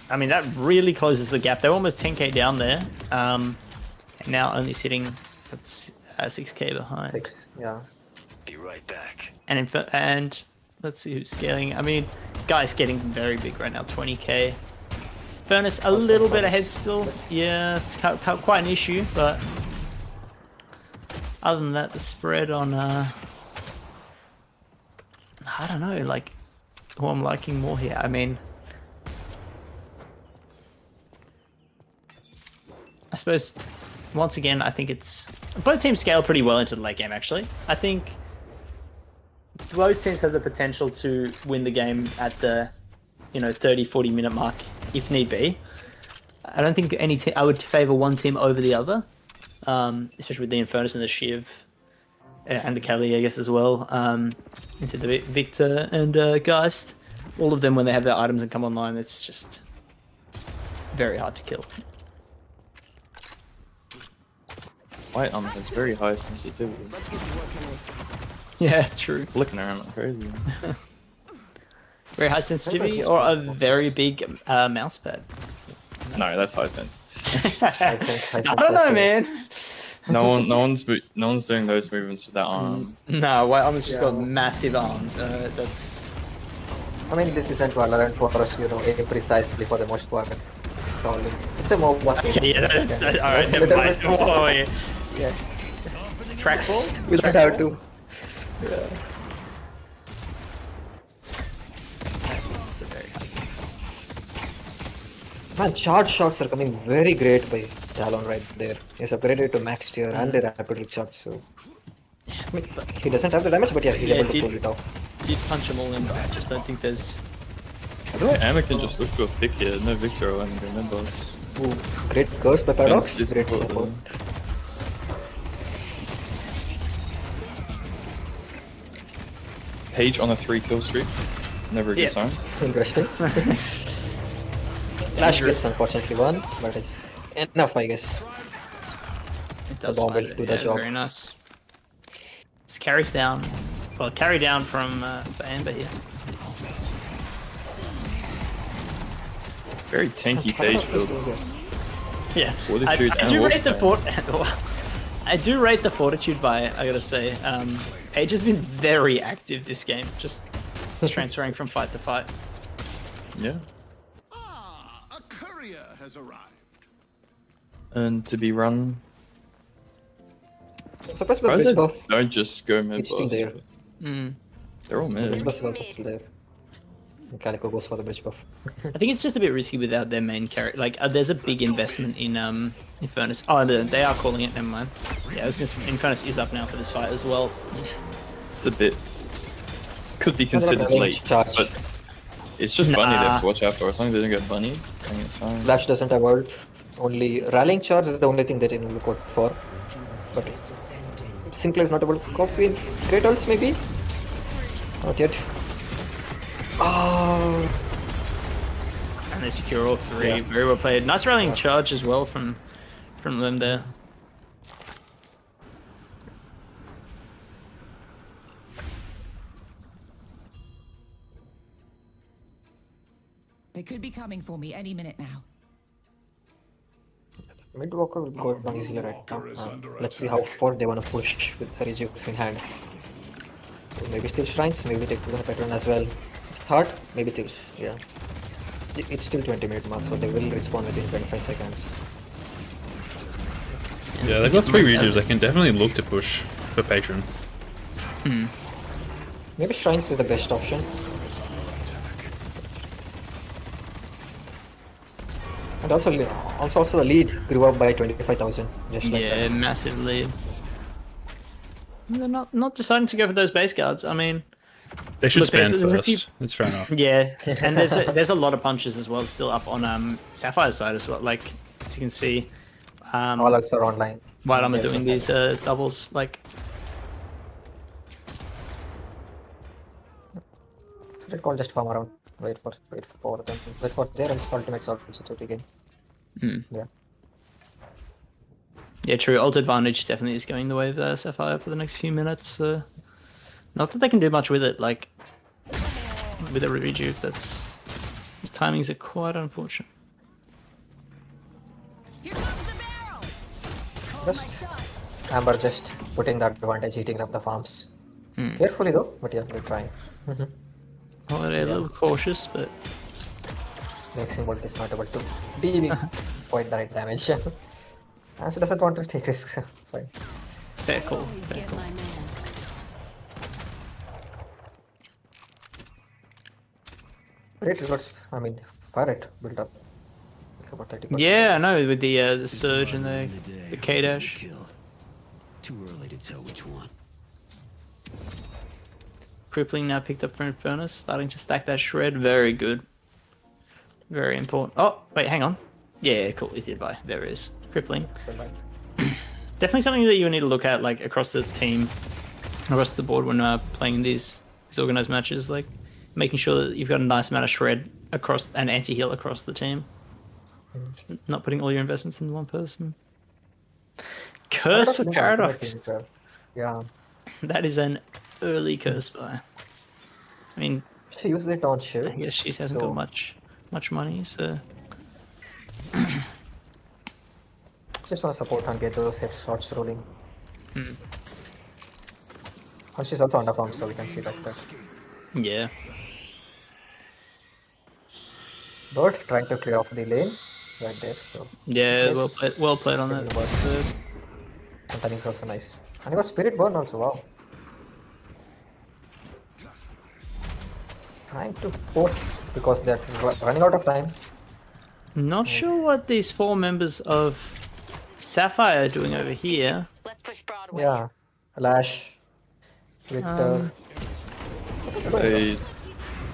I mean, that really closes the gap. They're almost 10k down there. And now only sitting at 6k behind. 6, yeah. Be right back. And let's see who's scaling. I mean, guys getting very big right now. 20k. Furnace a little bit ahead still. Yeah, it's quite an issue, but other than that, the spread on I don't know, like, who I'm liking more here. I mean, I suppose once again, I think it's both teams scale pretty well into the late game. Actually, I think both teams have the potential to win the game at the 30-40 minute mark if need be. I don't think I would favor one team over the other, especially with the Eternus and the Shiv and the Kali, I guess, as well. Into the Victor and Geist, all of them, when they have their items and come online, it's just very hard to kill. White has very high sensitivity. Yeah, true. Flicking around like crazy. Very high sensitivity or a very big mouse pad? No, that's high sense. High sense, I don't know, man. No one's doing those movements with that arm. No, White Armor's just got massive arms. That's. I mean, this isn't Valorant for us, aim precisely for the most part. It's a more muscle. Okay, yeah, that's alright. Never mind. Oh, yeah. Trackball? We don't have to. Yeah. Man, charge shots are coming very great by Talon right there. He's upgraded to max tier and the rapid charge, so I mean, he doesn't have the damage, but yeah, he's able to pull it off. Did punch them all in, but I just don't think there's. I feel like Anakin just looked for a pick here. No Victor or Anakin, no boss. Ooh, great curse by Paradox. Great support. Page on a 3-kill streak. Never a good sign. Interesting. Flash gets unfortunately one, but it's enough, I guess. It does the bomb will do the job. Very nice. This carries down. Well, carry down from for Amber here. Very tanky Page build. Yeah, Fortitude I do rate the I do rate the fortitude by, I gotta say. Page has been very active this game, just transferring from fight to fight. Yeah. A courier has arrived. And to be run. Surprised the bridge buff. Don't just go mid boss. There. They're all mid. Bridge buff is also still there. And Calico goes for the bridge buff. I think it's just a bit risky without their main character. Like, there's a big investment in Eternus. Oh, they are calling it. Never mind. Yeah, Eternus is up now for this fight as well. It's a bit. Could be considered late, but it's just Bunny they have to watch out for. As long as they don't get Bunny, I think it's fine. Flash doesn't have ult. Only rallying charge is the only thing that they look out for. But Sinclair is not able to copy great ults maybe. Not yet. Oh. And they secure all three. Yeah. Very well played. Nice rallying charge as well from them there. They could be coming for me any minute now. Mid walker will go down easily right now. Let's see how far they want to push with the rejects in hand. Maybe still shrines, maybe take the pattern as well. It's hard, maybe still, yeah. It's still 20-minute mark, so they will respawn within 25 seconds. Yeah, they've got 3 rejuves. They can definitely look to push for patron. Maybe shrines is the best option. And also the lead grew up by 25,000. Just like Yeah, that. massive lead. They're not deciding to go for those base guards. I mean, They should look, spam there's a first. few- It's fair enough. Yeah, and there's a lot of punches as well still up on Sapphire's side as well. Like as you can see, All also are online. while I'm Yeah. doing these doubles, like So let call just farm around. Wait for them. Wait for their ultimates also to begin. Yeah. yeah, true. Ult advantage definitely is going the way of Sapphire for the next few minutes. Not that they can do much with it, like with a rejuve. His timings are quite unfortunate. Here comes the barrel. Just Amber just putting the advantage, eating up the farms. Carefully though, but yeah, they're trying. Well, they're a little cautious, but Mixing Bolt is not able to deal quite the right damage. And she doesn't want to take risks. Fine. fair call. Always Fair get call. my man. Great rewards. I mean, fire rate built up. Like about 30%. Yeah, I know with the surge and the K dash. Killed. Too early to tell which one. Crippling now picked up from Eternus, starting to stack that shred. Very good. Very important. Oh, wait, hang on. Yeah, cool. It did buy. There it is. Crippling. So, like, Definitely something that you need to look at, like across the team, across the board when playing these organized matches. Like making sure that you've got a nice amount of shred across and anti-heal across the team. Not putting all your investments into one person. Curse for Paradox. Yeah. That is an early curse buy. I mean, She used it on shield. I guess she hasn't so- got much money, so Just want to support and get those headshots rolling. Hmm. And she's also under farm, so we can see that. yeah. Bird trying to clear off the lane right there, so. Yeah, Great. well played on that. Good work. Bird. And timing is also nice. And he got Spirit Burn also, wow. Trying to force because they're running out of time. Not sure what these 4 members of Sapphire are doing over here. Let's push Broadway. Yeah. Lash. Victor. They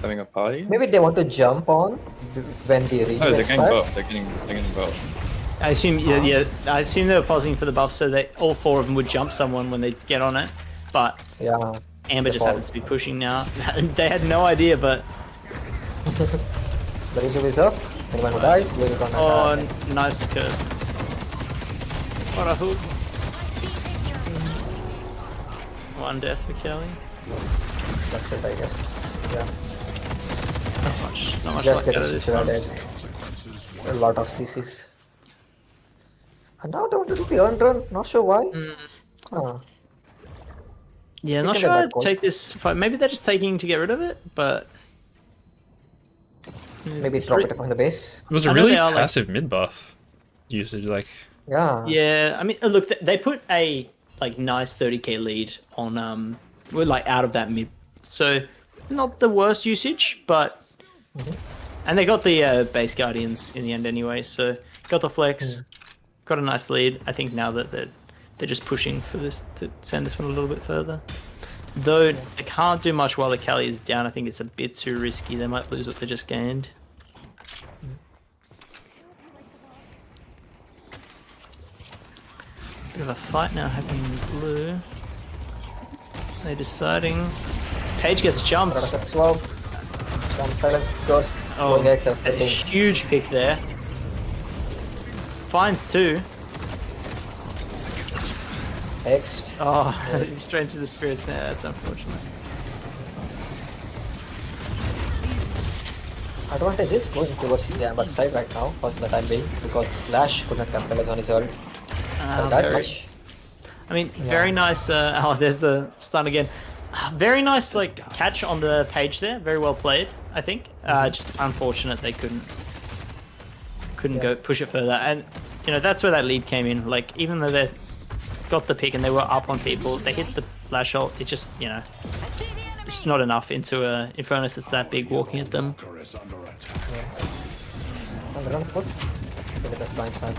having a party? Maybe they want to jump on when the region Oh, they're getting expires. buffed. They're getting buffed. I assume yeah, I assume they were pausing for the buff so that all 4 of them would jump someone when they get on it. But Yeah. Amber They just fall. happens to be pushing now. They had no idea, but The region is up. Anyone who dies will gonna oh, die. nice curse. Nice. What a hook. 1 death for Kelly. That's it, I guess. Yeah. Not much Just luck out of getting this shredded. one. A lot of CCs. And now they want to do the earn run. Not sure why. Huh. Yeah, We not can sure let I'd that go. take this fight. Maybe they're just taking to get rid of it, but Maybe drop it on the base. It was a I know really they are, like- passive mid buff usage. Like, Yeah. Yeah, I mean, look, they put a nice 30k lead on we're out of that mid, so not the worst usage, but and they got the base guardians in the end anyway, so got the flex, got a nice lead. I think now that they're just pushing for this to send this one a little bit further. Though they can't do much while the Kali is down. I think it's a bit too risky. They might lose what they just gained. Bit of a fight now happening in blue. They're deciding. Page gets jumped. Swap. Some silence ghosts. Oh, going a huge pick there. Finds 2. Next. Oh, straight into the spirits there. That's unfortunate. Advantage is going towards his Gambit side right now for the time being because Flash could not capitalize on his ult. That much. I mean, very nice. Oh, there's the stun again. Very nice, like catch on the Page there. Very well played, I think. Just unfortunate they couldn't go push it further. And you know that's where that lead came in. Like even though they got the pick and they were up on people, they hit the flash ult. It just it's not enough into a Eternus that's that big walking at them. Underground push. Look at the blind side.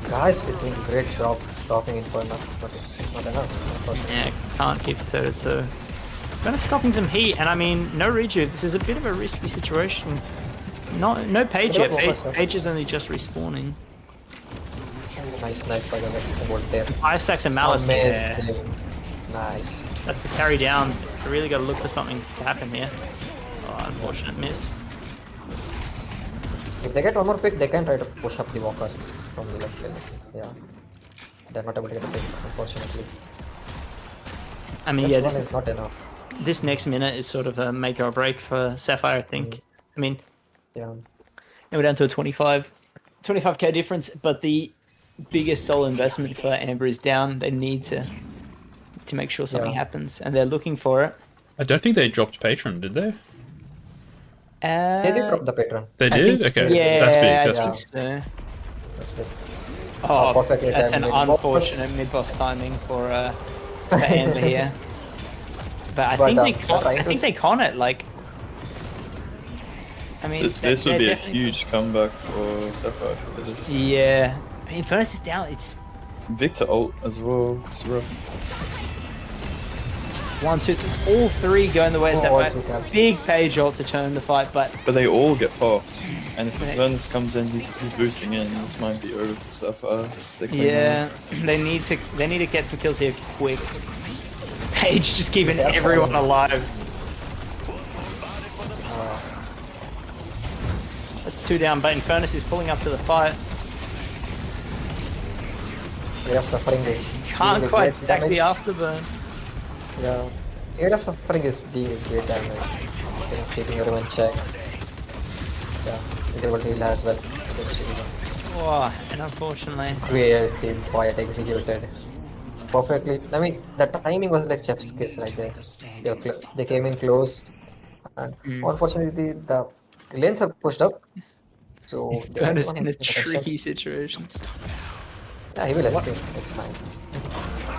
Guys is doing a great job dropping Eternus, but it's not enough. Yeah, can't keep it toe-to-toe. Gonna scrapping some heat, and I mean, no rejuve. This is a bit of a risky situation. No Page yet. Page is only just respawning. Nice knife by the way. It's a there. 5 stacks of Malice here. Nice. That's the carry down. You really got to look for something to happen here. Oh, unfortunate miss. If they get one more pick, they can try to push up the walkers from the left lane. Yeah. They're not able to get a pick, unfortunately. I mean, this one is not enough. This next minute is sort of a make or break for Sapphire, I think. I mean, yeah. We're down to a 25k difference, but the biggest solo investment for Amber is down. They need to make sure something happens, and they're looking for it. I don't think they dropped Patron, did they? They did drop the Patron. They did? Okay. Yeah, that's big. I That's think so. That's big. Oh, perfectly that's an timed unfortunate mid-boss timing for Amber here. But I think they con it. Like, I mean, so this would be a huge comeback for Sapphire for this. Yeah, I mean, Eternus is down. It's Victor ult as well. It's rough. 1, 2, 3, all 3 going the way of Sapphire. Big Page ult to turn the fight, but they all get popped. And if Eternus comes in, he's boosting in. This might be over for Sapphire. Yeah, they need to get some kills here quick. Page just keeping everyone alive. That's 2 down, but Eternus is pulling up to the fight. We have Suffering is can't quite stack the afterburn. Yeah, Air of Suffering is dealing great damage. Keeping everyone in check. Yeah, he's able to heal as well. Oh, and unfortunately, great team fight executed perfectly. I mean, the timing was like chef's kiss right there. They came in close, and unfortunately the lanes are pushed up. So Eternus in a tricky situation. Yeah, he will escape. It's fine.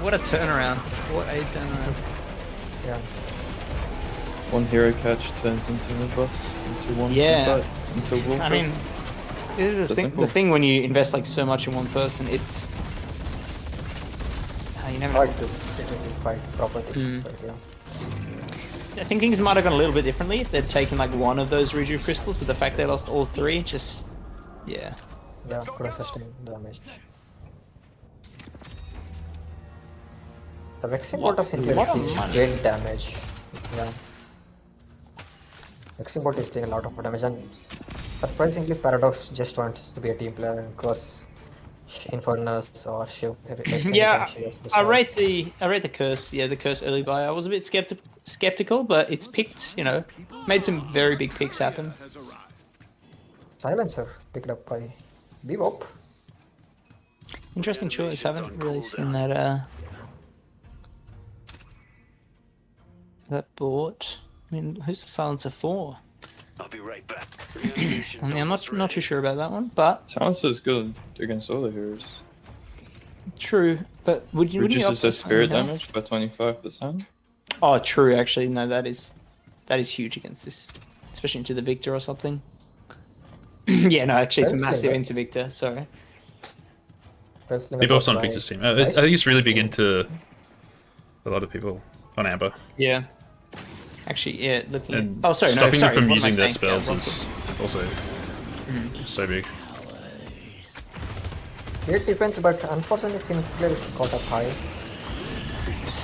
What a turnaround! What a turnaround! Yeah. One hero catch turns into a boss, into one fight, into a walker. I mean, this is the thing when you invest like so much in one person. It's you never hard to fight properly. But, yeah. I think things might have gone a little bit differently if they'd taken like one of those rejuve crystals, but the fact they lost all 3, just yeah, couldn't sustain damage. The Vexing Bolt of Sinclair is dealing great damage. Yeah. Vexing Bolt is taking a lot of damage, and surprisingly Paradox just wants to be a team player and curse Infernus or Shiv. Yeah, I rate the curse. Yeah, the curse early buy. I was a bit skeptical, but it's picked. Made some very big picks happen. Silencer picked up by Bebop. Interesting choice. Haven't really seen that. That bought. I mean, who's the silencer for? I'll be right back. I mean, I'm not too sure about that one, but Silencer is good against all the heroes. True, but would you reduces their spirit damage by 25%? Oh, true. Actually, no, that is huge against this, especially into the Victor or something. Yeah, no, actually, it's a massive into Victor. Sorry. Bebop's on Victor's team. I think it's really big into a lot of people on Amber. Yeah. Actually, yeah. Looking. Stopping them from using their spells is also so big. It depends, but unfortunately, Sinclair is caught up high.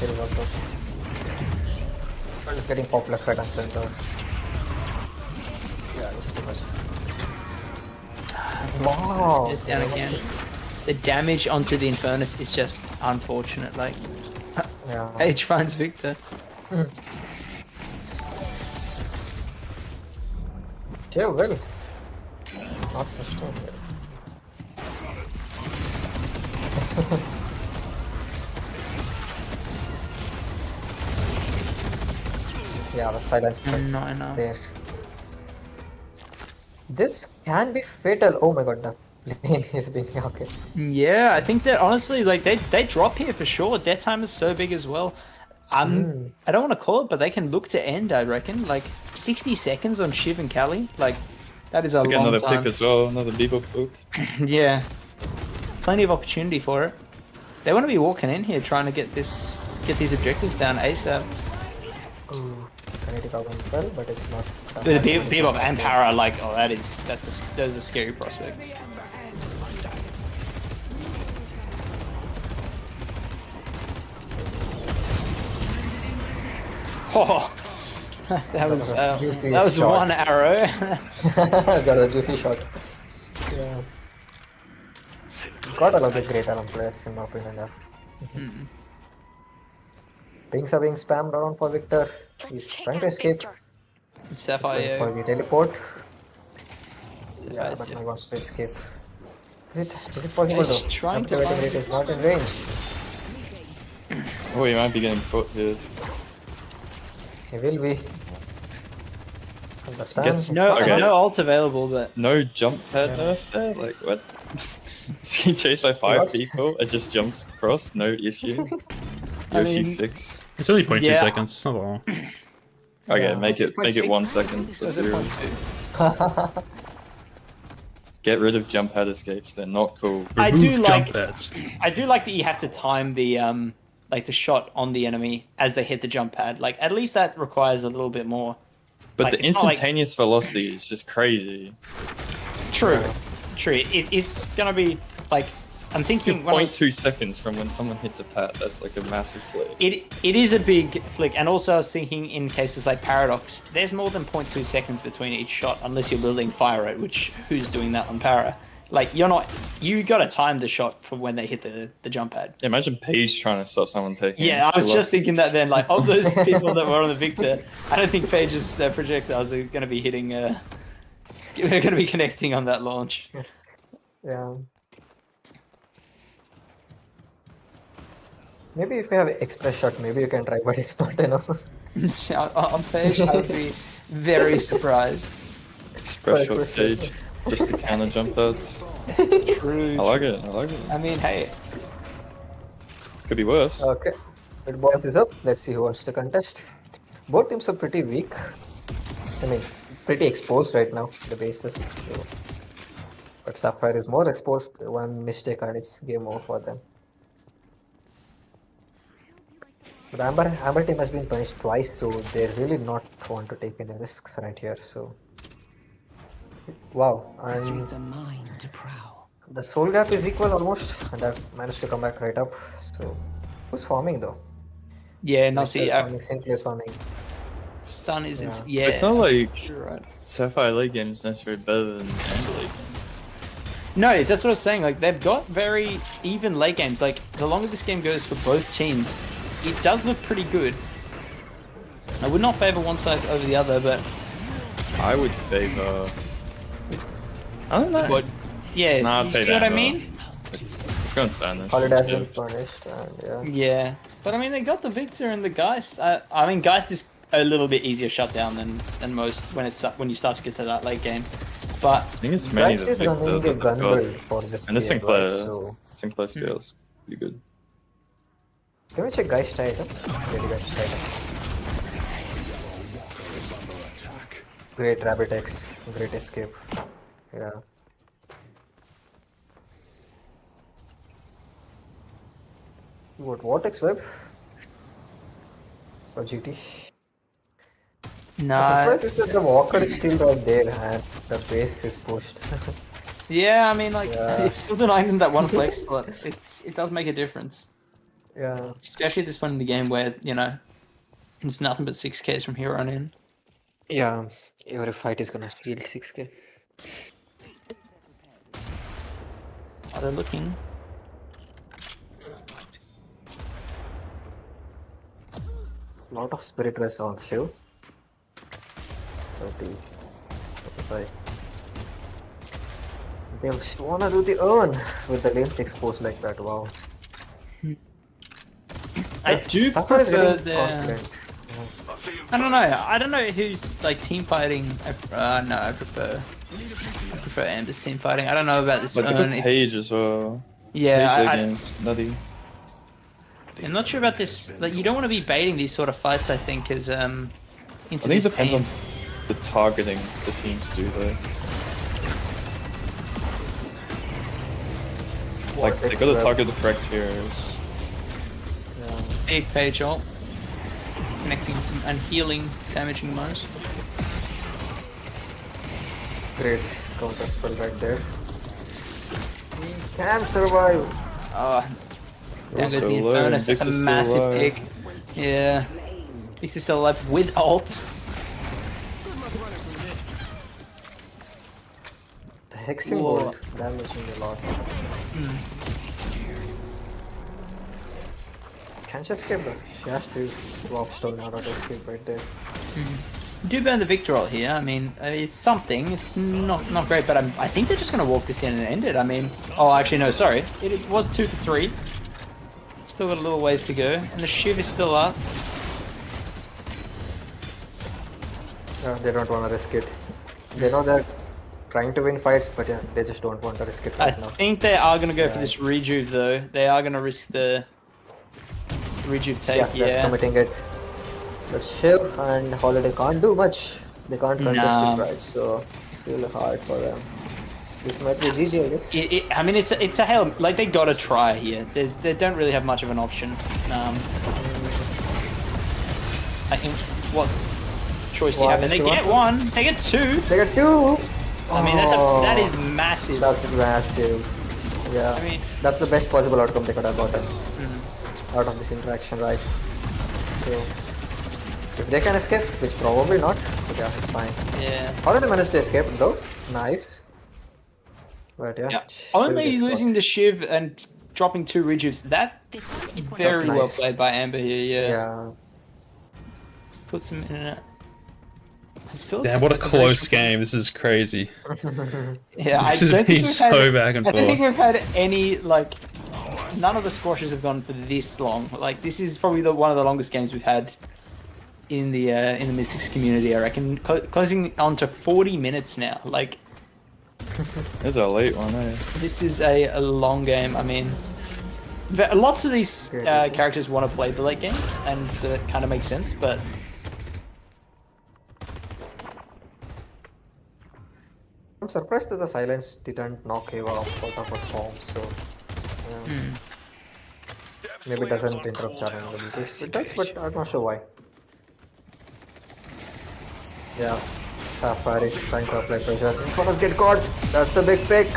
Here is also. I'm just getting pop left, right, and center. Yeah, this is too much. Wow! It's down again. The damage onto the Eternus is just unfortunate. Like, Yeah. H finds Victor. Yeah, well. Not so strong. Yeah, the silence No, I know. there. This can be fatal. Oh my god, the plane is being okay. Yeah, I think that honestly, like they drop here for sure. Death time is so big as well. I don't want to call it, but they can look to end. I reckon like 60 seconds on Shiv and Kali. Like that is a To get long another time. pick as well, another Bebop book. Yeah, plenty of opportunity for it. They want to be walking in here trying to get these objectives down ASAP. Ooh, kinetic out well, but it's not. The Bebop and Para, like, oh, those are scary prospects. Oh, that was juicy that was shot. one arrow. That's a juicy shot. Yeah. Got a lot of great Alan players in my opinion. Yeah. Pings are being spammed around for Victor. He's trying to escape. He's going for Sapphire. the teleport. Yeah, but he wants to escape. Is it possible He's though? trying to Captivating rate is not in range. Oh, you might be getting caught here. He will be. Understand? Gets- No, Okay. no ult available, but No jump pad nerf there? Like, what? Is he chased by 5 What? people? It just jumps across, no issue. I Yoshi mean- fix. It's only 0.2 Yeah. seconds. It's not long. Okay, Yeah. make it 1 second. Was Let's it be real. 0.2? Get rid of jump pad escapes. They're not cool. I do Remove like- jump pads. I do like that you have to time the like the shot on the enemy as they hit the jump pad. Like at least that requires a little bit more. But Like, the it's not like- instantaneous velocity is just crazy. True, true. It's gonna be like I'm thinking. when I was- 0.2 seconds from when someone hits a pad. That's like a massive flick. It is a big flick, and also I was thinking in cases like Paradox, there's more than 0.2 seconds between each shot unless you're building fire rate, which who's doing that on Para? Like you gotta time the shot for when they hit the jump pad. Yeah, imagine Paige trying to stop someone taking. Yeah, I was a just lot. thinking that then. Like of those people that were on the Victor, I don't think Paige's projectiles are gonna be hitting. They're gonna be connecting on that launch. Yeah. Maybe if you have express shot, maybe you can try, but it's not enough. On Paige, I would be very surprised. Express shot Paige. Just to counter jump pads. True. I like it. I like it. I mean, hey, Could be worse. Okay. Mid boss is up. Let's see who wants to contest. Both teams are pretty weak. I mean, pretty exposed right now, the bases. So. But Sapphire is more exposed. One mistake and it's game over for them. But Amber team has been punished twice, so they really not want to take any risks right here. So, wow, and the soul gap is equal almost, and I've managed to come back right up. So, who's farming though? yeah, no, Mr. see, is farming, Simply is farming. stun isn't. Yeah. Yeah, It's not like you're right. Sapphire late game is necessarily better than Amber late game. No, that's what I was saying. Like they've got very even late games. Like the longer this game goes for both teams, it does look pretty good. I would not favor one side over the other, but I would favor. I don't know. what? Yeah, Nah, I'd you say see what I Amber. mean? It's going fairness. Holiday has been punished, and yeah. Yeah, but I mean they got the Victor and the Geist. I mean Geist is a little bit easier shutdown than most when you start to get to that late game. But I think it's mainly Geist the is Victor running that the they've gun got. build for this And the game, Sinclair, right? So, Sinclair scales pretty good. can we check Geist items? Really Geist items. Great Rabbit X, great escape. Yeah. What Vortex Web? Or GT? The nah, surprise is that the Walker is still right there and the base is pushed. yeah, I mean like Yeah. it's still denying them that one flex slot. It does make a difference. Yeah. Especially at this point in the game where, you know, it's nothing but 6Ks from here on in. Yeah. Every fight is gonna yield 6k. Are they looking? Lot of spirit res on Shiv. 30, 45. They wanna do the earn with the lanes exposed like that. Wow. I do Sapphire is prefer getting the... confident. I don't know. I don't know who's like team fighting. No, I prefer Amber's team fighting. I don't know about this. But they got Page as well. Yeah, Page against Nutty. I'm not sure about this. Like, you don't want to be baiting these sort of fights. I think into I think it depends on the targeting the teams do though. Like they gotta target the correct heroes. Yeah. Big Page ult, connecting and healing, damaging most. Great counter spell right there. He can survive. Oh, there goes So the low, Eternus. That's a Victor's still massive alive. pick. Yeah, Victor's still alive with ult. The hexing Whoa. bolt damaging a lot. Can she escape though? She has to use Warp Stone in order to escape right there. Do burn the Victor ult here. I mean, it's something. It's not great, but I think they're just gonna walk this in and end it. I mean, oh, actually no, sorry. It was 2 for 3. Still got a little ways to go, and the Shiv is still up. They don't want to risk it. They know they're trying to win fights, but yeah, they just don't want to risk it I right now. think they are gonna go for this rejuve though. They are gonna risk the rejuve take. They're committing it. But Shiv and Holiday can't do much. They can't contest it right, so it's really hard for them. This might be GG, I guess. I mean, it's a hell. Like, they gotta try here. They don't really have much of an option. I think what choice do you have? And they get one. They get two. They get two. I mean, that is massive. That's massive. Yeah. I mean, that's the best possible outcome they could have gotten out of this interaction, right? So if they can escape, which probably not, but yeah, it's fine. Yeah. How did they manage to escape though? Nice. But yeah. Only losing the Shiv and dropping 2 rejuves. That is very well played by Amber here. Yeah. Puts him in a. Damn, what a close game. This is crazy. Yeah, this has been so back and forth. I don't think we've had any, like, none of the squashes have gone for this long. Like, this is probably one of the longest games we've had in the Mystics community, I reckon. Closing on to 40 minutes now. Like, it's a late one, eh? this is a long game. I mean, lots of these characters want to play the late game, and so it kind of makes sense, but I'm surprised that the silence didn't knock Eva out of her form, so maybe it doesn't interrupt Charm abilities. It does, but I'm not sure why. Yeah, Sapphire is trying to apply pressure. Eternus get caught. That's a big pick.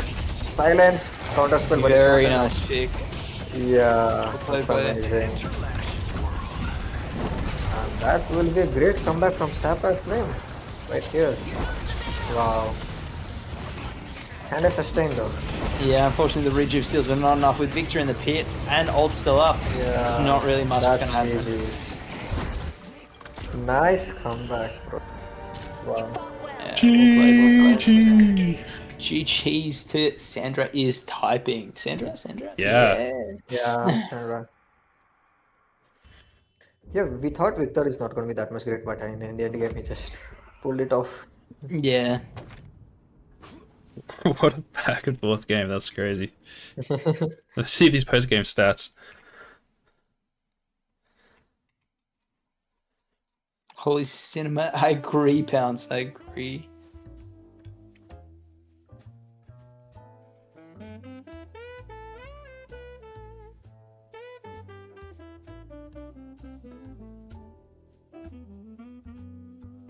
Silenced. Counter spell. Very nice pick. Yeah, that's amazing. And that will be a great comeback from Sapphire Flame. Right here. Wow. Can they sustain though? Yeah, unfortunately the rejuve steals were not enough with Victor in the pit and ult still up. Yeah, there's not really much that's gonna happen. GG's. Nice comeback, bro. Wow. Yeah, GG. GG's to Sandra is typing. Sandra? Yeah. Yeah, Sandra. Yeah, we thought Victor is not going to be that much great, but in the end he just pulled it off. Yeah. What a back and forth game. That's crazy. Let's see these post game stats. Holy cinema. I agree, Pounce. I agree.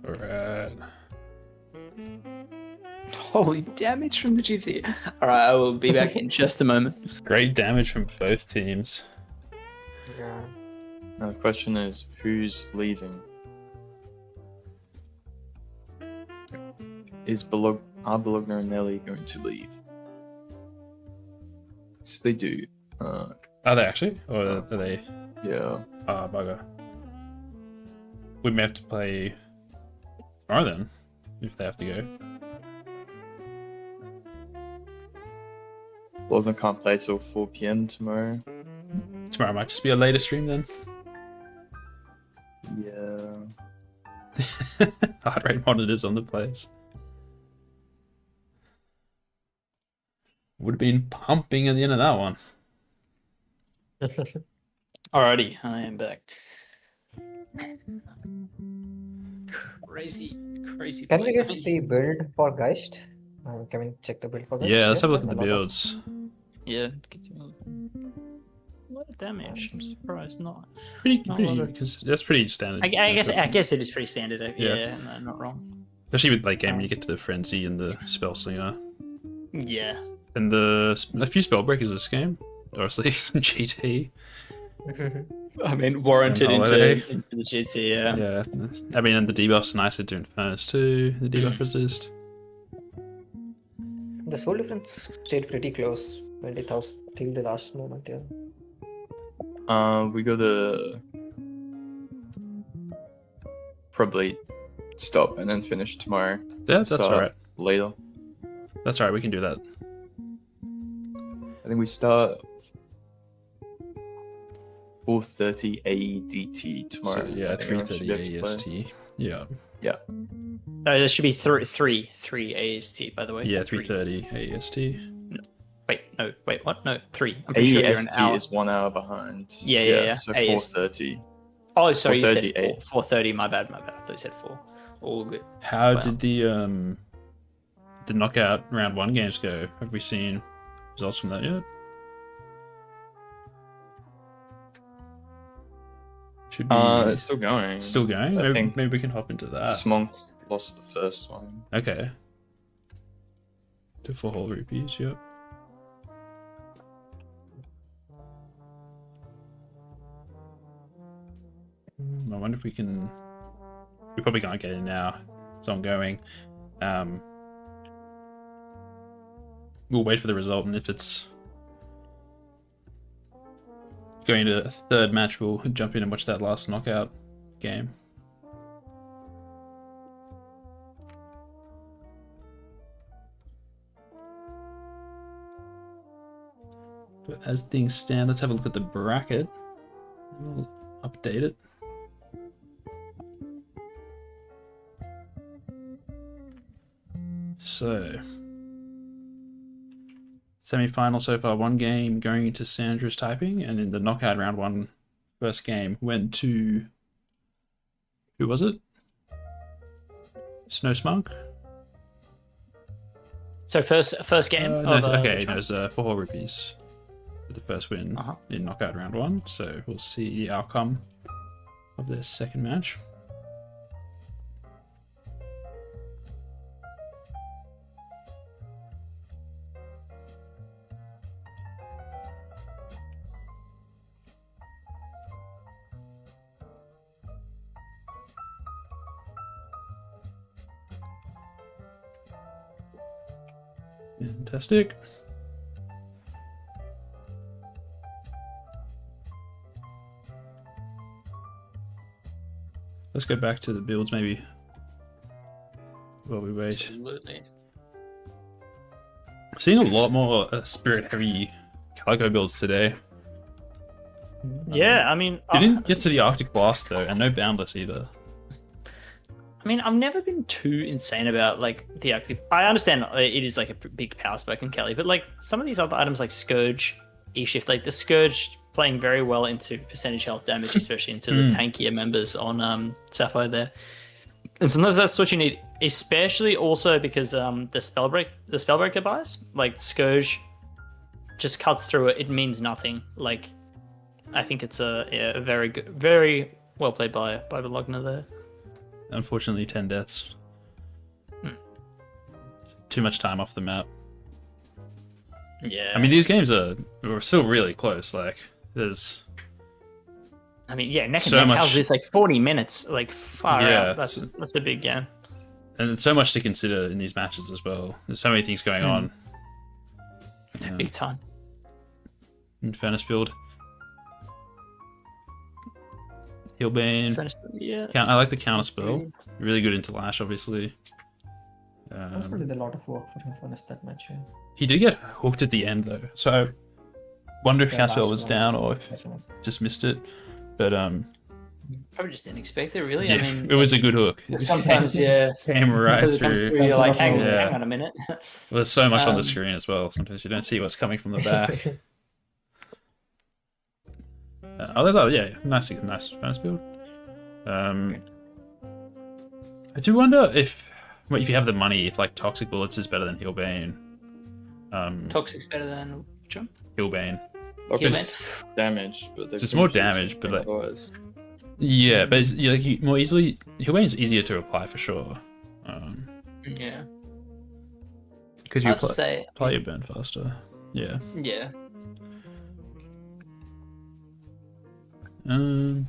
Alright. Holy damage from the GT. Alright, I will be back in just a moment. Great damage from both teams. Yeah. The question is, who's leaving? Are Bologna and Nelly going to leave? If they do, Are they actually? Or are they? yeah. Bugger. We may have to play tomorrow then, if they have to go. Bologna can't play till 4 p.m. tomorrow. Tomorrow might just be a later stream then. Yeah. Heart rate monitors on the place. Would have been pumping at the end of that one. Alrighty, I am back. Crazy. Can we get the build for Geist? Can we check the build for Geist? Yeah, let's have a look at the builds. Yeah, a lot of damage. I'm surprised not. Pretty, because that's pretty standard. I guess it is pretty standard. Yeah, no, not wrong. Especially with late game, when you get to the frenzy and the spell slinger. Yeah. And a few spell breakers this game. Obviously, GT. I mean, warranted into the GT, yeah. Yeah. I mean, and the debuff's nicer to Eternus too. The debuff resist. The soul difference stayed pretty close. 20,000 till the last moment, yeah. We gotta probably stop and then finish tomorrow. Yeah, that's alright. Later. That's alright, we can do that. I think we start 4:30 AEDT tomorrow. So, yeah, 3:30 AEST. Yeah. Yeah. No, there should be three AST, by the way. Yeah, 3:30 AEST. Wait, what? No, 3. I'm pretty sure you're an hour. is 1 hour behind. Yeah. So 4:30. Oh, sorry, you said 4:30. My bad. I thought you said 4. All good. How did the knockout round 1 games go? Have we seen results from that yet? Should be. It's still going. Still going? I think maybe we can hop into that. Smonk lost the first one. Okay. To 4 whole rupees, yep. I wonder if we can... We probably can't get in now. It's ongoing. We'll wait for the result, and if it's going to a third match, we'll jump in and watch that last knockout game. But as things stand, let's have a look at the bracket. We'll update it. So, semi-final so far, 1 game going into Sandra's typing, and in the knockout round 1 first game went to... Who was it? Snow Smug? So first game? No, okay, it was 4 whole rupees for the first win in knockout round 1, so we'll see the outcome of their second match. Fantastic. Let's go back to the builds maybe while we wait. Absolutely. Seeing a lot more spirit heavy Calico builds today. Yeah, I mean... You didn't get to the Arctic Blast though, and no Boundless either. I mean, I've never been too insane about like the active. I understand it is like a big power spike in Kelly, but like some of these other items like Scourge, E-Shift, like the Scourge playing very well into percentage health damage, especially into the tankier members on Sapphire there. And sometimes that's what you need, especially also because the Spellbreaker buys, like Scourge just cuts through it. It means nothing. Like I think it's a very good, very well played by Bologna there. Unfortunately, 10 deaths. Too much time off the map. Yeah. I mean, these games are still really close. Like, there's I mean, yeah, neck and So neck. much- How's this like 40 minutes? Like far Yeah, out. That's a big game. And there's so much to consider in these matches as well. There's so many things going on. Big time. Infernus build. Healbane. Yeah. I like the counter spell. Really good into Lash, obviously. That's probably a lot of work for Infernus that match. Yeah. He did get hooked at the end though, so I wonder if counter spell last was one. down or if just missed it. But Probably just didn't expect it, really. yeah, I mean, it was a good hook. sometimes, yeah. Came right Because it comes through. through, you're like, hang Yeah. on a minute. There's so much on the screen as well. Sometimes you don't see what's coming from the back. Nice Infernus build. I do wonder if you have the money, if like Toxic Bullets is better than Healbane. Toxic's better than Jump. Healbane. It's damage, but It's more damage, but like otherwise. yeah, but it's, more easily. Healbane's easier to apply for sure. Yeah. Because you Hard to say. apply your burn faster. Yeah. Yeah. I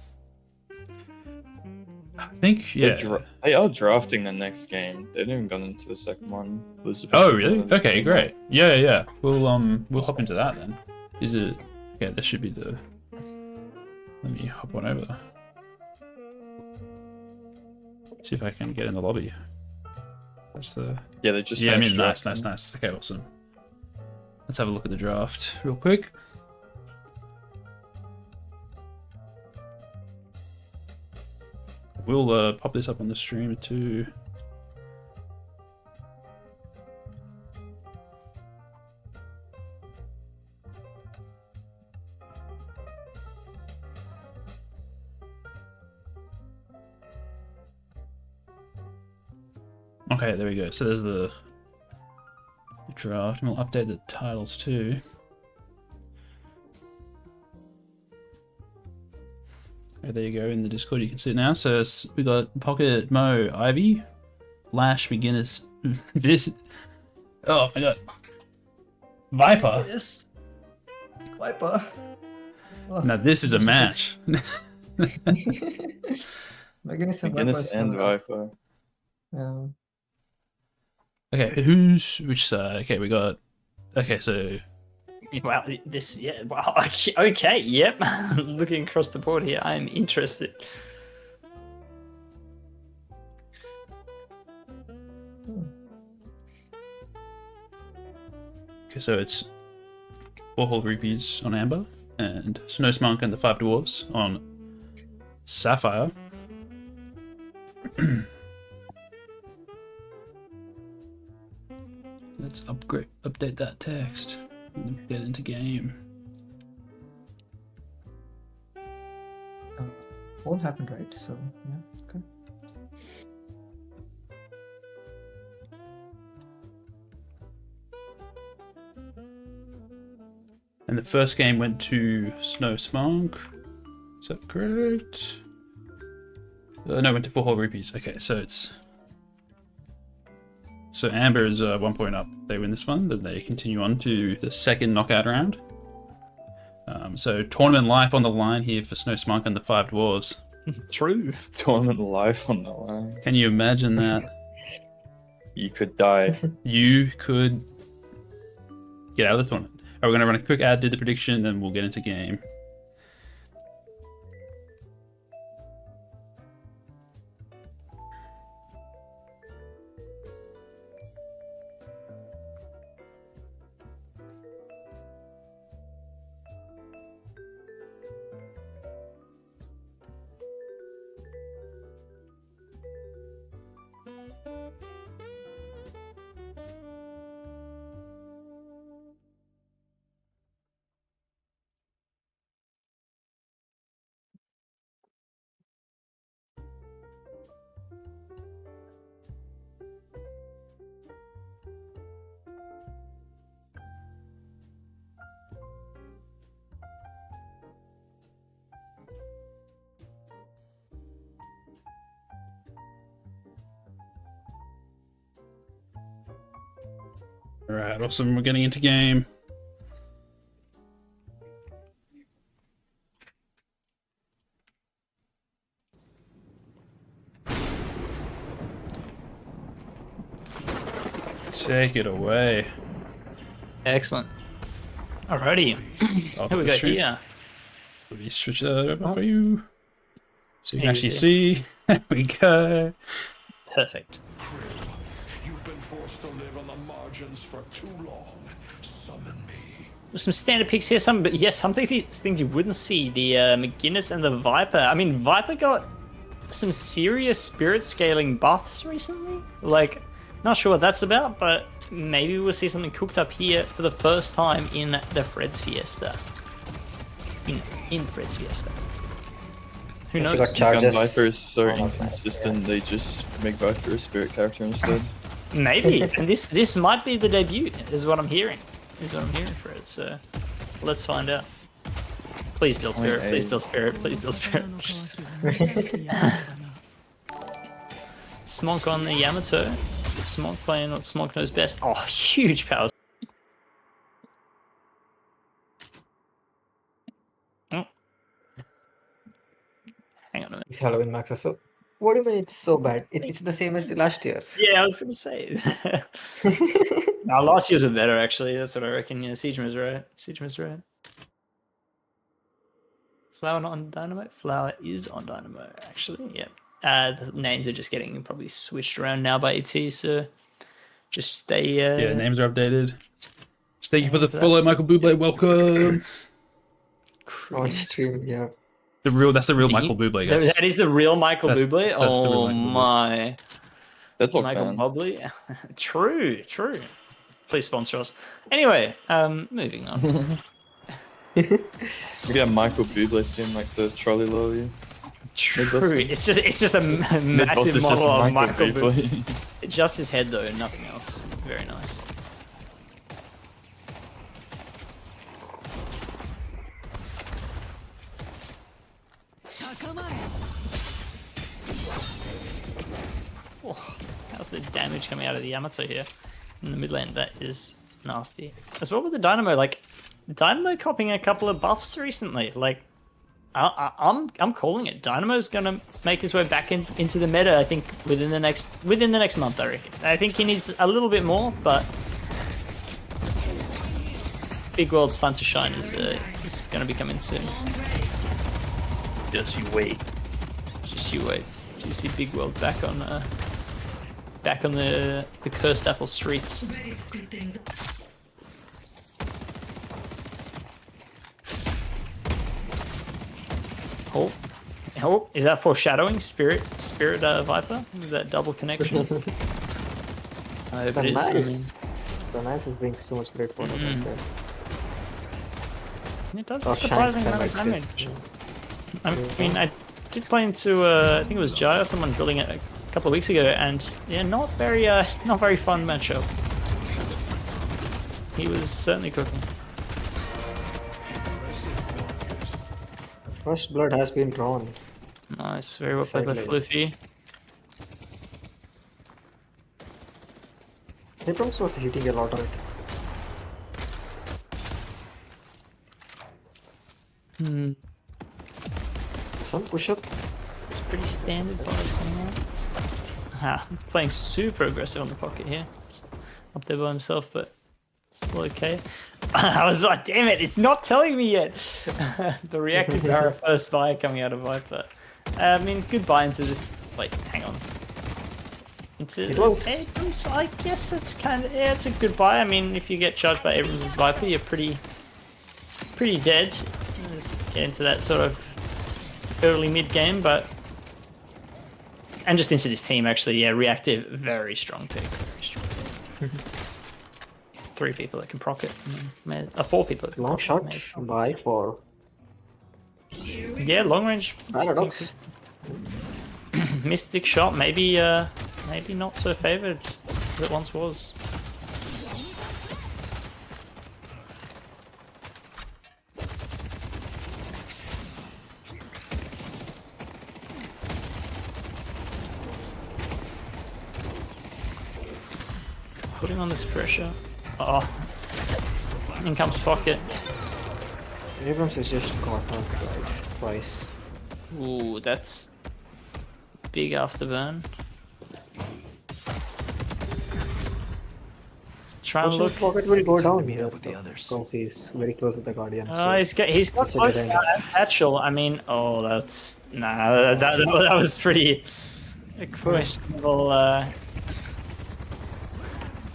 think yeah. They are drafting the next game. They haven't even gone into the second one. Oh really? Okay, great. Yeah. We'll hop into that then. Is it? Okay, this should be the. Let me hop on over. See if I can get in the lobby. That's the. Yeah, they just. Yeah, I mean, finished nice. drafting. Okay, awesome. Let's have a look at the draft real quick. We'll pop this up on the stream too. Okay, there we go. So there's the draft, and we'll update the titles too. Okay, there you go in the Discord. You can see it now. So we got Pocket Mo Ivy, Lash Beginners. This. Oh my god. Viper. Yes. Viper. Oh. Now this is a match. Beginners and Viper. Yeah. Okay, which side? Okay, we got. Okay, so. Wow, this, yeah, wow, okay, yep. Looking across the board here, I'm interested. Okay, so it's Warhol Rupees on Amber, and Snow Smunk and the Five Dwarves on Sapphire. Let's update that text and get into game. All happened right, so yeah, okay. And the first game went to Snow Smunk. Is that correct? No, went to 4 whole rupees. Okay, so it's. So Amber is 1 point up. They win this one, then they continue on to the second knockout round. So tournament life on the line here for Snow Smunk and the Five Dwarves. True. Tournament life on the line. Can you imagine that? You could die. You could get out of the tournament. Alright, we're going to run a quick ad, do the prediction, then we'll get into game. Alright, awesome. We're getting into game. Take it away. Excellent. Alrighty. Here we go here. Let me switch that over for you. So you can actually Easy. see. There we go. Perfect. You've been forced to live on the margins for too long. Summon me. There's some standard picks here. Some things you wouldn't see. The McGinnis and the Viper. I mean, Viper got some serious spirit scaling buffs recently. Like, not sure what that's about, but maybe we'll see something cooked up here for the first time in the Fred's Fiesta. In Fred's Fiesta. Who knows? got charges. Viper is so inconsistent, they just make Viper a spirit character instead. Maybe, and this might be the debut, is what I'm hearing. For it, so let's find out. Please build spirit, please build spirit, please build spirit. Smonk on the Yamato. Smonk playing what Smonk knows best. Oh, huge power. Oh. Hang on a minute. It's Halloween Max. So, what do you mean it's so bad? It's the same as the last year's. Yeah, I was gonna say. No, last year's were better actually. That's what I reckon. Yeah, Siege was right. Flower not on Dynamo. Flower is on Dynamo actually. Yeah. The names are just getting probably switched around now by ET. So just stay. Yeah, names are updated. Thank you for the follow, Michael Bublé. Welcome. On stream, yeah. That's the real Michael Bublé, guys. That is the real Michael Bublé. That's the real Oh Michael Bublé. my. Deadlock Michael fan. Bublé. True. Please sponsor us. Anyway, moving on. We got Michael Bublé skin like the trolley lolly. True. It's just a massive model of Michael Bublé. Just his head though, nothing else. Very nice. Oh, how's the damage coming out of the Yamato here in the mid lane? That is nasty. As well with the Dynamo, like Dynamo copping a couple of buffs recently. Like I'm calling it. Dynamo's gonna make his way back into the meta. I think within the next month. I reckon. I think he needs a little bit more, but Big World's time to shine is gonna be coming soon. Just you wait. Do you see Big World back on the cursed apple streets? Oh, is that foreshadowing? Spirit Viper? That double connection? I hope it is. The knives is being so much great for him. It does surprising amount of damage. I mean, I did play into I think it was Jai or someone building it a couple of weeks ago, and yeah, not very fun matchup. He was certainly cooking. First blood has been drawn. Nice, very well played by Fluffy. Abrams was hitting a lot on it. Some push-up. It's pretty standard bars coming out. Playing super aggressive on the pocket here. Up there by himself, but still okay. I was like, damn it, it's not telling me yet. The reactive barra first buy coming out of Viper. I mean, good buy into this. Wait, hang on. Into Abrams, I guess it's kind of, yeah, it's a good buy. I mean, if you get charged by Abrams' Viper, you're pretty dead. Let's get into that sort of early mid game, but and just into this team actually, yeah, reactive, very strong pick, very strong pick. 3 people that can proc it, 4 people that can long proc shot by 4. Yeah, long range. Paradox. Mystic shot, maybe not so favored as it once was. Putting on this pressure. Oh, in comes pocket. Abrams is just caught on twice. Ooh, that's big afterburn. try and look. Pocket will go down meet here up with the others. because he's very close with the Guardian. Oh, he's got it's a both good angle. Satchel. I mean, oh, that's that was pretty questionable.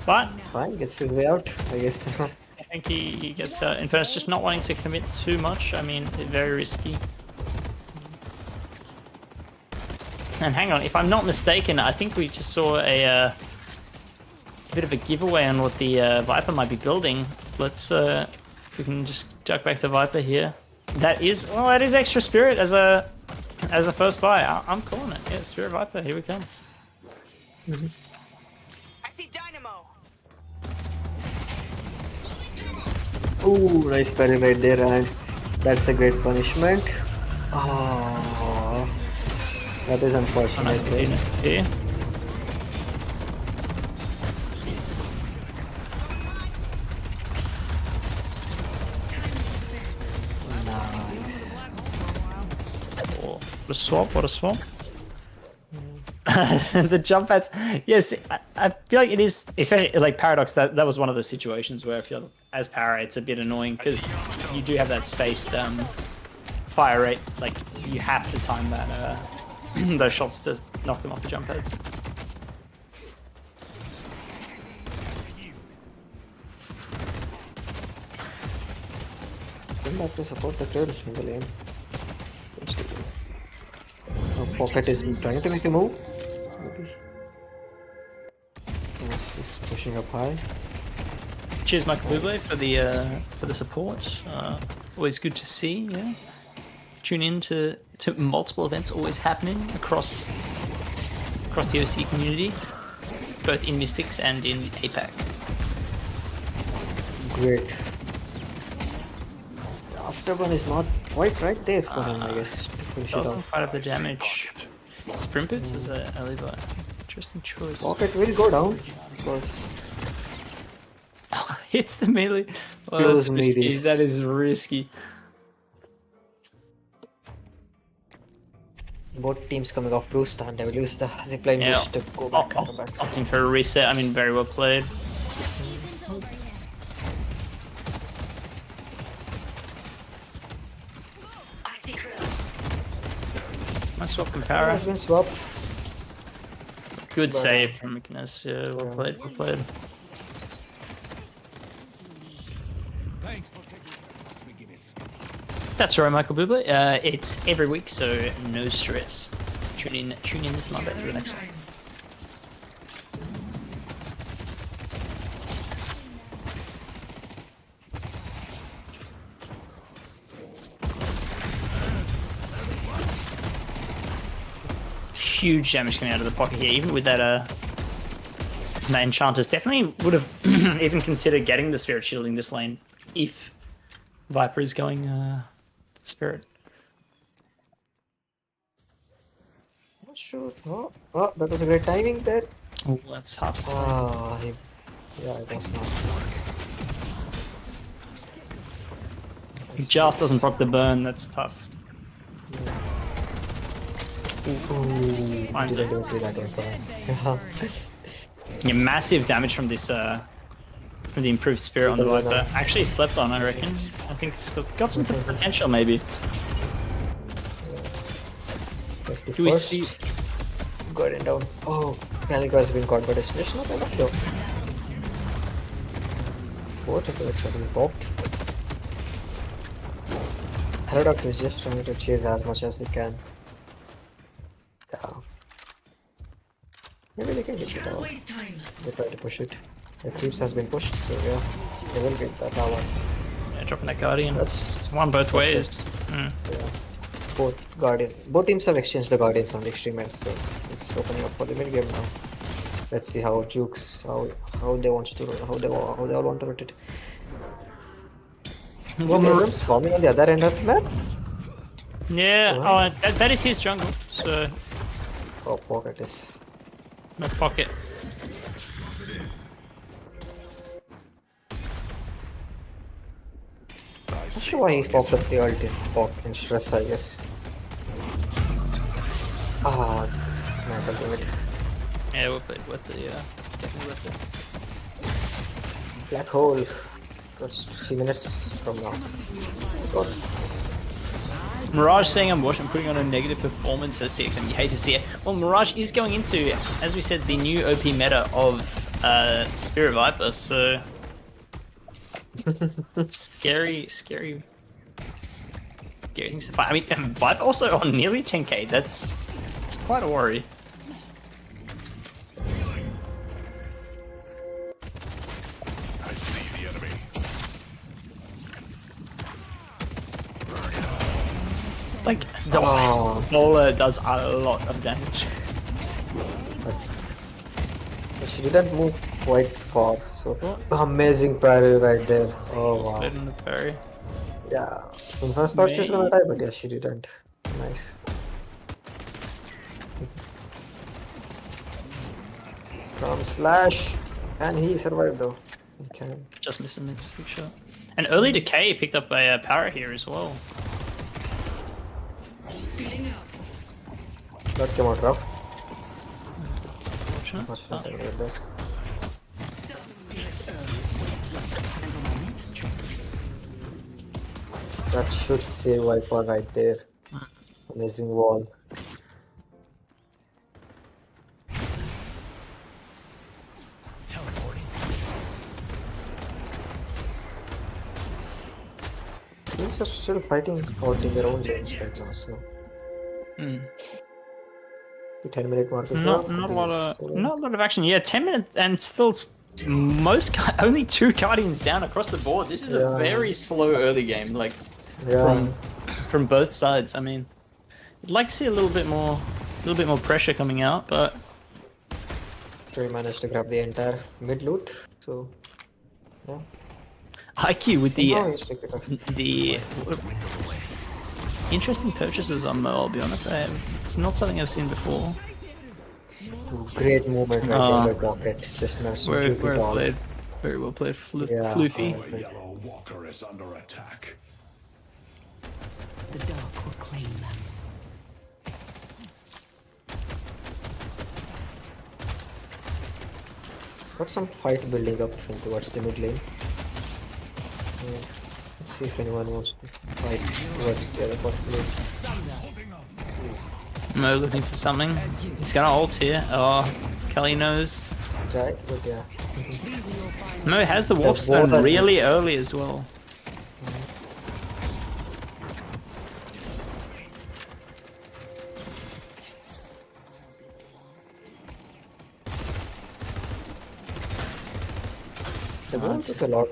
But Fine, gets his way out, I guess. I think he gets Infernus just not wanting to commit too much. I mean, very risky. And hang on, if I'm not mistaken, I think we just saw a bit of a giveaway on what the Viper might be building. Let's if we can just duck back to Viper here. That is extra spirit as a first buy. I'm calling it. Yeah, Spirit Viper. Here we come. I see Dynamo. Ooh, nice parry right there, and that's a great punishment. Oh, that is unfortunate. Nice here. Nice. Oh, what a swap! What a swap! The jump pads. Yes, I feel like it is, especially like Paradox. That was one of those situations where I feel as Para, it's a bit annoying because you do have that spaced fire rate. Like you have to time that those shots to knock them off the jump pads. Come back to support the turtle in the lane. Pocket is trying to make a move. Maybe. Yes, he's pushing up high. Cheers, Michael Bublé, for the support. Always good to see. Yeah. Tune in to multiple events always happening across the OCE community, both in Mystics and in APAC. Great. Afterburn is not quite right there for him, I guess. Doesn't quite have the damage. Sprint boots is a Levi. Interesting choice. Pocket will go down, of course. Hits the melee. Oh, Close that's risky. melees. That is risky. Both teams coming off boost and they will use the zipline Yeah. boost to go back. Come back. Opting for a reset. I mean, very well played. Nice swap from Para. Has been swapped. Good save from McInnes. Yeah, well played. Well played. That's right, Michael Bublé. It's every week, so no stress. Tune in this Monday for the next one. Huge damage coming out of the pocket here, even with that Enchanters. Definitely would have even considered getting the Spirit Shield in this lane if Viper is going Spirit. Not sure. Oh, that was a great timing there. Oh, that's hard to say. Yeah, it was not. He just doesn't proc the burn, that's tough. Ooh, Finds it. didn't see that one. Yeah, massive damage from this from the improved Spirit on the Viper. Actually slept on, I reckon. I think it's got some potential maybe. Do we see? Got it down. Oh, Calico has been caught, but it's just not enough though. Both of it has been popped. Paradox is just trying to chase as much as he can. Yeah. Maybe they can get it out. They try to push it. The creeps has been pushed, so yeah, they will get that tower. Yeah, dropping that Guardian. That's It's one both ways. Yeah. Both teams have exchanged the Guardians on the extreme end, so it's opening up for the mid game now. Let's see how Jukes, how they want to, how they all want to rotate. Abrams forming on the other end of the map. Yeah. Oh, that is his jungle. So Oh, Pocket is. no pocket. Not sure why he's popped up the ult in Pok and Stress, I guess. Nice ultimate. Yeah, we'll play with the definitely with it. Black hole. Just 3 minutes from now. Let's go. Mirage saying I'm putting on a negative performance at 6 and you hate to see it. Well, Mirage is going into, as we said, the new OP meta of Spirit Viper, so scary things to fight. I mean, Viper also on nearly 10k. That's quite a worry. Like, Zola does a lot of damage. But she didn't move quite far, so amazing parry right there. Oh wow. In the parry. Yeah. When first thought she was gonna die, but yeah, she didn't. Nice. From Slash. Can he survive though? He can. Just missed the next stick shot. And early Decay picked up a power here as well. That came out rough. That should save Viper right there. Amazing wall. Teleporting. Teams are still fighting out in their own lanes right now, so. The 10-minute mark is not a lot of action. Yeah, 10 minutes and still only 2 Guardians down across the board. This is a very slow early game, like from both sides. I mean, I'd like to see a little bit more pressure coming out, but Trey managed to grab the entire mid loot, so yeah. IQ with the interesting purchases on Mo, I'll be honest. It's not something I've seen before. Great movement right there by Pocket. Just managed to shoot it all. Very well played, Floofy. The yellow walker is under attack. The dark will claim them. Got some fight building up towards the mid lane. Let's see if anyone wants to fight towards the other bot lane. Mo looking for something. He's gonna ult here. Oh, Kelly knows. Right, but yeah. Mo has the warp stone really early as well. The ball took a lot.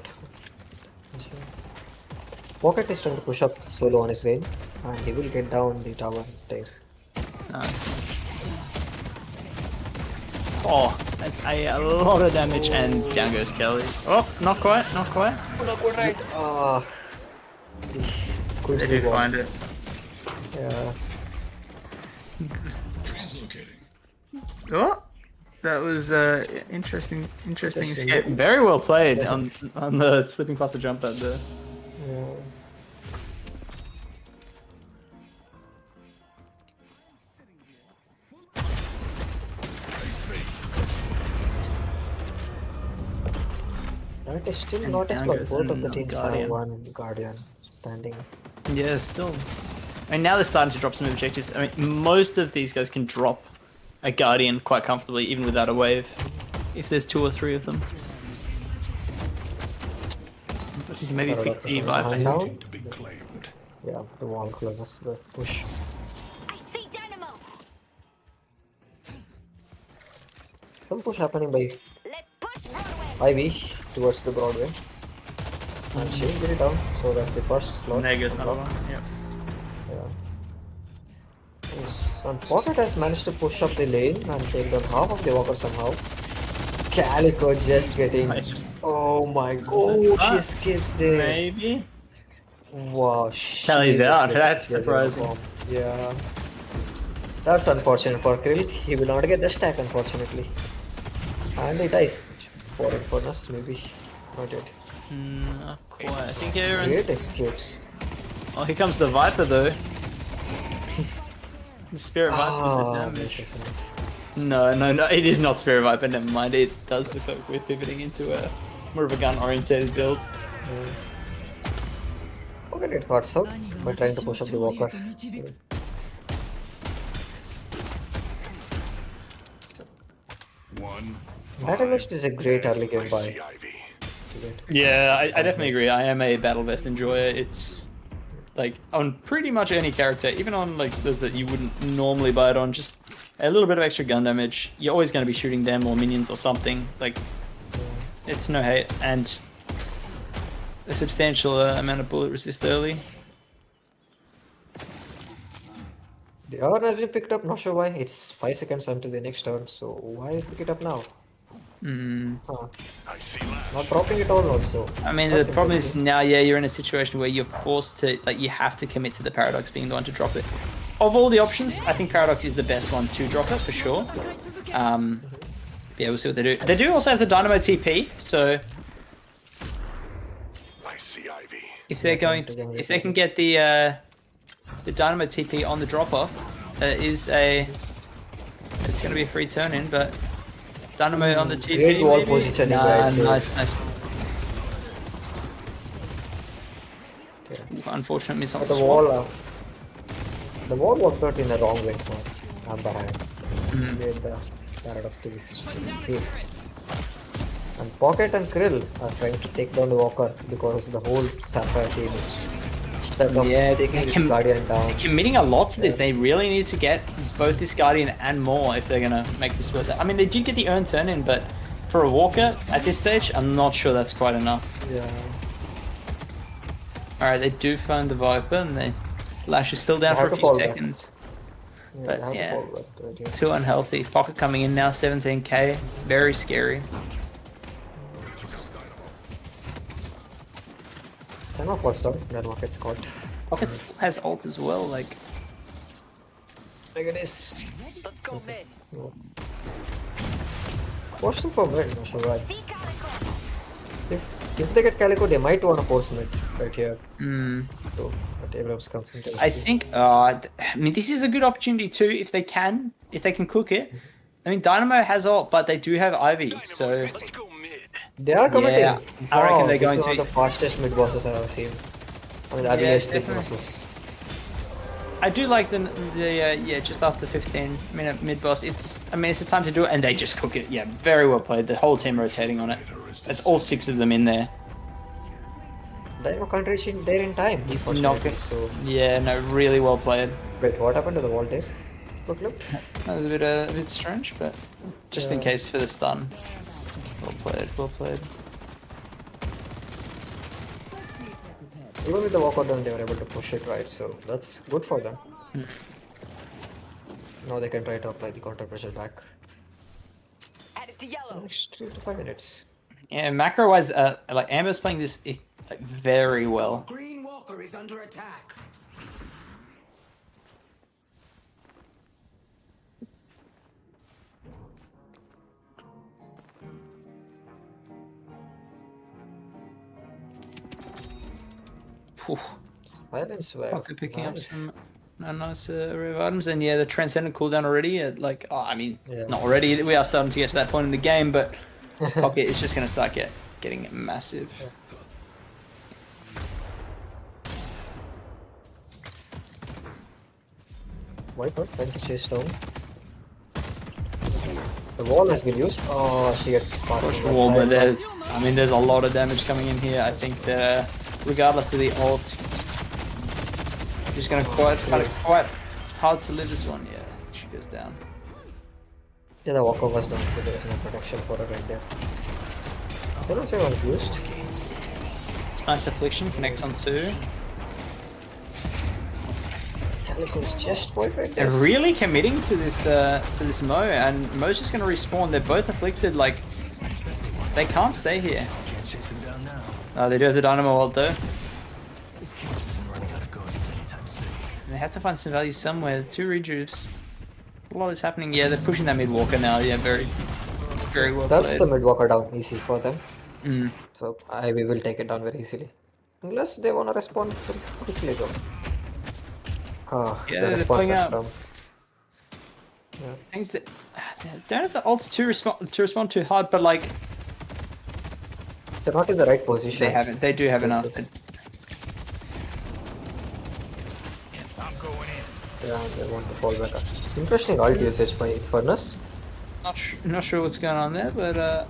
Pocket is trying to push up solo on his lane, and he will get down the tower there. Oh, that's a lot of damage, and down goes Kelly. Oh, not quite. Not quite right. Did you find it? Yeah. Translocating. Oh, that was interesting escape. Very well played on the slipping past the jump pad there. Yeah. That is still not as well. Both of the teams have one Guardian standing. Yeah, still. I mean, now they're starting to drop some objectives. I mean, most of these guys can drop a Guardian quite comfortably, even without a wave, if there's 2 or 3 of them. You can maybe pick the Viper. Yeah, the wall closes the push. I see Dynamo. Some push happening by Let's push Broadway. Ivy towards the Broadway. And she'll get it down, so that's the first slot. Nega's another one, yep. Yeah. And Pocket has managed to push up the lane and take down half of the walker somehow. Calico just getting... Oh my god, she escapes there. Maybe? Wow, Kelly's out, that's surprising. Yeah. That's unfortunate for Krill. He will not get the stack, unfortunately. And he dies. For Eternus, maybe. Not yet. Not quite. I think everyone's... Great escapes. Oh, here comes the Viper though. The Spirit Viper damage. No, No, it is not Spirit Viper, never mind. It does look like we're pivoting into a more of a gun-oriented build. Okay, it got out by trying to push up the walker. That image is a great early game buy. Yeah, I definitely agree. I am a Battle Vest enjoyer. It's like on pretty much any character, even on like those that you wouldn't normally buy it on, just a little bit of extra gun damage. You're always going to be shooting them or minions or something. Like, it's no hate, and a substantial amount of bullet resist early. The hour has been picked up, not sure why. It's 5 seconds until the next turn, so why pick it up now? Not dropping it all also. I mean, the problem is now, yeah, you're in a situation where you're forced to, like, you have to commit to the Paradox being the one to drop it. Of all the options, I think Paradox is the best one to drop it, for sure. Yeah, we'll see what they do. They do also have the Dynamo TP, so if they're going to, if they can get the Dynamo TP on the drop-off, it's going to be a free turn-in, but Dynamo on the TP. Great wall positioning. Nice. Unfortunate miss on the wall. The wall worked out in the wrong way for behind. Made the Paradox to be safe. And Pocket and Krill are trying to take down the Walker because the whole Sapphire team is stuck up taking this Guardian down. They're committing a lot to this. They really need to get both this Guardian and more if they're going to make this worth it. I mean, they did get the earn turn in, but for a Walker at this stage, I'm not sure that's quite enough. Yeah. Alright, they do find the Viper, and Lash is still down for a few seconds. But yeah, too unhealthy. Pocket coming in now, 17k. Very scary. I know what's done. That Rocket's caught. Pocket still has ult as well, like. Like it is. Let's go mid. Watch them for mid, not sure why. If they get Calico, they might want to force mid right here. So, but Abrams comes into I think, I mean, this is a good opportunity too if they can cook it. I mean, Dynamo has ult, but they do have Ivy, so. They are committing. Yeah, I reckon they're going to. This is one of the fastest mid bosses I've ever seen. I mean, mid bosses. I do like the just after 15-minute mid boss. It's a time to do it, and they just cook it. Yeah, very well played. The whole team rotating on it. It's all 6 of them in there. Dynamo can't reach in there in time. He's not good. So yeah, no, really well played. Wait, what happened to the wall there? Look. That was a bit strange, but just in case for the stun. Well played. Even with the walkout down, they were able to push it right, so that's good for them. Now they can try to apply the counter pressure back. Add it to yellow. Next 3 to 5 minutes. Yeah, macro wise, like Amber's playing this like very well. Green Walker is under attack. Silence well. Pocket picking up some nice array of items, and yeah, the Transcendent cooldown already. Not already. We are starting to get to that point in the game, but Pocket is just going to start getting massive. Yeah. Viper trying to chase down. The wall has been used. Oh, she gets partial wall, but there's a lot of damage coming in here. I think that regardless of the ult, she's going to find it quite hard to live this one. Yeah, she goes down. Yeah, the walker was down, so there is no protection for her right there. Eternus was used. Nice affliction, connects on 2. Calico's just point right there. They're really committing to this Mo, and Mo's just gonna respawn. They're both afflicted, like they can't stay here. Oh, they do have the Dynamo ult though. They have to find some value somewhere. 2 rejuves. A lot is happening. Yeah, they're pushing that mid walker now. Yeah, very well That's played. the mid walker down easy for them. So we will take it down very easily. Unless they want to respond quickly though. Yeah, the response has come. Yeah. Things that don't have the ults to respond too hard, but like They're not in the right position. They haven't. They do have enough. Yeah, they want to fall back. Interesting ult usage by Eternus. Not sure what's going on there, but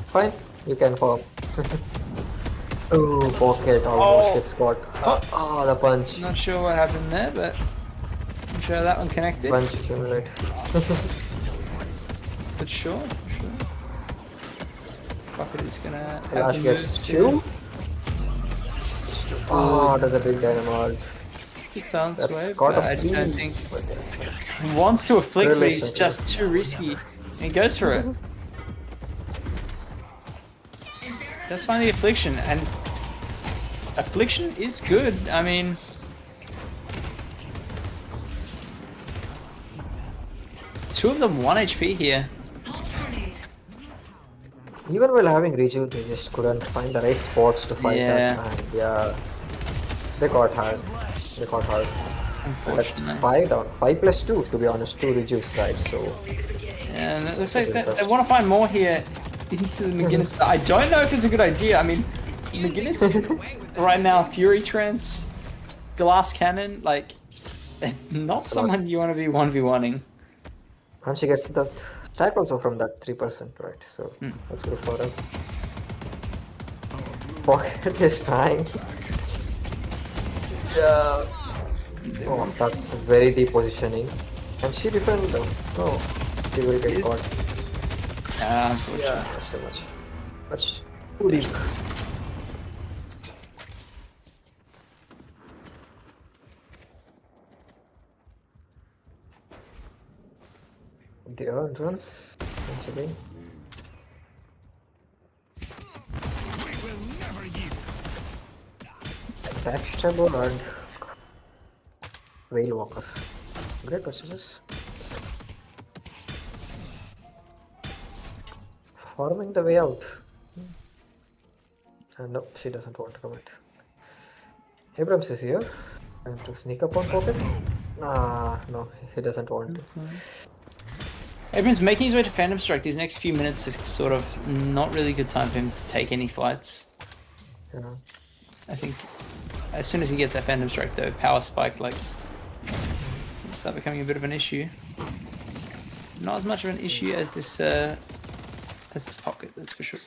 fine. You can pop. Ooh, pocket almost gets caught. The punch. Not sure what happened there, but I'm sure that one connected. Punch accumulate. But sure. Pocket is gonna. Flash gets 2. Oh, that's a big dynamite. It sounds That's way, got but a I three. don't think he wants to afflict, but he's just too risky. And he goes for it. Does find the affliction, and affliction is good. I mean, two of them 1 HP here. Even while having Reju, they just couldn't find the right spots to fight that. And yeah, they got hard. That's 5 down. 5 plus 2, to be honest. 2 Rejus, right? So. Yeah, and it looks like they want to find more here into the McGinnis. I don't know if it's a good idea. I mean, McGinnis right now, Fury Trance, Glass Cannon, like, not someone you want to be 1v1ing. And she gets the stack also from that 3%, right? So that's good for her. Pocket is trying. Yeah. Oh, that's very deep positioning. Can she defend them? No. She will get caught. Yeah, that's too much. That's too deep. The earned run once again. Backstabber and Whale Walker. Great passages. Farming the way out. No, she doesn't want to commit. Abrams is here. And to sneak up on Pocket. No, he doesn't want to. Abrams making his way to Phantom Strike. These next few minutes is sort of not really good time for him to take any fights. Yeah. I think as soon as he gets that Phantom Strike, though, Power Spike, like, will start becoming a bit of an issue. Not as much of an issue as this Pocket, that's for sure.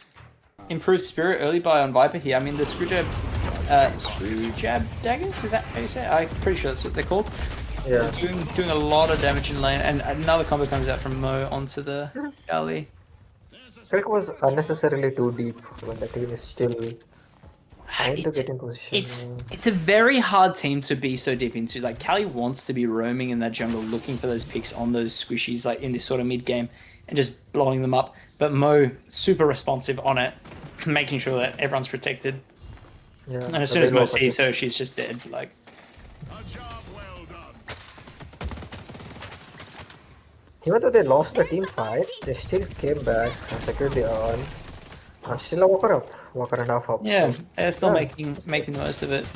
Improved Spirit early buy on Viper here. I mean, the Screw Jab daggers, is that how you say it? I'm pretty sure that's what they're called. Yeah. They're doing a lot of damage in lane, and another combo comes out from Mo onto the Galley. Crick was unnecessarily too deep when the team is still trying to get in position. It's a very hard team to be so deep into. Like, Callie wants to be roaming in that jungle, looking for those picks on those squishies, like in this sort of mid game, and just blowing them up. But Mo, super responsive on it, making sure that everyone's protected. Yeah, and as soon as Mo sees her, she's just dead. Like. Even though they lost the team fight, they still came back and secured the earn. And still a walker and half up. Yeah, so, they're still making the most of it.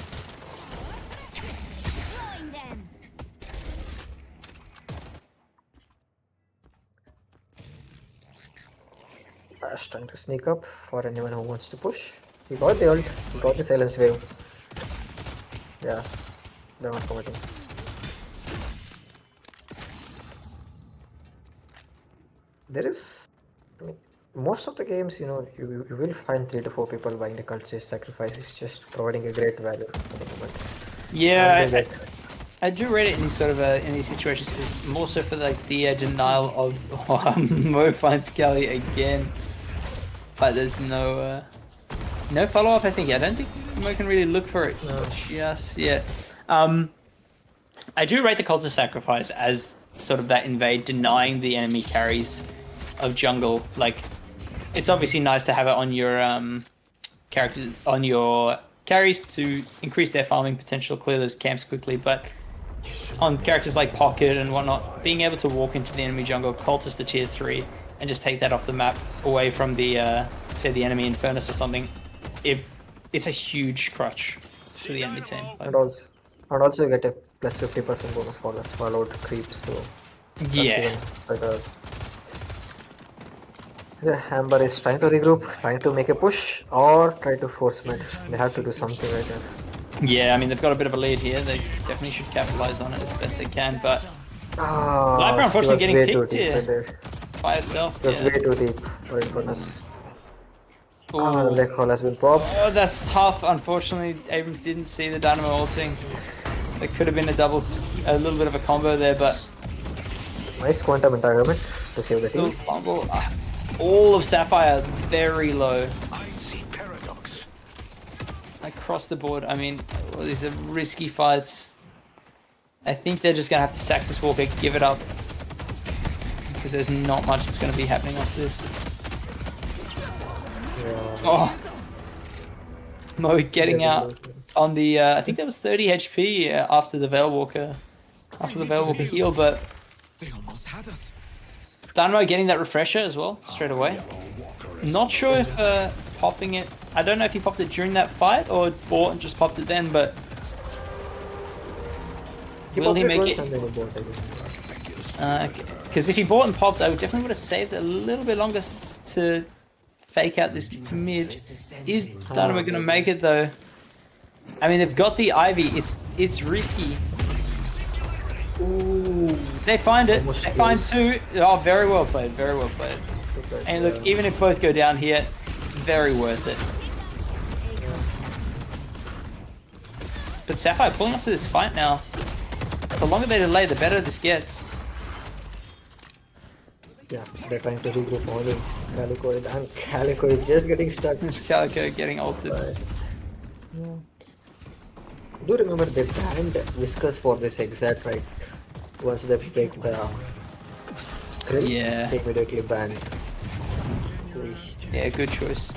Bash trying to sneak up for anyone who wants to push. He got the ult, he got the silence wave. Yeah, they're not committing. There is, I mean, most of the games, you know, you will find 3 to 4 people buying the cult sacrifice. It's just providing a great value at the moment. Yeah, I do rate it in these sort of in these situations. It's more so for like the denial of Mo finds Kelly again, but there's no follow up. I don't think Mo can really look for it just yet. I do rate the cult of sacrifice as sort of that invade, denying the enemy carries of jungle. Like, it's obviously nice to have it on your carries to increase their farming potential, clear those camps quickly, but on characters like Pocket and whatnot, being able to walk into the enemy jungle, cultist to tier 3, and just take that off the map away from the say the enemy Eternus or something, it's a huge crutch to the enemy team. Like, and also you get a plus 50% bonus for that followed creep, so yeah. better. Yeah, Amber is trying to regroup, trying to make a push, or try to force mid. They have to do something right now. Yeah, I mean, they've got a bit of a lead here. They definitely should capitalize on it as best they can, but Viper unfortunately getting picked here by herself. It was way too deep for Eternus. The leg hole has been popped. Oh, that's tough. Unfortunately, Abrams didn't see the Dynamo ulting. There could have been a little bit of a combo there, but... Nice quantum entanglement to save the team. Fumble. All of Sapphire very low. Across the board, I mean, well, these are risky fights. I think they're just going to have to sack this Walker, give it up. Because there's not much that's going to be happening after this. Yeah. Oh! Mo getting out on the, I think that was 30 HP after the Veil Walker. After the Veil Walker heal, but... They almost had us. Dynamo getting that refresher as well, straight away. Not sure if popping it... I don't know if he popped it during that fight or bought and just popped it then, but... Will he make it? Because if he bought and popped, I definitely would have saved a little bit longer to fake out this mid. Is Dynamo going to make it though? I mean, they've got the Ivy. It's risky. Ooh, they find it. They find two. Oh, very well played. Very well played. And look, even if both go down here, very worth it. But Sapphire pulling up to this fight now. The longer they delay, the better this gets. Yeah, they're trying to regroup all in Calico, and Calico is just getting stuck. Calico getting ulted. Yeah. Do remember they banned Whiskers for this exact right. Once they break the grill, yeah, they immediately banned. Yeah, good choice.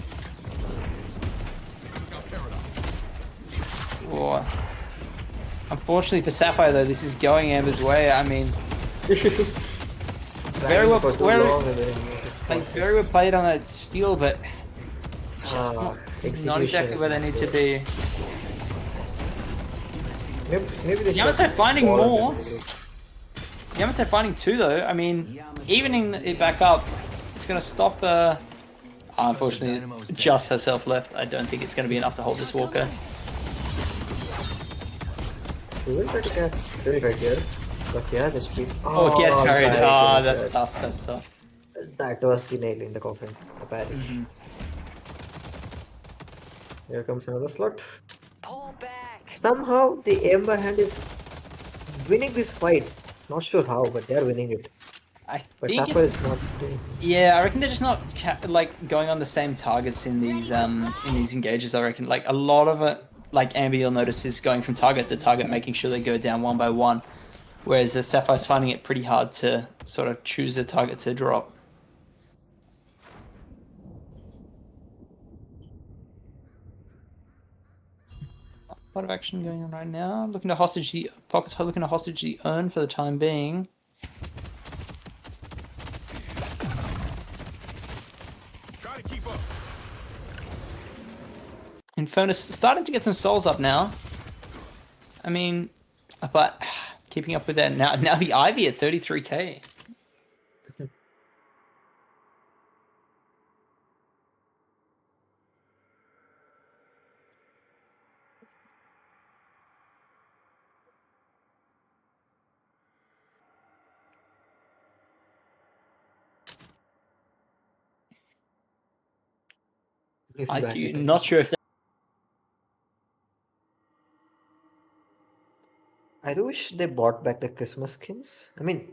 Whoa. Unfortunately for Sapphire though, this is going Amber's way. I mean, very well played on that steal, but just not exactly where they need to be. Maybe they Yamato finding more. Yamato finding two though. I mean, evening it back up. It's gonna stop. Unfortunately, just herself left. I don't think it's gonna be enough to hold this Walker. He will try to get right here, but he has HP. Oh, he has carried. Oh, that's tough. That's tough. That was the nail in the coffin. The parry. Here comes another slot. Somehow the Ember Hand is winning these fights. Not sure how, but they're winning it. But Sapphire is not doing. Yeah, I reckon they're just not like going on the same targets in these engages. I reckon like a lot of it, like Amber, you'll notice is going from target to target, making sure they go down one by one. Whereas Sapphire's finding it pretty hard to sort of choose a target to drop. A lot of action going on right now. Looking to hostage the Pockets, looking to hostage the urn for the time being. Try to keep up. Infernus starting to get some souls up now. I mean, but keeping up with that now. Now the Ivy at 33k. Not sure if. I do wish they brought back the Christmas skins. I mean,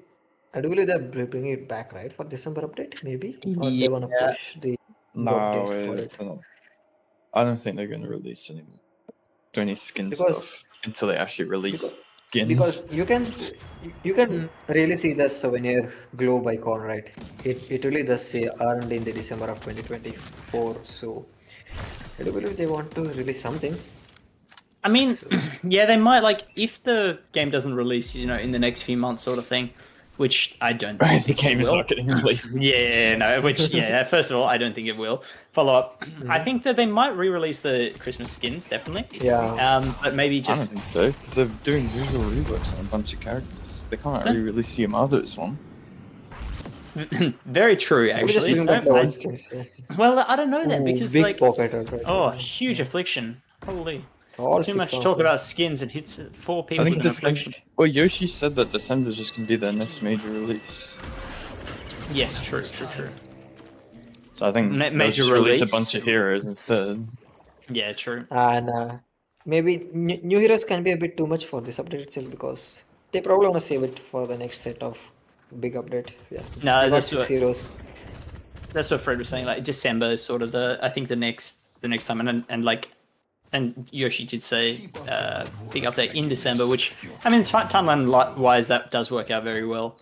I do believe they're bringing it back, right, for December update, maybe? Or they want to push the update for it. I don't think they're going to release any skin stuff until they actually release skins. Because you can really see the souvenir globe icon, right? It really does say earned in the December of 2024. So I do believe they want to release something. I mean, yeah, they might, like, if the game doesn't release, you know, in the next few months sort of thing, which I don't think the game is not getting released. Yeah, no, first of all, I don't think it will. Follow up, I think that they might re-release the Christmas skins, definitely. Yeah. But maybe just... I don't think so, because they're doing visual reworks on a bunch of characters. They can't re-release Yamada's one. Very true, Maybe just actually. doing the Don't soul mind- skins, yeah. Well, I don't know that Ooh, because big like, pocket, right? oh, huge affliction. Holy, All too 6 much of talk them. about skins and hits 4 I people think with an affliction. Well, Yoshi said that December's just gonna be their next major release. Yes, true. So I think they'll Major just release a release? bunch of heroes instead. Yeah, true. And maybe new heroes can be a bit too much for this update itself because they probably want to save it for the next set of big update. Yeah. No, They got that's 6 what- heroes. That's what Fred was saying. Like December is sort of I think the next time, and Yoshi did say big update in December, which I mean timeline wise that does work out very well.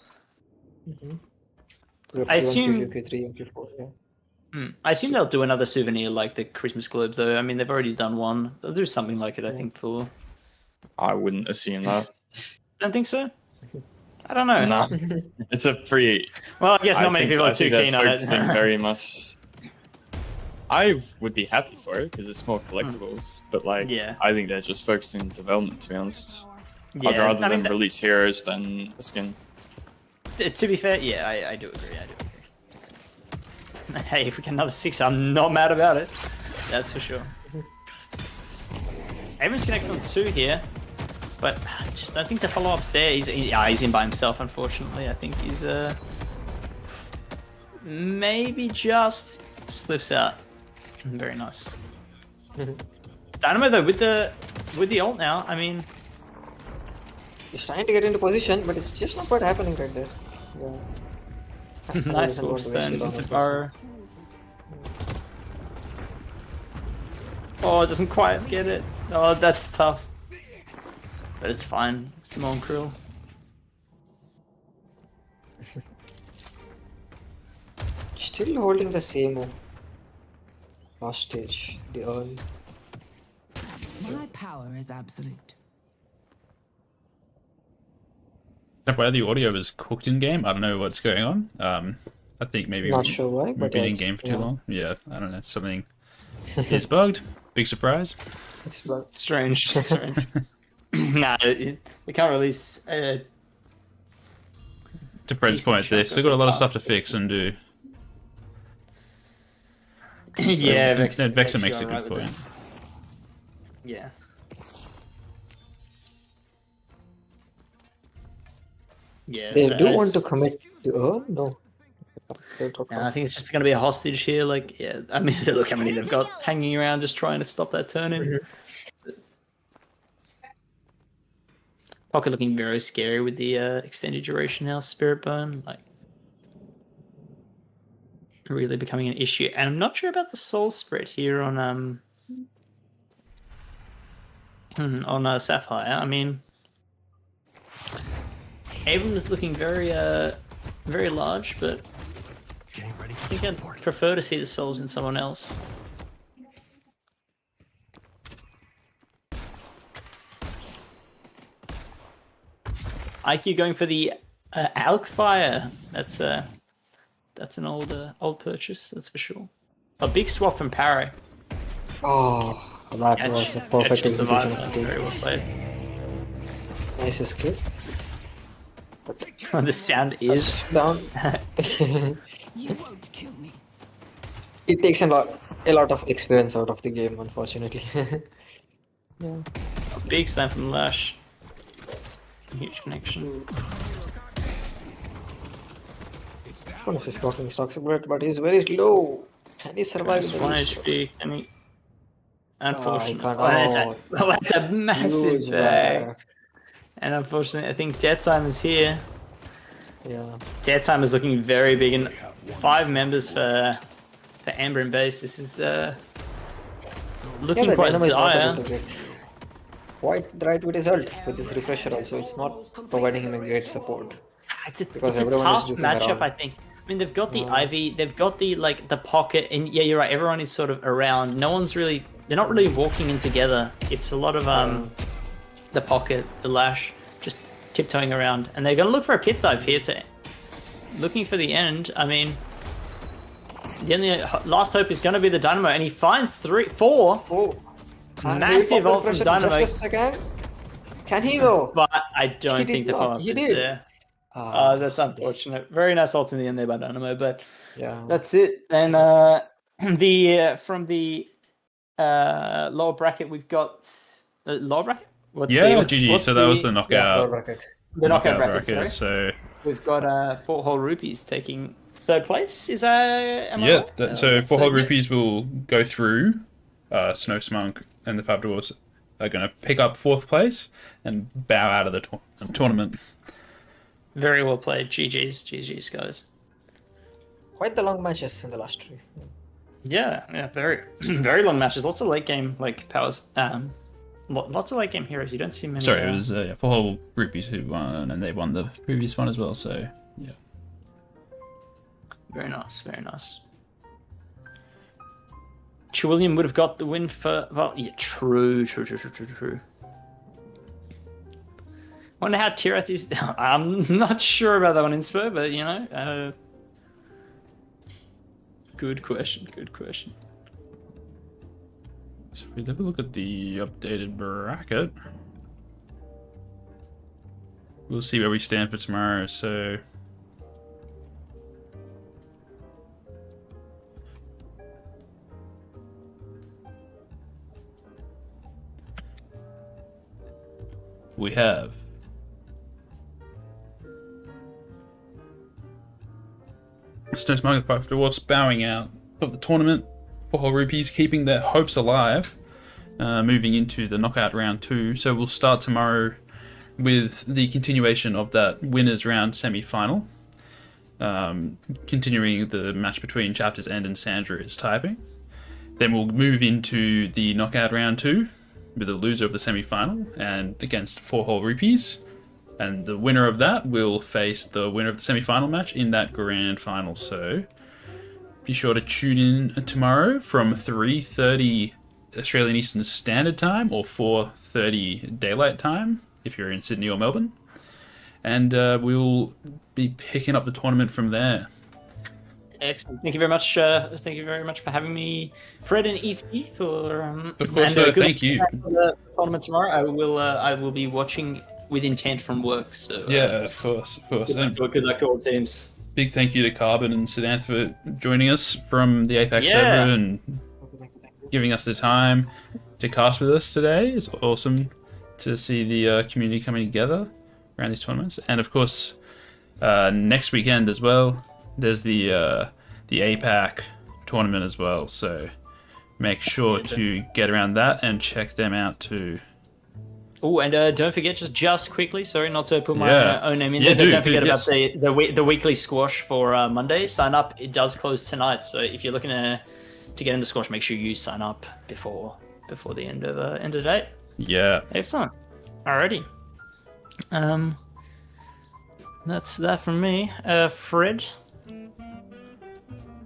I assume Q3 and Q4. Yeah. I assume they'll do another souvenir like the Christmas globe though. I mean they've already done one. They'll do something like it. I think for. I wouldn't assume that. Don't think so. I don't know. Nah, it's a pretty. Well, I guess not many people are too they're keen on it. focusing very much. I would be happy for it because it's more collectibles, but like, Yeah. I think they're just focusing on development. To be honest, Yeah, I'd rather I mean, them release heroes than a skin. To be fair, yeah, I do agree. Hey, if we get another 6, I'm not mad about it. That's for sure. Everyone's connected on 2 here, but just don't think the follow-up's there. He's in by himself, unfortunately. I think he's maybe just slips out. Very nice. Dynamo though with the ult now. I mean, He's trying to get into position, but it's just not quite happening right there. Yeah. nice Doesn't want wolf to waste stun it on into the bar. Oh, it doesn't quite get it. Oh, that's tough. But it's fine. Simone Krill. Still holding the same hostage, the earl. My power is absolute. Whether the audio is cooked in game, I don't know what's going on. I think maybe Not sure why, we've but been in it's- game for too yeah. long. Yeah, I don't know. Something is bugged. Big surprise. It's bug. Strange. Nah, we can't release. To Fred's Decent point, they've chunk still of got a lot of the stuff to past. fix and do. Yeah, Vexer makes a you're good right with point. that. Yeah. Yeah. They do want to that's- commit to earl? No. They'll talk No, I about- think it's just going to be a hostage here. Like, yeah, I mean, look how many they've got hanging around just trying to stop that turn in. Pocket looking very scary with the extended duration now, Spirit Burn, like really becoming an issue. And I'm not sure about the soul spread here on Sapphire. I mean, Abram's looking very very large, but I think I'd prefer to see the souls in someone else. IQ going for the Alkfire. That's an old purchase, that's for sure. A big swap from Parry. Oh, that was a perfect execution of the Very game. well played. Nice escape. The sound is Down. You won't kill me. It takes a lot of experience out of the game, unfortunately. Yeah. a big slam from Lash. Huge connection. Eternus is blocking his toxic bullet, but he's very low. Can he survive? Just the 1 leash? HP. And he... Unfortunately, can't- that's a massive Huge bag. back. And unfortunately, I think Dead Time is here. Yeah. Dead Time is looking very big, and 5 members for Amber and Base. This is looking the quite Dynamo is not dire. able to get quite right with his ult with his refresher also. It's not providing him a great support. It's a Because tough everyone is juking matchup, around. I think. I mean, they've got the Ivy, they've got the the pocket, and yeah, you're right. Everyone is sort of around. No one's really, they're not really walking in together. It's a lot of the pocket, the Lash, just tiptoeing around, and they're gonna look for a pit dive here to looking for the end. I mean, the only last hope is gonna be the Dynamo, and he finds 4. Oh, Massive ult from Dynamo. Just a second. Can he though? But I don't He did think the block. follow-up He is did. there. That's unfortunate. Very nice ult in the end there by Dynamo, but Yeah. that's it. And from the lower bracket, we've got lower bracket. What's GG. what's So that was the knockout. Lower bracket. The knockout bracket. So we've got 4 whole rupees taking third place. Is that so 4 whole rupees will go through. Snow Smunk and the Five Dwarfs are going to pick up 4th place and bow out of the tournament. Very well played. GG's, guys. Quite the long matches in the last 3. Yeah, very, very long matches. Lots of late game powers. Lots of late game heroes. You don't see many. Sorry, it was 4 whole rupees who won, and they won the previous one as well. So yeah. Very nice. William would have got the win for. Well, yeah, true. Wonder how Tirath is. I'm not sure about that one in Spur, but you know. Good question. So if we have a look at the updated bracket, we'll see where we stand for tomorrow. So we have Snow Smug and the Dwarfs bowing out of the tournament. 4 whole rupees, keeping their hopes alive, moving into the knockout round 2. So we'll start tomorrow with the continuation of that winners round semi-final, continuing the match between Chapters End and Sandra is typing. Then we'll move into the knockout round 2 with the loser of the semi-final and against 4 whole rupees. And the winner of that will face the winner of the semi-final match in that grand final. So be sure to tune in tomorrow from 3:30 Australian Eastern Standard Time or 4:30 Daylight Time if you're in Sydney or Melbourne. And we'll be picking up the tournament from there. Excellent. Thank you very much. Thank you very much for having me, Fred and ET. For of course, thank you. For the tournament tomorrow, I will be watching with intent from work. So yeah, of course. Good luck to all teams. Big thank you to Carbon and Sedan for joining us from the Apex server and giving us the time to cast with us today. It's awesome to see the community coming together around these tournaments. And of course, next weekend as well, there's the APAC tournament as well. So make sure to get around that and check them out too. Oh, and don't forget, just quickly, sorry not to put my own name in there, but don't forget about the weekly squash for Monday. Sign up, it does close tonight, so if you're looking to get in the squash, make sure you sign up before the end of the day. Yeah. Excellent. Alrighty. That's that from me. Fred?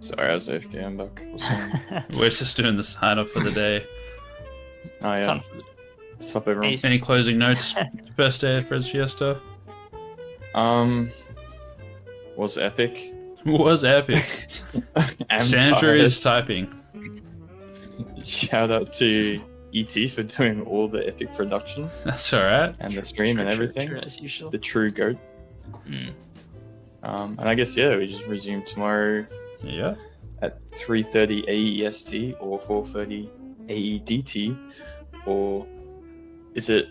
Sorry, I was AFK, I'm back. We're just doing the sign off for the day. Oh, yeah. What's up, everyone? Any closing notes? First day of Fred's Fiesta? Was epic. Was epic. Sandra is typing. Shout out to ET for doing all the epic production. That's alright. And the stream and everything. True, as usual. The true GOAT. And I guess, we just resume tomorrow. Yeah. At 3:30 AEST or 4:30 AEDT, or is it?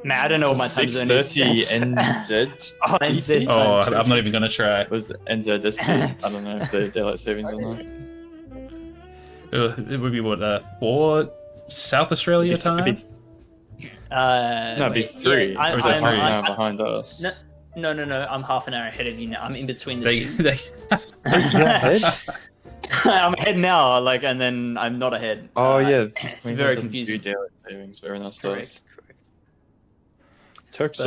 Nah, I don't know what my time zone is. 6:30 NZ. NZ. Oh, I'm not even gonna try. It was NZST. I don't know if they're daylight savings or not. It would be what 4 South Australia time. No, it'd be 3. Yeah, or is it 3 now behind us? No. I'm half an hour ahead of you now. I'm in between the two. I'm ahead now, and then I'm not ahead. Oh yeah, it's very confusing. Do daylight savings, but everyone else does. Correct.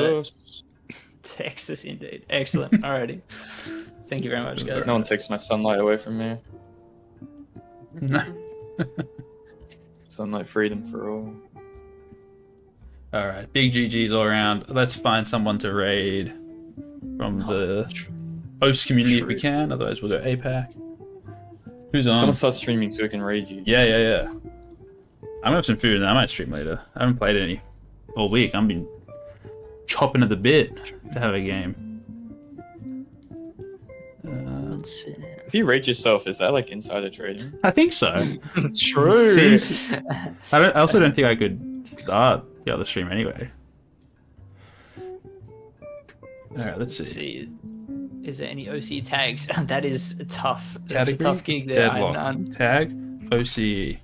Texas, indeed. Excellent. Alrighty. Thank you very much, guys. No one takes my sunlight away from me. No. Sunlight freedom for all. Alright, big GG's all around. Let's find someone to raid from the host community if we can. Otherwise, we'll go APAC. Who's on? Someone start streaming so we can raid you. Yeah. I'm gonna have some food and I might stream later. I haven't played any all week. I've been chopping at the bit to have a game. months. If you rate yourself, is that like insider trading? I think so. True. I also don't think I could start the other stream anyway. All right, let's see. Is there any OC tags? That is tough. That's Category? a tough gig there. I have Deadlock. none. Tag OCE.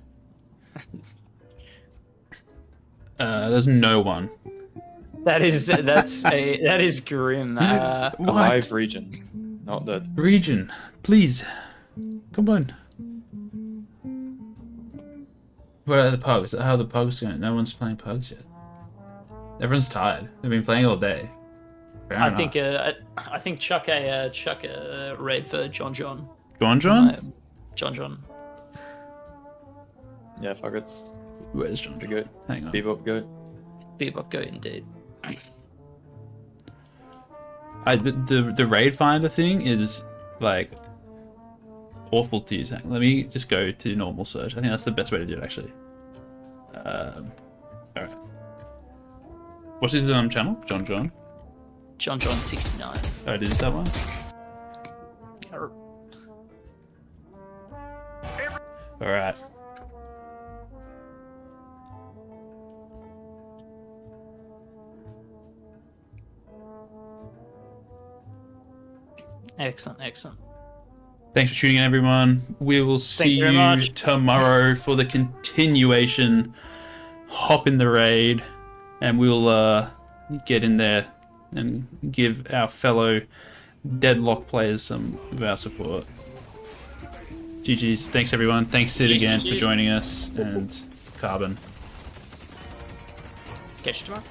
There's no one. That is grim. Alive region, not dead. Region, please. Come on. What are the pugs? How are the pugs going? No one's playing pugs yet. Everyone's tired. They've been playing all day. I think chuck a raid for John. John? John. Yeah, fuck it. Where's John? Go. Hang on. Bebop go. Bebop go indeed. The raid finder thing is like awful to use. Let me just go to normal search. I think that's the best way to do it actually. Alright. What's his channel? John? John 69. Oh, it is that one? Alright. Excellent. Thanks for tuning in, everyone. We will see you tomorrow for the continuation. Hop in the raid, and we'll get in there and give our fellow Deadlock players some of our support. GG's. Thanks, everyone. Thanks, Sid, again for joining us, and Carbon. Catch you tomorrow.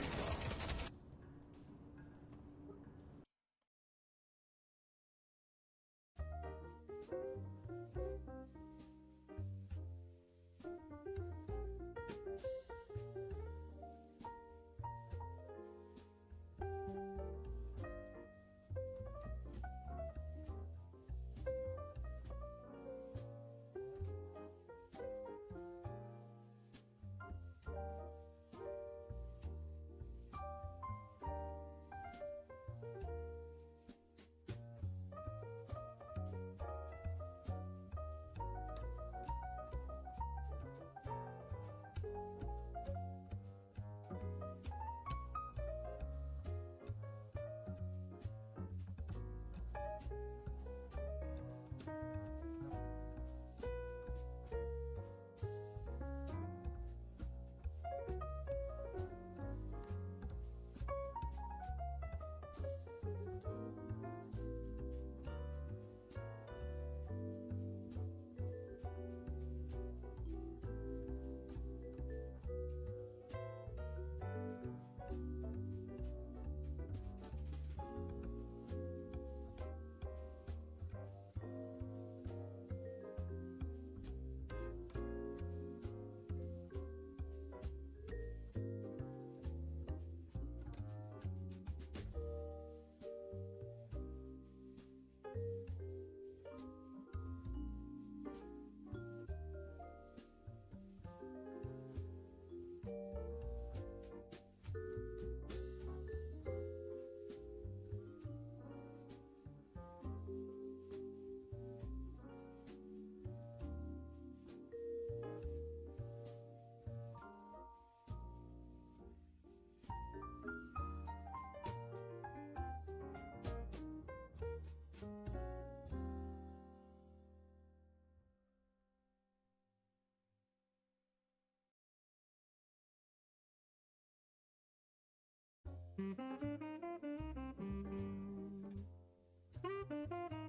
Thank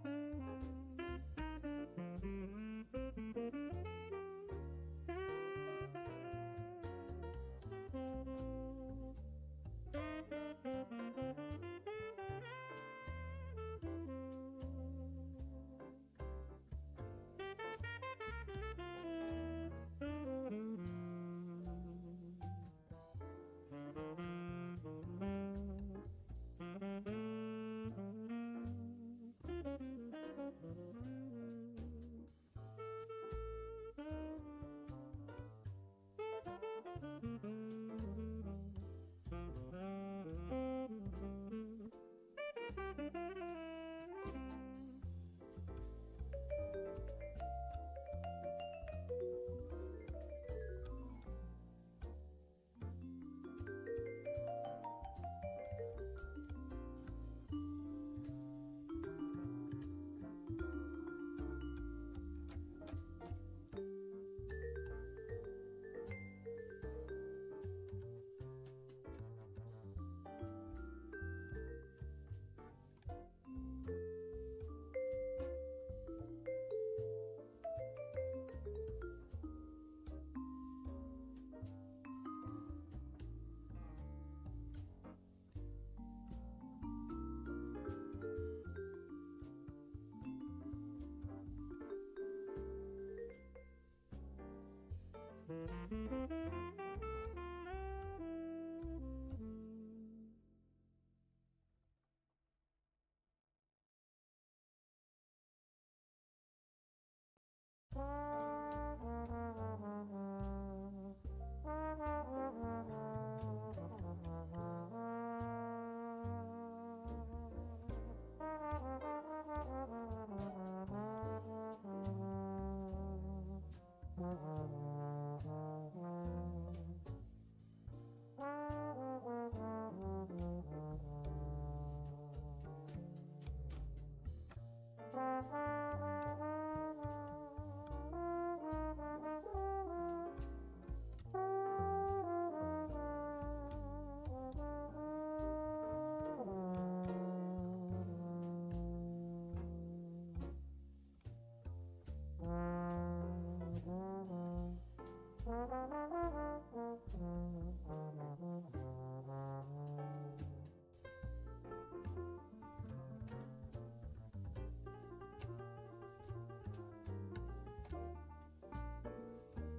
you.